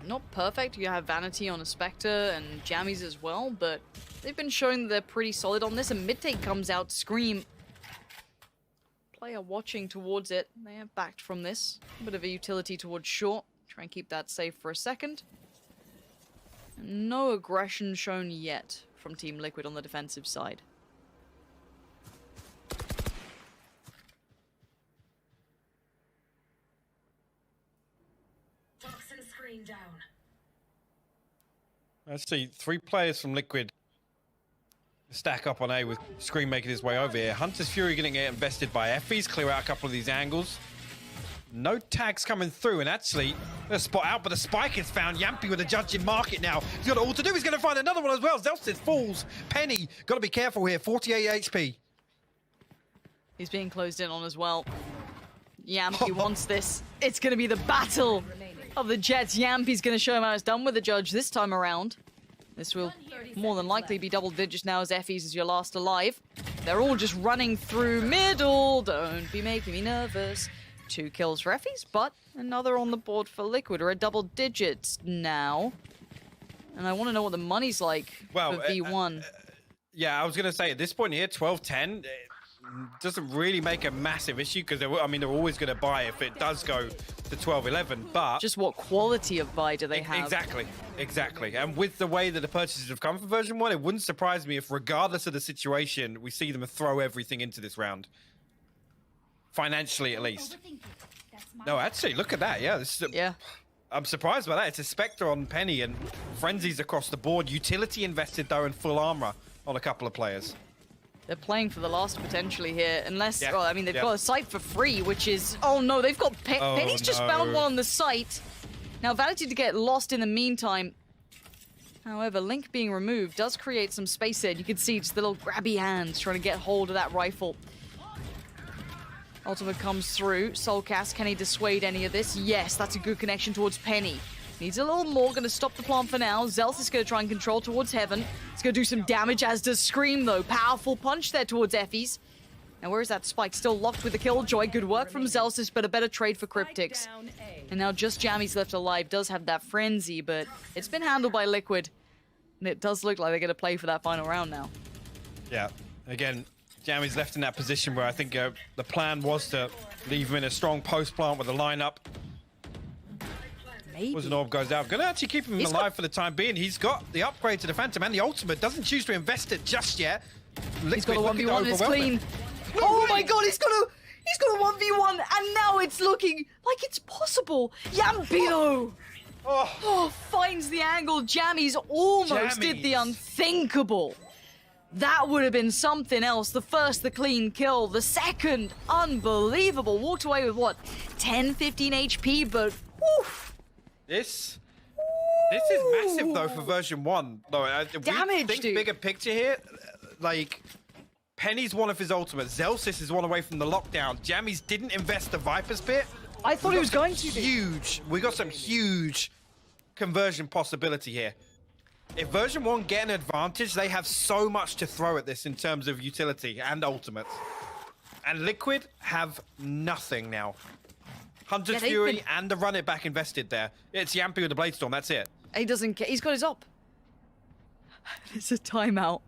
S4: not perfect. You have Vanity on a Spectre and Jammies as well, but they've been showing that they're pretty solid on this. And mid-take comes out, Scream. Player watching towards it. They have backed from this. A bit of a utility towards short. Try and keep that safe for a second. No aggression shown yet from Team Liquid on the defensive side.
S7: Toxin screen down.
S5: Let's see, 3 players from Liquid stack up on A with Scream making his way over here. Hunter's Fury going to get invested by Effie's, clear out a couple of these angles. No tags coming through, and actually, a spot out, but the spike is found. Yampy with a judging market now. He's got all to do. He's going to find another one as well. Zelsis falls. Penny, got to be careful here. 48 HP.
S4: He's being closed in on as well. Yampy wants this. It's going to be the battle of the Jets. Yampy's going to show him how it's done with the judge this time around. This will more than likely be double digits now, as Effie's is your last alive. They're all just running through middle. Don't be making me nervous. 2 kills for Effie's, but another on the board for Liquid. We're at double digits now. And I want to know what the money's like
S5: Well,
S4: for V1.
S5: Yeah, I was going to say, at this point here, 12-10 doesn't really make a massive issue because, I mean, they're always going to buy if it does go to 12-11, but...
S4: Just what quality of buy do they have?
S5: Exactly. And with the way that the purchases have come for version 1, it wouldn't surprise me if, regardless of the situation, we see them throw everything into this round. Financially, at least. No, actually, look at that. Yeah, this is I'm surprised by that. It's a Spectre on Penny and Frenzies across the board. Utility invested, though, in full armor on a couple of players.
S4: They're playing for the last potentially here, unless, well, I mean, they've got a site for free, which is, oh no, they've got, Penny's just found one on the site. Now, Vanity to get lost in the meantime. However, Link being removed does create some space there. You can see just the little grabby hands trying to get hold of that rifle. Ultimate comes through. Soulcast, can he dissuade any of this? Yes, that's a good connection towards Penny. Needs a little more, gonna stop the plant for now. Zels is gonna try and control towards Heaven. It's gonna do some damage, as does Scream though. Powerful punch there towards Effie's. Now where is that Spike? Still locked with the Killjoy. Good work from Zelsis, but a better trade for Cryptix. And now just Jammy's left alive. Does have that Frenzy, but it's been handled by Liquid. And it does look like they're gonna play for that final round now.
S5: Yeah, again, Jammy's left in that position where I think the plan was to leave him in a strong post plant with a lineup.
S4: Maybe.
S5: Was an orb goes out. Gonna actually keep him alive for the time being. He's got the upgrade to the Phantom and the ultimate. Doesn't choose to invest it just yet.
S4: He's got a 1v1, it's clean. Oh my god, he's got a 1v1, and now it's looking like it's possible. Yampino! Oh, finds the angle. Jammies almost did the unthinkable. That would have been something else. The first, the clean kill. The second, unbelievable. Walked away with what, 10, 15 HP, but woof.
S5: This is massive though for version 1. No,
S4: damage,
S5: think
S4: dude.
S5: Bigger picture here. Like, Penny's one of his ultimates. Zelsis is one away from the lockdown. Jammies didn't invest the Viper's bit.
S4: I thought he was going to.
S5: We got some huge conversion possibility here. If version 1 get an advantage, they have so much to throw at this in terms of utility and ultimates. And Liquid have nothing now. Hunter's Fury and the run it back invested there. It's Yampy with the Blade Storm, that's it.
S4: He doesn't care. He's got his op. It's a timeout.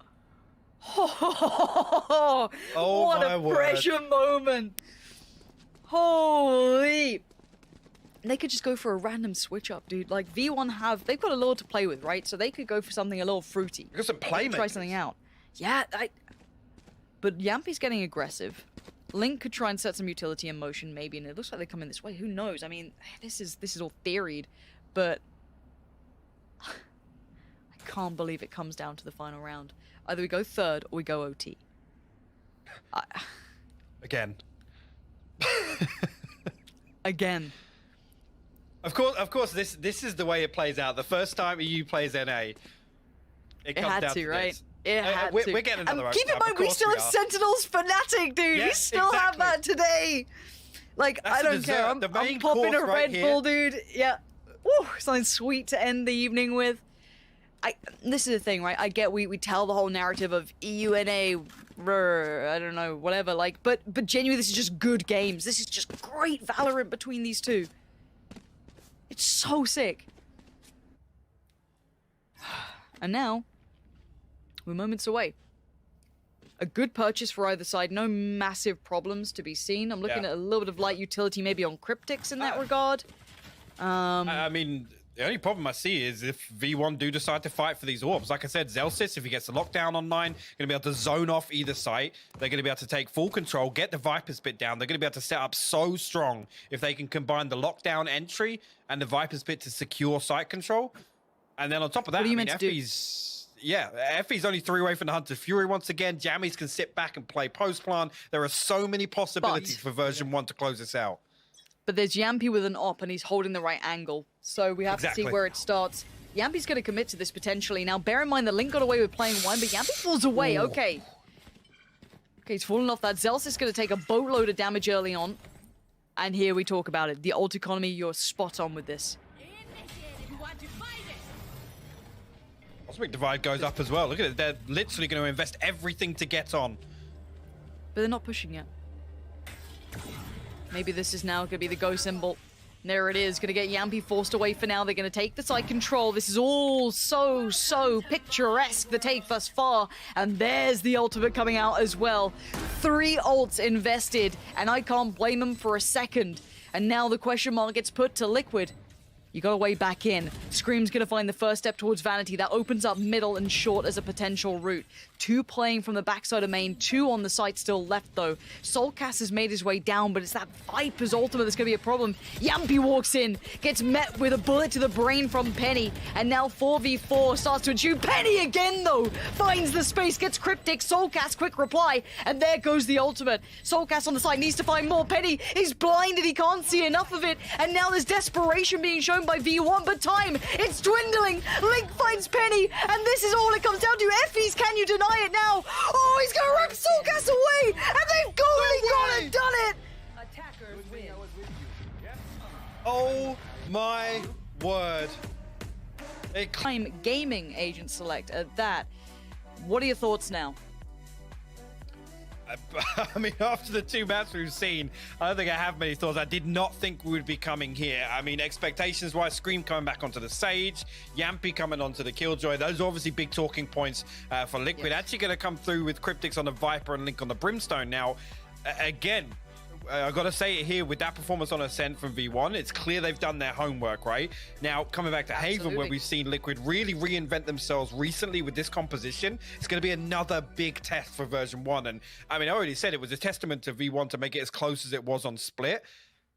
S4: Oh, what a pressure moment. Holy. They could just go for a random switch up, dude. Like, V1 they've got a lot to play with, right? So they could go for something a little fruity.
S5: Got some playmakers.
S4: Try something out. Yeah, but Yampy's getting aggressive. Link could try and set some utility in motion, maybe, and it looks like they're coming this way. Who knows? I mean, this is all theoried, but I can't believe it comes down to the final round. Either we go third or we go OT.
S5: Again.
S4: Again.
S5: Of course, this is the way it plays out. The first time EU plays NA, it comes
S4: had
S5: down
S4: to, right?
S5: this.
S4: It had
S5: we're
S4: to.
S5: getting another.
S4: And keep in mind, we still have Sentinels Fnatic, dude.
S5: Yeah,
S4: we still have that today. Like, I don't care. I'm popping a Red Bull, dude. Yeah. Woo, something sweet to end the evening with. This is the thing, right? I get we tell the whole narrative of EUNA, I don't know, whatever. Like, but genuinely, this is just good games. This is just great Valorant between these two. It's so sick. And now, we're moments away. A good purchase for either side. No massive problems to be seen. I'm looking at a little bit of light utility maybe on Cryptix in that regard.
S5: I mean, the only problem I see is if V1 do decide to fight for these orbs. Like I said, Zelsis, if he gets the lockdown online, going to be able to zone off either site. They're going to be able to take full control, get the Viper's bit down. They're going to be able to set up so strong if they can combine the lockdown entry and the Viper's bit to secure site control. And then on top of that, Effie's only 3 away from the Hunter's Fury once again. Jammies can sit back and play post-plan. There are so many possibilities for version 1 to close this out.
S4: But there's Yampy with an op, and he's holding the right angle. So we have to see where it starts. Yampy's going to commit to this potentially. Now, bear in mind that Link got away with playing 1, but Yampy falls away. Ooh. Okay, he's falling off that. Zels is going to take a boatload of damage early on. And here we talk about it. The ult economy, you're spot on with this.
S5: Cosmic Divide goes up as well. Look at it. They're literally going to invest everything to get on.
S4: But they're not pushing yet. Maybe this is now going to be the go symbol. There it is, gonna get Yampi forced away for now. They're gonna take the side control. This is all so picturesque, the take thus far. And there's the ultimate coming out as well. 3 ults invested, and I can't blame them for a second. And now the question mark gets put to Liquid. You got a way back in. Scream's gonna find the first step towards Vanity. That opens up middle and short as a potential route. 2 playing from the backside of main, 2 on the site still left though. Soulcast has made his way down, but it's that Viper's ultimate that's gonna be a problem. Yampi walks in, gets met with a bullet to the brain from Penny, and now 4v4 starts to ensue. Penny again though, finds the space, gets Cryptic, Soulcast quick reply, and there goes the ultimate. Soulcast on the side needs to find more. Penny, he's blinded, he can't see enough of it, and now there's desperation being shown by V1, but time, it's dwindling. Link finds Penny, and this is all it comes down to. Effies, can you deny it now? Oh, he's gonna rip Soulcast away, and they've gone and done it.
S6: Attackers win.
S5: Oh my word.
S4: Time gaming agent select at that. What are your thoughts now?
S5: I mean, after the 2 maps we've seen, I don't think I have many thoughts. I did not think we would be coming here. I mean, expectations-wise, Scream coming back onto the Sage, Yampi coming onto the Killjoy. Those are obviously big talking points for Liquid.
S4: Yes.
S5: Actually going to come through with Cryptics on the Viper and Link on the Brimstone. Now, again, I've got to say it here, with that performance on Ascent from V1, it's clear they've done their homework, right? Now, coming back to Haven, where we've seen Liquid really reinvent themselves recently with this composition, it's going to be another big test for version 1. And I mean, I already said it was a testament to V1 to make it as close as it was on Split.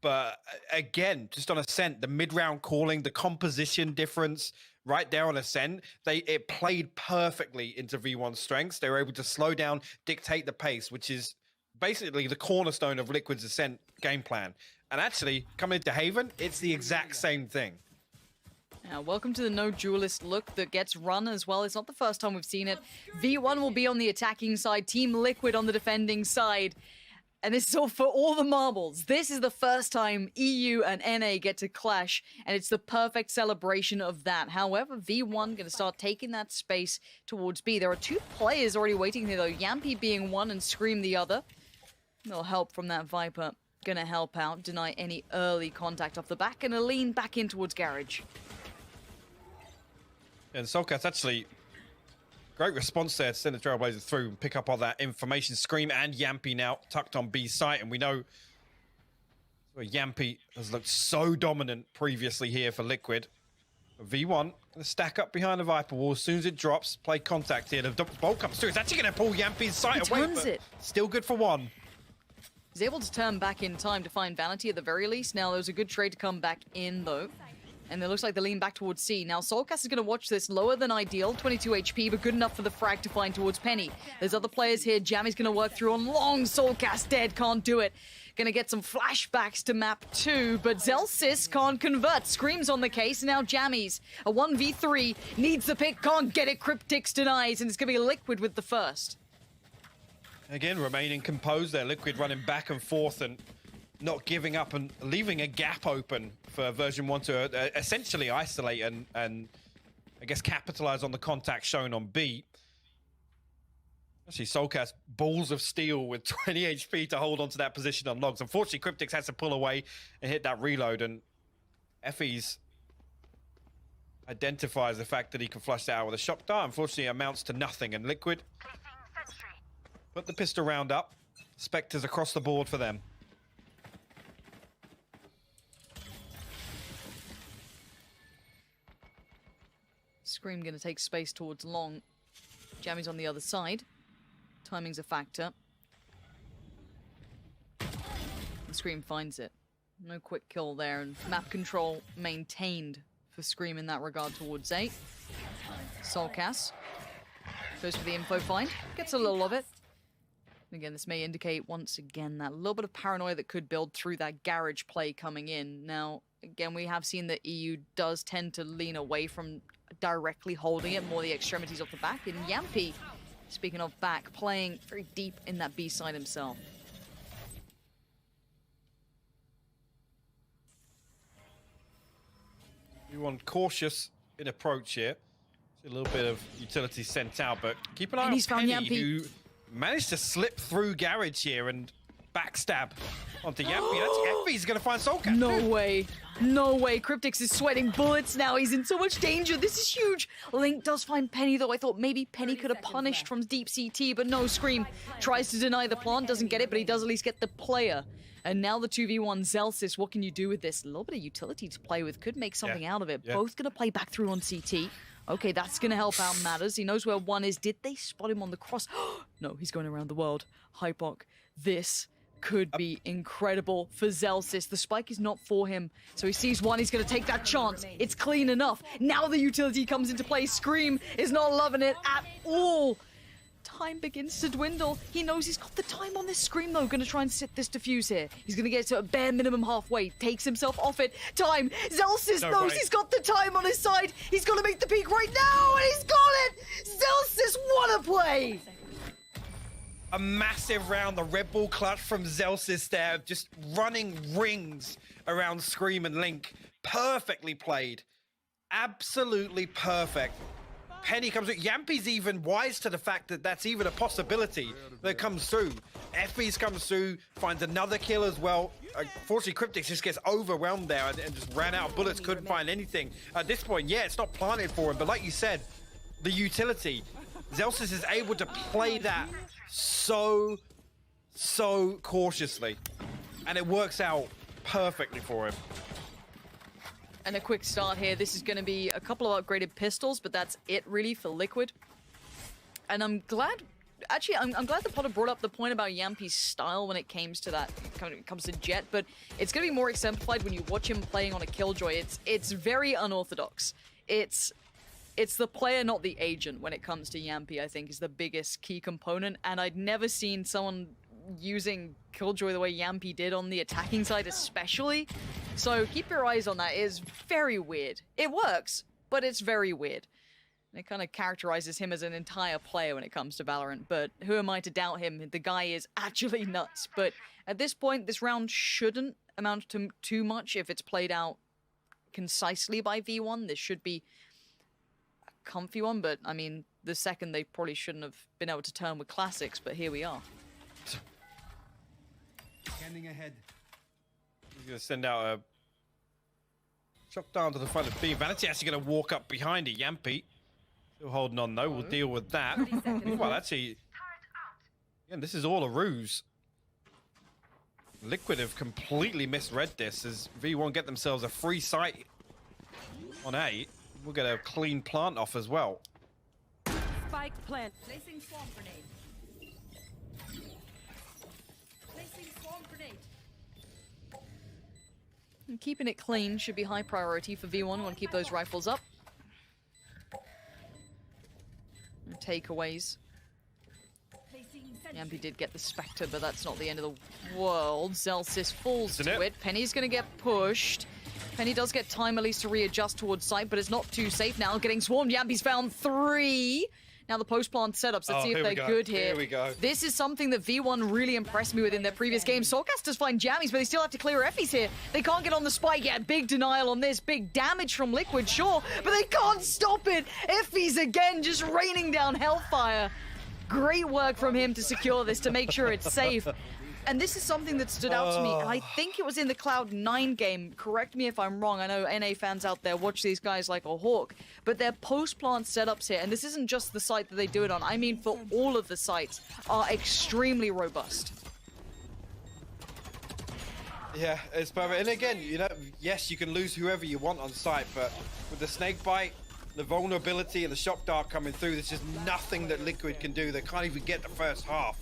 S5: But again, just on Ascent, the mid-round calling, the composition difference right there on Ascent, it played perfectly into V1's strengths. They were able to slow down, dictate the pace, which is basically the cornerstone of Liquid's Ascent game plan. And actually, coming into Haven, it's the exact same thing.
S4: Now, welcome to the no duelist look that gets run as well. It's not the first time we've seen it. V1 will be on the attacking side, Team Liquid on the defending side. And this is all for all the marbles. This is the first time EU and NA get to clash, and it's the perfect celebration of that. However, V1 going to start taking that space towards B. There are 2 players already waiting here, though. Yampi being one and Scream the other. A little help from that Viper. Gonna help out, deny any early contact off the back, and a lean back in towards Garage.
S5: And Soulcast actually, great response there to send the Trailblazer through and pick up all that information. Scream and Yampi now tucked on B site, and we know Yampi has looked so dominant previously here for Liquid. V1 gonna stack up behind the Viper wall as soon as it drops. Play contact here. The bolt comes through. It's actually gonna pull Yampi's sight away.
S4: Turns it.
S5: Still good for 1.
S4: He's able to turn back in time to find Vanity at the very least. Now, there was a good trade to come back in, though. And it looks like they lean back towards C. Now, Soulcast is going to watch this. Lower than ideal, 22 HP, but good enough for the frag to find towards Penny. There's other players here. Jammy's going to work through on long. Soulcast dead, can't do it. Going to get some flashbacks to map 2, but Zelsis can't convert. Screams on the case. Now Jammy's a 1v3. Needs the pick, can't get it. Cryptics denies, and it's going to be Liquid with the first.
S5: Again, remaining composed there. Liquid running back and forth and not giving up and leaving a gap open for version 1 to essentially isolate and I guess capitalize on the contact shown on B. Actually, Soulcast, balls of steel with 20 HP to hold onto that position on logs. Unfortunately, Cryptics has to pull away and hit that reload, and Effies identifies the fact that he can flush that out with a shock dart. Unfortunately, it amounts to nothing, and Liquid put the pistol round up. Spectres across the board for them.
S4: Scream going to take space towards long. Jammy's on the other side. Timing's a factor. And Scream finds it. No quick kill there, and map control maintained for Scream in that regard towards A. Soulcast goes for the info find, gets a little of it. Again, this may indicate once again that little bit of paranoia that could build through that garage play coming in. Now, again, we have seen that EU does tend to lean away from directly holding it, more the extremities off the back. And Yampi, speaking of back, playing very deep in that B side himself.
S5: We want cautious in approach here. A little bit of utility sent out, but keep an eye on
S4: he's found
S5: Penny,
S4: Yampi.
S5: who managed to slip through garage here, and backstab onto Yampi. That's Effie's gonna find Soulcat.
S4: No way. No way. Cryptix is sweating bullets now. He's in so much danger. This is huge. Link does find Penny, though. I thought maybe Penny could have punished from deep CT, but no. Scream tries to deny the plant, doesn't get it, but he does at least get the player. And now the 2v1 Zelsis. What can you do with this? A little bit of utility to play with. Could make something out of it.
S5: Yeah.
S4: Both going to play back through on CT. Okay, that's going to help out Matters. He knows where one is. Did they spot him on the cross? No, he's going around the world. Hypok. This could be incredible for Zelsis. The spike is not for him. So he sees one. He's going to take that chance. It's clean enough. Now the utility comes into play. Scream is not loving it at all. Time begins to dwindle. He knows he's got the time on this Scream, though. Going to try and sit this defuse here. He's going to get to a bare minimum halfway. Takes himself off it. Time. Zelsis knows he's got the time on his side. He's got to make the peak right now, and he's got it. Zelsis, what a play.
S5: A massive round, the Red Bull clutch from Zelsis there, just running rings around Scream and Link. Perfectly played. Absolutely perfect. Penny comes through. Yampi's even wise to the fact that that's even a possibility that comes through. Effie's comes through, finds another kill as well. Unfortunately, Cryptix just gets overwhelmed there and just ran out of bullets, couldn't find anything. At this point, yeah, it's not planted for him, but like you said, the utility. Zelsis is able to play that so cautiously, and it works out perfectly for him.
S4: And a quick start here. This is going to be a couple of upgraded pistols, but that's it really for Liquid. And I'm glad, actually, I'm glad the Potter brought up the point about Yampi's style when it comes to that, when it comes to Jet, but it's going to be more exemplified when you watch him playing on a Killjoy. It's very unorthodox. It's the player, not the agent, when it comes to Yampi, I think, is the biggest key component. And I'd never seen someone using Killjoy the way Yampi did on the attacking side especially. So keep your eyes on that. It is very weird. It works, but it's very weird. And it kind of characterizes him as an entire player when it comes to Valorant, but who am I to doubt him? The guy is actually nuts. But at this point, this round shouldn't amount to too much if it's played out concisely by V1. This should be a comfy one, but I mean, the second they probably shouldn't have been able to turn with classics, but here we are.
S3: Scanning ahead.
S5: He's going to send out a shot down to the front of B. Vanity actually going to walk up behind it. Yampi still holding on though. We'll deal with that. Well, actually, again, this is all a ruse. Liquid have completely misread this as V1 get themselves a free site on A. We'll get a clean plant off as well.
S6: Spike plant. Placing swarm grenade. Placing swarm grenade.
S4: And keeping it clean should be high priority for V1. Want to keep those rifles up. And takeaways. Yampi did get the Spectre, but that's not the end of the world. Zelsis falls to it. Penny's going to get pushed. Penny does get time at least to readjust towards site, but it's not too safe now. Getting swarmed. Yampi's found 3. Now the post-plant setups. Let's see if they're good here.
S5: Here we go.
S4: This is something that V1 really impressed me with in their previous games. Soulcasters find jammies, but they still have to clear Effies here. They can't get on the spike yet. Big denial on this. Big damage from Liquid, sure, but they can't stop it. Effies again just raining down hellfire. Great work from him to secure this, to make sure it's safe. And this is something that stood out to me, and I think it was in the Cloud9 game. Correct me if I'm wrong. I know NA fans out there watch these guys like a hawk, but their post-plant setups here, and this isn't just the site that they do it on, I mean for all of the sites, are extremely robust.
S5: Yeah, it's perfect. And again, you know, yes, you can lose whoever you want on site, but with the snake bite, the vulnerability and the shock dart coming through, there's just nothing that Liquid can do. They can't even get the first half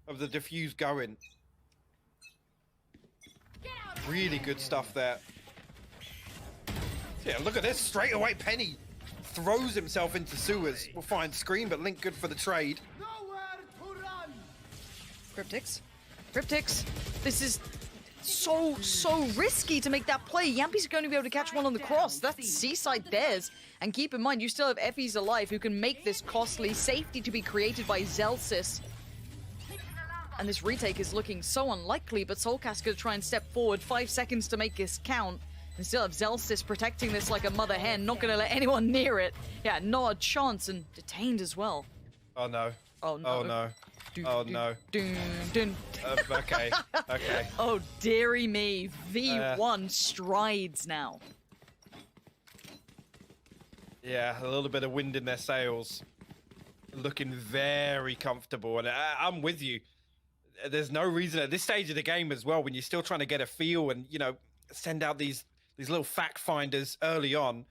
S5: of the defuse going. Really good stuff there. Yeah, look at this. Straight away, Penny throws himself into sewers. We'll find Scream, but Link good for the trade.
S3: Nowhere to run.
S4: Cryptix. Cryptix. This is so risky to make that play. Yampi's going to be able to catch one on the cross. That's Seaside theirs. And keep in mind, you still have Effies alive who can make this costly. Safety to be created by Zelsis. And this retake is looking so unlikely, but Soulcast going to try and step forward. 5 seconds to make this count. And still have Zelsis protecting this like a mother hen. Not going to let anyone near it. Yeah, not a chance, and detained as well.
S5: Oh no.
S4: Oh no.
S5: Oh no. Oh, no. Okay. Okay.
S4: Oh, dearie me. V1 strides now.
S5: Yeah, a little bit of wind in their sails. Looking very comfortable. And I'm with you. There's no reason at this stage of the game as well, when you're still trying to get a feel and, you know, send out these little fact finders early on.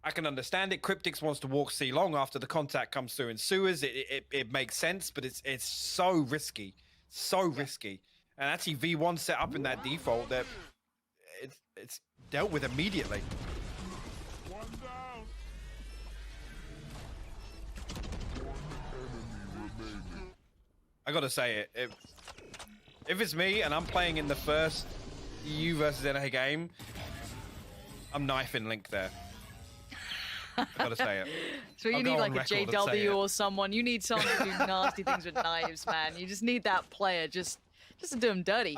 S5: I can understand it. Cryptix wants to walk C long after the contact comes through in sewers. It makes sense, but it's so risky. So risky. And actually V1 set up in that default that it's dealt with immediately. I gotta say it. If it's me and I'm playing in the first EU versus NA game, I'm knifing Link there. I gotta say it.
S4: So you need like a JW or someone. You need someone to do nasty things with knives, man. You just need that player just to do them dirty.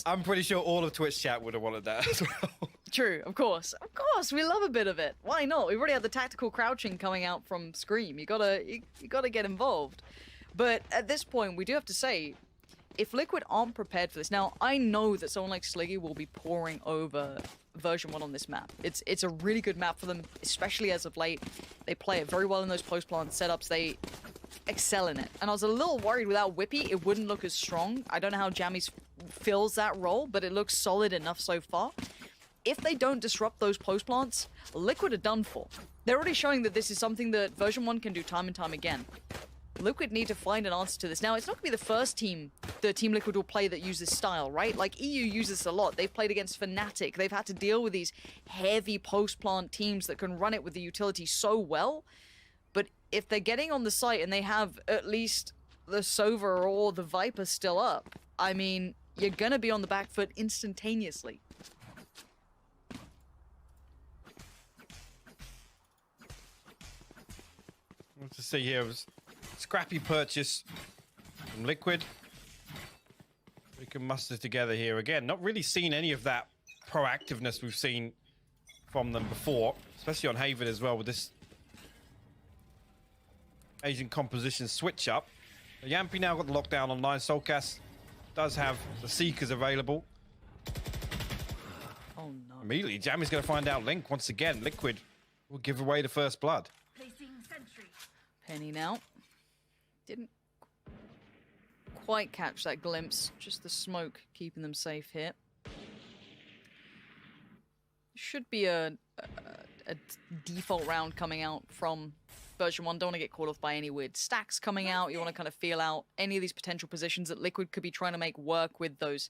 S4: I'm pretty sure all of Twitch chat would have wanted that as well. True, of course, we love a bit of it. Why not? We've already had the tactical crouching coming out from Scream. You gotta get involved. But at this point, we do have to say, if Liquid aren't prepared for this, now I know that someone like Sliggy will be pouring over version 1 on this map. It's a really good map for them, especially as of late. They play it very well in those post-plant setups. They excel in it. And I was a little worried without Whippy, it wouldn't look as strong. I don't know how Jammies fills that role, but it looks solid enough so far. If they don't disrupt those post-plants, Liquid are done for. They're already showing that this is something that version 1 can do time and time again. Liquid need to find an answer to this. Now, it's not going to be the first team the Team Liquid will play that uses style, right? Like, EU uses this a lot. They've played against Fnatic. They've had to deal with these heavy post-plant teams that can run it with the utility so well. But if they're getting on the site and they have at least the Sova or the Viper still up, I mean, you're going to be on the back foot instantaneously.
S5: What to see here was scrappy purchase from Liquid. We can muster together here again. Not really seen any of that proactiveness we've seen from them before, especially on Haven as well with this Asian composition switch up. Yampy now got the lockdown online. Soulcast does have the Seekers available.
S4: Oh no.
S5: Immediately, Jammy's going to find out Link once again. Liquid will give away the first blood.
S4: Penny now. Didn't quite catch that glimpse. Just the smoke keeping them safe here. Should be a default round coming out from version 1. Don't want to get caught off by any weird stacks coming out. You want to kind of feel out any of these potential positions that Liquid could be trying to make work with those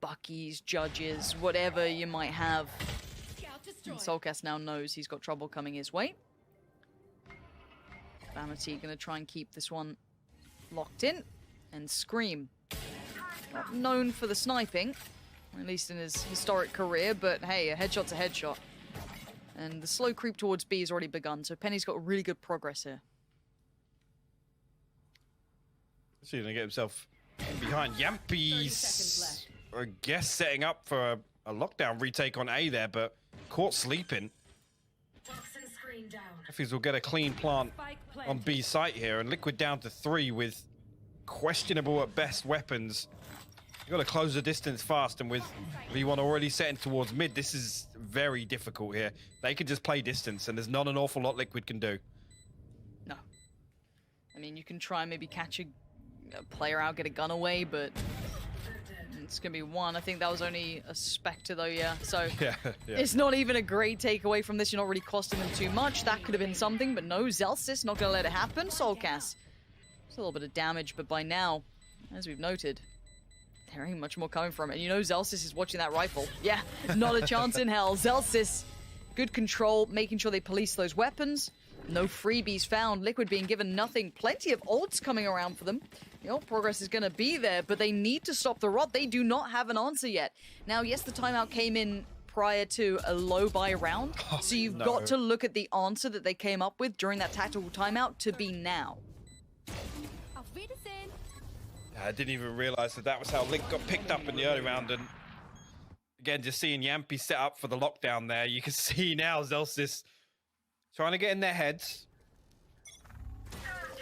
S4: Buckies, Judges, whatever you might have. And Soulcast now knows he's got trouble coming his way. Vanity going to try and keep this one locked in. And Scream, not known for the sniping, at least in his historic career, but hey, a headshot's a headshot. And the slow creep towards B has already begun, so Penny's got really good progress here.
S5: He's going to get himself behind. Yampy's, I guess, setting up for a lockdown retake on A there, but caught sleeping. Effies will get a clean plant on B site here, and Liquid down to 3 with questionable at best weapons. You've got to close the distance fast, and with V1 already setting towards mid, this is very difficult here. They can just play distance, and there's not an awful lot Liquid can do.
S4: No. I mean, you can try and maybe catch a player out, get a gun away, but it's going to be one. I think that was only a Spectre, though, yeah. So
S5: yeah.
S4: It's not even a great takeaway from this. You're not really costing them too much. That could have been something, but no, Zelsys not going to let it happen. Soulcast. It's a little bit of damage, but by now, as we've noted, there ain't much more coming from it. And you know Zelsys is watching that rifle. Yeah, not a chance in hell. Zelsys, good control, making sure they police those weapons. No freebies found. Liquid being given nothing. Plenty of ults coming around for them. The ult progress is going to be there, but they need to stop the rot. They do not have an answer yet. Now, yes, the timeout came in prior to a low buy round, so you've got to look at the answer that they came up with during that tactical timeout to be now.
S5: I didn't even realize that was how Link got picked up in the early round, and again, just seeing Yampy set up for the lockdown there, you can see now Zelsys trying to get in their heads.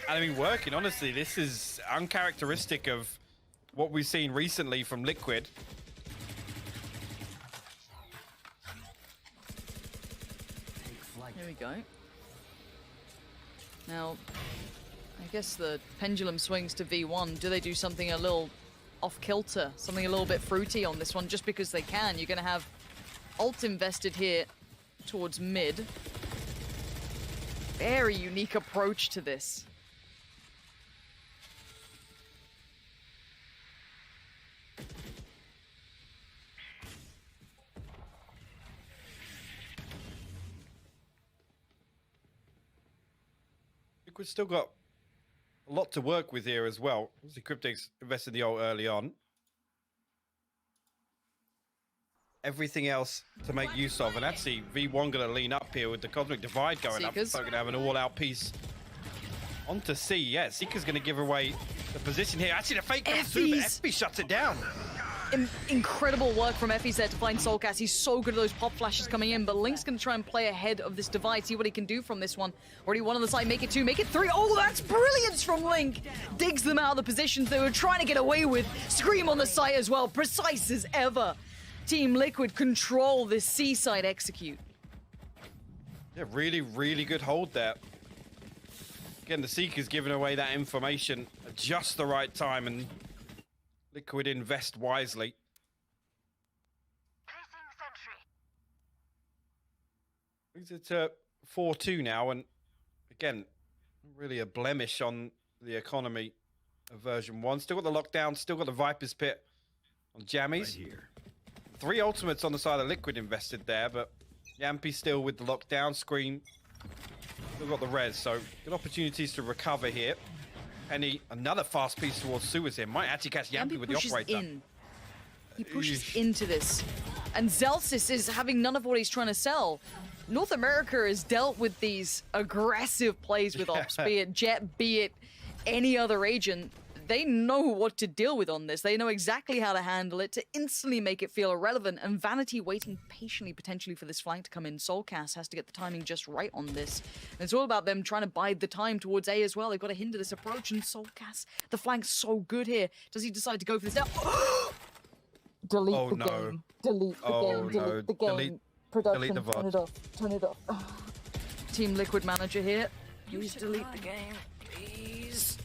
S5: I mean, working, honestly, this is uncharacteristic of what we've seen recently from Liquid.
S4: Here we go. Now, I guess the pendulum swings to V1. Do they do something a little off-kilter, something a little bit fruity on this one, just because they can? You're going to have ult invested here towards mid. Very unique approach to this.
S5: We've still got a lot to work with here as well. Obviously, Cryptic's invested the ult early on. Everything else to make use of, and actually V1 going to lean up here with the Cosmic Divide going up. So going to have an all-out piece onto C. Yeah, Seeker's going to give away the position here. Actually, the fake comes through, but FB shuts it down.
S4: Incredible work from Effie's there to find Soulcast. He's so good at those pop flashes coming in, but Link's going to try and play ahead of this divide, see what he can do from this one. Already one on the side, make it 2, make it 3. Oh, that's brilliance from Link! Digs them out of the positions they were trying to get away with. Scream on the site as well, precise as ever. Team Liquid control this C-side execute.
S5: Yeah, really, really good hold there. Again, the Seeker's giving away that information at just the right time, and Liquid invest wisely. Brings it to 4-2 now, and again, really a blemish on the economy of version 1. Still got the lockdown, still got the Viper's Pit on Jammies.
S3: Right here.
S5: 3 ultimates on the side of Liquid invested there, but Yampy still with the lockdown. Scream still got the res, so good opportunities to recover here. Penny, another fast piece towards Suez here. Might actually catch Yampy with the operator.
S4: He pushes into this. And Zelsis is having none of what he's trying to sell. North America has dealt with these aggressive plays with ops, be it Jet, be it any other agent. They know what to deal with on this. They know exactly how to handle it to instantly make it feel irrelevant. And Vanity waiting patiently, potentially, for this flank to come in. Soulcast has to get the timing just right on this. And it's all about them trying to bide the time towards A as well. They've got to hinder this approach. And Soulcast, the flank's so good here. Does he decide to go for this now? Delete the game. Delete the game. Delete the game. Production,
S5: delete the
S4: turn it off. Turn it off. Team Liquid manager here. Please delete the game. Please.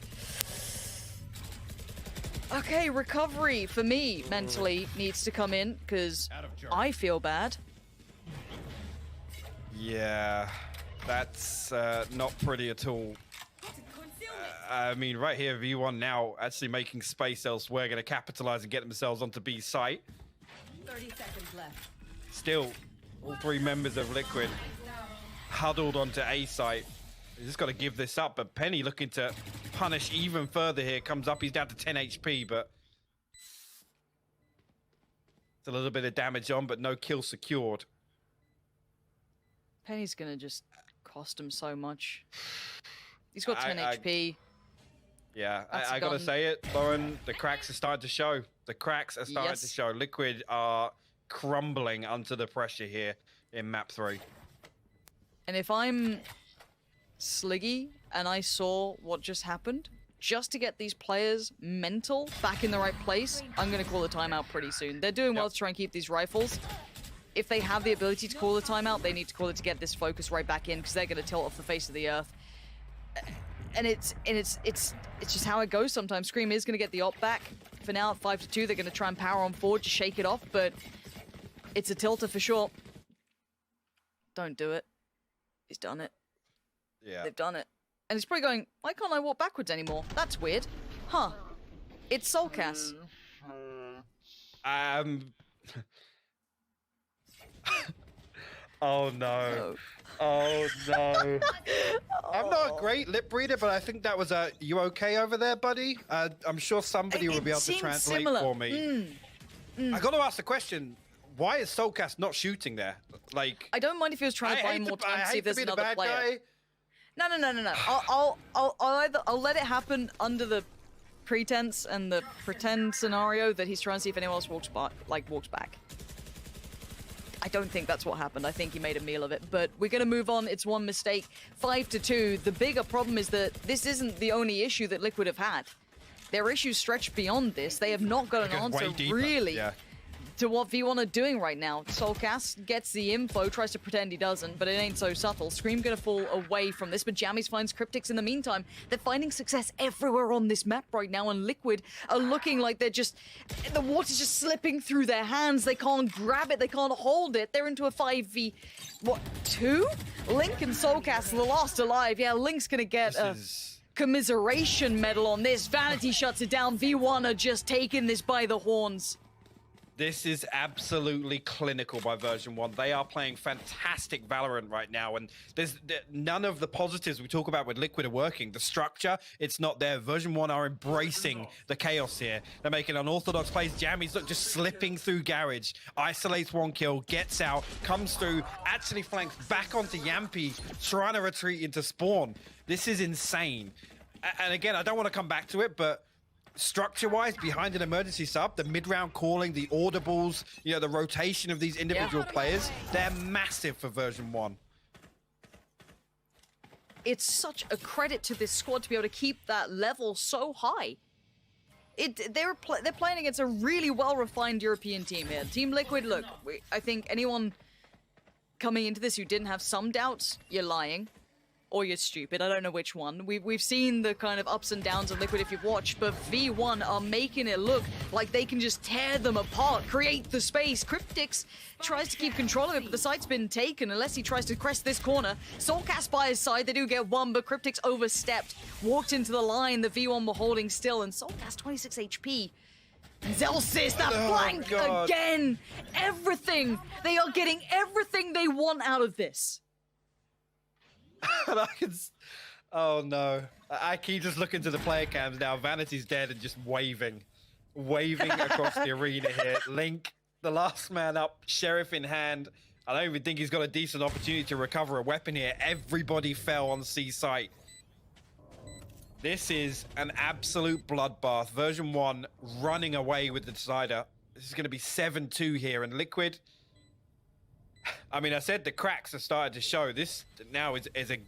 S4: Okay, recovery for me mentally needs to come in because I feel bad.
S5: Yeah, that's not pretty at all. I mean, right here, V1 now actually making space elsewhere, going to capitalize and get themselves onto B site.
S6: 30 seconds left.
S5: Still, all 3 members of Liquid huddled onto A site. He's just got to give this up, but Penny looking to punish even further here. Comes up, he's down to 10 HP, but it's a little bit of damage on, but no kill secured.
S4: Penny's gonna just cost him so much. He's got 10 HP.
S5: Yeah, I gotta say it, Lauren, the cracks are starting to show. The cracks are starting to show. Liquid are crumbling under the pressure here in map 3.
S4: And if I'm Sliggy and I saw what just happened, just to get these players mental back in the right place, I'm going to call the timeout pretty soon. They're doing well to try and keep these rifles. If they have the ability to call the timeout, they need to call it to get this focus right back in because they're going to tilt off the face of the earth. And it's just how it goes sometimes. Scream is going to get the op back. For now, at 5-2, they're going to try and power on forward to shake it off, but it's a tilter for sure. Don't do it. He's done it.
S5: Yeah.
S4: They've done it. And he's probably going, why can't I walk backwards anymore? That's weird. Huh. It's Soulcast.
S5: Oh no. Oh no. I'm not a great lip reader, but I think that was a, you okay over there, buddy? I'm sure somebody will be able to translate for me. I got to ask the question, why is Soulcast not shooting there? Like,
S4: I don't mind if he was trying to buy more time to see if there's another player.
S5: Guy.
S4: No. I'll let it happen under the pretense and the pretend scenario that he's trying to see if anyone else walks back. I don't think that's what happened. I think he made a meal of it. But we're going to move on. It's one mistake. 5-2. The bigger problem is that this isn't the only issue that Liquid have had. Their issues stretch beyond this. They have not got an answer, really, to what V1 are doing right now. Soulcast gets the info, tries to pretend he doesn't, but it ain't so subtle. Scream gonna fall away from this, but Jammies finds Cryptics in the meantime. They're finding success everywhere on this map right now, and Liquid are looking like they're just... The water's just slipping through their hands. They can't grab it, they can't hold it. They're into a 5v... what, 2? Link and Soulcast, the last alive. Yeah, Link's gonna get a commiseration medal on this. Vanity shuts it down. V1 are just taking this by the horns.
S5: This is absolutely clinical by version 1. They are playing fantastic Valorant right now, and there's none of the positives we talk about with Liquid are working. The structure, it's not there. Version 1 are embracing the chaos here. They're making unorthodox plays. Jammies, look, just slipping through Garage. Isolates one kill, gets out, comes through, actually flanks back onto Yampi, trying to retreat into spawn. This is insane. And again, I don't want to come back to it, but structure-wise, behind an emergency sub, the mid-round calling, the audibles, you know, the rotation of these individual players, they're massive for version 1.
S4: It's such a credit to this squad to be able to keep that level so high. They're playing against a really well-refined European team here. Team Liquid, look, I think anyone coming into this who didn't have some doubts, you're lying. Or you're stupid, I don't know which one. We've seen the kind of ups and downs of Liquid if you've watched, but V1 are making it look like they can just tear them apart, create the space. Cryptics tries to keep control of it, but the site's been taken unless he tries to crest this corner. Soulcast by his side, they do get one, but Cryptics overstepped, walked into the line, the V1 were holding still, and Soulcast 26 HP. Zelsis, that flank again! Everything! They are getting everything they want out of this.
S5: And I can... Oh no. I keep just looking to the player cams now. Vanity's dead and just waving across the arena here. Link, the last man up, Sheriff in hand. I don't even think he's got a decent opportunity to recover a weapon here. Everybody fell on C site. This is an absolute bloodbath. Version 1 running away with the decider. This is going to be 7-2 here, and Liquid... I mean, I said the cracks have started to show. This now is a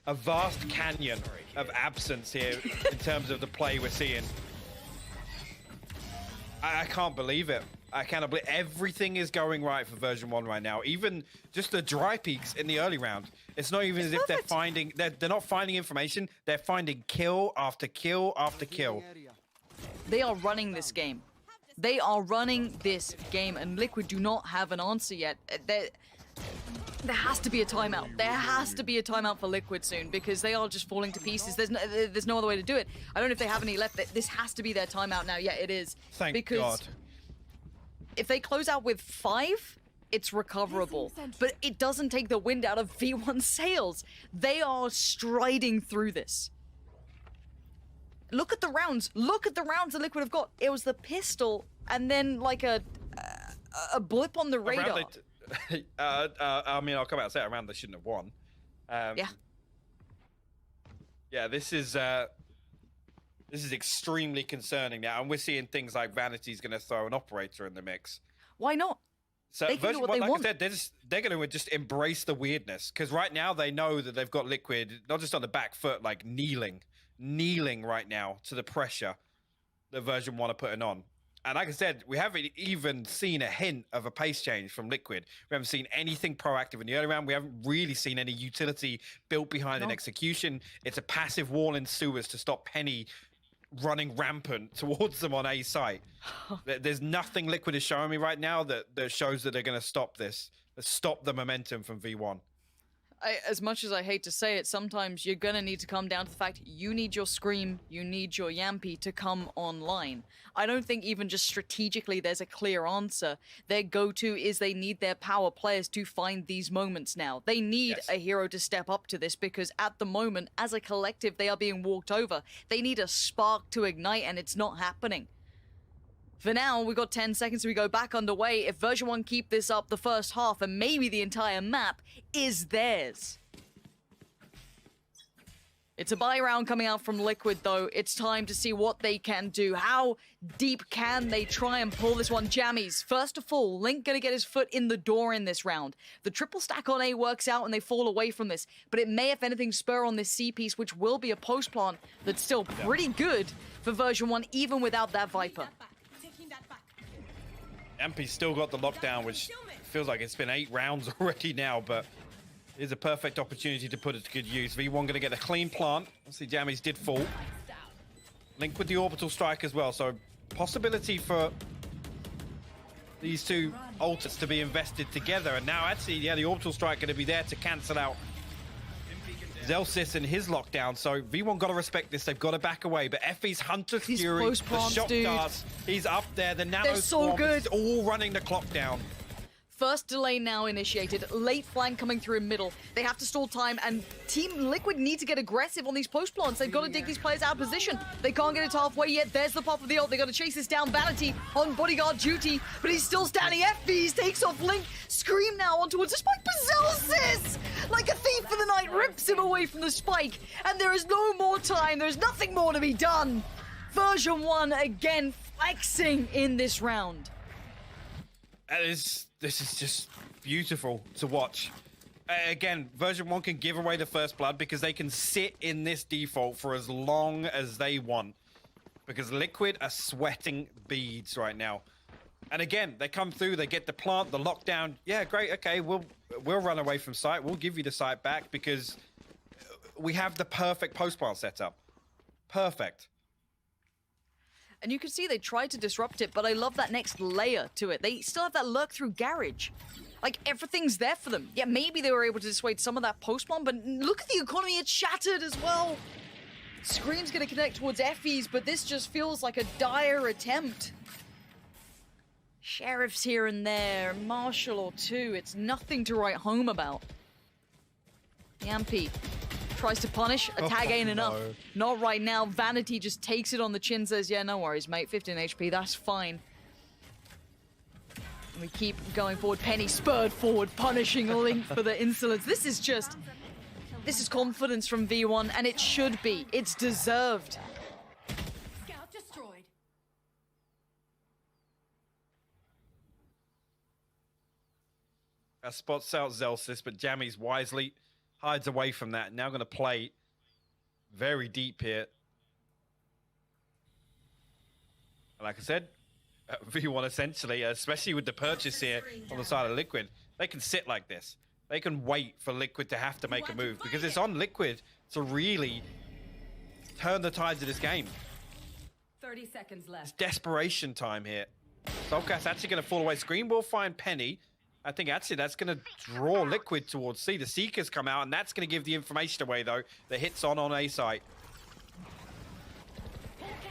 S5: a vast canyon of absence here in terms of the play we're seeing. I can't believe it. I cannot believe everything is going right for version 1 right now. Even just the dry peaks in the early round. It's not even as if they're finding... They're not finding information. They're finding kill after kill after kill.
S4: They are running this game. They are running this game, and Liquid do not have an answer yet. There has to be a timeout. There has to be a timeout for Liquid soon, because they are just falling to pieces. There's no other way to do it. I don't know if they have any left. This has to be their timeout now. Yeah, it is.
S5: Thank God.
S4: If they close out with 5, it's recoverable. But it doesn't take the wind out of V1's sails. They are striding through this. Look at the rounds. Look at the rounds that Liquid have got. It was the pistol and then like a blip on the radar.
S5: I mean, I'll come out and say around they shouldn't have won.
S4: Yeah.
S5: Yeah, this is extremely concerning now, and we're seeing things like Vanity's going to throw an operator in the mix.
S4: Why not?
S5: So
S4: they can do what they want.
S5: I said, they're going to just embrace the weirdness, because right now they know that they've got Liquid not just on the back foot, like kneeling right now to the pressure that version 1 are putting on. And like I said, we haven't even seen a hint of a pace change from Liquid. We haven't seen anything proactive in the early round. We haven't really seen any utility built behind an execution. It's a passive wall in sewers to stop Penny running rampant towards them on A site. There's nothing Liquid is showing me right now that shows that they're going to stop this, stop the momentum from V1.
S4: As much as I hate to say it, sometimes you're gonna need to come down to the fact you need your Scream, you need your Yampi to come online. I don't think even just strategically there's a clear answer. Their go-to is they need their power players to find these moments now. They need a hero to step up to this, because at the moment, as a collective, they are being walked over. They need a spark to ignite, and it's not happening. For now, we've got 10 seconds, we go back underway. If version 1 keep this up, the first half and maybe the entire map is theirs. It's a buy round coming out from Liquid, though. It's time to see what they can do. How deep can they try and pull this one? Jammies, first of all, Link gonna get his foot in the door in this round. The triple stack on A works out and they fall away from this, but it may, if anything, spur on this C piece, which will be a post plant that's still pretty good for version 1, even without that Viper.
S7: Taking that back.
S5: Ampy's still got the lockdown, which feels like it's been 8 rounds already now, but is a perfect opportunity to put it to good use. V1 going to get a clean plant. Obviously, Jammies did fall. Link with the orbital strike as well, so possibility for these two ults to be invested together. And now, actually, yeah, the orbital strike going to be there to cancel out Zelsis and his lockdown. So V1 got to respect this. They've got to back away. But Effie's Hunter's Fury, the shot darts, he's up there. The nano
S4: so good.
S5: Is all running the clock down.
S4: First delay now initiated. Late flank coming through in middle. They have to stall time, and Team Liquid need to get aggressive on these post plants. They've got to dig these players out of position. They can't get it halfway yet. There's the pop of the ult. They got to chase this down. Vanity on bodyguard duty, but he's still standing. FBs takes off Link. Scream now on towards the spike. Zelsis, like a thief for the night, rips him away from the spike, and there is no more time. There's nothing more to be done. Version 1 again flexing in this round.
S5: This is just beautiful to watch. Again, version 1 can give away the first blood because they can sit in this default for as long as they want. Because Liquid are sweating beads right now. And again, they come through, they get the plant, the lockdown. Yeah, great, okay, we'll run away from site. We'll give you the site back because we have the perfect post-plant setup. Perfect.
S4: And you can see they tried to disrupt it, but I love that next layer to it. They still have that lurk through garage. Like, everything's there for them. Yeah, maybe they were able to dissuade some of that post-bomb, but look at the economy, it's shattered as well. Scream's gonna connect towards Effie's, but this just feels like a dire attempt. Sheriffs here and there, Marshall or two, it's nothing to write home about. Yampy tries to punish, a tag ain't enough. Not right now. Vanity just takes it on the chin, says, yeah, no worries, mate, 15 HP, that's fine. And we keep going forward. Penny spurred forward, punishing Link for the insolence. This is confidence from V1, and it should be. It's deserved.
S7: Scout destroyed.
S5: Spots out Zelsis, but Jammies wisely hides away from that. Now going to play very deep here. Like I said, V1 essentially, especially with the purchase here on the side of Liquid, they can sit like this. They can wait for Liquid to have to make a move because it's on Liquid to really turn the tides of this game.
S6: 30 seconds left.
S5: It's desperation time here. Soulcast actually going to fall away. Scream will find Penny. I think actually that's going to draw Liquid towards C. The Seekers come out, and that's going to give the information away, though. The hits on A site.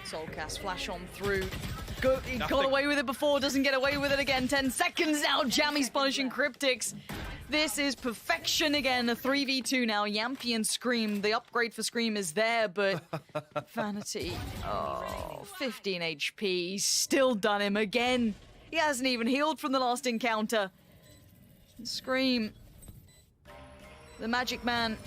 S4: Soulcast flash on through. He got away with it before, doesn't get away with it again. 10 seconds now. Jammy's punishing Cryptics. This is perfection again. A 3v2 now. Yampy and Scream. The upgrade for Scream is there, but Vanity. Oh, 15 HP. He's still done him again. He hasn't even healed from the last encounter. Scream, the Magic Man,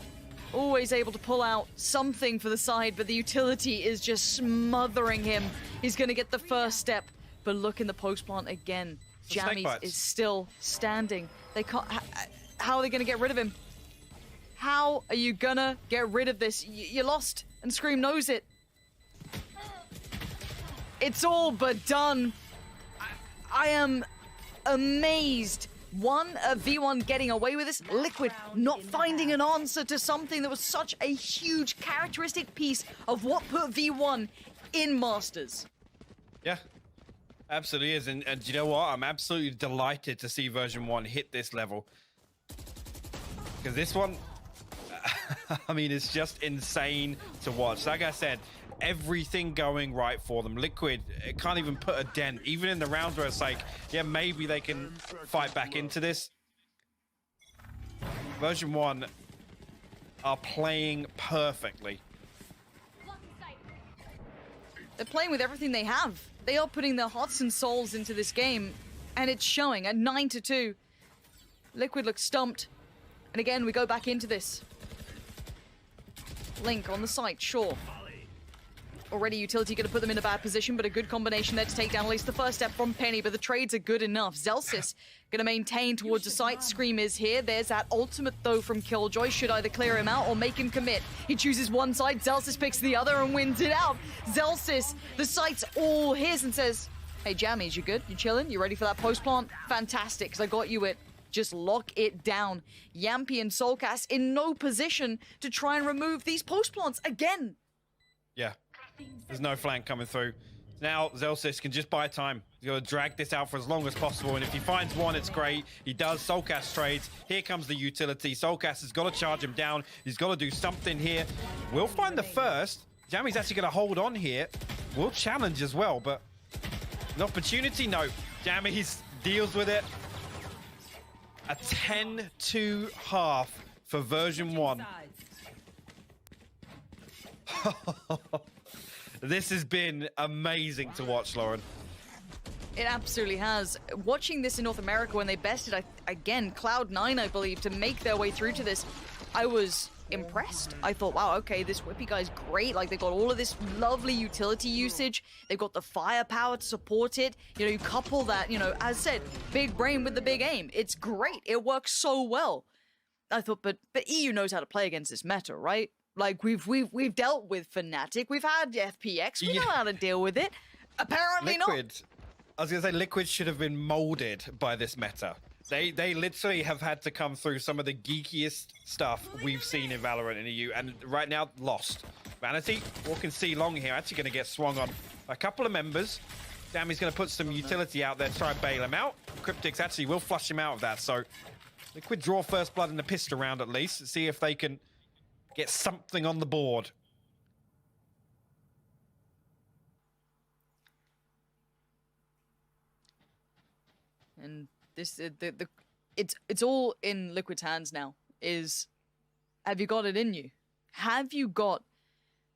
S4: always able to pull out something for the side, but the utility is just smothering him. He's going to get the first step, but look in the post plant again. Jammies is still standing. They can't. How are they going to get rid of him? How are you going to get rid of this? You lost, and Scream knows it. It's all but done. I am amazed. V1 getting away with this. Liquid not finding an answer to something that was such a huge characteristic piece of what put V1 in Masters.
S5: Yeah, absolutely is. And you know what? I'm absolutely delighted to see version 1 hit this level. Because this one, I mean, it's just insane to watch. Like I said, everything going right for them. Liquid, it can't even put a dent. Even in the rounds where it's like, yeah, maybe they can fight back into this. Version 1 are playing perfectly.
S4: They're playing with everything they have. They are putting their hearts and souls into this game, and it's showing at 9-2. Liquid looks stumped. And again, we go back into this. Link on the site, sure. Already utility going to put them in a bad position, but a good combination there to take down at least the first step from Penny, but the trades are good enough. Zelsis going to maintain towards the site. Scream is here. There's that ultimate, though, from Killjoy. Should either clear him out or make him commit. He chooses one side, Zelsis picks the other and wins it out. Zelsis, the site's all his and says, hey, Jammies, you good? You chilling? You ready for that post plant? Fantastic, because I got you it. Just lock it down. Yampy and Soulcast in no position to try and remove these post plants again.
S5: Yeah. There's no flank coming through. Now Zelsis can just buy time. He's got to drag this out for as long as possible, and if he finds one, it's great. He does. Soulcast trades. Here comes the utility. Soulcast has got to charge him down. He's got to do something here. We'll find the first. Jammy's actually going to hold on here. We'll challenge as well, but an opportunity? No. Jammy deals with it. A 10-2 for version 1. This has been amazing to watch, Lauren.
S4: It absolutely has. Watching this in North America when they bested, again, Cloud9, I believe, to make their way through to this, I was impressed. I thought, wow, okay, this Whippy guy's great. Like, they've got all of this lovely utility usage. They've got the firepower to support it. You know, you couple that, you know, as said, big brain with the big aim. It's great. It works so well. I thought, but EU knows how to play against this meta, right? Like, we've dealt with Fnatic, we've had FPX, we know how to deal with it. Apparently
S5: Liquid,
S4: not.
S5: I was gonna say Liquid should have been molded by this meta. They literally have had to come through some of the geekiest stuff we've seen in Valorant in EU, and right now lost. Vanity walking C long here, actually gonna get swung on a couple of members. Dammy's gonna put some utility out there, try and bail him out. Cryptics actually will flush him out of that, so Liquid draw first blood in the pistol round at least, see if they can get something on the board.
S4: And this, it's all in Liquid's hands now. Have you got it in you? Have you got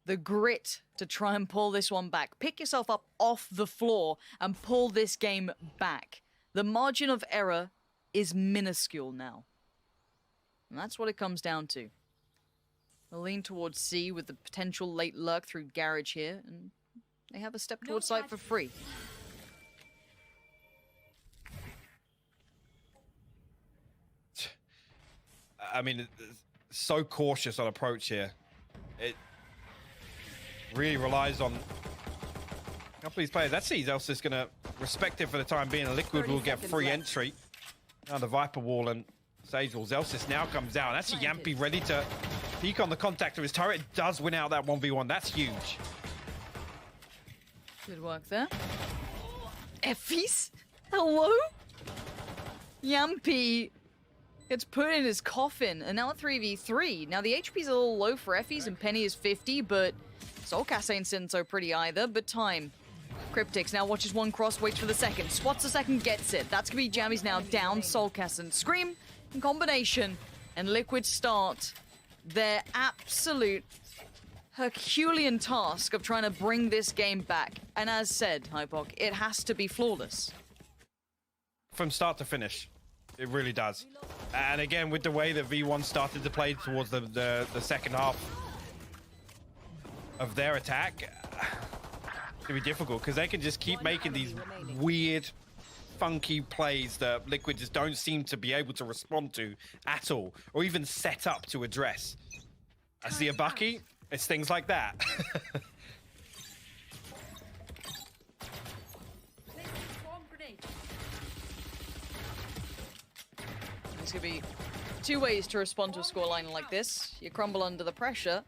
S4: the grit to try and pull this one back? Pick yourself up off the floor and pull this game back. The margin of error is minuscule now. And that's what it comes down to. They'll lean towards C with the potential late lurk through Garage here, and they have a step towards site for free.
S5: I mean, so cautious on approach here. It really relies on a couple of these players. That's Zelsis going to respect it for the time being. Liquid will get free entry. Now the Viper wall and Sage wall. Zelsis now comes out. That's Yampy ready to peek on the contact of his turret. Does win out that 1v1. That's huge.
S4: Good work there. Effie's? Hello? Yampy gets put in his coffin, and now a 3v3. Now the HP's a little low for Effie's, and Penny is 50, but Soulcast ain't sitting so pretty either, but time. Cryptics now watches one cross, waits for the second, swats the second, gets it. That's gonna be Jammies now down, Soulcast and Scream in combination, and Liquid start their absolute Herculean task of trying to bring this game back. And as said, Hypok, it has to be flawless.
S5: From start to finish. It really does. And again, with the way that V1 started to play towards the second half of their attack, it's gonna be difficult because they can just keep making these weird, funky plays that Liquid just don't seem to be able to respond to at all, or even set up to address. I see a Bucky, it's things like that.
S4: There's gonna be two ways to respond to a scoreline like this. You crumble under the pressure,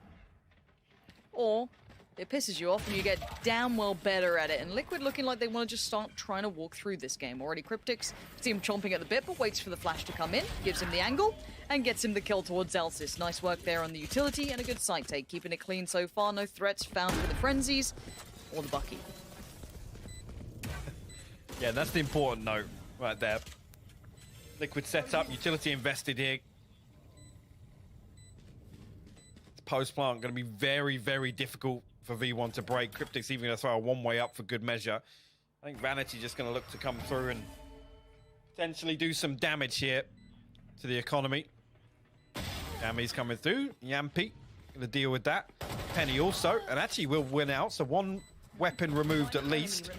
S4: or it pisses you off and you get damn well better at it. And Liquid looking like they want to just start trying to walk through this game. Already Cryptics see him chomping at the bit, but waits for the flash to come in, gives him the angle, and gets him the kill towards Zelsis. Nice work there on the utility and a good side take, keeping it clean so far. No threats found for the Frenzies or the Bucky.
S5: Yeah, that's the important note right there. Liquid sets up, utility invested here. Post plant going to be very, very difficult for V1 to break. Cryptic's even going to throw a one-way up for good measure. I think Vanity just going to look to come through and potentially do some damage here to the economy. Yammy's coming through. Yampy going Gonna deal with that. Penny also, and actually will win out. So 1 weapon removed at least.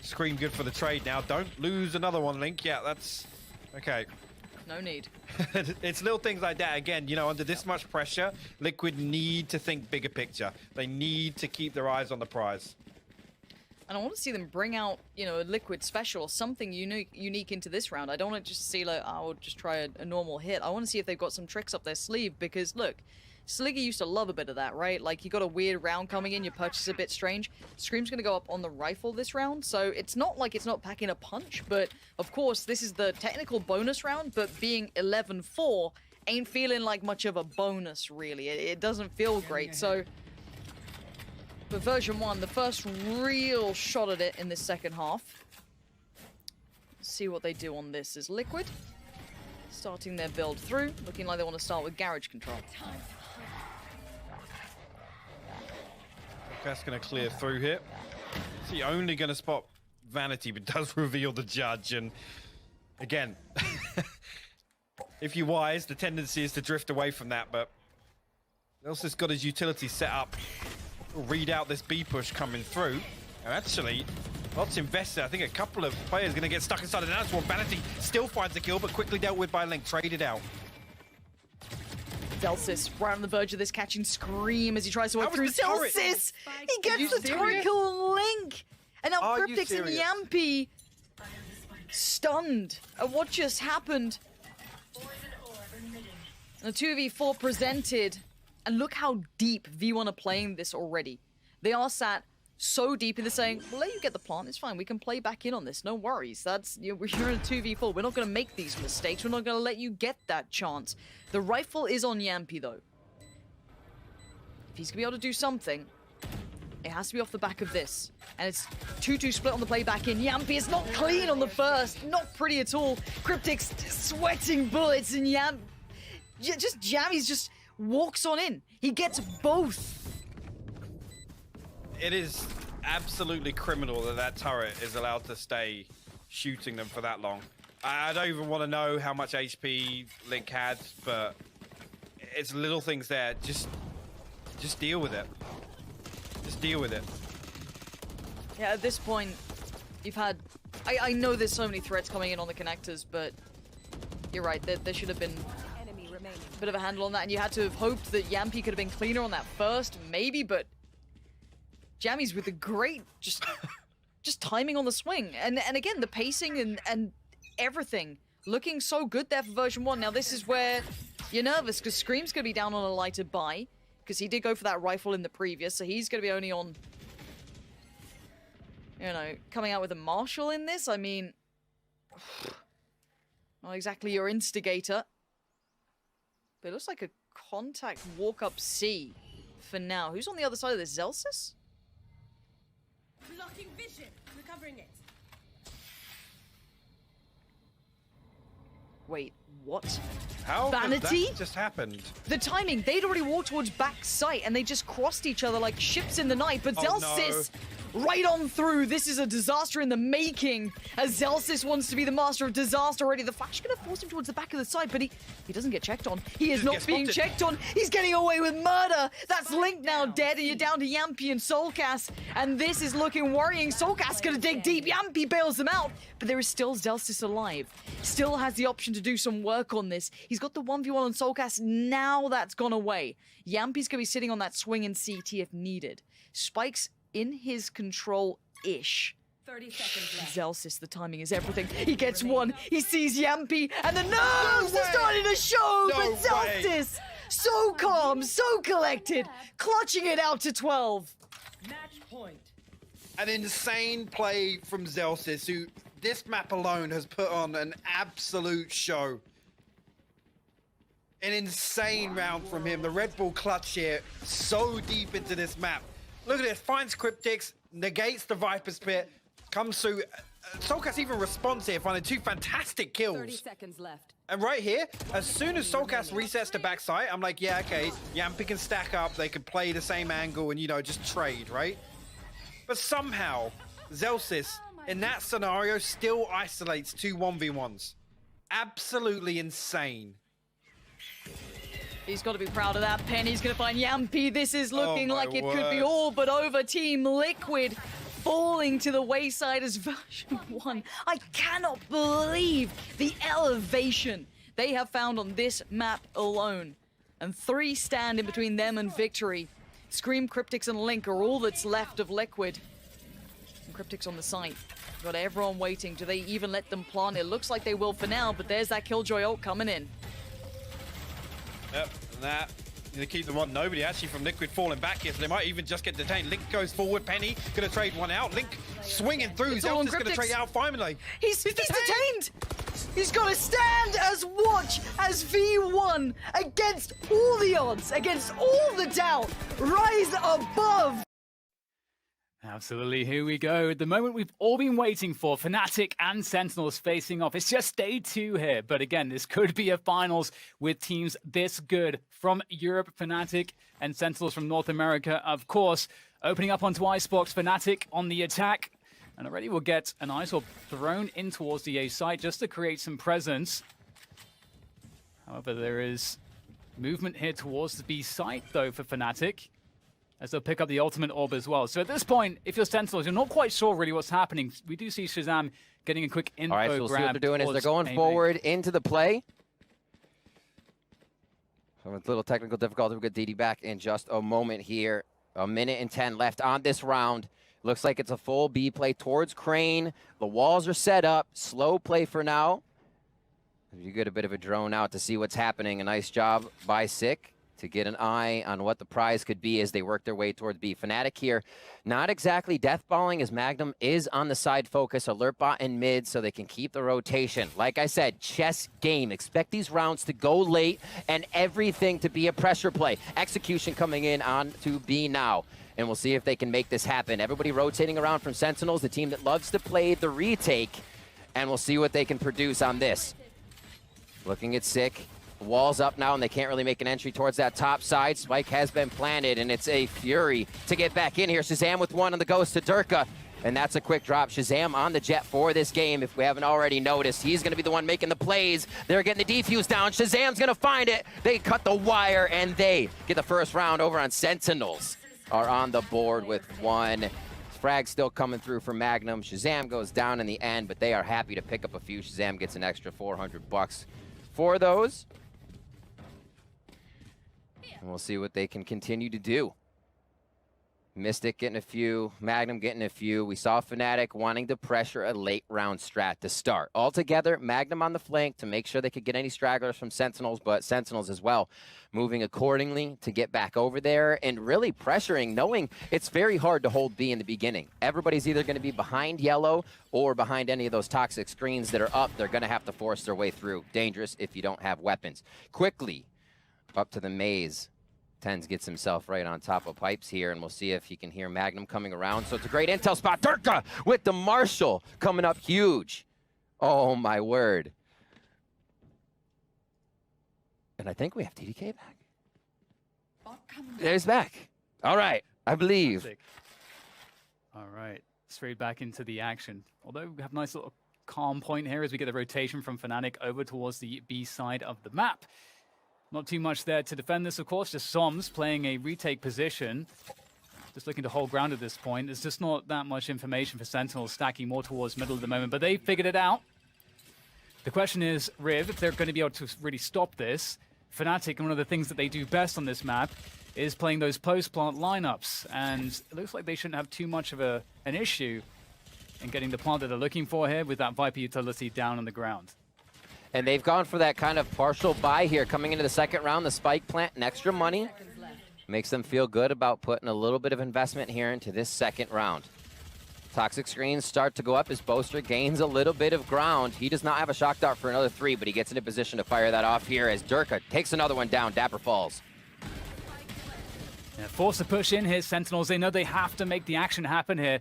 S5: Scream good for the trade now. Don't lose another one, Link. Yeah, that's okay.
S4: No need.
S5: It's little things like that. Again, you know, under this much pressure, Liquid need to think bigger picture. They need to keep their eyes on the prize.
S4: And I want to see them bring out, you know, a Liquid special, something unique into this round. I don't want to just see like, oh, I'll just try a normal hit. I want to see if they've got some tricks up their sleeve because look, Sliggy used to love a bit of that, right? Like, you got a weird round coming in, your purchase is a bit strange. Scream's gonna go up on the rifle this round, so it's not like it's not packing a punch, but of course, this is the technical bonus round, but being 11-4 ain't feeling like much of a bonus, really. It doesn't feel great, so... For version 1, the first real shot at it in this second half. Let's see what they do on this is Liquid. Starting their build through, looking like they want to start with garage control.
S5: That's going to clear through here. Is he only going to spot Vanity, but does reveal the judge? And again, if you're wise, the tendency is to drift away from that, but Nelson's got his utility set up. Read out this B push coming through. And actually, lots invested. I think a couple of players going to get stuck inside the dance one. Vanity still finds the kill, but quickly dealt with by Link. Traded out.
S4: Zelsis right on the verge of this, catching Scream as he tries to work through. Zelsis! He gets the
S5: serious?
S4: trickle on Link! And now
S5: Are you
S4: Cryptix and
S5: serious?
S4: Yampy stunned at what just happened. And the 2v4 presented. And look how deep V1 are playing this already. They are sat so deep in the saying, we'll let you get the plant, it's fine, we can play back in on this, no worries. That's, you're in a 2v4, we're not going to make these mistakes, we're not going to let you get that chance. The rifle is on Yampy though. If he's going to be able to do something, it has to be off the back of this. And it's 2-2 split on the play back in. Yampy is not clean on the first, not pretty at all. Cryptix sweating bullets and Jammy's just walks on in. He gets both.
S5: It is absolutely criminal that that turret is allowed to stay shooting them for that long. I don't even want to know how much HP Link had, but it's little things there. Just deal with it. Just deal with it.
S4: Yeah, at this point, you've had... I know there's so many threats coming in on the connectors, but you're right, there should have been a bit of a handle on that, and you had to have hoped that Yampy could have been cleaner on that first, maybe, but Jammy's with a great just timing on the swing, and again the pacing and everything looking so good there for version 1. Now this is where you're nervous because Scream's gonna be down on a lighted buy because he did go for that rifle in the previous, so he's gonna be only on, you know, coming out with a Marshall in this. I mean, not exactly your instigator, but it looks like a contact walk up C for now. Who's on the other side of this? Zelsis?
S7: Blocking vision. Recovering it.
S4: Wait, what?
S5: How
S4: Vanity?
S5: that just happened?
S4: The timing, they'd already walked towards back sight and they just crossed each other like ships in the night, but Zelsis right on through. This is a disaster in the making as Zelsis wants to be the master of disaster already. The Flash is going to force him towards the back of the side, but he doesn't get checked on. He is not being checked on. He's getting away with murder. That's Link now dead, and you're down to Yampy and Soulcast, and this is looking worrying. Soulcast going to dig deep. Yampy bails them out, but there is still Zelsis alive. Still has the option to do some work on this. He's got the 1v1 on Soulcast. Now that's gone away. Yampy's going to be sitting on that swing in CT if needed. Spike's in his control-ish.
S6: 30 seconds left.
S4: Zelsis, the timing is everything. He gets one, he sees Yampy, and the nerves are starting to show, but Zelsis, so calm, so collected, clutching it out to 12.
S6: Match point.
S5: An insane play from Zelsis, who this map alone has put on an absolute show. An insane round from him. The Red Bull clutch here, so deep into this map. Look at this, finds Cryptix, negates the Viper's Pit, comes through. Soulcast even responds here, finding 2 fantastic kills.
S6: 30 seconds left.
S5: And right here, as soon as Soulcast resets to backside, I'm like, yeah, okay, Yampy can stack up, they can play the same angle and, you know, just trade, right? But somehow, Zelsis, in that scenario, still isolates 2 1v1s. Absolutely insane.
S4: He's got to be proud of that. Penny's going to find Yampi. This is looking
S5: my
S4: like it could be
S5: word.
S4: all but over. Team Liquid falling to the wayside as version 1. I cannot believe the elevation they have found on this map alone. And 3 stand in between them and victory. Scream, Cryptix, and Link are all that's left of Liquid. And Cryptix on the site. Got everyone waiting. Do they even let them plant? It looks like they will for now, but there's that Killjoy ult coming in.
S5: Yep, and that. They keep them on. Nobody actually from Liquid falling back here, so they might even just get detained. Link goes forward. Penny going to trade one out. Link swinging through.
S4: It's all on
S5: Zelda's going to
S4: Cryptix.
S5: trade out finally.
S4: He's detained! He's got to stand as watch as V1 against all the odds, against all the doubt, rise above.
S8: Absolutely, here we go. The moment we've all been waiting for, Fnatic and Sentinels facing off. It's just day 2 here, but again, this could be a finals with teams this good from Europe, Fnatic, and Sentinels from North America, of course. Opening up onto Icebox, Fnatic on the attack, and already we'll get an Ice Orb thrown in towards the A site just to create some presence. However, there is movement here towards the B site, though, for Fnatic, as they'll pick up the ultimate orb as well. So at this point, if you're Sentinels, you're not quite sure really what's happening. We do see Shazam getting a quick info
S9: All right, so we'll see what
S8: grab
S9: they're doing is they're
S8: towards
S9: going
S8: A
S9: forward into the play. So with a little technical difficulty, we'll get DD back in just a moment here. 1:10 left on this round. Looks like it's a full B play towards Crane. The walls are set up. Slow play for now. You get a bit of a drone out to see what's happening. A nice job by Sick to get an eye on what the prize could be as they work their way towards B. Fnatic here, not exactly deathballing as Magnum is on the side focus. Alert bot in mid so they can keep the rotation. Like I said, chess game. Expect these rounds to go late and everything to be a pressure play. Execution coming in on to B now. And we'll see if they can make this happen. Everybody rotating around from Sentinels, the team that loves to play the retake. And we'll see what they can produce on this. Looking at Sick. Walls up now, and they can't really make an entry towards that top side. Spike has been planted, and it's a fury to get back in here. Shazam with one on the ghost to Durka, and that's a quick drop. Shazam on the jet for this game, if we haven't already noticed. He's going to be the one making the plays. They're getting the defuse down. Shazam's going to find it. They cut the wire, and they get the first round over on Sentinels. Are on the board with 1. Frag still coming through for Magnum. Shazam goes down in the end, but they are happy to pick up a few. Shazam gets an extra $400 for those. And we'll see what they can continue to do. Mystic getting a few, Magnum getting a few. We saw Fnatic wanting to pressure a late round strat to start. Altogether, Magnum on the flank to make sure they could get any stragglers from Sentinels, but Sentinels as well moving accordingly to get back over there and really pressuring, knowing it's very hard to hold B in the beginning. Everybody's either going to be behind yellow or behind any of those toxic screens that are up. They're going to have to force their way through. Dangerous if you don't have weapons. Quickly up to the maze. Tens gets himself right on top of pipes here, and we'll see if he can hear Magnum coming around. So it's a great intel spot. Durka with the Marshall coming up huge. Oh, my word. And I think we have TDK back. There's back. All right, I believe.
S8: All right, straight back into the action. Although we have a nice little calm point here as we get the rotation from Fnatic over towards the B side of the map. Not too much there to defend this, of course. Just Soms playing a retake position. Just looking to hold ground at this point. There's just not that much information for Sentinels, stacking more towards middle at the moment, but they figured it out. The question is, Riv, if they're going to be able to really stop this. Fnatic, one of the things that they do best on this map is playing those post-plant lineups, and it looks like they shouldn't have too much of an issue in getting the plant that they're looking for here with that Viper utility down on the ground.
S9: And they've gone for that kind of partial buy here. Coming into the second round, the spike plant and extra money makes them feel good about putting a little bit of investment here into this second round. Toxic screens start to go up as Boaster gains a little bit of ground. He does not have a shock dart for another 3, but he gets into position to fire that off here as Durka takes another one down. Dapper falls.
S8: Yeah, forced to push in here, Sentinels. They know they have to make the action happen here.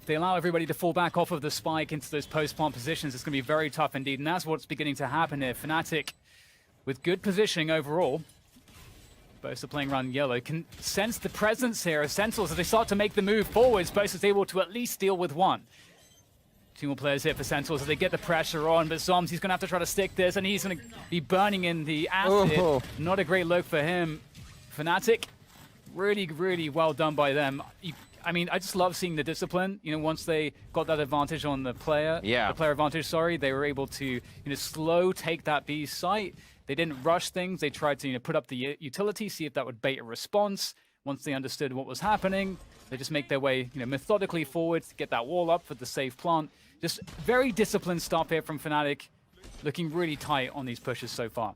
S8: If they allow everybody to fall back off of the spike into those post-plant positions, it's going to be very tough indeed, and that's what's beginning to happen here. Fnatic, with good positioning overall, Boaster playing around yellow, can sense the presence here of Sentinels as they start to make the move forwards. Boaster's able to at least deal with one. Two more players here for Sentinels as they get the pressure on, but Zoms, he's going to have to try to stick this, and he's going to be burning in the acid.
S9: Ooh.
S8: Not a great look for him. Fnatic, really, really well done by them. I mean, I just love seeing the discipline. You know, once they got that advantage on the player, the player advantage, sorry, they were able to, slow take that B site. They didn't rush things. They tried to, put up the utility, see if that would bait a response. Once they understood what was happening, they just make their way, methodically forward to get that wall up for the safe plant. Just very disciplined stuff here from Fnatic, looking really tight on these pushes so far.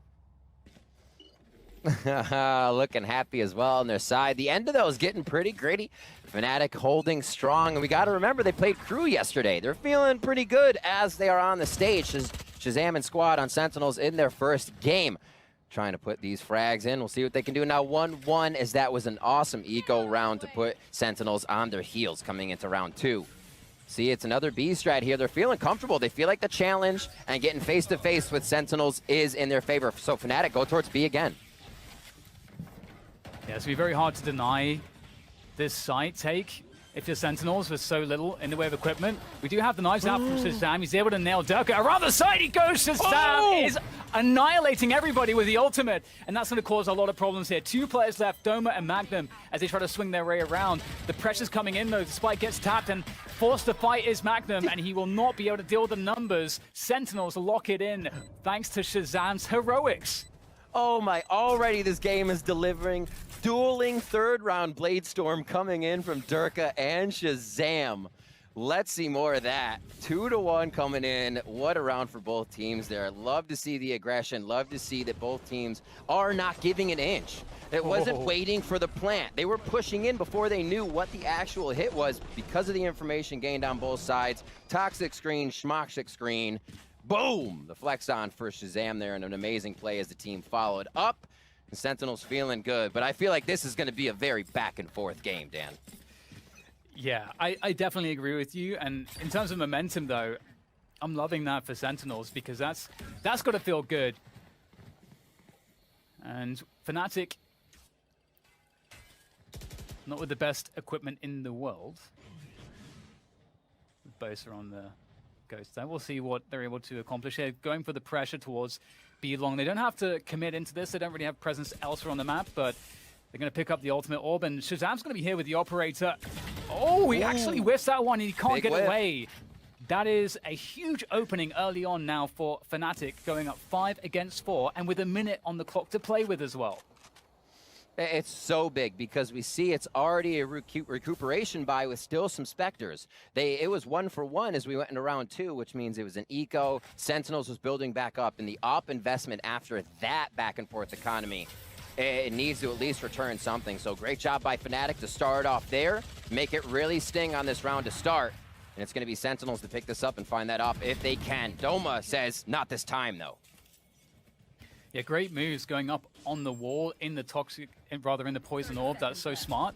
S9: Looking happy as well on their side. The end of those getting pretty gritty. Fnatic holding strong, and we got to remember they played Crew yesterday. They're feeling pretty good as they are on the stage. Shazam and squad on Sentinels in their first game. Trying to put these frags in. We'll see what they can do now. 1-1 as that was an awesome eco round to put Sentinels on their heels coming into round 2. See, it's another B strat here. They're feeling comfortable. They feel like the challenge and getting face-to-face with Sentinels is in their favor. So Fnatic go towards B again.
S8: Yeah, it's going to be very hard to deny this site take if you're Sentinels with so little in the way of equipment. We do have the knives out from Shazam. He's able to nail Durka. Around the side he goes. Shazam is annihilating everybody with the ultimate, and that's going to cause a lot of problems here. 2 players left, Doma and Magnum, as they try to swing their way around. The pressure's coming in, though. The spike gets tapped, and forced to fight is Magnum, and he will not be able to deal with the numbers. Sentinels lock it in, thanks to Shazam's heroics.
S9: Oh my, already this game is delivering. Dueling third round Blade Storm coming in from Durka and Shazam. Let's see more of that. 2-1 coming in. What a round for both teams there. Love to see the aggression. Love to see that both teams are not giving an inch. It wasn't waiting for the plant. They were pushing in before they knew what the actual hit was because of the information gained on both sides. Toxic screen, schmoxic screen. Boom! The flex on for Shazam there, and an amazing play as the team followed up. And Sentinels feeling good, but I feel like this is going to be a very back and forth game, Dan.
S8: Yeah, I definitely agree with you. And in terms of momentum, though, I'm loving that for Sentinels because that's got to feel good. And Fnatic, not with the best equipment in the world. Both are on the ghost there. We'll see what they're able to accomplish here. Going for the pressure towards B long. They don't have to commit into this. They don't really have presence elsewhere on the map, but they're going to pick up the ultimate orb, and Shazam's going to be here with the operator. Oh, he actually whiffs that one, and he can't get away. That is a huge opening early on now for Fnatic, going up 5 against 4, and with a minute on the clock to play with as well.
S9: It's so big because we see it's already a recuperation buy with still some Spectres. It was 1-for-1 as we went into round 2, which means it was an eco. Sentinels was building back up, and the op investment after that back and forth economy, it needs to at least return something. So great job by Fnatic to start off there, make it really sting on this round to start. And it's going to be Sentinels to pick this up and find that off if they can. Doma says, not this time, though.
S8: Yeah, great moves going up on the wall in the toxic, rather in the poison orb. That's so smart.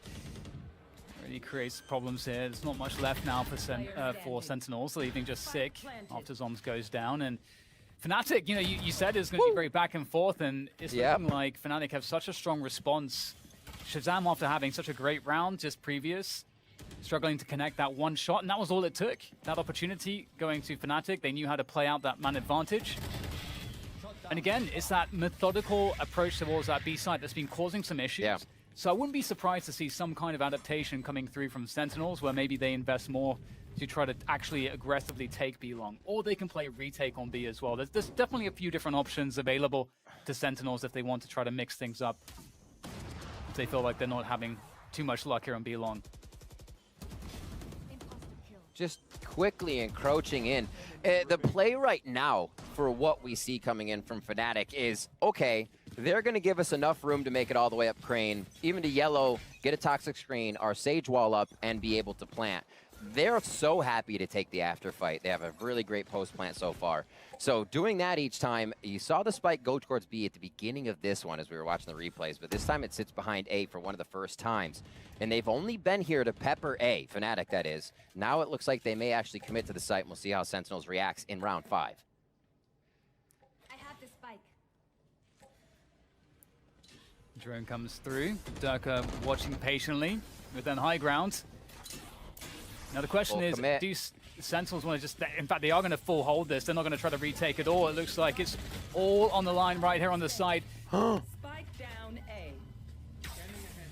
S8: Really creates problems here. There's not much left now for Sentinels, leaving just sick after Zoms goes down. And Fnatic, you said it's going to be very back and forth, and it's looking like Fnatic have such a strong response. Shazam, after having such a great round just previous, struggling to connect that one shot, and that was all it took. That opportunity going to Fnatic. They knew how to play out that man advantage. And again, it's that methodical approach towards that B side that's been causing some issues. Yeah. So I wouldn't be surprised to see some kind of adaptation coming through from Sentinels, where maybe they invest more to try to actually aggressively take B long. Or they can play retake on B as well. There's definitely a few different options available to Sentinels if they want to try to mix things up. If they feel like they're not having too much luck here on B long.
S9: Just quickly encroaching in. The play right now for what we see coming in from Fnatic is, okay, they're going to give us enough room to make it all the way up Crane, even to yellow, get a toxic screen, our Sage wall up, and be able to plant. They're so happy to take the afterfight. They have a really great post-plant so far. So doing that each time, you saw the spike go towards B at the beginning of this one as we were watching the replays, but this time it sits behind A for one of the first times. And they've only been here to pepper A, Fnatic that is. Now it looks like they may actually commit to the site, and we'll see how Sentinels reacts in round 5.
S7: I have the spike.
S8: Drone comes through. Durka watching patiently with then high ground. Now the question is, do Sentinels want to just, in fact, they are going to full hold this. They're not going to try to retake at all. It looks like it's all on the line right here on the side.
S6: Spike down A.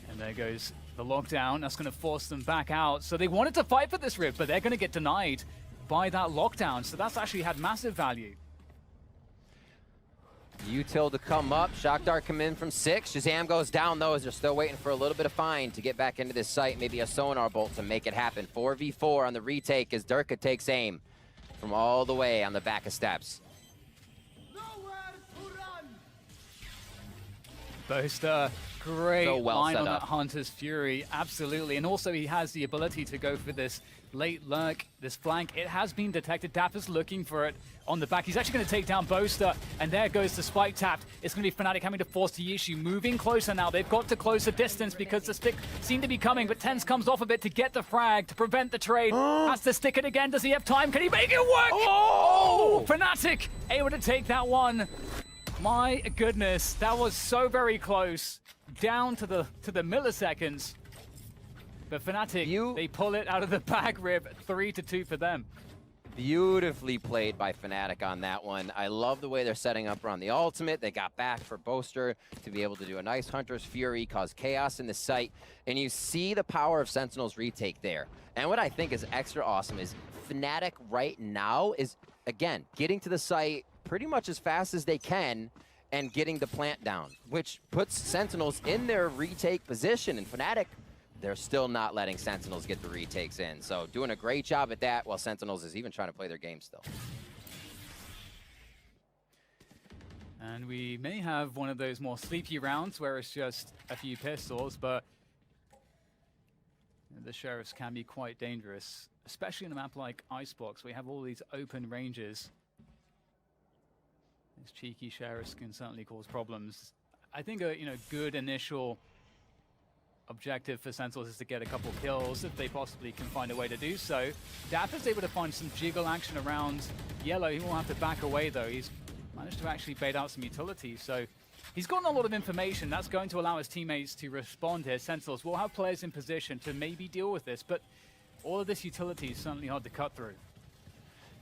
S8: And there goes the lockdown. That's going to force them back out. So they wanted to fight for this rip, but they're going to get denied by that lockdown. So that's actually had massive value.
S9: Util to come up. Shock Dart come in from 6. Shazam goes down, though, as they're still waiting for a little bit of find to get back into this site. Maybe a sonar bolt to make it happen. 4v4 on the retake as Durka takes aim from all the way on the back of steps.
S3: Nowhere to run.
S8: Boaster, great
S9: So well
S8: line
S9: set
S8: on
S9: up.
S8: that Hunter's Fury, absolutely. And also he has the ability to go for this late lurk, this flank. It has been detected. Dapper's looking for it on the back. He's actually going to take down Boaster, and there goes the spike tapped. It's going to be Fnatic having to force the issue, moving closer now. They've got to close the distance because the stick seemed to be coming, but Tens comes off of it to get the frag, to prevent the trade. Has to stick it again. Does he have time? Can he make it work? Oh! Fnatic able to take that one. My goodness, that was so very close, down to the milliseconds. But Fnatic, they pull it out of the back rib, 3-2 for them.
S9: Beautifully played by Fnatic on that one. I love the way they're setting up around the ultimate. They got back for Boaster to be able to do a nice Hunter's Fury, cause chaos in the site. And you see the power of Sentinels retake there. And what I think is extra awesome is Fnatic right now is, again, getting to the site pretty much as fast as they can and getting the plant down, which puts Sentinels in their retake position. And Fnatic, they're still not letting Sentinels get the retakes in. So doing a great job at that while Sentinels is even trying to play their game still.
S8: And we may have one of those more sleepy rounds where it's just a few pistols, but the Sheriffs can be quite dangerous, especially in a map like Icebox. We have all these open ranges. These cheeky Sheriffs can certainly cause problems. I think a good initial objective for Sentinels is to get a couple kills if they possibly can find a way to do so. Dapper's able to find some jiggle action around Yellow. He will have to back away though. He's managed to actually bait out some utility, so he's gotten a lot of information. That's going to allow his teammates to respond here. Sentinels will have players in position to maybe deal with this, but all of this utility is certainly hard to cut through.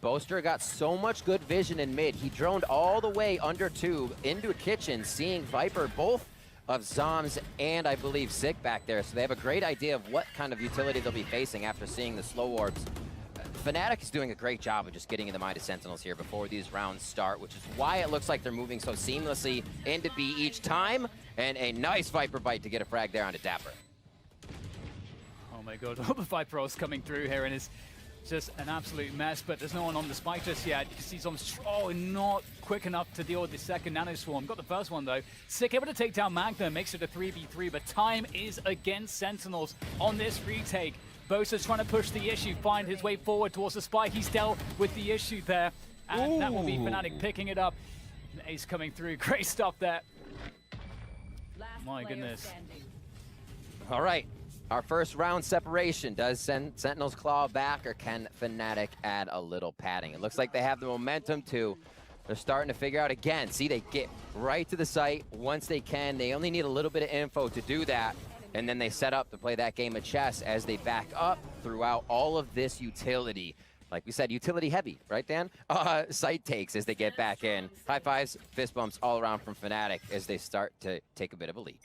S9: Boaster got so much good vision in mid. He droned all the way under tube into a kitchen, seeing Viper, both of Zoms and I believe Sick back there. So they have a great idea of what kind of utility they'll be facing after seeing the slow orbs. Fnatic is doing a great job of just getting in the mind of Sentinels here before these rounds start, which is why it looks like they're moving so seamlessly into B each time. And a nice Viper bite to get a frag there onto Dapper.
S8: Oh my god, all the Viper rolls coming through here, and it's just an absolute mess, but there's no one on the spike just yet. You can see Zoms not quick enough to deal with the second Nano Swarm. Got the first one though. Sick able to take down Magna, makes it a 3v3, but time is against Sentinels on this retake. Bosa's trying to push the issue, find his way forward towards the spike. He's dealt with the issue there, and that will be Fnatic picking it up. And Ace coming through, great stuff there. My goodness.
S6: Standing.
S9: All right, our first round separation. Does Sentinels claw back, or can Fnatic add a little padding? It looks like they have the momentum too. They're starting to figure out again. See, they get right to the site once they can. They only need a little bit of info to do that. And then they set up to play that game of chess as they back up throughout all of this utility. Like we said, utility heavy, right, Dan? Site takes as they get back in. High fives, fist bumps all around from Fnatic as they start to take a bit of a lead.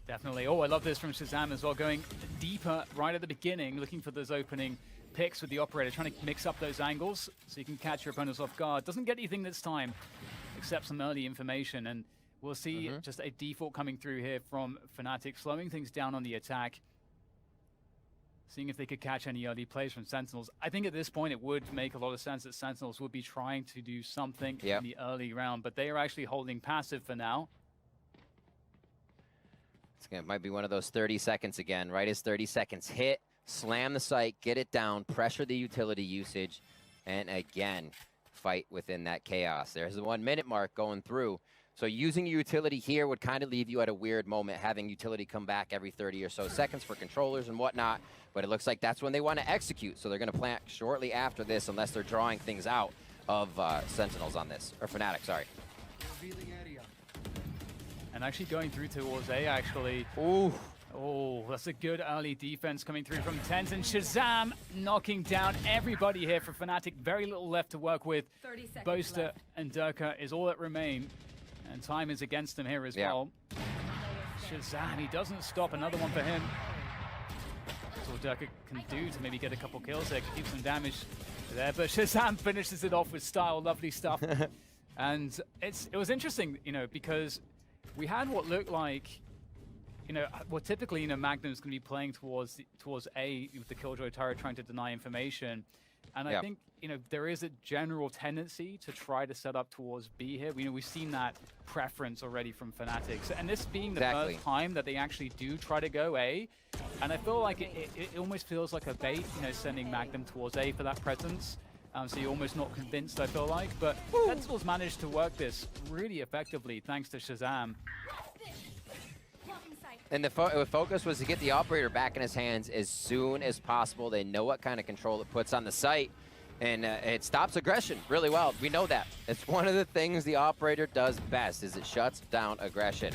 S8: Definitely. Oh, I love this from Shazam as well, going deeper right at the beginning, looking for those opening picks with the operator, trying to mix up those angles so you can catch your opponents off guard. Doesn't get anything this time, except some early information, and we'll see just a default coming through here from Fnatic, slowing things down on the attack, seeing if they could catch any early plays from Sentinels. I think at this point it would make a lot of sense that Sentinels would be trying to do something in the early round, but they are actually holding passive for now.
S9: It might be one of those 30 seconds again, right as 30 seconds hit, slam the site, get it down, pressure the utility usage, and again, fight within that chaos. There's the 1 minute mark going through. So using utility here would kind of leave you at a weird moment, having utility come back every 30 or so seconds for controllers and whatnot, but it looks like that's when they want to execute. So they're going to plant shortly after this, unless they're drawing things out of Sentinels on this, or Fnatic, sorry.
S3: Revealing area.
S8: And actually going through towards A, actually.
S9: Ooh.
S8: Oh, that's a good early defense coming through from Tens, and Shazam knocking down everybody here for Fnatic. Very little left to work with.
S6: 30 seconds
S8: Boaster
S6: left.
S8: and Durka is all that remain, and time is against them here as well. Shazam, he doesn't stop. Another one for him. That's all Durka can do to maybe get a couple kills there, keep some damage there, but Shazam finishes it off with style. Lovely stuff. And it was interesting, you know, because we had what looked like, you know, well, typically, you know, Magnum's going to be playing towards A with the Killjoy turret, trying to deny information. And I think, you know, there is a general tendency to try to set up towards B here. You know, we've seen that preference already from Fnatic. So, and this being the first time that they actually do try to go A. And I feel like it almost feels like a bait, you know, sending Magnum towards A for that presence. So you're almost not convinced, I feel like. But Sentinels managed to work this really effectively thanks to Shazam.
S9: And the focus was to get the operator back in his hands as soon as possible. They know what kind of control it puts on the site, and it stops aggression really well. We know that. It's one of the things the operator does best, is it shuts down aggression.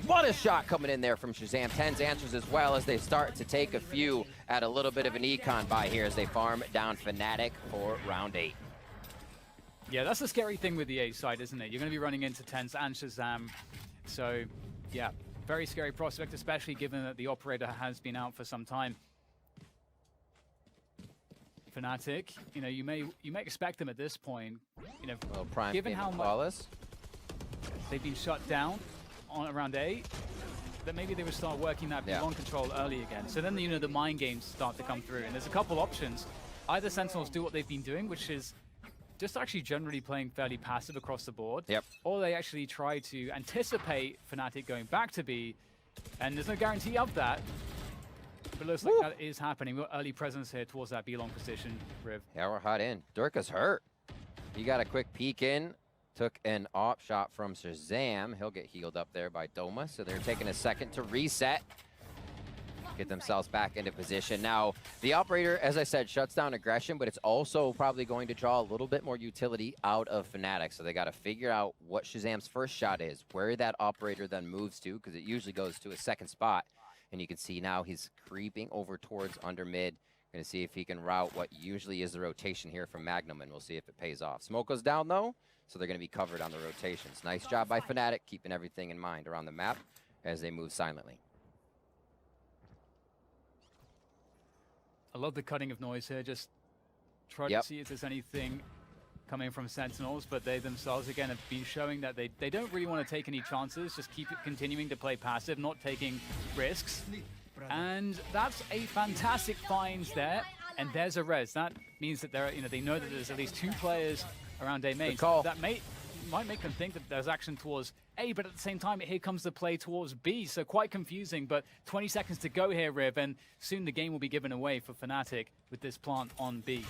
S9: What a shot coming in there from Shazam. Tens answers as well as they start to take a few at a little bit of an econ buy here as they farm down Fnatic for round 8.
S8: Yeah, that's the scary thing with the A side, isn't it? You're going to be running into Tens and Shazam. So, yeah. Very scary prospect, especially given that the operator has been out for some time. Fnatic, you know, you may expect them at this point, you know, given how much they've been shut down on around A, that maybe they would start working that B1 control early again. So then, you know, the mind games start to come through, and there's a couple options. Either Sentinels do what they've been doing, which is just actually generally playing fairly passive across the board. Or they actually try to anticipate Fnatic going back to B, and there's no guarantee of that. But it looks like that is happening. We've got early presence here towards that B-long position, Riv.
S9: Yeah, we're hot in. Durka's hurt. He got a quick peek in, took an op shot from Shazam. He'll get healed up there by Doma, so they're taking a second to reset. Get themselves back into position. Now, the operator, as I said, shuts down aggression, but it's also probably going to draw a little bit more utility out of Fnatic. So they got to figure out what Shazam's first shot is, where that operator then moves to, because it usually goes to a second spot. And you can see now he's creeping over towards under mid. Going to see if he can route what usually is the rotation here from Magnum, and we'll see if it pays off. Smoke goes down, though, so they're going to be covered on the rotations. Nice job by Fnatic, keeping everything in mind around the map as they move silently.
S8: I love the cutting of noise here. Just try to see if there's anything coming from Sentinels, but they themselves, again, have been showing that they don't really want to take any chances. Just keep continuing to play passive, not taking risks. And that's a fantastic find there. And there's a res. That means that they know that there's at least 2 players around A main. That might make them think that there's action towards A, but at the same time, here comes the play towards B. So quite confusing, but 20 seconds to go here, Riv, and soon the game will be given away for Fnatic with this plant on B.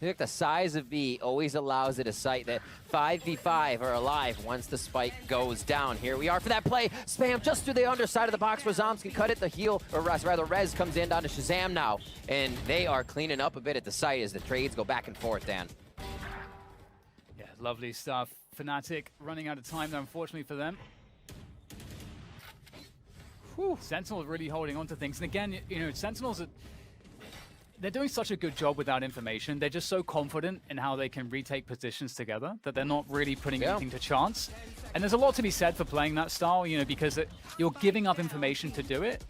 S9: Look, the size of B always allows it a site that 5v5 are alive once the spike goes down. Here we are for that play. Spam just through the underside of the box where Zombs can cut it. The heal, or rather Rez comes in down to Shazam now. And they are cleaning up a bit at the site as the trades go back and forth, Dan.
S8: Yeah, lovely stuff. Fnatic running out of time, though, unfortunately for them. Sentinels really holding on to things. And again, you know, Sentinels, they're doing such a good job without information. They're just so confident in how they can retake positions together that they're not really putting anything to chance. And there's a lot to be said for playing that style, you know, because you're giving up information to do it.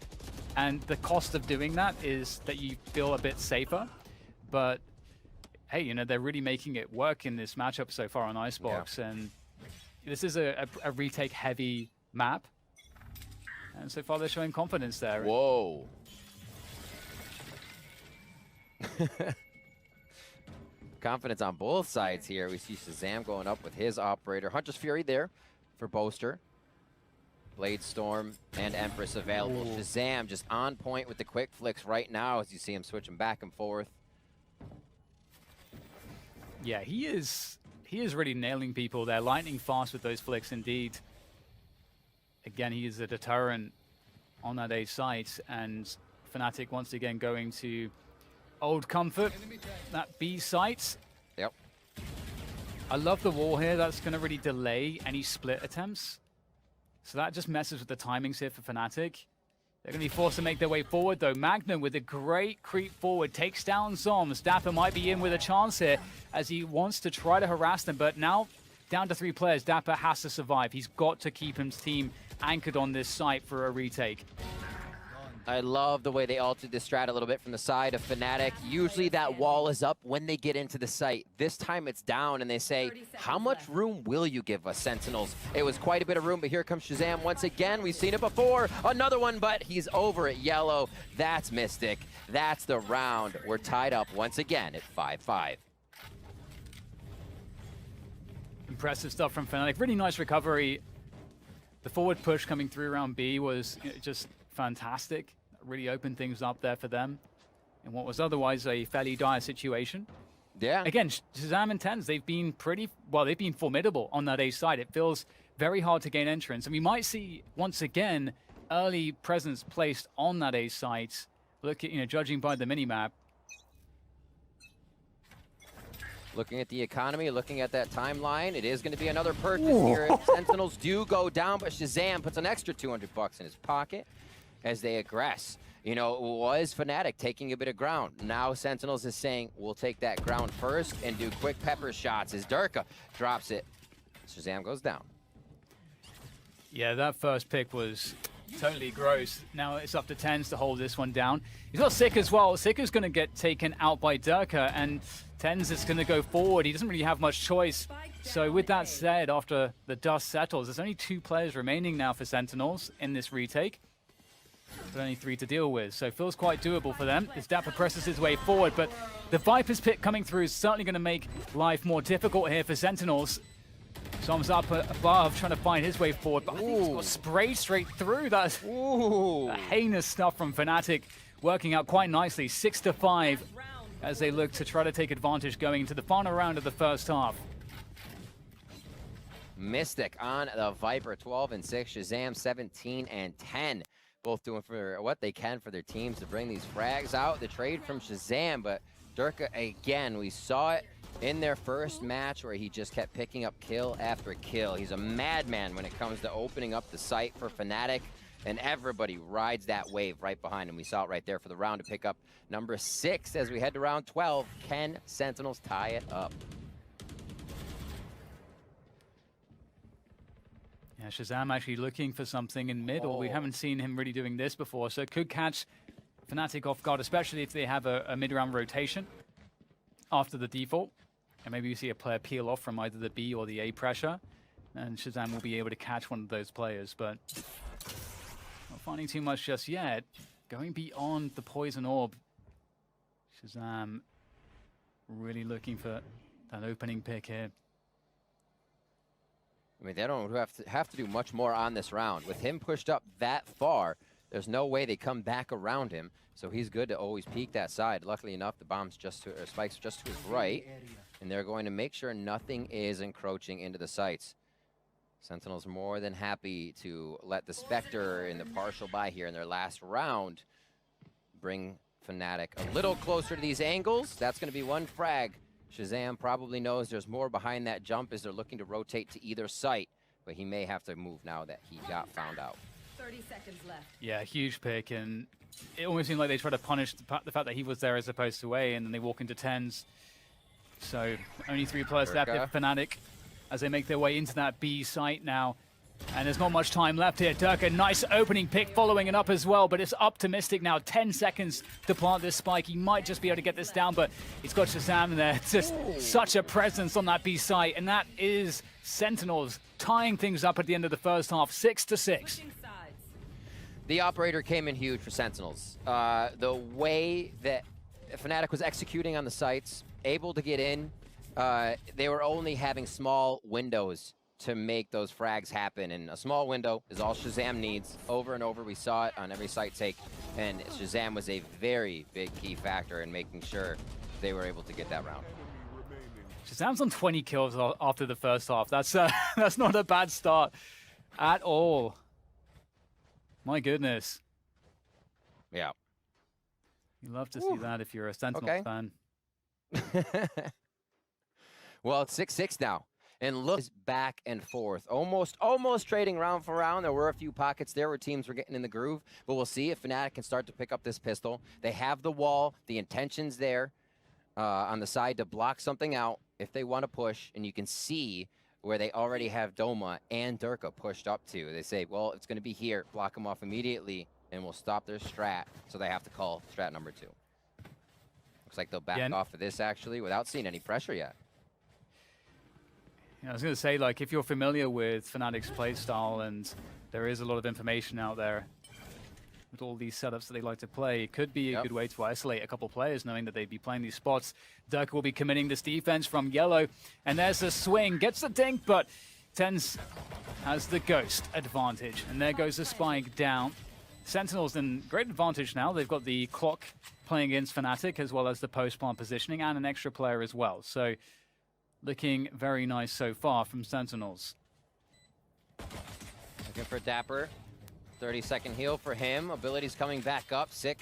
S8: And the cost of doing that is that you feel a bit safer. But hey, you know, they're really making it work in this matchup so far on Icebox. And this is a retake-heavy map. And so far, they're showing confidence there.
S9: Whoa. Confidence on both sides here. We see Shazam going up with his operator. Hunter's Fury there for Boaster. Blade Storm and Empress available. Shazam just on point with the quick flicks right now as you see him switching back and forth.
S8: Yeah, he is really nailing people there. Lightning fast with those flicks indeed. Again, he is a deterrent on that A site, and Fnatic once again going to Old Comfort, that B site.
S9: Yep.
S8: I love the wall here. That's going to really delay any split attempts. So that just messes with the timings here for Fnatic. They're going to be forced to make their way forward, though. Magnum with a great creep forward takes down Zoms. Dapper might be in with a chance here as he wants to try to harass them, but now down to 3 players. Dapper has to survive. He's got to keep his team anchored on this site for a retake.
S9: I love the way they altered this strat a little bit from the side of Fnatic. Usually that wall is up when they get into the site. This time it's down and they say, how much room will you give us, Sentinels? It was quite a bit of room, but here comes Shazam once again. We've seen it before. Another one, but he's over at yellow. That's Mystic. That's the round. We're tied up once again at 5-5.
S8: Impressive stuff from Fnatic. Really nice recovery. The forward push coming through around B was just fantastic. Really opened things up there for them in what was otherwise a fairly dire situation.
S9: Yeah.
S8: Again, Shazam and Tens, they've been they've been formidable on that A side. It feels very hard to gain entrance. And we might see, once again, early presence placed on that A site. Look at, judging by the minimap.
S9: Looking at the economy, looking at that timeline, it is going to be another purchase here. Sentinels do go down, but Shazam puts an extra $200 in his pocket as they aggress. It was Fnatic taking a bit of ground. Now Sentinels is saying, we'll take that ground first and do quick pepper shots as Durka drops it. Shazam goes down.
S8: Yeah, that first pick was totally gross. Now it's up to Tens to hold this one down. He's got Sick as well. Sick is going to get taken out by Durka, and Tens is going to go forward. He doesn't really have much choice. So with that said, after the dust settles, there's only 2 players remaining now for Sentinels in this retake. But only 3 to deal with, so it feels quite doable for them as Dapper presses his way forward. But the Viper's pick coming through is certainly going to make life more difficult here for Sentinels. Som's up above trying to find his way forward, but I think he's got sprayed straight through. That's heinous stuff from Fnatic, working out quite nicely. 6-5 as they look to try to take advantage going into the final round of the first half.
S9: Mystic on the Viper, 12-6. Shazam, 17-10. Both doing for what they can for their teams to bring these frags out. The trade from Shazam, but Durka, again, we saw it in their first match where he just kept picking up kill after kill. He's a madman when it comes to opening up the site for Fnatic, and everybody rides that wave right behind him. We saw it right there for the round to pick up number 6 as we head to round 12. Can Sentinels tie it up?
S8: Yeah, Shazam actually looking for something in middle. We haven't seen him really doing this before, so it could catch Fnatic off guard, especially if they have a mid-round rotation after the default. And maybe you see a player peel off from either the B or the A pressure, and Shazam will be able to catch one of those players, but not finding too much just yet. Going beyond the poison orb, Shazam really looking for that opening pick here.
S9: I mean, they don't have to do much more on this round. With him pushed up that far, there's no way they come back around him. So he's good to always peek that side. Luckily enough, the bomb's spikes just to his right, and they're going to make sure nothing is encroaching into the sites. Sentinels more than happy to let the Spectre in the partial buy here in their last round bring Fnatic a little closer to these angles. That's going to be one frag. Shazam probably knows there's more behind that jump as they're looking to rotate to either site, but he may have to move now that he got found out.
S6: 30 seconds left.
S8: Yeah, huge pick, and it almost seemed like they tried to punish the fact that he was there as opposed to A, and then they walk into Tens. So only 3 players left for Fnatic as they make their way into that B site now. And there's not much time left here. Durka, nice opening pick, following it up as well, but it's up to Mystic now. 10 seconds to plant this spike. He might just be able to get this down, but he's got Shazam there. Just such a presence on that B site, and that is Sentinels tying things up at the end of the first half, 6-6.
S9: The operator came in huge for Sentinels. The way that Fnatic was executing on the sites, able to get in, they were only having small windows to make those frags happen, and a small window is all Shazam needs. Over and over, we saw it on every site take, and Shazam was a very big key factor in making sure they were able to get that round.
S8: Shazam's on 20 kills after the first half. That's not a bad start at all. My goodness.
S9: Yeah.
S8: You love to see that if you're a Sentinels fan.
S9: Well, it's 6-6 now. and looks back and forth, almost trading round for round. There were a few pockets there where teams were getting in the groove, but we'll see if Fnatic can start to pick up this pistol. They have the wall, the intention's there on the side to block something out if they want to push, and you can see where they already have Doma and Durka pushed up to. They say, well, it's going to be here, block them off immediately, and we'll stop their strat, so they have to call strat number 2. Looks like they'll back off of this, actually, without seeing any pressure yet.
S8: Yeah, I was going to say, like, if you're familiar with Fnatic's playstyle, and there is a lot of information out there with all these setups that they like to play, it could be a good way to isolate a couple players, knowing that they'd be playing these spots. Durka will be committing this defense from yellow, and there's a swing, gets the dink, but TenZ has the ghost advantage, and there goes the spike down. Sentinels in great advantage now. They've got the clock playing against Fnatic, as well as the post-plant positioning, and an extra player as well. So looking very nice so far from Sentinels.
S9: Looking for Dapper. 30-second heal for him. Abilities coming back up. Sick.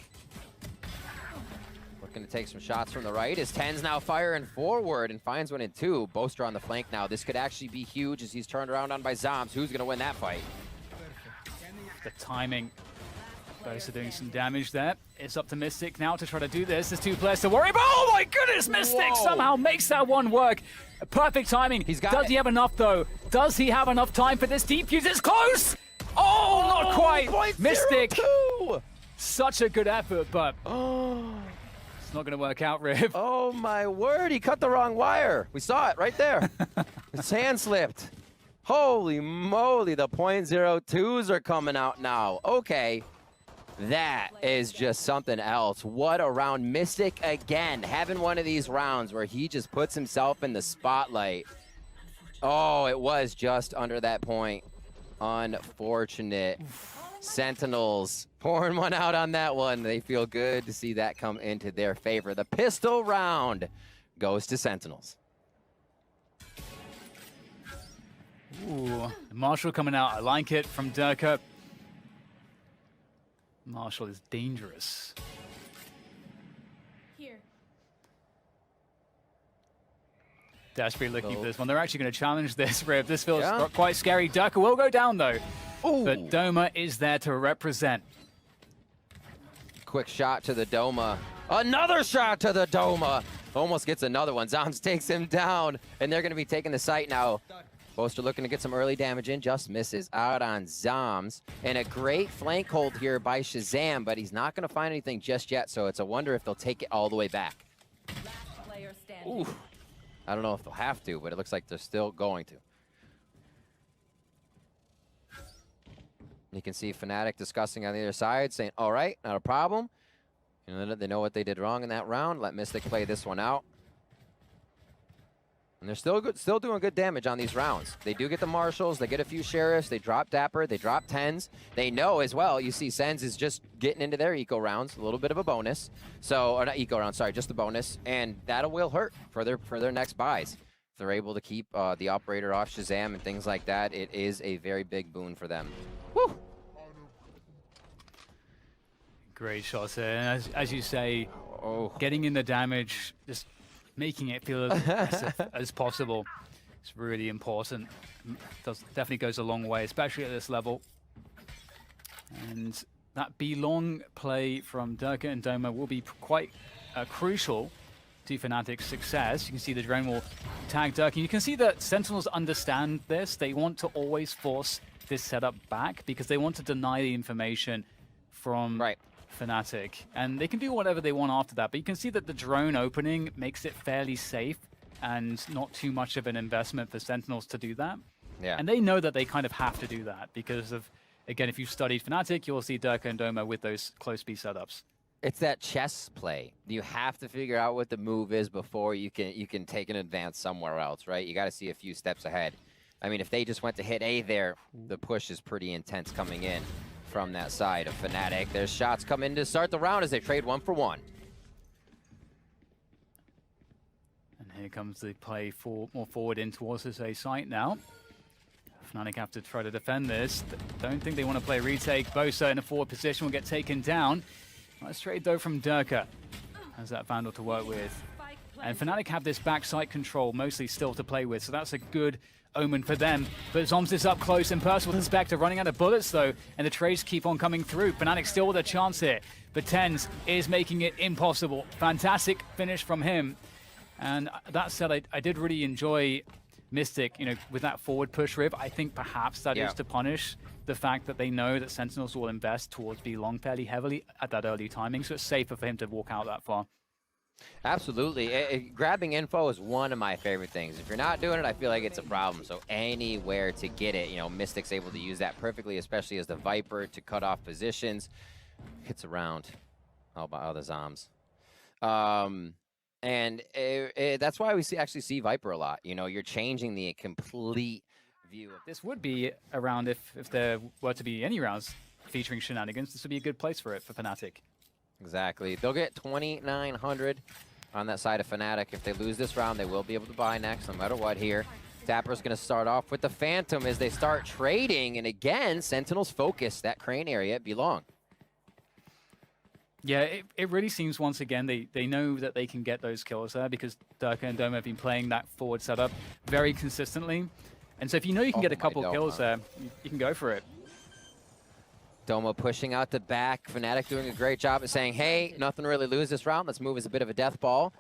S9: Looking to take some shots from the right. As TenZ now firing forward and finds one in 2. Boaster on the flank now. This could actually be huge as he's turned around on by Zombs. Who's going to win that fight?
S8: The timing. Boaster doing some damage there. It's up to Mystic now to try to do this. There's 2 players to worry about. Oh my goodness, Mystic somehow makes that one work. Perfect timing. Does he have enough though? Does he have enough time for this deep use? It's close! Oh, not quite! Mystic! Such a good effort, but it's not going to work out, Riv.
S9: Oh my word, he cut the wrong wire. We saw it right there. His hand slipped. Holy moly, the .02s are coming out now. Okay. That is just something else. What a round. Mystic again, having one of these rounds where he just puts himself in the spotlight. Oh, it was just under that point. Unfortunate. Sentinels pouring one out on that one. They feel good to see that come into their favor. The pistol round goes to Sentinels.
S8: Ooh, Marshall coming out. I like it from Durka. Marshall is dangerous.
S7: Here.
S8: Dashbury looking for this one. They're actually going to challenge this, Riv. This feels quite scary. Durka will go down, though. Ooh. But Doma is there to represent.
S9: Quick shot to the Doma. Another shot to the Doma. Almost gets another one. Zombs takes him down, and they're going to be taking the site now. Boaster looking to get some early damage in, just misses out on Zombs. And a great flank hold here by Shazam, but he's not going to find anything just yet, so it's a wonder if they'll take it all the way back.
S6: Last player standing.
S9: Ooh. I don't know if they'll have to, but it looks like they're still going to. You can see Fnatic discussing on the other side, saying, all right, not a problem. You know, they know what they did wrong in that round. Let Mystic play this one out. And they're still doing good damage on these rounds. They do get the Marshals, they get a few Sheriffs, they drop Dapper, they drop TenZ. They know as well, you see Sen's is just getting into their eco rounds, a little bit of a bonus. So, or not eco round, sorry, just the bonus. And that will hurt for their next buys. If they're able to keep the operator off Shazam and things like that, it is a very big boon for them. Woo!
S8: Great shots there. And as you say, getting in the damage, just making it feel as aggressive as possible. It's really important. Definitely goes a long way, especially at this level. And that B-long play from Durka and Doma will be quite crucial to Fnatic's success. You can see the drone will tag Durka. You can see that Sentinels understand this. They want to always force this setup back because they want to deny the information from Fnatic, and they can do whatever they want after that, but you can see that the drone opening makes it fairly safe and not too much of an investment for Sentinels to do that. Yeah. And they know that they kind of have to do that because of, again, if you've studied Fnatic, you'll see Durka and Doma with those close B setups.
S9: It's that chess play. You have to figure out what the move is before you can take an advance somewhere else, right? You got to see a few steps ahead. I mean, if they just went to hit A there, the push is pretty intense coming in from that side of Fnatic. There's shots coming to start the round as they trade 1 for 1.
S8: And here comes the play more forward in towards this A site now. Fnatic have to try to defend this. Don't think they want to play retake. Bosa in a forward position will get taken down. Nice trade though from Durka. Has that Vandal to work with. And Fnatic have this backside control mostly still to play with, so that's a good omen for them. But Zoms is up close and personal with the Spectre, running out of bullets though, and the trades keep on coming through. Fnatic still with a chance here, but Tens is making it impossible. Fantastic finish from him. And that said, I did really enjoy Mystic, with that forward push rib. I think perhaps that is to punish the fact that they know that Sentinels will invest towards B long fairly heavily at that early timing, so it's safer for him to walk out that far.
S9: Absolutely. Grabbing info is one of my favorite things. If you're not doing it, I feel like it's a problem. So anywhere to get it, Mystic's able to use that perfectly, especially as the Viper to cut off positions. Hits around all by other Zoms. And that's why we actually see Viper a lot. You're changing the complete view.
S8: This would be a round if there were to be any rounds featuring shenanigans. This would be a good place for it for Fnatic.
S9: Exactly. They'll get 2,900 on that side of Fnatic. If they lose this round, they will be able to buy next, no matter what here. Dapper's going to start off with the Phantom as they start trading. And again, Sentinels focus that crane area at Belong.
S8: Yeah, it really seems once again they know that they can get those kills there because Durka and Doma have been playing that forward setup very consistently. And so if you know you can get a couple kills there, you can go for it.
S9: Doma pushing out the back. Fnatic doing a great job at saying, hey, nothing to really lose this round. Let's move as a bit of a death ball.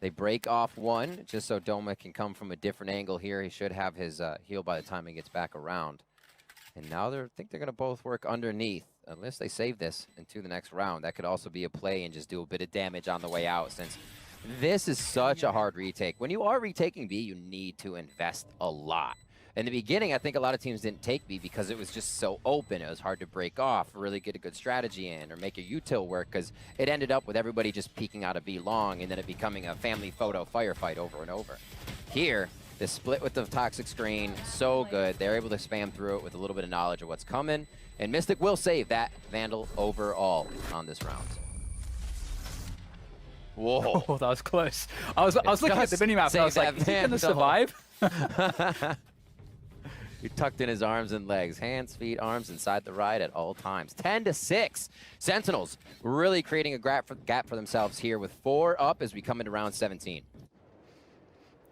S9: They break off one just so Doma can come from a different angle here. He should have his heal by the time he gets back around. And now I think they're going to both work underneath, unless they save this into the next round. That could also be a play and just do a bit of damage on the way out, since this is such a hard retake. When you are retaking B, you need to invest a lot. In the beginning, I think a lot of teams didn't take B because it was just so open. It was hard to break off, really get a good strategy in, or make a util work, because it ended up with everybody just peeking out of B long and then it becoming a family photo firefight over and over. Here, the split with the toxic screen, so good. They're able to spam through it with a little bit of knowledge of what's coming. And Mystic will save that Vandal overall on this round. Whoa.
S8: Oh, that was close. I was looking at the minimap and I was like, is he going to survive?
S9: He tucked in his arms and legs. Hands, feet, arms inside the ride at all times. 10-6. Sentinels really creating a gap for themselves here with 4 up as we come into round 17.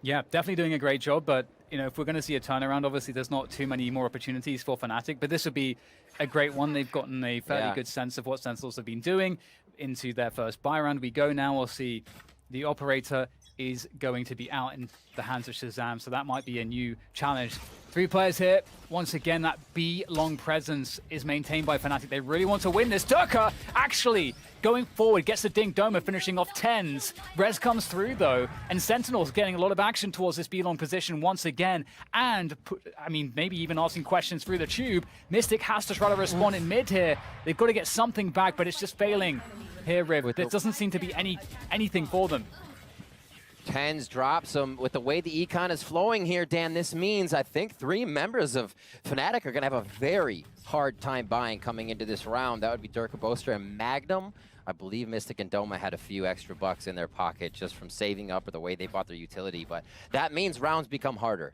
S8: Yeah, definitely doing a great job, but if we're going to see a turnaround, obviously there's not too many more opportunities for Fnatic, but this would be a great one. They've gotten a fairly good sense of what Sentinels have been doing into their first buy round. We go now, we'll see the Operator is going to be out in the hands of Shazam, so that might be a new challenge. 3 players here. Once again, that B long presence is maintained by Fnatic. They really want to win this. Durka actually going forward, gets the dink. Doma finishing off 10s. Res comes through though, and Sentinels getting a lot of action towards this B long position once again. And maybe even asking questions through the tube. Mystic has to try to respond in mid here. They've got to get something back, but it's just failing here, Riv. There doesn't seem to be anything for them.
S9: 10s drops them. With the way the econ is flowing here, Dan, this means I think 3 members of Fnatic are going to have a very hard time buying coming into this round. That would be Durka, Boaster, and Magnum. I believe Mystic and Doma had a few extra bucks in their pocket just from saving up or the way they bought their utility, but that means rounds become harder.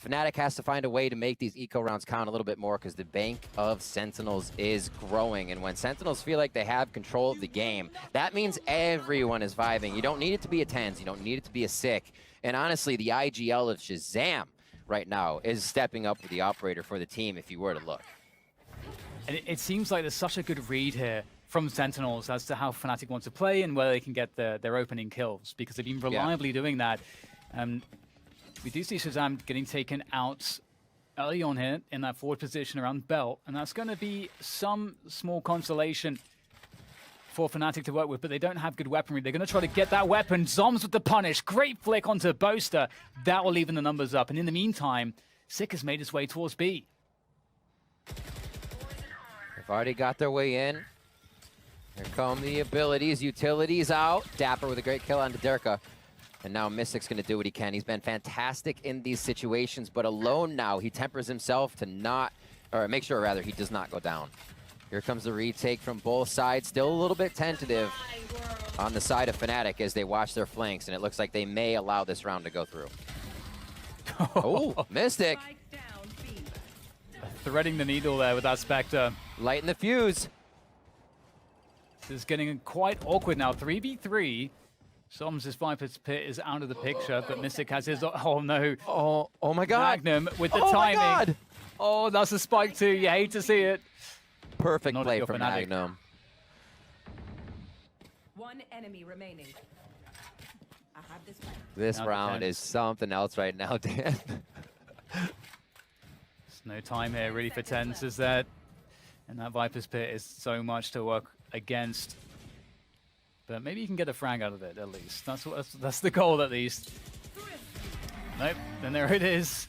S9: Fnatic has to find a way to make these eco rounds count a little bit more because the bank of Sentinels is growing. And when Sentinels feel like they have control of the game, that means everyone is vibing. You don't need it to be a 10s. You don't need it to be a sick. And honestly, the IGL of Shazam right now is stepping up with the Operator for the team if you were to look.
S8: And it seems like there's such a good read here from Sentinels as to how Fnatic want to play and whether they can get their opening kills, because they've been reliably doing that. We do see Shazam getting taken out early on here in that forward position around Belt, and that's going to be some small consolation for Fnatic to work with, but they don't have good weaponry. They're going to try to get that weapon. Zoms with the punish. Great flick onto Boaster. That will even the numbers up. And in the meantime, Sick has made his way towards B.
S9: They've already got their way in. Here come the abilities. Utilities out. Dapper with a great kill onto Durka. And now Mystic's going to do what he can. He's been fantastic in these situations, but alone now. He tempers himself to make sure rather he does not go down. Here comes the retake from both sides. Still a little bit tentative on the side of Fnatic as they watch their flanks, and it looks like they may allow this round to go through. Oh, Mystic.
S8: Threading the needle there with that Spectre.
S9: Lighting the fuse.
S8: This is getting quite awkward now. 3v3. Som's Viper's Pit is out of the picture, but Mystic has his... Oh, no.
S9: Oh my god.
S8: Magnum with the
S9: Oh my
S8: timing.
S9: god.
S8: Oh, that's a spike too. You hate to see it.
S9: Perfect
S8: Not
S9: play
S8: your
S9: from
S8: Fnatic.
S9: Magnum.
S6: One enemy remaining. I have this spike.
S9: This
S8: Now
S9: round
S8: defense.
S9: is something else right now, Dan.
S8: There's no time here really for tens, is there? And that Viper's Pit is so much to work against. But maybe you can get a frag out of it, at least. That's the goal, at least. Nope, and there it is.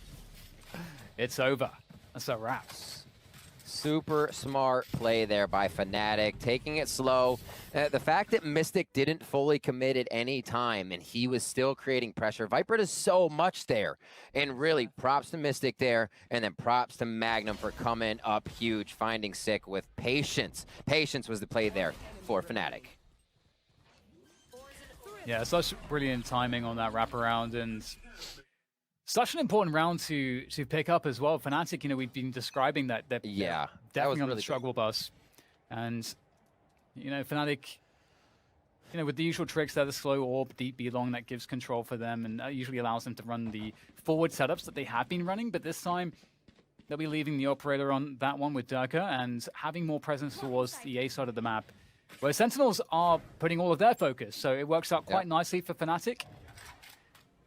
S8: It's over. That's a wrap.
S9: Super smart play there by Fnatic, taking it slow. The fact that Mystic didn't fully commit at any time and he was still creating pressure. Viper does so much there. And really, props to Mystic there, and then props to Magnum for coming up huge, finding Sick with patience. Patience was the play there for Fnatic.
S8: Yeah, such brilliant timing on that wraparound, and such an important round to pick up as well. Fnatic, you know, we've been describing that they're
S9: Yeah, that was
S8: definitely on
S9: really
S8: the struggle bus. And, you know, Fnatic, you know, with the usual tricks, they're the slow orb, deep B long, that gives control for them, and that usually allows them to run the forward setups that they have been running. But this time, they'll be leaving the operator on that one with Durka and having more presence towards the A side of the map, where Sentinels are putting all of their focus. So it works out quite nicely for Fnatic.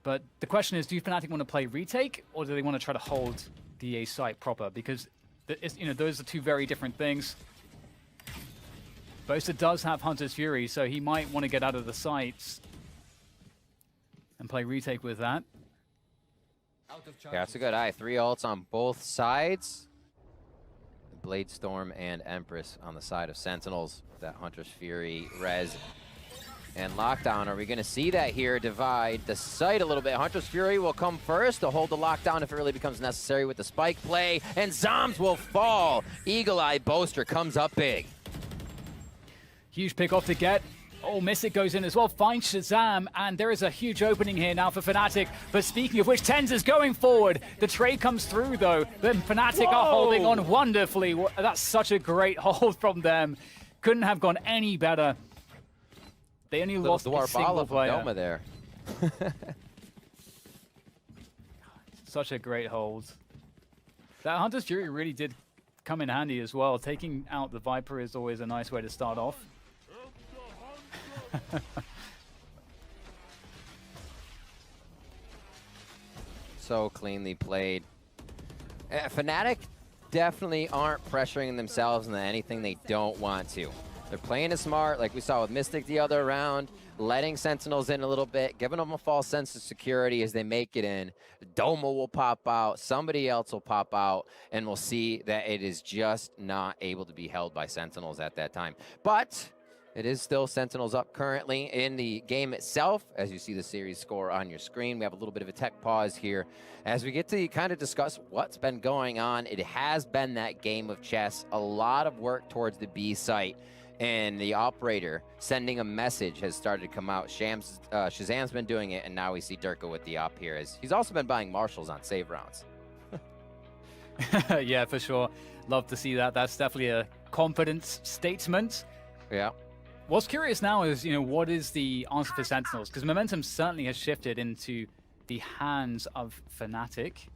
S8: But the question is, do Fnatic want to play retake, or do they want to try to hold the A site proper? Because you know, those are two very different things. Boaster does have Hunter's Fury, so he might want to get out of the sites and play retake with that.
S9: Yeah, that's a good eye. 3 ults on both sides. Blade Storm and Empress on the side of Sentinels. That Hunter's Fury, Res, and Lockdown. Are we going to see that here divide the site a little bit? Hunter's Fury will come first to hold the lockdown if it really becomes necessary with the spike play, and Zombs will fall. Eagle Eye Boaster comes up big.
S8: Huge pick off to get. Oh, Mystic goes in as well, finds Shazam, and there is a huge opening here now for Fnatic. But speaking of which, Tens is going forward. The trade comes through, though. Then Fnatic are holding on wonderfully. That's such a great hold from them. Couldn't have gone any better. They only lost a single player.
S9: Doma there.
S8: Such a great hold. That Hunter's Fury really did come in handy as well. Taking out the Viper is always a nice way to start off.
S9: So cleanly played. Fnatic definitely aren't pressuring themselves into anything they don't want to. They're playing it smart, like we saw with Mystic the other round, letting Sentinels in a little bit, giving them a false sense of security as they make it in. Doma will pop out, somebody else will pop out, and we'll see that it is just not able to be held by Sentinels at that time. But it is still Sentinels up currently in the game itself. As you see the series score on your screen, we have a little bit of a tech pause here as we get to kind of discuss what's been going on. It has been that game of chess, a lot of work towards the B site, and the operator sending a message has started to come out. Shazam's been doing it, and now we see Durka with the op here, as he's also been buying marshals on save rounds.
S8: Yeah, for sure. Love to see that. That's definitely a confidence statement.
S9: Yeah.
S8: What's curious now is, you know, what is the answer for Sentinels? Because momentum certainly has shifted into the hands of Fnatic.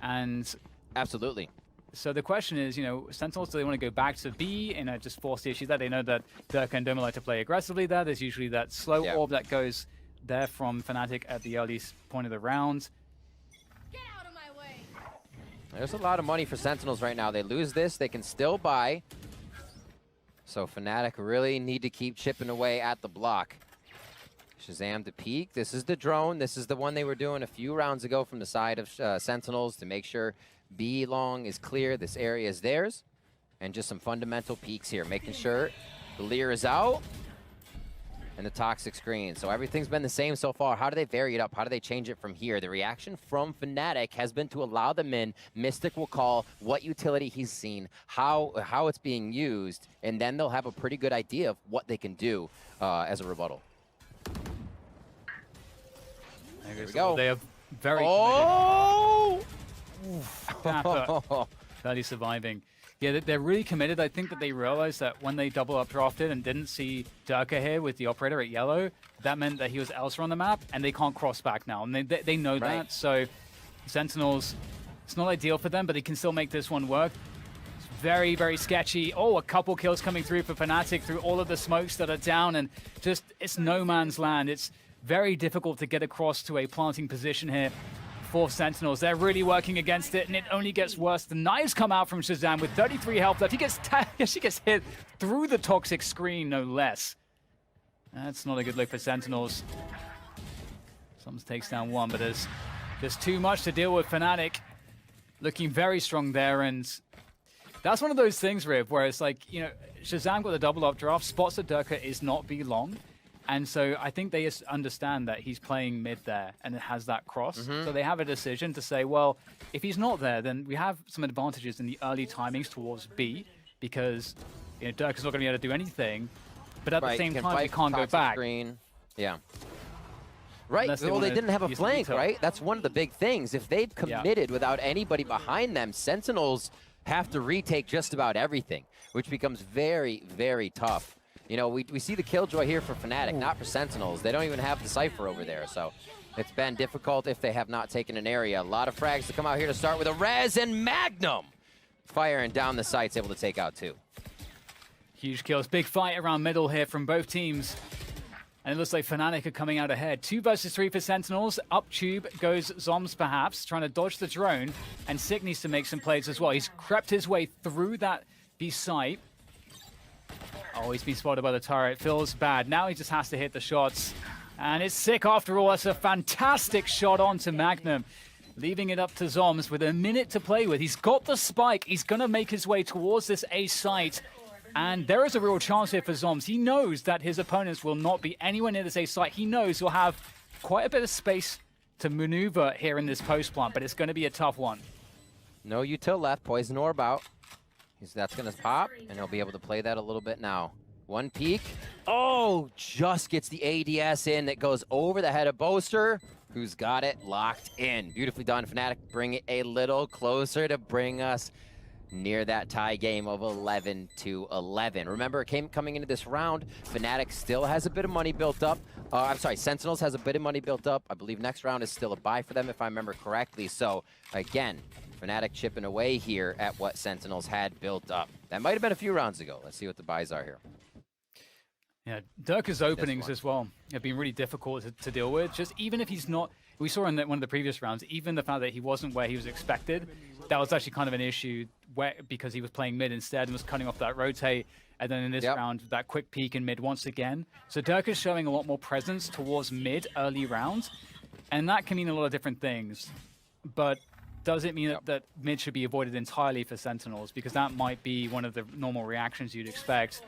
S8: And
S9: Absolutely.
S8: so the question is, you know, Sentinels, do they want to go back to B and just force the issue there? They know that Durka and Doma like to play aggressively there. There's usually that slow orb that goes there from Fnatic at the earliest point of the round.
S7: Get out of my way.
S9: There's a lot of money for Sentinels right now. They lose this, they can still buy. So Fnatic really need to keep chipping away at the block. Shazam to peek. This is the drone. This is the one they were doing a few rounds ago from the side of Sentinels to make sure B long is clear. This area is theirs. And just some fundamental peeks here, making sure the Lear is out and the toxic screen. So everything's been the same so far. How do they vary it up? How do they change it from here? The reaction from Fnatic has been to allow them in. Mystic will call what utility he's seen, how it's being used, and then they'll have a pretty good idea of what they can do as a rebuttal.
S8: There
S9: we go.
S8: They are very
S9: Oh!
S8: Tapper barely surviving. Yeah, they're really committed. I think that they realized that when they double up drafted and didn't see Durka here with the operator at yellow, that meant that he was elsewhere on the map, and they can't cross back now. And they know that, so Sentinels, it's not ideal for them, but they can still make this one work. It's very, very sketchy. Oh, a couple kills coming through for Fnatic through all of the smokes that are down, and just, it's no man's land. It's very difficult to get across to a planting position here for Sentinels. They're really working against it, and it only gets worse. The knives come out from Shazam with 33 health left. He gets she gets hit through the toxic screen, no less. That's not a good look for Sentinels. Sums takes down one, but there's just too much to deal with. Fnatic looking very strong there, and that's one of those things, Riv, where it's like, you know, Shazam got the double up draft, spots that Durka is not be long. And so I think they just understand that he's playing mid there and it has that cross. So they have a decision to say, well, if he's not there, then we have some advantages in the early timings towards B, because, you know, Dirk is not going to be able to do anything. But at the same time, we can't go back.
S9: Screen. Yeah. Right.
S8: Unless
S9: Well, they didn't have a
S8: use
S9: flank,
S8: the
S9: right? That's one of the big things. If they've committed without anybody behind them, Sentinels have to retake just about everything, which becomes very, very tough. You know, we see the killjoy here for Fnatic, not for Sentinels. They don't even have the Cypher over there, so it's been difficult if they have not taken an area. A lot of frags to come out here to start with a res, and Magnum firing down the sights, able to take out two.
S8: Huge kills. Big fight around middle here from both teams. And it looks like Fnatic are coming out ahead. 2 versus 3 for Sentinels. Up tube goes Zoms perhaps, trying to dodge the drone. And Sick needs to make some plays as well. He's crept his way through that B site. Oh, he's been spotted by the turret. Feels bad. Now he just has to hit the shots. And it's Sick after all. That's a fantastic shot onto Magnum. Leaving it up to Zoms with a minute to play with. He's got the spike. He's going to make his way towards this A site. And there is a real chance here for Zoms. He knows that his opponents will not be anywhere near this A site. He knows he'll have quite a bit of space to maneuver here in this post plant, but it's going to be a tough one.
S9: No util left. Poison orb out. That's going to pop, and he'll be able to play that a little bit now. One peek. Oh, just gets the ADS in that goes over the head of Boaster, who's got it locked in. Beautifully done, Fnatic. Bring it a little closer to bring us near that tie game of 11-11. Remember, coming into this round, Fnatic still has a bit of money built up. I'm sorry, Sentinels has a bit of money built up. I believe next round is still a buy for them, if I remember correctly. So, again, Fnatic chipping away here at what Sentinels had built up. That might have been a few rounds ago. Let's see what the buys are here.
S8: Yeah, Durka's openings as well have been really difficult to deal with. Just even if he's not, we saw in one of the previous rounds, even the fact that he wasn't where he was expected, that was actually kind of an issue because he was playing mid instead and was cutting off that rotate. And then in this round, that quick peek in mid once again. So Durka's showing a lot more presence towards mid early rounds. And that can mean a lot of different things. But does it mean that mid should be avoided entirely for Sentinels? Because that might be one of the normal reactions you'd expect.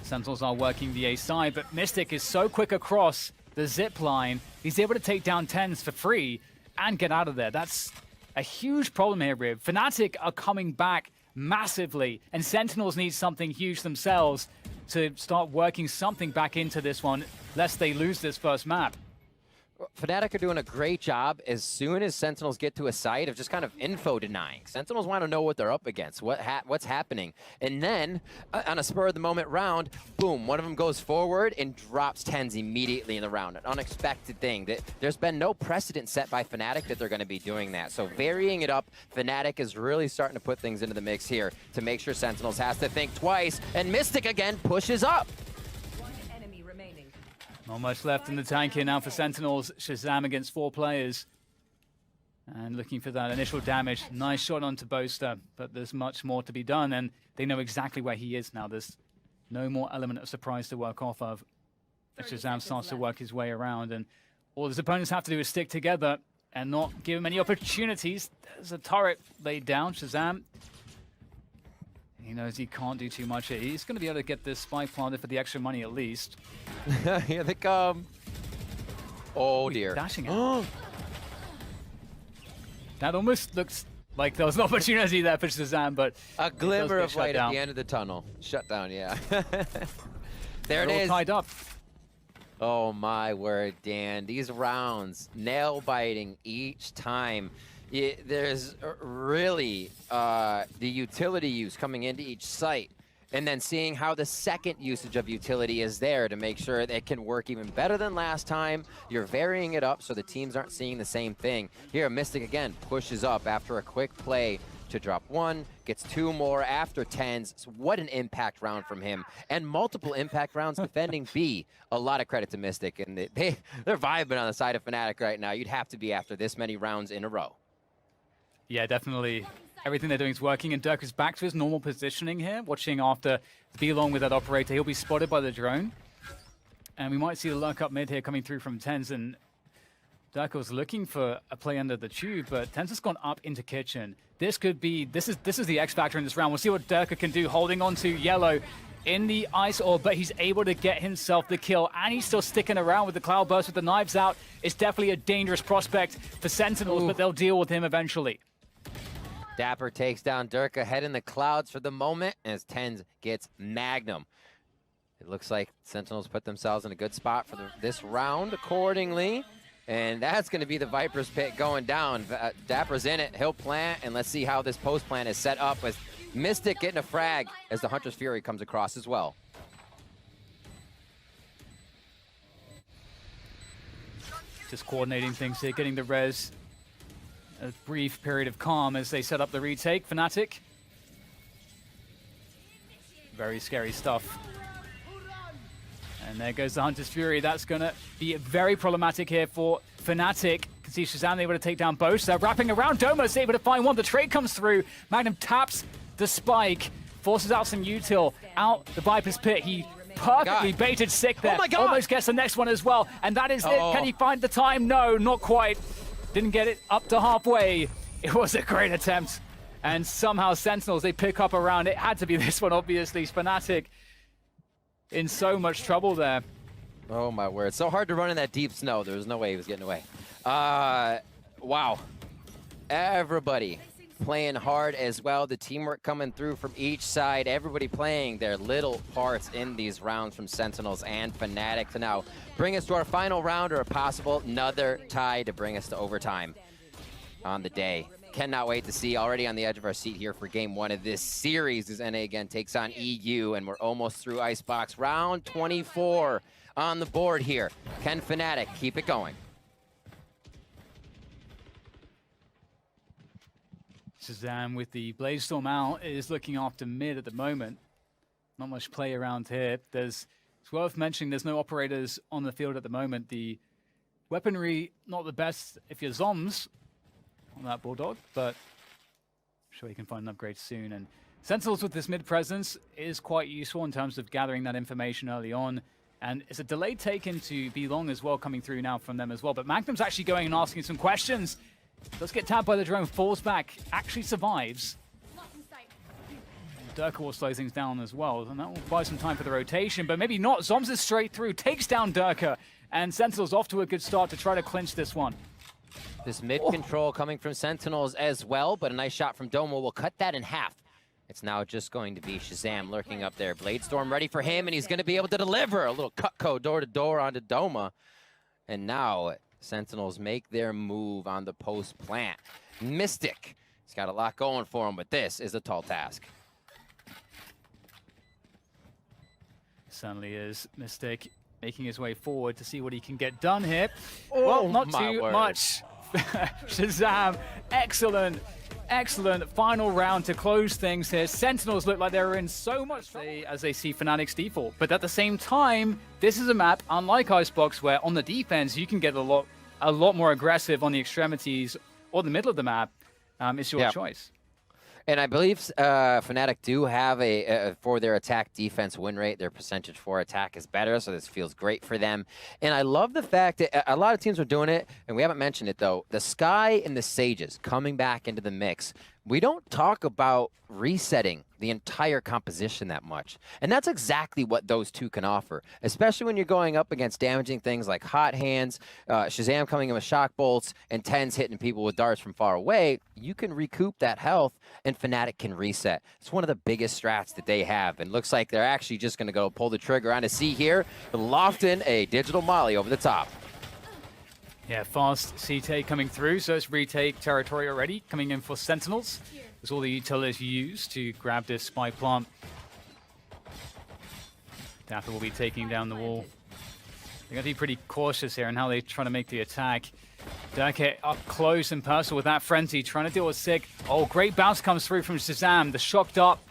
S8: Sentinels are working the A side, but Mystic is so quick across the zip line. He's able to take down 10s for free and get out of there. That's a huge problem here, Rib. Fnatic are coming back massively, and Sentinels need something huge themselves to start working something back into this one, lest they lose this first map.
S9: Fnatic are doing a great job as soon as Sentinels get to a site of just kind of info denying. Sentinels want to know what they're up against, what's happening. And then, on a spur-of-the-moment round, boom, one of them goes forward and drops 10s immediately in the round. An unexpected thing. There's been no precedent set by Fnatic that they're going to be doing that. So varying it up, Fnatic is really starting to put things into the mix here to make sure Sentinels has to think twice. And Mystic, again, pushes up.
S8: Not much left in the tank here now for Sentinels. Shazam against 4 players. And looking for that initial damage. Nice shot onto Boaster, but there's much more to be done, and they know exactly where he is now. There's no more element of surprise to work off of. As Shazam starts to work his way around, and all his opponents have to do is stick together and not give him any opportunities. There's a turret laid down. Shazam, he knows he can't do too much here. He's going to be able to get this spike planted for the extra money at least.
S9: Here they come. Oh, dear.
S8: Dashing out. That almost looks like there was an opportunity there for Shazam, but
S9: a glimmer of light at the end of the tunnel. Shut down, yeah. There it is.
S8: Tied up.
S9: Oh, my word, Dan. These rounds, nail-biting each time. there's really the utility use coming into each site, and then seeing how the second usage of utility is there to make sure that it can work even better than last time. You're varying it up so the teams aren't seeing the same thing. Here, Mystic again pushes up after a quick play to drop 1, gets 2 more after 10s. So what an impact round from him, and multiple impact rounds defending B. A lot of credit to Mystic, and they're vibing on the side of Fnatic right now. You'd have to be after this many rounds in a row.
S8: Yeah, definitely. Everything they're doing is working, and Dirk is back to his normal positioning here, watching after B-Long with that operator. He'll be spotted by the drone, and we might see the lurk up mid here coming through from Tens, and Dirk was looking for a play under the tube, but Tens has gone up into kitchen. This could be, this is the X factor in this round. We'll see what Dirk can do, holding on to Yellow in the ice orb, but he's able to get himself the kill, and he's still sticking around with the cloud burst with the knives out. It's definitely a dangerous prospect for Sentinels, but they'll deal with him eventually.
S9: Dapper takes down Dirk ahead in the clouds for the moment as Tens gets Magnum. It looks like Sentinels put themselves in a good spot for this round accordingly. And that's going to be the Viper's pit going down. Dapper's in it. He'll plant, and let's see how this post plant is set up with Mystic getting a frag as the Hunter's Fury comes across as well.
S8: Just coordinating things here, getting the res. A brief period of calm as they set up the retake. Fnatic. Very scary stuff. And there goes the Hunter's Fury. That's going to be very problematic here for Fnatic. You can see Shazam able to take down both. They're wrapping around. Doma's able to find one. The trade comes through. Magnum taps the spike. Forces out some util. Out the Viper's pit. He perfectly baited Sick there.
S9: Oh my God.
S8: Almost gets the next one as well. And that is it. Can he find the time? No, not quite. Didn't get it up to halfway. It was a great attempt. And somehow Sentinels, they pick up around. It had to be this one, obviously. Fnatic in so much trouble there.
S9: Oh my word. So hard to run in that deep snow. There was no way he was getting away. Wow. Everybody playing hard as well. The teamwork coming through from each side. Everybody playing their little parts in these rounds from Sentinels and Fnatic to now bring us to our final round, or a possible another tie to bring us to overtime on the day. Cannot wait to see, already on the edge of our seat here for game 1 of this series as NA again takes on EU, and we're almost through Icebox. Round 24 on the board here. Can Fnatic keep it going?
S8: Shazam with the Bladestorm out is looking after mid at the moment. Not much play around here. It's worth mentioning there's no operators on the field at the moment. The weaponry, not the best if you're Zoms on that Bulldog, but I'm sure you can find an upgrade soon. And Sentinels with this mid presence is quite useful in terms of gathering that information early on. And it's a delayed take into B-Long as well coming through now from them as well. But Magnum's actually going and asking some questions. Does get tapped by the drone, falls back, actually survives. Durka will slow things down as well, and that will buy some time for the rotation, but maybe not. Zoms is straight through, takes down Durka, and Sentinels off to a good start to try to clinch this one.
S9: This mid control coming from Sentinels as well, but a nice shot from Domo will cut that in half. It's now just going to be Shazam lurking up there. Bladestorm ready for him, and he's going to be able to deliver a little Cutco door-to-door onto Doma. And now Sentinels make their move on the post plant. Mystic, he's got a lot going for him, but this is a tall task.
S8: Certainly is. Mystic making his way forward to see what he can get done here. Well, not too much. Shazam, excellent, excellent final round to close things here. Sentinels look like they're in so much trouble as they see Fnatic's default. But at the same time, this is a map, unlike Icebox, where on the defense, you can get a lot more aggressive on the extremities or the middle of the map. It's your choice.
S9: And I believe Fnatic do have for their attack defense win rate, their percentage for attack is better, so this feels great for them. And I love the fact that a lot of teams are doing it, and we haven't mentioned it though, the Sky and the Sages coming back into the mix. We don't talk about resetting the entire composition that much. And that's exactly what those two can offer, especially when you're going up against damaging things like Hot Hands, Shazam coming in with Shock Bolts, and Tens hitting people with darts from far away. You can recoup that health, and Fnatic can reset. It's one of the biggest strats that they have, and looks like they're actually just going to go pull the trigger on a C here, lofting a digital molly over the top.
S8: Yeah, fast CT coming through, so it's retake territory already, coming in for Sentinels. There's all the utilities used to grab this spy plant. Dapper will be taking down the wall. They're going to be pretty cautious here in how they try to make the attack. Durka up close and personal with that frenzy, trying to deal with Sig. Oh, great bounce comes through from Shazam. The shocked up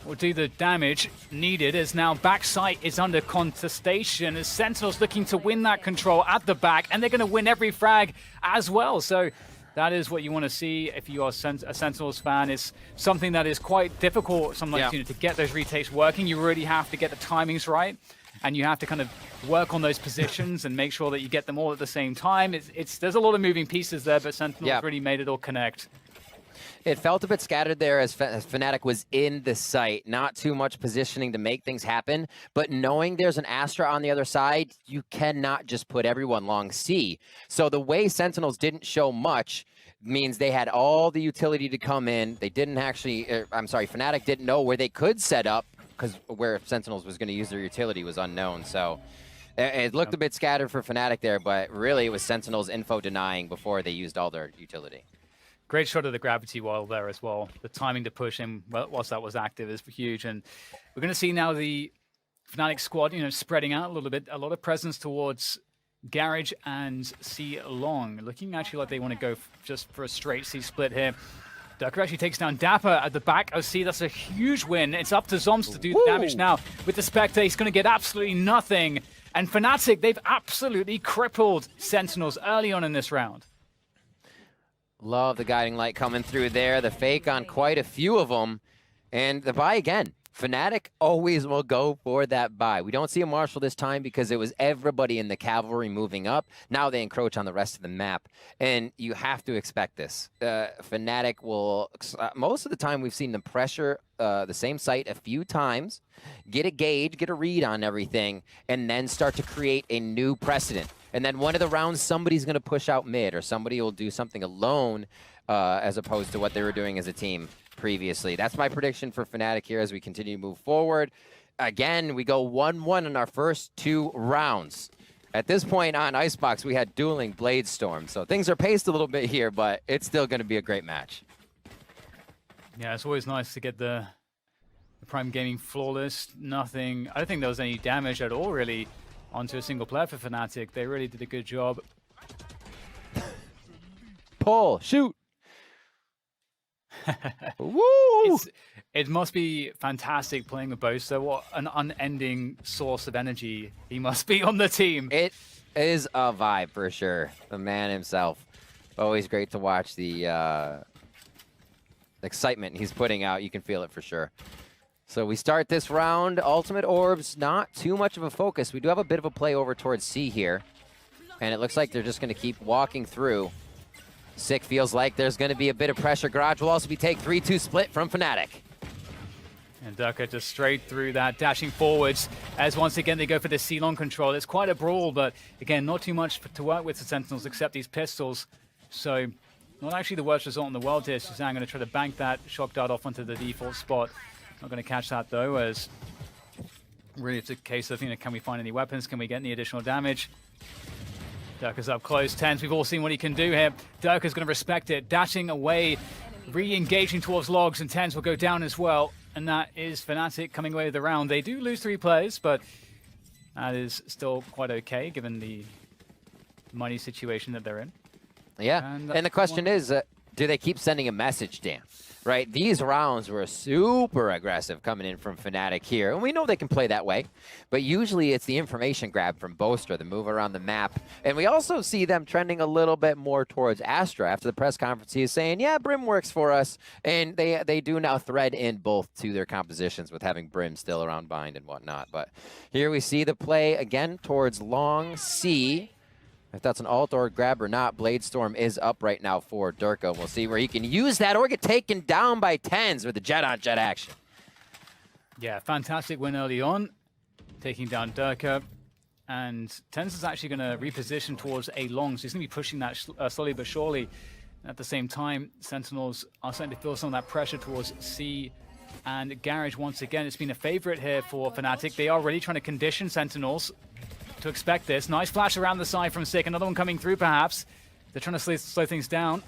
S8: will do the damage needed as now backside is under contestation as Sentinels looking to win that control at the back, and they're going to win every frag as well. So that is what you want to see if you are a Sentinels fan. It's something that is quite difficult sometimes to get those retakes working. You really have to get the timings right, and you have to kind of work on those positions and make sure that you get them all at the same time. There's a lot of moving pieces there, but Sentinels really made it all connect.
S9: It felt a bit scattered there as Fnatic was in the site. Not too much positioning to make things happen, but knowing there's an Astra on the other side, you cannot just put everyone long C. So the way Sentinels didn't show much means they had all the utility to come in. They didn't actually, Fnatic didn't know where they could set up because where Sentinels was going to use their utility was unknown. So it looked a bit scattered for Fnatic there, but really it was Sentinels info denying before they used all their utility.
S8: Great shot of the gravity wall there as well. The timing to push him whilst that was active is huge. And we're going to see now the Fnatic squad, spreading out a little bit. A lot of presence towards Garage and C Long. Looking actually like they want to go just for a straight C split here. Durka actually takes down Dapper at the back. Oh, see, that's a huge win. It's up to Zoms to do the damage now. With the Spectre, he's going to get absolutely nothing. And Fnatic, they've absolutely crippled Sentinels early on in this round.
S9: Love the guiding light coming through there. The fake on quite a few of them. And the buy again. Fnatic always will go for that buy. We don't see a Marshall this time because it was everybody in the cavalry moving up. Now they encroach on the rest of the map. And you have to expect this. Fnatic will, most of the time we've seen them pressure the same site a few times, get a gauge, get a read on everything, and then start to create a new precedent. And then one of the rounds, somebody's going to push out mid, or somebody will do something alone as opposed to what they were doing as a team previously. That's my prediction for Fnatic here as we continue to move forward. Again, we go 1-1 in our first 2 rounds. At this point on Icebox, we had dueling Blade Storm, so things are paced a little bit here, but it's still going to be a great match.
S8: Yeah, it's always nice to get the Prime Gaming flawless. Nothing, I don't think there was any damage at all, really, onto a single player for Fnatic. They really did a good job.
S9: Pull, shoot. Woo!
S8: It must be fantastic playing with Boaster. What an unending source of energy he must be on the team.
S9: It is a vibe for sure. The man himself. Always great to watch the excitement he's putting out. You can feel it for sure. So we start this round. Ultimate Orbs, not too much of a focus. We do have a bit of a play over towards C here. And it looks like they're just going to keep walking through. Sick feels like there's going to be a bit of pressure. Garage will also be take 3-2 split from Fnatic.
S8: And Durka just straight through that, dashing forwards as once again they go for the C-Long control. It's quite a brawl, but again, not too much to work with the Sentinels except these pistols. So not actually the worst result in the world here. Shazam going to try to bank that shock dart off onto the default spot. Not going to catch that though, as really it's a case of, can we find any weapons? Can we get any additional damage? Durka's up close. Tens, we've all seen what he can do here. Durka's going to respect it, dashing away, re-engaging towards Logs, and Tens will go down as well. And that is Fnatic coming away with the round. They do lose 3 players, but that is still quite okay given the money situation that they're in.
S9: Yeah, and the question is, do they keep sending a message, Dan? Right, these rounds were super aggressive coming in from Fnatic here, and we know they can play that way, but usually it's the information grab from Boaster, the move around the map, and we also see them trending a little bit more towards Astra after the press conference. He is saying, yeah, Brim works for us, and they do now thread in both to their compositions with having Brim still around bind and whatnot, but here we see the play again towards long C. If that's an alt or grab or not, Blade Storm is up right now for Durka. We'll see where he can use that or get taken down by Tens with the jet-on-jet action.
S8: Yeah, fantastic win early on, taking down Durka. And Tens is actually going to reposition towards A long, so he's going to be pushing that slowly but surely. At the same time, Sentinels are starting to feel some of that pressure towards C and Garage once again. It's been a favorite here for Fnatic. They are really trying to condition Sentinels. to expect this. Nice flash around the side from Sick. Another one coming through, perhaps. They're trying to slow things down.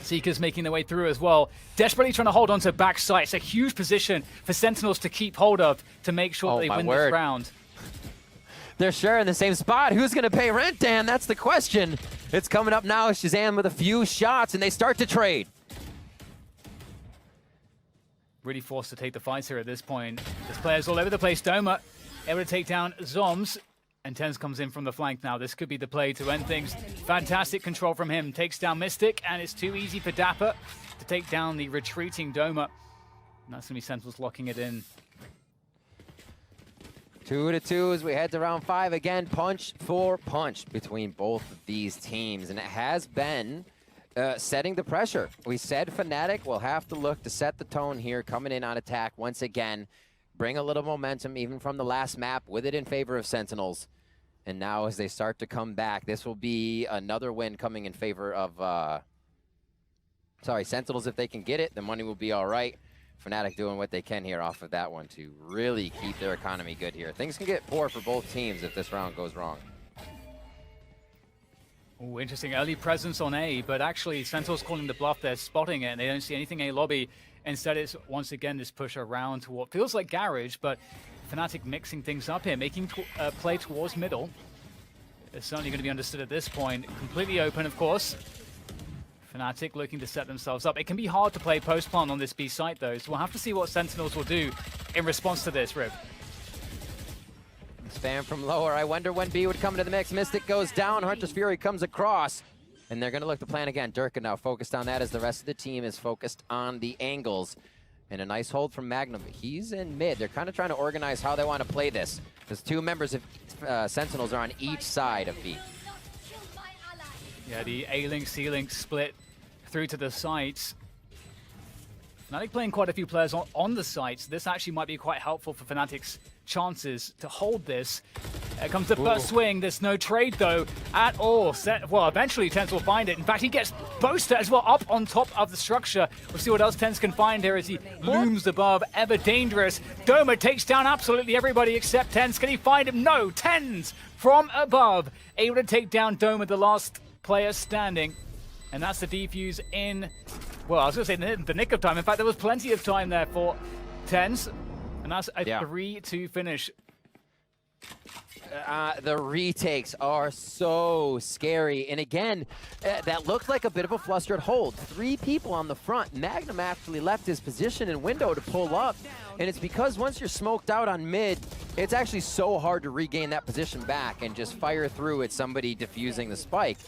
S8: Seekers making their way through as well. Desperately trying to hold on to backside. It's a huge position for Sentinels to keep hold of to make sure that they win this round.
S9: They're sharing the same spot. Who's going to pay rent, Dan? That's the question. It's coming up now. Shazam with a few shots, and they start to trade.
S8: Really forced to take the fights here at this point. There's players all over the place. Doma able to take down Zoms. And Tens comes in from the flank now. This could be the play to end things. Fantastic control from him. Takes down Mystic, and it's too easy for Dapper to take down the retreating Doma. And that's going to be Sentinels locking it in.
S9: 2-2 as we head to round 5 again. Punch for punch between both of these teams. And it has been setting the pressure. We said Fnatic will have to look to set the tone here, coming in on attack once again. Bring a little momentum even from the last map with it in favor of Sentinels. And now as they start to come back, this will be another win coming in favor of, Sentinels. If they can get it, the money will be all right. Fnatic doing what they can here off of that one to really keep their economy good here. Things can get poor for both teams if this round goes wrong.
S8: Oh, interesting early presence on A, but actually Sentinels calling the bluff. They're spotting it, and they don't see anything A lobby. Instead, it's once again this push around to what feels like Garage, but Fnatic mixing things up here, making play towards middle. It's certainly going to be understood at this point. Completely open, of course. Fnatic looking to set themselves up. It can be hard to play post-plant on this B site, though, so we'll have to see what Sentinels will do in response to this, Rib.
S9: Spam from lower. I wonder when B would come into the mix. Mystic goes down. Hunter's Fury comes across. And they're going to look to plan again. Durkin now focused on that as the rest of the team is focused on the angles. And a nice hold from Magnum. He's in mid. They're kind of trying to organize how they want to play this. There's 2 members of Sentinels are on each side of B.
S8: Yeah, the A-Link, C-Link split through to the sites. Fnatic playing quite a few players on the sites. This actually might be quite helpful for Fnatic's chances to hold this. Here comes the first swing. There's no trade, though, at all. Well, eventually, Tens will find it. In fact, he gets Boaster as well up on top of the structure. We'll see what else Tens can find here as he looms above. Ever dangerous. Doma takes down absolutely everybody except Tens. Can he find him? No. Tens from above. Able to take down Doma, the last player standing. And that's the defuse in, well, I was going to say the nick of time. In fact, there was plenty of time there for Tens. And that's a 3-2 finish.
S9: The retakes are so scary. And again, that looked like a bit of a flustered hold. 3 people on the front. Magnum actually left his position and window to pull up. And it's because once you're smoked out on mid, it's actually so hard to regain that position back and just fire through at somebody defusing the spike.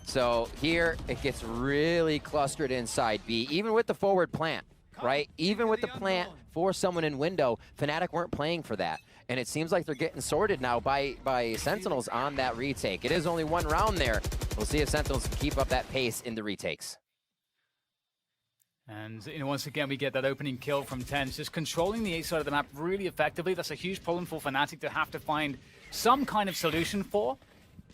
S9: So here, it gets really clustered inside B, even with the forward plant, right? Even with the plant for someone in window, Fnatic weren't playing for that. And it seems like they're getting sorted now by Sentinels on that retake. It is only 1 round there. We'll see if Sentinels can keep up that pace in the retakes.
S8: And once again, we get that opening kill from Tens, just controlling the A side of the map really effectively. That's a huge problem for Fnatic to have to find some kind of solution for.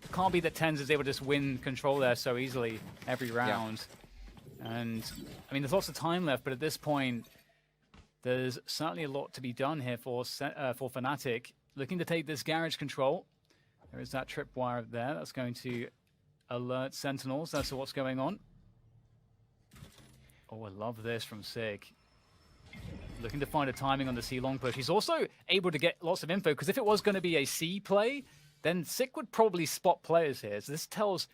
S8: It can't be that Tens is able to just win control there so easily every round. Yeah. And, I mean, there's lots of time left, but at this point, there's certainly a lot to be done here for Fnatic. Looking to take this garage control. There is that tripwire there. That's going to alert Sentinels as to what's going on. Oh, I love this from Sig. Looking to find a timing on the C long push. He's also able to get lots of info, because if it was going to be a C play, then Sick would probably spot players here. So this tells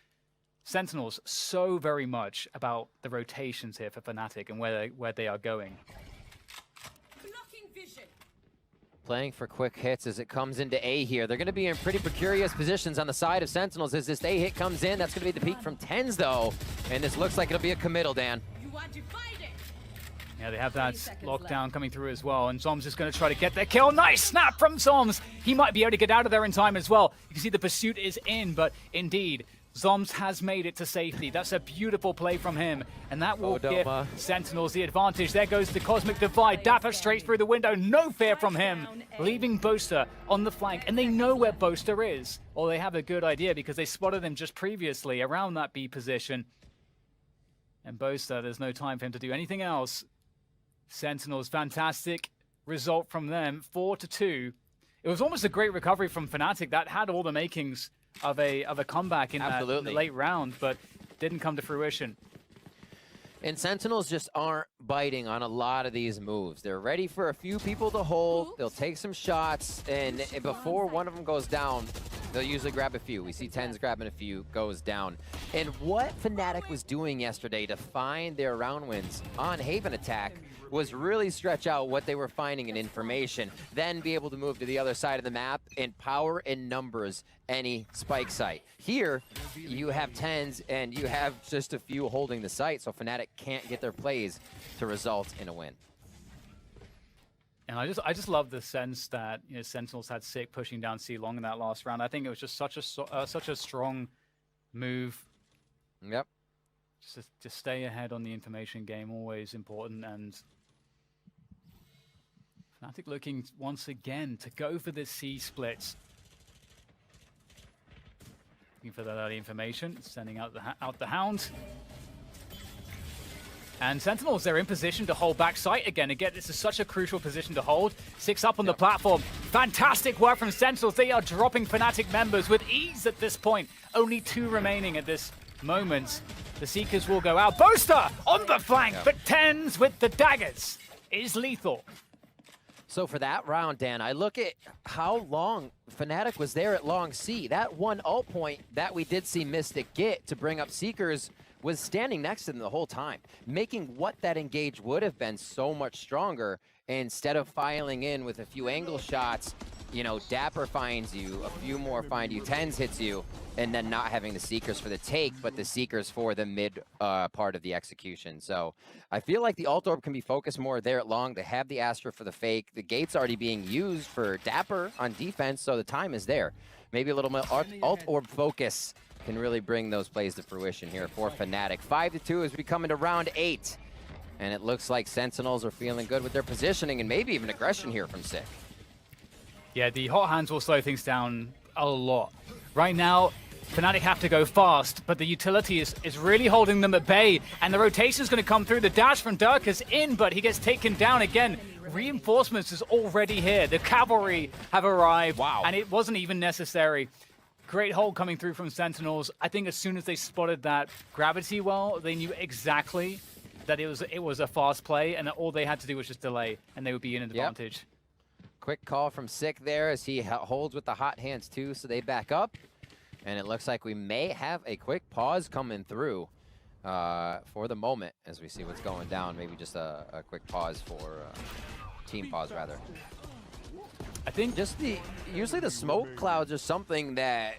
S8: Sentinels so very much about the rotations here for Fnatic and where they are going.
S9: Playing for quick hits as it comes into A here. They're going to be in pretty precarious positions on the side of Sentinels as this A hit comes in. That's going to be the peak from Tens, though. And this looks like it'll be a committal, Dan.
S8: Yeah, they have that lockdown coming through as well, and Zoms is going to try to get their kill. Nice snap from Zoms! He might be able to get out of there in time as well. You can see the pursuit is in, but indeed, Zoms has made it to safety. That's a beautiful play from him, and that will give Sentinels the advantage. There goes the Cosmic Divide. Dapper straight through the window. No fear from him, leaving Boaster on the flank, and they know where Boaster is. Or they have a good idea because they spotted him just previously around that B position. And Boaster, there's no time for him to do anything else. Sentinels, fantastic result from them, 4-2. it was almost a great recovery from Fnatic that had all the makings of a comeback in the late round, but didn't come to fruition.
S9: And Sentinels just aren't biting on a lot of these moves. They're ready for a few people to hold. They'll take some shots, and before one of them goes down, they'll usually grab a few. We see Tens grabbing a few, goes down. And what Fnatic was doing yesterday to find their round wins on Haven attack was really stretch out what they were finding in information, then be able to move to the other side of the map and power in numbers any spike site. Here, you have Tens and you have just a few holding the site, so Fnatic can't get their plays to result in a win.
S8: And I just love the sense that Sentinels had Sick pushing down C long in that last round. I think it was just such a strong move.
S9: Yep.
S8: Just to stay ahead on the information game, always important. And Fnatic looking once again to go for the C splits. Looking for that early information, sending out the Hound. And Sentinels, they're in position to hold back site again. Again, this is such a crucial position to hold. 6 up on the platform. Fantastic work from Sentinels. They are dropping Fnatic members with ease at this point. Only 2 remaining at this moment. The Seekers will go out. Boaster on the flank, but Tens with the daggers is lethal.
S9: So for that round, Dan, I look at how long Fnatic was there at long C. That one ult point that we did see Mystic get to bring up Seekers was standing next to them the whole time, making what that engage would have been so much stronger. Instead of filing in with a few angle shots, Dapper finds you, a few more find you, Tens hits you, and then not having the Seekers for the take, but the Seekers for the mid part of the execution. So I feel like the ult orb can be focused more there at long. They have the Astra for the fake. The gate's already being used for Dapper on defense, so the time is there. Maybe a little more ult orb focus can really bring those plays to fruition here for Fnatic. 5-2 as we come into round 8. And it looks like Sentinels are feeling good with their positioning and maybe even aggression here from Sick.
S8: Yeah, the hot hands will slow things down a lot. Right now, Fnatic have to go fast, but the utility is really holding them at bay, and the rotation is going to come through. The dash from Dirk is in, but he gets taken down again. Reinforcements is already here. The cavalry have arrived, and it wasn't even necessary. Great hold coming through from Sentinels. I think as soon as they spotted that gravity well, they knew exactly that it was a fast play, and that all they had to do was just delay, and they would be in an advantage.
S9: Quick call from Sick there as he holds with the hot hands too, so they back up. And it looks like we may have a quick pause coming through for the moment as we see what's going down. Maybe just a quick pause for team pause, rather. I think just usually the smoke clouds are something that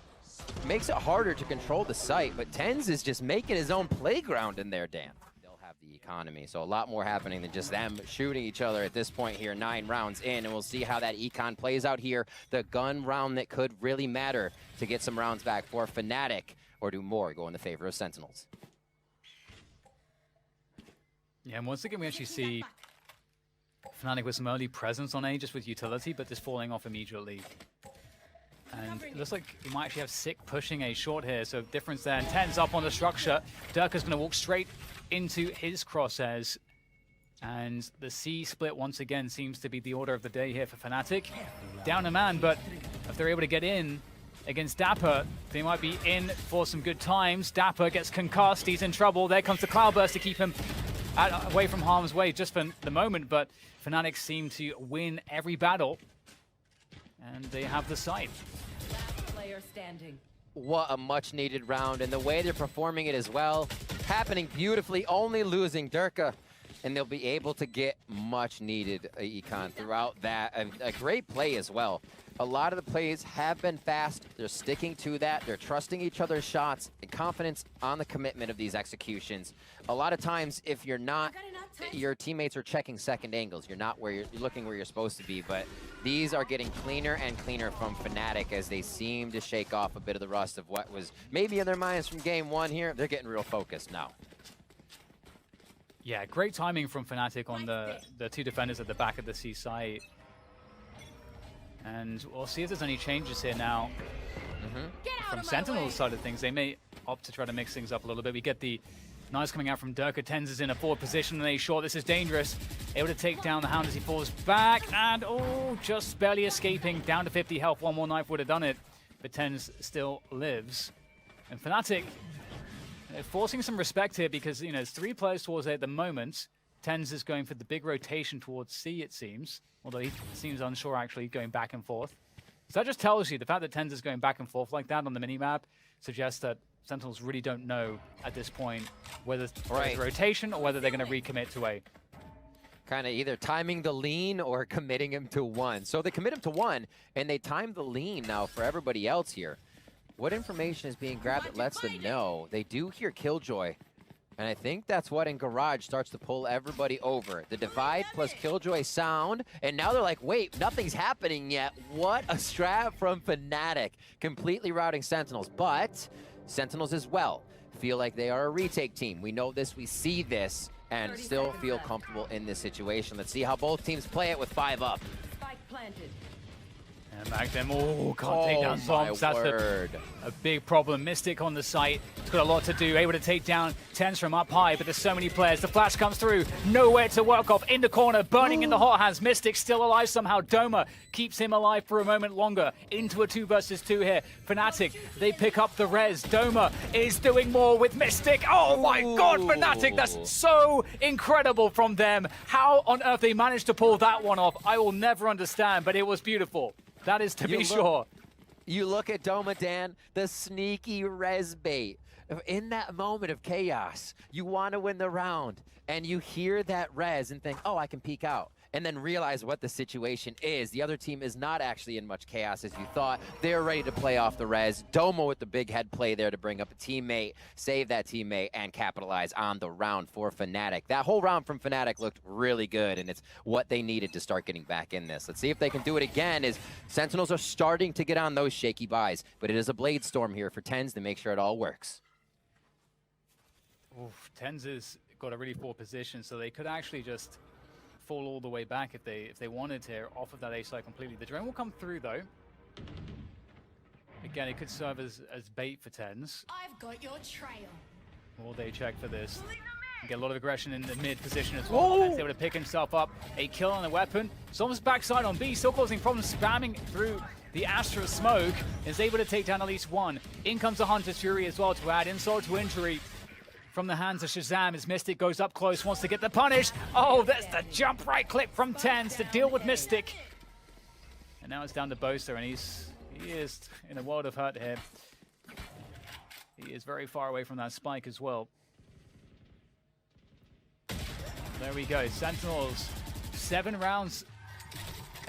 S9: makes it harder to control the site, but Tens is just making his own playground in there, Dan. They'll have the economy, so a lot more happening than just them shooting each other at this point here, 9 rounds in, and we'll see how that econ plays out here. The gun round that could really matter to get some rounds back for Fnatic, or do more go in the favor of Sentinels.
S8: Yeah, and once again we actually see Fnatic with some early presence on A, just with utility, but just falling off immediately. And it looks like we might actually have Sick pushing A short here, so difference there. And Tens up on the structure. Dirk is going to walk straight into his crosshairs. And the C split once again seems to be the order of the day here for Fnatic. Down a man, but if they're able to get in against Dapper, they might be in for some good times. Dapper gets concussed, he's in trouble. There comes the Cloudburst to keep him away from harm's way just for the moment, but Fnatic seem to win every battle, and they have the site.
S6: Player standing.
S9: What a much needed round, and the way they're performing it as well, happening beautifully, only losing Durka, and they'll be able to get much needed econ throughout that. A great play as well. A lot of the plays have been fast. They're sticking to that. They're trusting each other's shots and confidence on the commitment of these executions. A lot of times, if you're not, your teammates are checking second angles. You're not where you're looking where you're supposed to be, but these are getting cleaner and cleaner from Fnatic as they seem to shake off a bit of the rust of what was maybe in their minds from game 1 here. They're getting real focused now.
S8: Yeah, great timing from Fnatic on the 2 defenders at the back of the C site. And we'll see if there's any changes here now. From Sentinels' side of things, they may opt to try to mix things up a little bit. We get the Nice coming out from Durka. Tens is in a forward position and a short. This is dangerous. Able to take down the Hound as he falls back. And, oh, just barely escaping. Down to 50 health. One more knife would have done it. But Tens still lives. And Fnatic, they're forcing some respect here because, you know, there's 3 players towards A at the moment. Tens is going for the big rotation towards C, it seems. Although he seems unsure, actually, going back and forth. So that just tells you the fact that Tens is going back and forth like that on the minimap suggests that Sentinels really don't know at this point whether it's rotation or whether they're going to recommit to A.
S9: Kind of either timing the lean or committing him to 1. So they commit him to 1, and they time the lean now for everybody else here. What information is being grabbed that lets them know? They do hear Killjoy, and I think that's what in Garage starts to pull everybody over. The divide plus Killjoy sound, and now they're like, wait, nothing's happening yet. What a strat from Fnatic, completely routing Sentinels, but Sentinels as well feel like they are a retake team. We know this, we see this, and still feel comfortable in this situation. Let's see how both teams play it with 5 up.
S6: Spike planted.
S8: And back them, oh, can't take down Zombs. That's a big problem. Mystic on the site, it's got a lot to do. Able to take down Tens from up high, but there's so many players. The flash comes through, nowhere to work off. In the corner, burning in the hot hands. Mystic still alive somehow. Doma keeps him alive for a moment longer. Into a 2 versus 2 here. Fnatic, they pick up the res. Doma is doing more with Mystic. Oh my God, Fnatic, that's so incredible from them. How on earth they managed to pull that one off, I will never understand, but it was beautiful. That is to be sure.
S9: You look at Doma, Dan, the sneaky res bait. In that moment of chaos, you want to win the round, and you hear that res and think, oh, I can peek out, and then realize what the situation is. The other team is not actually in much chaos as you thought. They're ready to play off the res. Doma with the big head play there to bring up a teammate, save that teammate, and capitalize on the round for Fnatic. That whole round from Fnatic looked really good, and it's what they needed to start getting back in this. Let's see if they can do it again, as Sentinels are starting to get on those shaky buys, but it is a blade storm here for Tens to make sure it all works.
S8: Oof, Tens has got a really poor position, so they could actually just fall all the way back if they wanted to off of that A side completely. The drone will come through though. Again, it could serve as bait for Tens.
S7: I've got your trail.
S8: Will they check for this? Get a lot of aggression in the mid position as well. Tens able to pick himself up. A kill on the weapon. Zomb's backside on B, still causing problems, spamming through the Astra smoke. Is able to take down at least 1. In comes the Hunter's Fury as well to add insult to injury. From the hands of Shazam as Mystic goes up close, wants to get the punish. Oh, that's the jump right click from Tens to deal with Mystic. And now it's down to Bosa, and he is in a world of hurt here. He is very far away from that spike as well. There we go, Sentinels, 7 rounds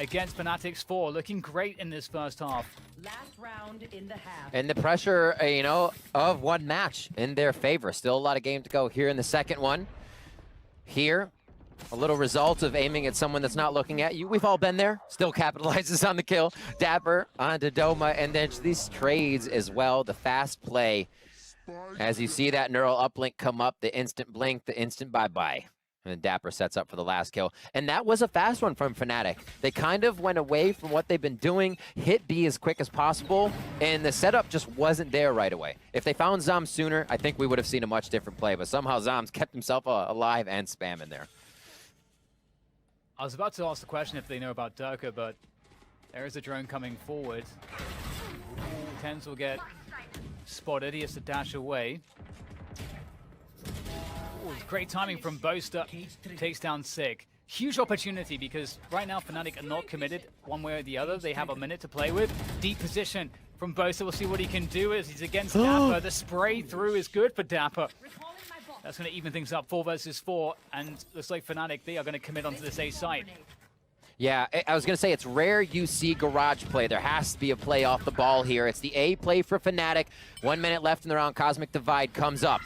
S8: against Fnatic's 4, looking great in this first half.
S6: Last round in the half.
S9: And the pressure, you know, of 1 match in their favor. Still a lot of game to go here in the second one. Here, a little result of aiming at someone that's not looking at you. We've all been there. Still capitalizes on the kill. Dapper onto Doma, and then these trades as well. The fast play. As you see that neural uplink come up, the instant blink, the instant bye-bye. And Dapper sets up for the last kill. And that was a fast one from Fnatic. They kind of went away from what they've been doing, hit B as quick as possible, and the setup just wasn't there right away. If they found Zom sooner, I think we would have seen a much different play, but somehow Zom's kept himself alive and spamming there.
S8: I was about to ask the question if they know about Durka, but there is a drone coming forward. Tens will get spotted. He has to dash away. Ooh, great timing from Bosta. Takes down Sig. Huge opportunity because right now Fnatic are not committed one way or the other. They have a minute to play with. Deep position from Bosta. We'll see what he can do as he's against Dapper. The spray through is good for Dapper. That's going to even things up, 4 versus 4. And looks like Fnatic, they are going to commit onto this A site.
S9: Yeah, I was going to say, it's rare you see Garage play. There has to be a play off the ball here. It's the A play for Fnatic. 1 minute left in the round. Cosmic Divide comes up.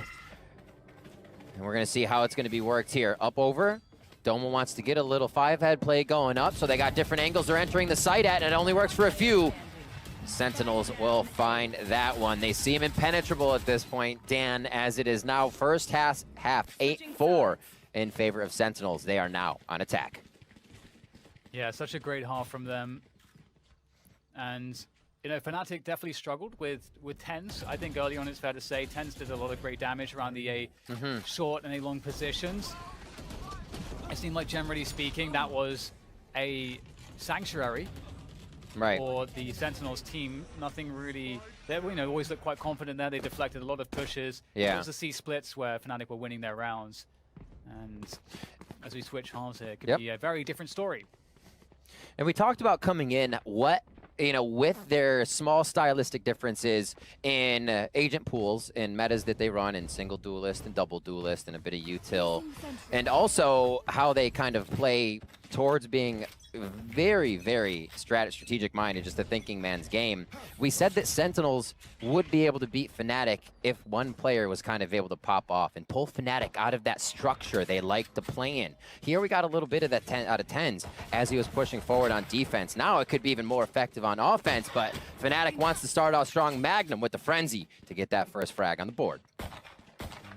S9: And we're going to see how it's going to be worked here. Up over. Doma wants to get a little 5-head play going up, so they got different angles they're entering the site at, and it only works for a few. Sentinels will find that one. They seem impenetrable at this point, Dan, as it is now first half 8-4 in favor of Sentinels. They are now on attack.
S8: Yeah, such a great half from them. And you know, Fnatic definitely struggled with TenZ. I think early on, it's fair to say, TenZ did a lot of great damage around the A short and A long positions. It seemed like, generally speaking, that was a sanctuary for the Sentinels team. Nothing really, they always looked quite confident there. They deflected a lot of pushes. It was the C splits where Fnatic were winning their rounds. And as we switch halves here, it could be a very different story.
S9: And we talked about coming in, with their small stylistic differences in agent pools and metas that they run in single duelist and double duelist and a bit of util, and also how they kind of play towards being very, very strategic minded, just a thinking man's game. We said that Sentinels would be able to beat Fnatic if one player was kind of able to pop off and pull Fnatic out of that structure they like to play in. Here we got a little bit of that out of TenZ as he was pushing forward on defense. Now it could be even more effective on offense, but Fnatic wants to start off strong. Magnum with the frenzy to get that first frag on the board.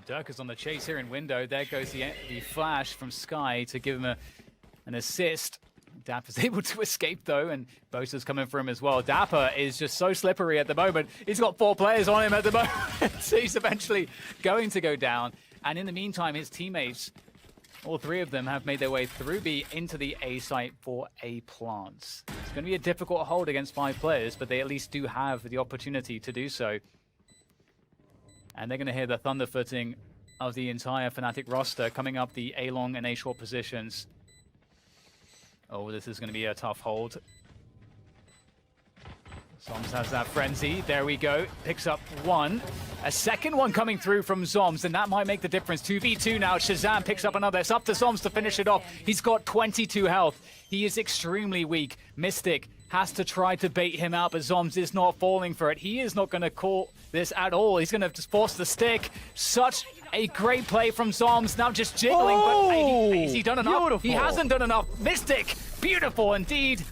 S8: Dirk is on the chase here in window. There goes the flash from Sky to give him an assist. Dapper's able to escape though, and Bosa's coming for him as well. Dapper is just so slippery at the moment. He's got 4 players on him at the moment. So he's eventually going to go down. And in the meantime, his teammates, all 3 of them, have made their way through B into the A site for A plants. It's going to be a difficult hold against 5 players, but they at least do have the opportunity to do so. And they're going to hear the thunderfooting of the entire Fnatic roster coming up the A long and A short positions. Oh, this is going to be a tough hold. Zoms has that frenzy. There we go. Picks up 1. A second one coming through from Zoms, and that might make the difference. 2v2 now. Shazam picks up another. It's up to Zoms to finish it off. He's got 22 health. He is extremely weak. Mystic has to try to bait him out, but Zoms is not falling for it. He is not going to call this at all. He's going to just force the stick. Such a great play from Zoms. Now just jiggling, but has he done enough?
S9: Beautiful.
S8: He hasn't done enough. Mystic, beautiful indeed.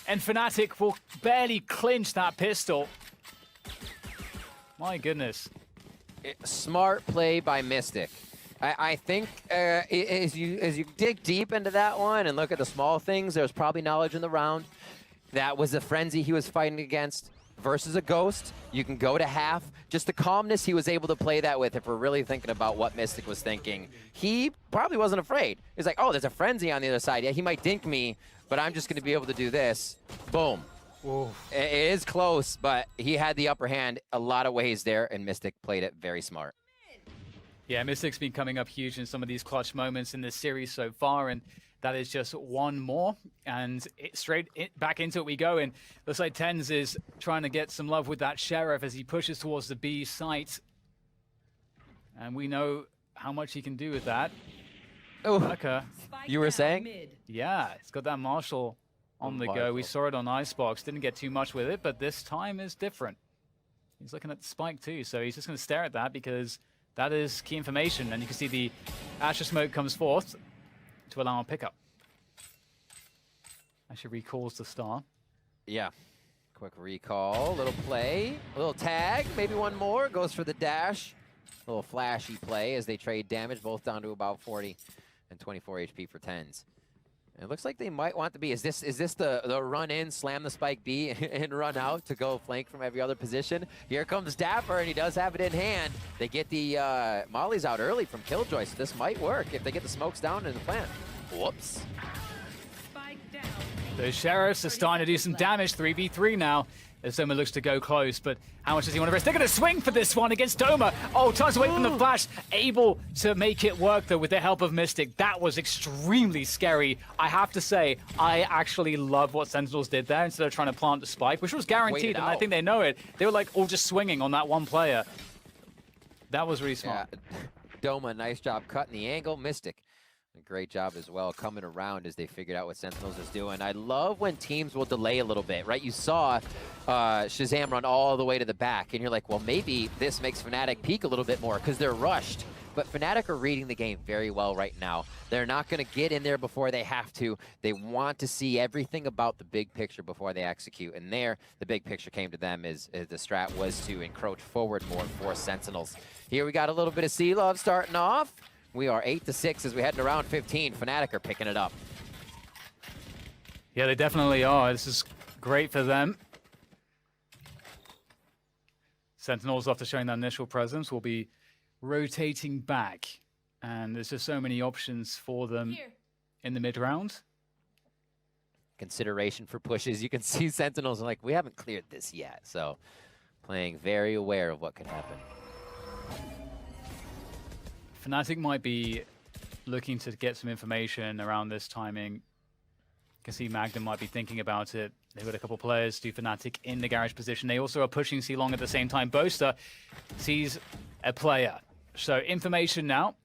S8: And Fnatic will barely clinch that pistol. My goodness.
S9: Smart play by Mystic. I think as you dig deep into that one and look at the small things, there's probably knowledge in the round. That was a frenzy he was fighting against versus a ghost. You can go to half. Just the calmness he was able to play that with, if we're really thinking about what Mystic was thinking. He probably wasn't afraid. He's like, oh, there's a frenzy on the other side. Yeah, he might dink me, but I'm just going to be able to do this. Boom. Ooh. It is close, but he had the upper hand a lot of ways there, and Mystic played it very smart.
S8: Yeah, Mystic's been coming up huge in some of these clutch moments in this series so far, and that is just one more. And straight back into it we go, and looks like TenZ is trying to get some love with that Sheriff as he pushes towards the B site. And we know how much he can do with that.
S9: Oh, you were saying?
S8: Yeah, he's got that Marshall on the go. We saw it on Icebox. Didn't get too much with it, but this time is different. He's looking at the spike too, so he's just going to stare at that because that is key information. And you can see the Asher Smoke comes forth to allow a pickup. Actually recalls the star.
S9: Yeah. Quick recall, little play, a little tag, maybe one more. Goes for the dash. A little flashy play as they trade damage, both down to about 40 and 24 HP for TenZ. It looks like they might want to be. Is this the run in, slam the spike B, and run out to go flank from every other position? Here comes Dapper, and he does have it in hand. They get the mollies out early from Killjoy, so this might work if they get the smokes down in the plant. Whoops.
S8: The Sheriffs are starting to do some damage. 3v3 now. As Doma looks to go close, but how much does he want to risk? They're going to swing for this one against Doma. Oh, turns away from the flash. Able to make it work, though, with the help of Mystic. That was extremely scary. I have to say, I actually love what Sentinels did there instead of trying to plant the spike, which was guaranteed, and I think they know it. They were like all just swinging on that one player. That was really smart.
S9: Yeah. Doma, nice job cutting the angle. Mystic, a great job as well coming around as they figured out what Sentinels is doing. I love when teams will delay a little bit, right? You saw Shazam run all the way to the back, and you're like, well, maybe this makes Fnatic peak a little bit more because they're rushed. But Fnatic are reading the game very well right now. They're not going to get in there before they have to. They want to see everything about the big picture before they execute. And there, the big picture came to them as the strat was to encroach forward more and force Sentinels. Here we got a little bit of C-Love starting off. We are 8-6 as we head to round 15. Fnatic are picking it up.
S8: Yeah, they definitely are. This is great for them. Sentinels, after showing that initial presence, will be rotating back. And there's just so many options for them
S7: Here.
S8: in the mid-round.
S9: Consideration for pushes. You can see Sentinels are like, we haven't cleared this yet. So playing very aware of what could happen.
S8: Fnatic might be looking to get some information around this timing. You can see Magnum might be thinking about it. They've got a couple players to Fnatic in the garage position. They also are pushing C-Long at the same time. Boaster sees a player. So information now.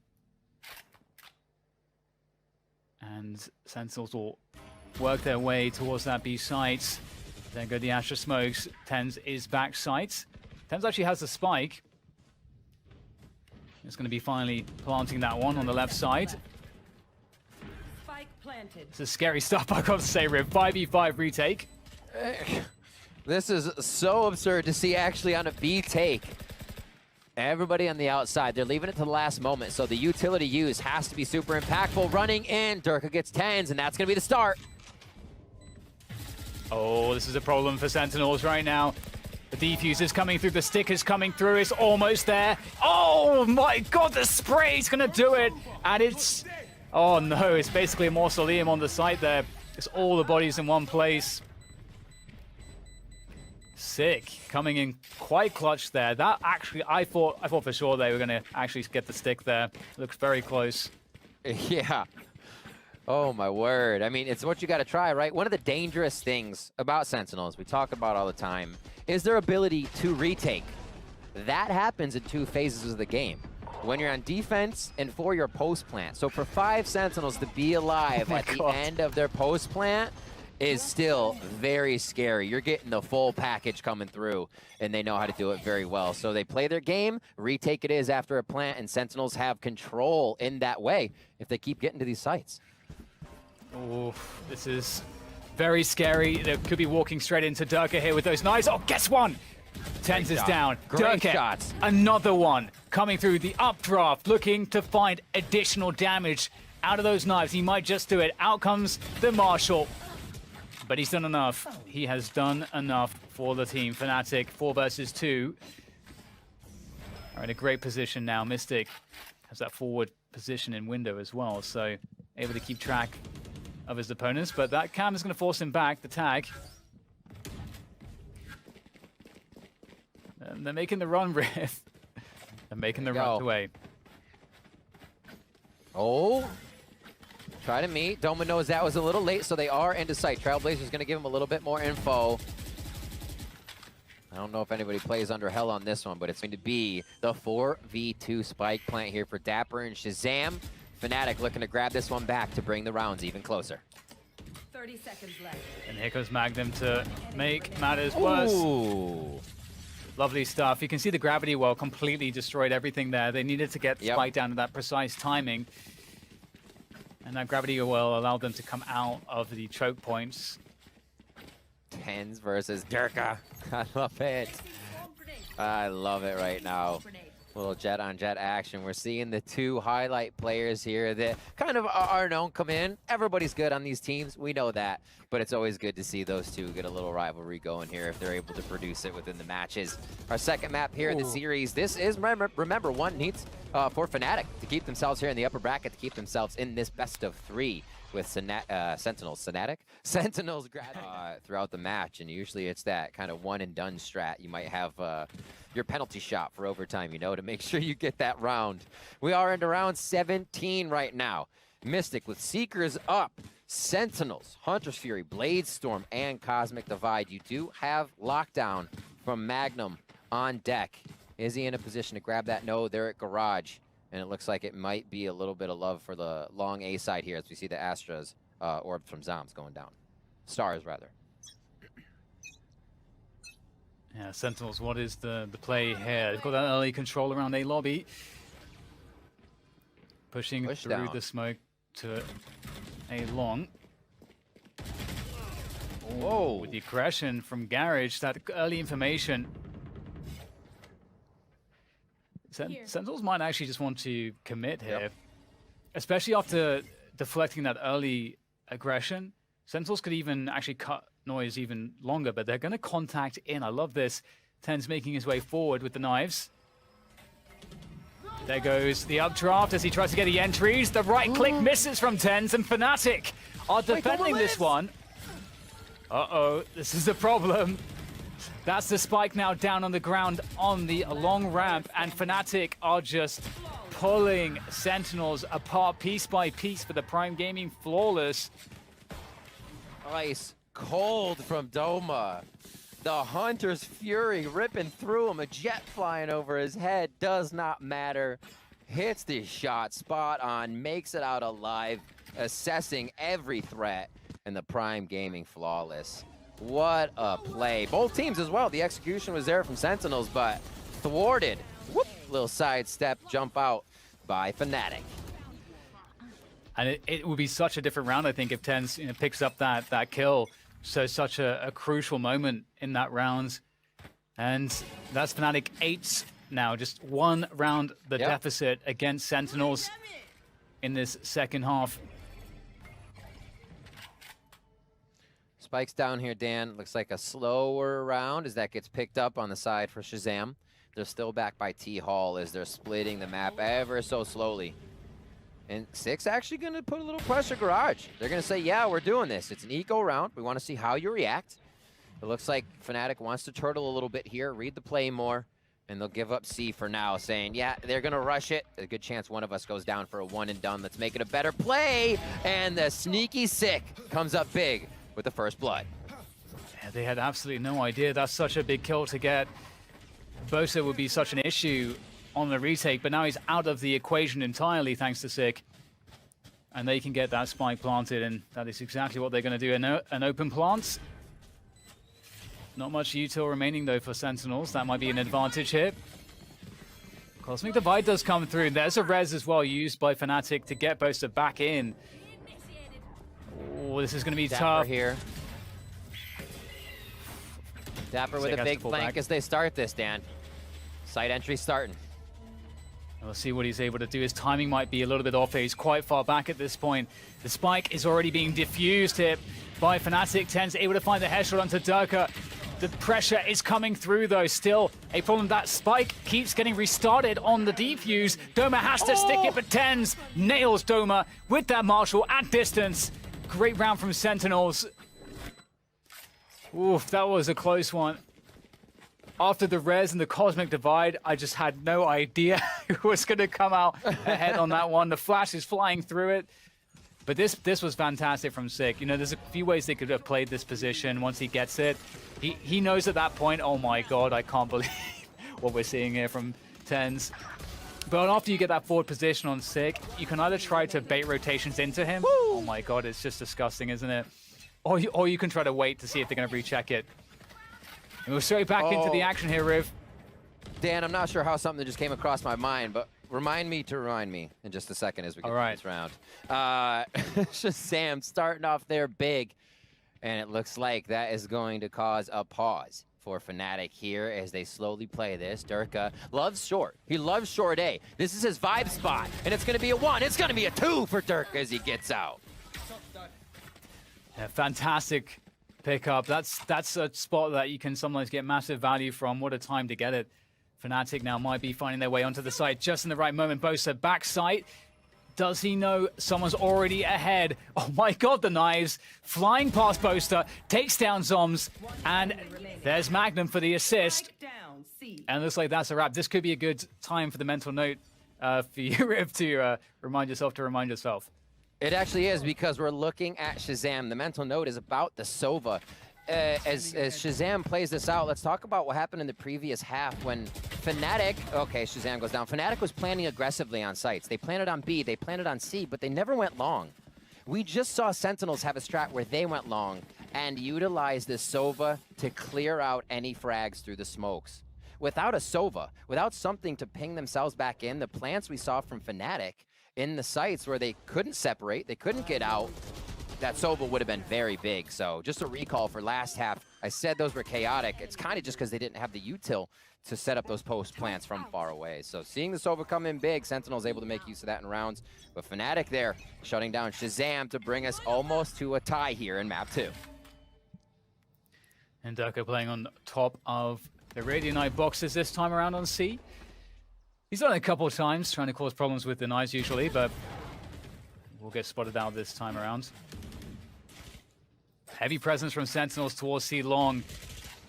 S8: And Sentinels will work their way towards that B site. Then go the Astra smokes. Tens is back site. Tens actually has the spike. It's going to be finally planting that one on the left side.
S6: Spike planted.
S8: This is scary stuff, I got to say, Rip. 5v5 retake.
S9: This is so absurd to see actually on a B take. Everybody on the outside, they're leaving it to the last moment, so the utility use has to be super impactful. Running in, Durka gets tens, and that's going to be the start.
S8: Oh, this is a problem for Sentinels right now. The defuse is coming through, the stick is coming through, it's almost there. Oh my god, the spray is gonna do it! And it's... Oh no, it's basically a mausoleum on the site there. It's all the bodies in one place. Sick, coming in quite clutch there. That actually, I thought for sure they were gonna actually get the stick there. Looks very close.
S9: Yeah. Oh my word. I mean, it's what you got to try, right? One of the dangerous things about Sentinels, we talk about all the time, is their ability to retake. That happens in two phases of the game. When you're on defense and for your post plant. So for 5 Sentinels to be alive at the end of their post plant is still very scary. You're getting the full package coming through, and they know how to do it very well. So they play their game, retake it is after a plant, and Sentinels have control in that way if they keep getting to these sites.
S8: Oh, this is very scary. They could be walking straight into Durka here with those knives. Oh, guess one! Tens is down.
S9: Great
S8: Durka,
S9: shots.
S8: another one coming through the updraft, looking to find additional damage out of those knives. He might just do it. Out comes the Marshal. But he's done enough. He has done enough for the team. Fnatic, 4 versus 2. Are in a great position now. Mystic has that forward position in window as well, so able to keep track of his opponents, but that cam is going to force him back, the tag. And they're making the run, Riff. They're making the run away.
S9: Oh. Try to meet. Doma knows that was a little late, so they are into sight. Trailblazer's going to give him a little bit more info. I don't know if anybody plays under hell on this one, but it's going to be the 4v2 spike plant here for Dapper and Shazam. Fnatic looking to grab this one back to bring the rounds even closer.
S6: 30 seconds left.
S8: And here comes Magnum to make matters worse.
S9: Ooh.
S8: Lovely stuff. You can see the gravity well completely destroyed everything there. They needed to get the spike down to that precise timing. And that gravity well allowed them to come out of the choke points.
S9: Tens versus Durka. I love it. I love it right now. Little jet on jet action. We're seeing the 2 highlight players here that kind of are known come in. Everybody's good on these teams. We know that. But it's always good to see those 2 get a little rivalry going here if they're able to produce it within the matches. Our second map here in the series. This is, remember, one needs for Fnatic to keep themselves here in the upper bracket, to keep themselves in this best of 3 with Sentinels throughout the match. And usually it's that kind of one and done strat. You might have your penalty shot for overtime, you know, to make sure you get that round. We are into round 17 right now. Mystic with Seekers up. Sentinels, Hunter's Fury, Bladestorm, and Cosmic Divide. You do have lockdown from Magnum on deck. Is he in a position to grab that? No, they're at Garage. And it looks like it might be a little bit of love for the long A side here as we see the Astras orb from Zombs going down. Stars, rather.
S8: Yeah, Sentinels, what is the play here? They've got that early control around A lobby. Pushing through
S9: down.
S8: the smoke to A long. Whoa. With the aggression from Garage, that early information. Sentinels might actually just want to commit here. Especially after deflecting that early aggression. Sentinels could even actually cut noise even longer, but they're going to contact in. I love this. TenZ making his way forward with the knives. There goes the updraft as he tries to get the entries. The right click misses from TenZ, and Fnatic are defending this one. Uh-oh, this is a problem. That's the spike now down on the ground on the long ramp, and Fnatic are just pulling Sentinels apart piece by piece for the Prime Gaming flawless.
S9: Ice cold from Doma. The Hunter's Fury ripping through him, a jet flying over his head, does not matter. Hits the shot spot on, makes it out alive, assessing every threat, and the Prime Gaming flawless. What a play. Both teams as well. The execution was there from Sentinels, but thwarted. Whoop, little sidestep jump out by Fnatic.
S8: And it would be such a different round, I think, if TenZ picks up that kill. So such a crucial moment in that round. And that's Fnatic 8 now, just one round the deficit against Sentinels in this second half.
S9: Spikes down here, Dan. Looks like a slower round as that gets picked up on the side for Shazam. They're still back by T-Hall as they're splitting the map ever so slowly. And Six actually going to put a little pressure Garage. They're going to say, yeah, we're doing this. It's an eco round. We want to see how you react. It looks like Fnatic wants to turtle a little bit here, read the play more, and they'll give up C for now, saying, yeah, they're going to rush it. A good chance one of us goes down for a one and done. Let's make it a better play. And the sneaky Sick comes up big with the first blood.
S8: Yeah, they had absolutely no idea. That's such a big kill to get. Bosa would be such an issue on the retake, but now he's out of the equation entirely thanks to Sick. And they can get that spike planted, and that is exactly what they're going to do. An open plant. Not much util remaining though for Sentinels. That might be an advantage here. Cosmic Divide does come through. There's a res as well used by Fnatic to get Bosa back in. Oh, this is going to be
S9: Dapper
S8: tough
S9: here. Dapper with a big flank as they start this, Dan. Side entry starting.
S8: We'll see what he's able to do. His timing might be a little bit off. He's quite far back at this point. The spike is already being diffused here by Fnatic. TenZ able to find the headshot onto Durka. The pressure is coming through though. Still a problem. That spike keeps getting restarted on the defuse. Doma has to stick it, but TenZ nails Doma with that Marshall at distance. Great round from Sentinels. Oof, that was a close one. After the res and the Cosmic Divide, I just had no idea who was going to come out ahead on that one. The flash is flying through it. But this was fantastic from Sick. You know, there's a few ways they could have played this position once he gets it. He knows at that point, oh my god, I can't believe what we're seeing here from TenZ. But after you get that forward position on Sick, you can either try to bait rotations into him. Woo! Oh my god, it's just disgusting, isn't it? Or you can try to wait to see if they're going to recheck it. And we're straight back into the action here, Riv.
S9: Dan, I'm not sure how something just came across my mind, but remind me in just a second as we get to this round. Shazam starting off there big, and it looks like that is going to cause a pause for Fnatic here as they slowly play this. Durka loves short. He loves short A. This is his vibe spot, and it's going to be a 1. It's going to be a 2 for Durka as he gets out.
S8: Yeah, fantastic pickup. That's a spot that you can sometimes get massive value from. What a time to get it. Fnatic now might be finding their way onto the site just in the right moment. Bosa backside. Does he know someone's already ahead? Oh my god, the knives flying past Bosa, takes down Zoms, and there's Magnum for the assist. And it looks like that's a wrap. This could be a good time for the mental note for you, Riv, to remind yourself.
S9: It actually is, because we're looking at Shazam. The mental note is about the Sova. As Shazam plays this out, let's talk about what happened in the previous half when Fnatic, okay, Shazam goes down. Fnatic was planning aggressively on sites. They planted on B, they planted on C, but they never went long. We just saw Sentinels have a strat where they went long and utilized the Sova to clear out any frags through the smokes. Without a Sova, without something to ping themselves back in, the plants we saw from Fnatic in the sites where they couldn't separate, they couldn't get out, that Sova would have been very big. So just a recall for last half. I said those were chaotic. It's kind of just because they didn't have the util to set up those post plants from far away. So seeing the Sova come in big, Sentinel's able to make use of that in rounds. But Fnatic there, shutting down Shazam to bring us almost to a tie here in map 2.
S8: And Durka playing on top of The Radiant boxes this time around on C. He's done it a couple of times, trying to cause problems with the knives usually, but we'll get spotted out this time around. Heavy presence from Sentinels towards C long.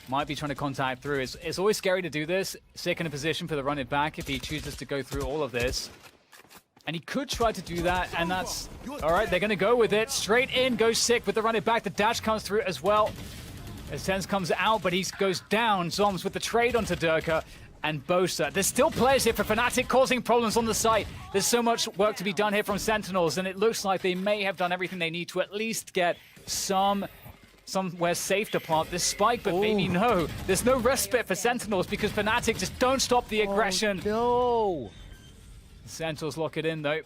S8: Might be trying to contact through. It's always scary to do this. Sick in a position for the run it back if he chooses to go through all of this. And he could try to do that, and that's... All right, they're going to go with it. Straight in, goes Sick with the run it back. The dash comes through as well. As Tens comes out, but he goes down. Zoms with the trade onto Durka and Bosa. There's still players here for Fnatic causing problems on the site. There's so much work to be done here from Sentinels, and it looks like they may have done everything they need to at least get somewhere safe to plant this spike, but maybe no. There's no respite for Sentinels because Fnatic just don't stop the aggression.
S9: No!
S8: Sentinels lock it in, though.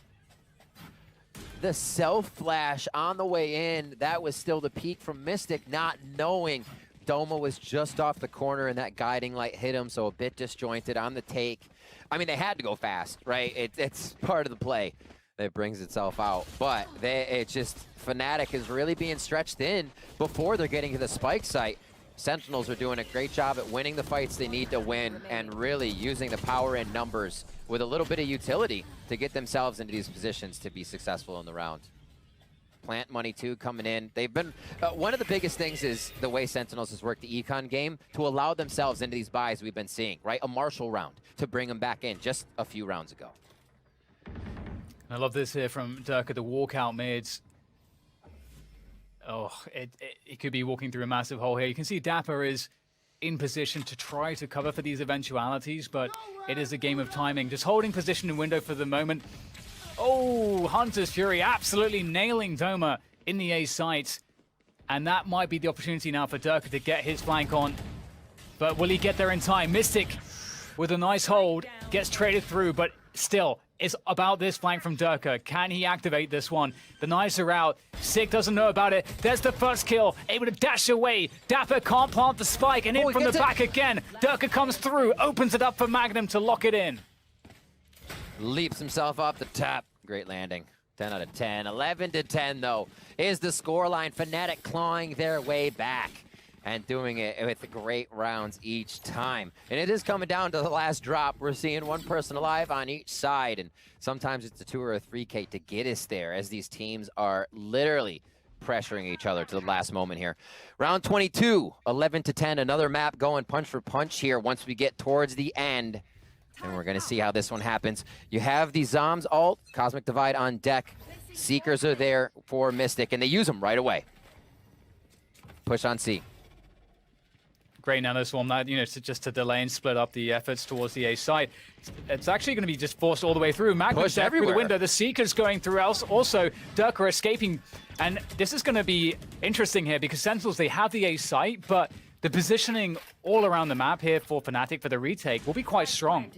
S9: The self-flash on the way in, that was still the peak from Mystic, not knowing Doma was just off the corner and that guiding light hit him, so a bit disjointed on the take. I mean, they had to go fast, right? It's part of the play that brings itself out. But it's just, Fnatic is really being stretched in before they're getting to the spike site. Sentinels are doing a great job at winning the fights they need to win and really using the power in numbers with a little bit of utility to get themselves into these positions to be successful in the round. Plant money too coming in. They've been, one of the biggest things is the way Sentinels has worked the econ game to allow themselves into these buys we've been seeing, right? A Marshall round to bring them back in just a few rounds ago.
S8: I love this here from Durka, the walkout mids. Oh, it could be walking through a massive hole here. You can see Dapper is in position to try to cover for these eventualities, but it is a game of timing. Just holding position in window for the moment. Oh, Hunter's Fury absolutely nailing Doma in the A site. And that might be the opportunity now for Durka to get his flank on. But will he get there in time? Mystic with a nice hold, gets traded through, but still, it's about this flank from Durka. Can he activate this one? The knives are out. Sick doesn't know about it. There's the first kill. Able to dash away. Dapper can't plant the spike, and in from the back again. Durka comes through, opens it up for Magnum to lock it in.
S9: Leaps himself off the top. Great landing. 10 out of 10. 11 to 10, though, is the scoreline. Fnatic clawing their way back and doing it with great rounds each time. And it is coming down to the last drop. We're seeing one person alive on each side, and sometimes it's a 2 or a 3K to get us there as these teams are literally pressuring each other to the last moment here. Round 22, 11 to 10. Another map going punch for punch here once we get towards the end. And we're going to see how this one happens. You have the Zoms ult, Cosmic Divide on deck. Seekers are there for Mystic, and they use them right away. Push on C.
S8: Great nano swarm, that, just to delay and split up the efforts towards the A side. It's actually going to be just forced all the way through. Magnus through the window, the Seeker's going through else. Also, Durka escaping. And this is going to be interesting here because Sentinels, they have the A site, but the positioning all around the map here for Fnatic for the retake will be quite strong.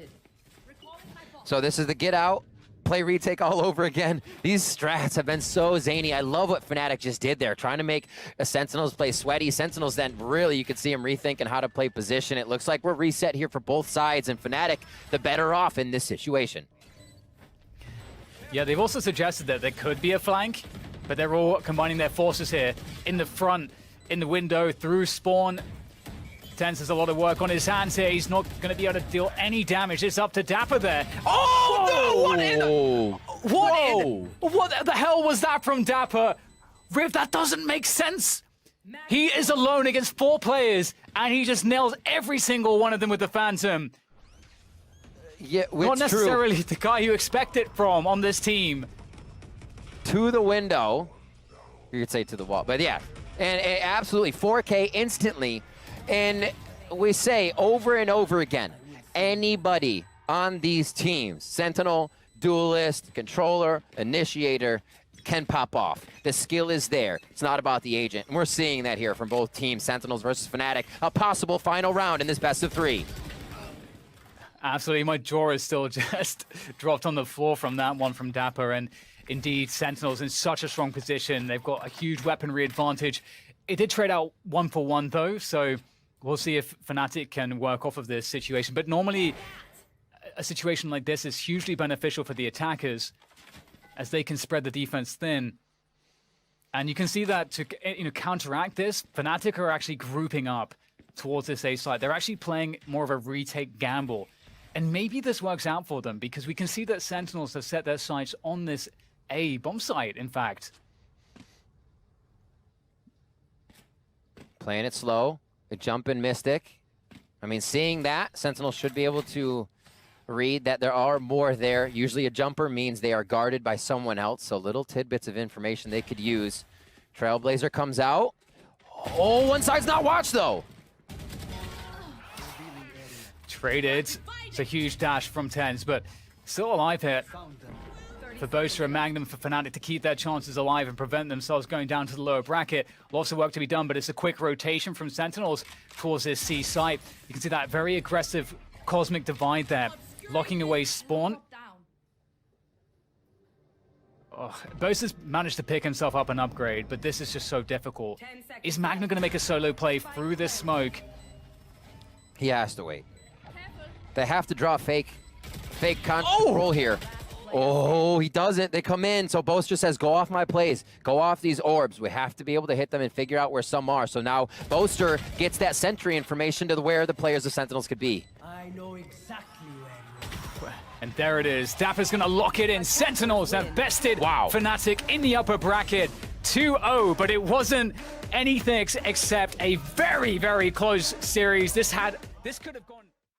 S9: So this is the get out, play retake all over again. These strats have been so zany. I love what Fnatic just did there, trying to make a Sentinels play sweaty. Sentinels then really, you could see them rethinking how to play position. It looks like we're reset here for both sides, and Fnatic the better off in this situation.
S8: Yeah, they've also suggested that there could be a flank, but they're all combining their forces here in the front, in the window, through spawn. Tens has a lot of work on his hands here. He's not going to be able to deal any damage. It's up to Dapper there. Oh, no! What the hell was that from Dapper? Riv, that doesn't make sense. He is alone against 4 players, and he just nails every single one of them with the Phantom.
S9: Yeah,
S8: not necessarily the guy you expect it from on this team.
S9: To the window. You could say to the wall, but yeah. And absolutely 4K instantly. And we say over and over again, anybody on these teams, Sentinel, Duelist, Controller, Initiator, can pop off. The skill is there. It's not about the agent. And we're seeing that here from both teams, Sentinels versus Fnatic. A possible final round in this best of 3.
S8: Absolutely. My jaw is still just dropped on the floor from that one from Dapper. And indeed, Sentinels in such a strong position. They've got a huge weaponry advantage. It did trade out 1 for 1, though, so we'll see if Fnatic can work off of this situation. But normally, a situation like this is hugely beneficial for the attackers as they can spread the defense thin. And you can see that to counteract this, Fnatic are actually grouping up towards this A site. They're actually playing more of a retake gamble. And maybe this works out for them because we can see that Sentinels have set their sights on this A bomb site, in fact.
S9: Playing it slow. The jump in Mystic. I mean, seeing that, Sentinels should be able to read that there are more there. Usually a jumper means they are guarded by someone else, so little tidbits of information they could use. Trailblazer comes out. Oh, one side's not watched, though.
S8: Traded. It's a huge dash from TenZ, but still alive here. For Boaster and Magnum, for Fnatic to keep their chances alive and prevent themselves going down to the lower bracket. Lots of work to be done, but it's a quick rotation from Sentinels towards this C site. You can see that very aggressive Cosmic Divide there, locking away Spawn. Oh, Boaster's managed to pick himself up an upgrade, but this is just so difficult. Is Magnum going to make a solo play through this smoke?
S9: He has to wait. They have to draw fake control here. Oh, he doesn't. They come in. So Boaster says, go off my plays. Go off these orbs. We have to be able to hit them and figure out where some are. So now Boaster gets that sentry information to where the players of Sentinels could be.
S3: I know exactly where you are.
S8: And there it is. Dapper's going to lock it in. Sentinels have bested Fnatic in the upper bracket. 2-0, but it wasn't anything except a very, very close series. This could have gone...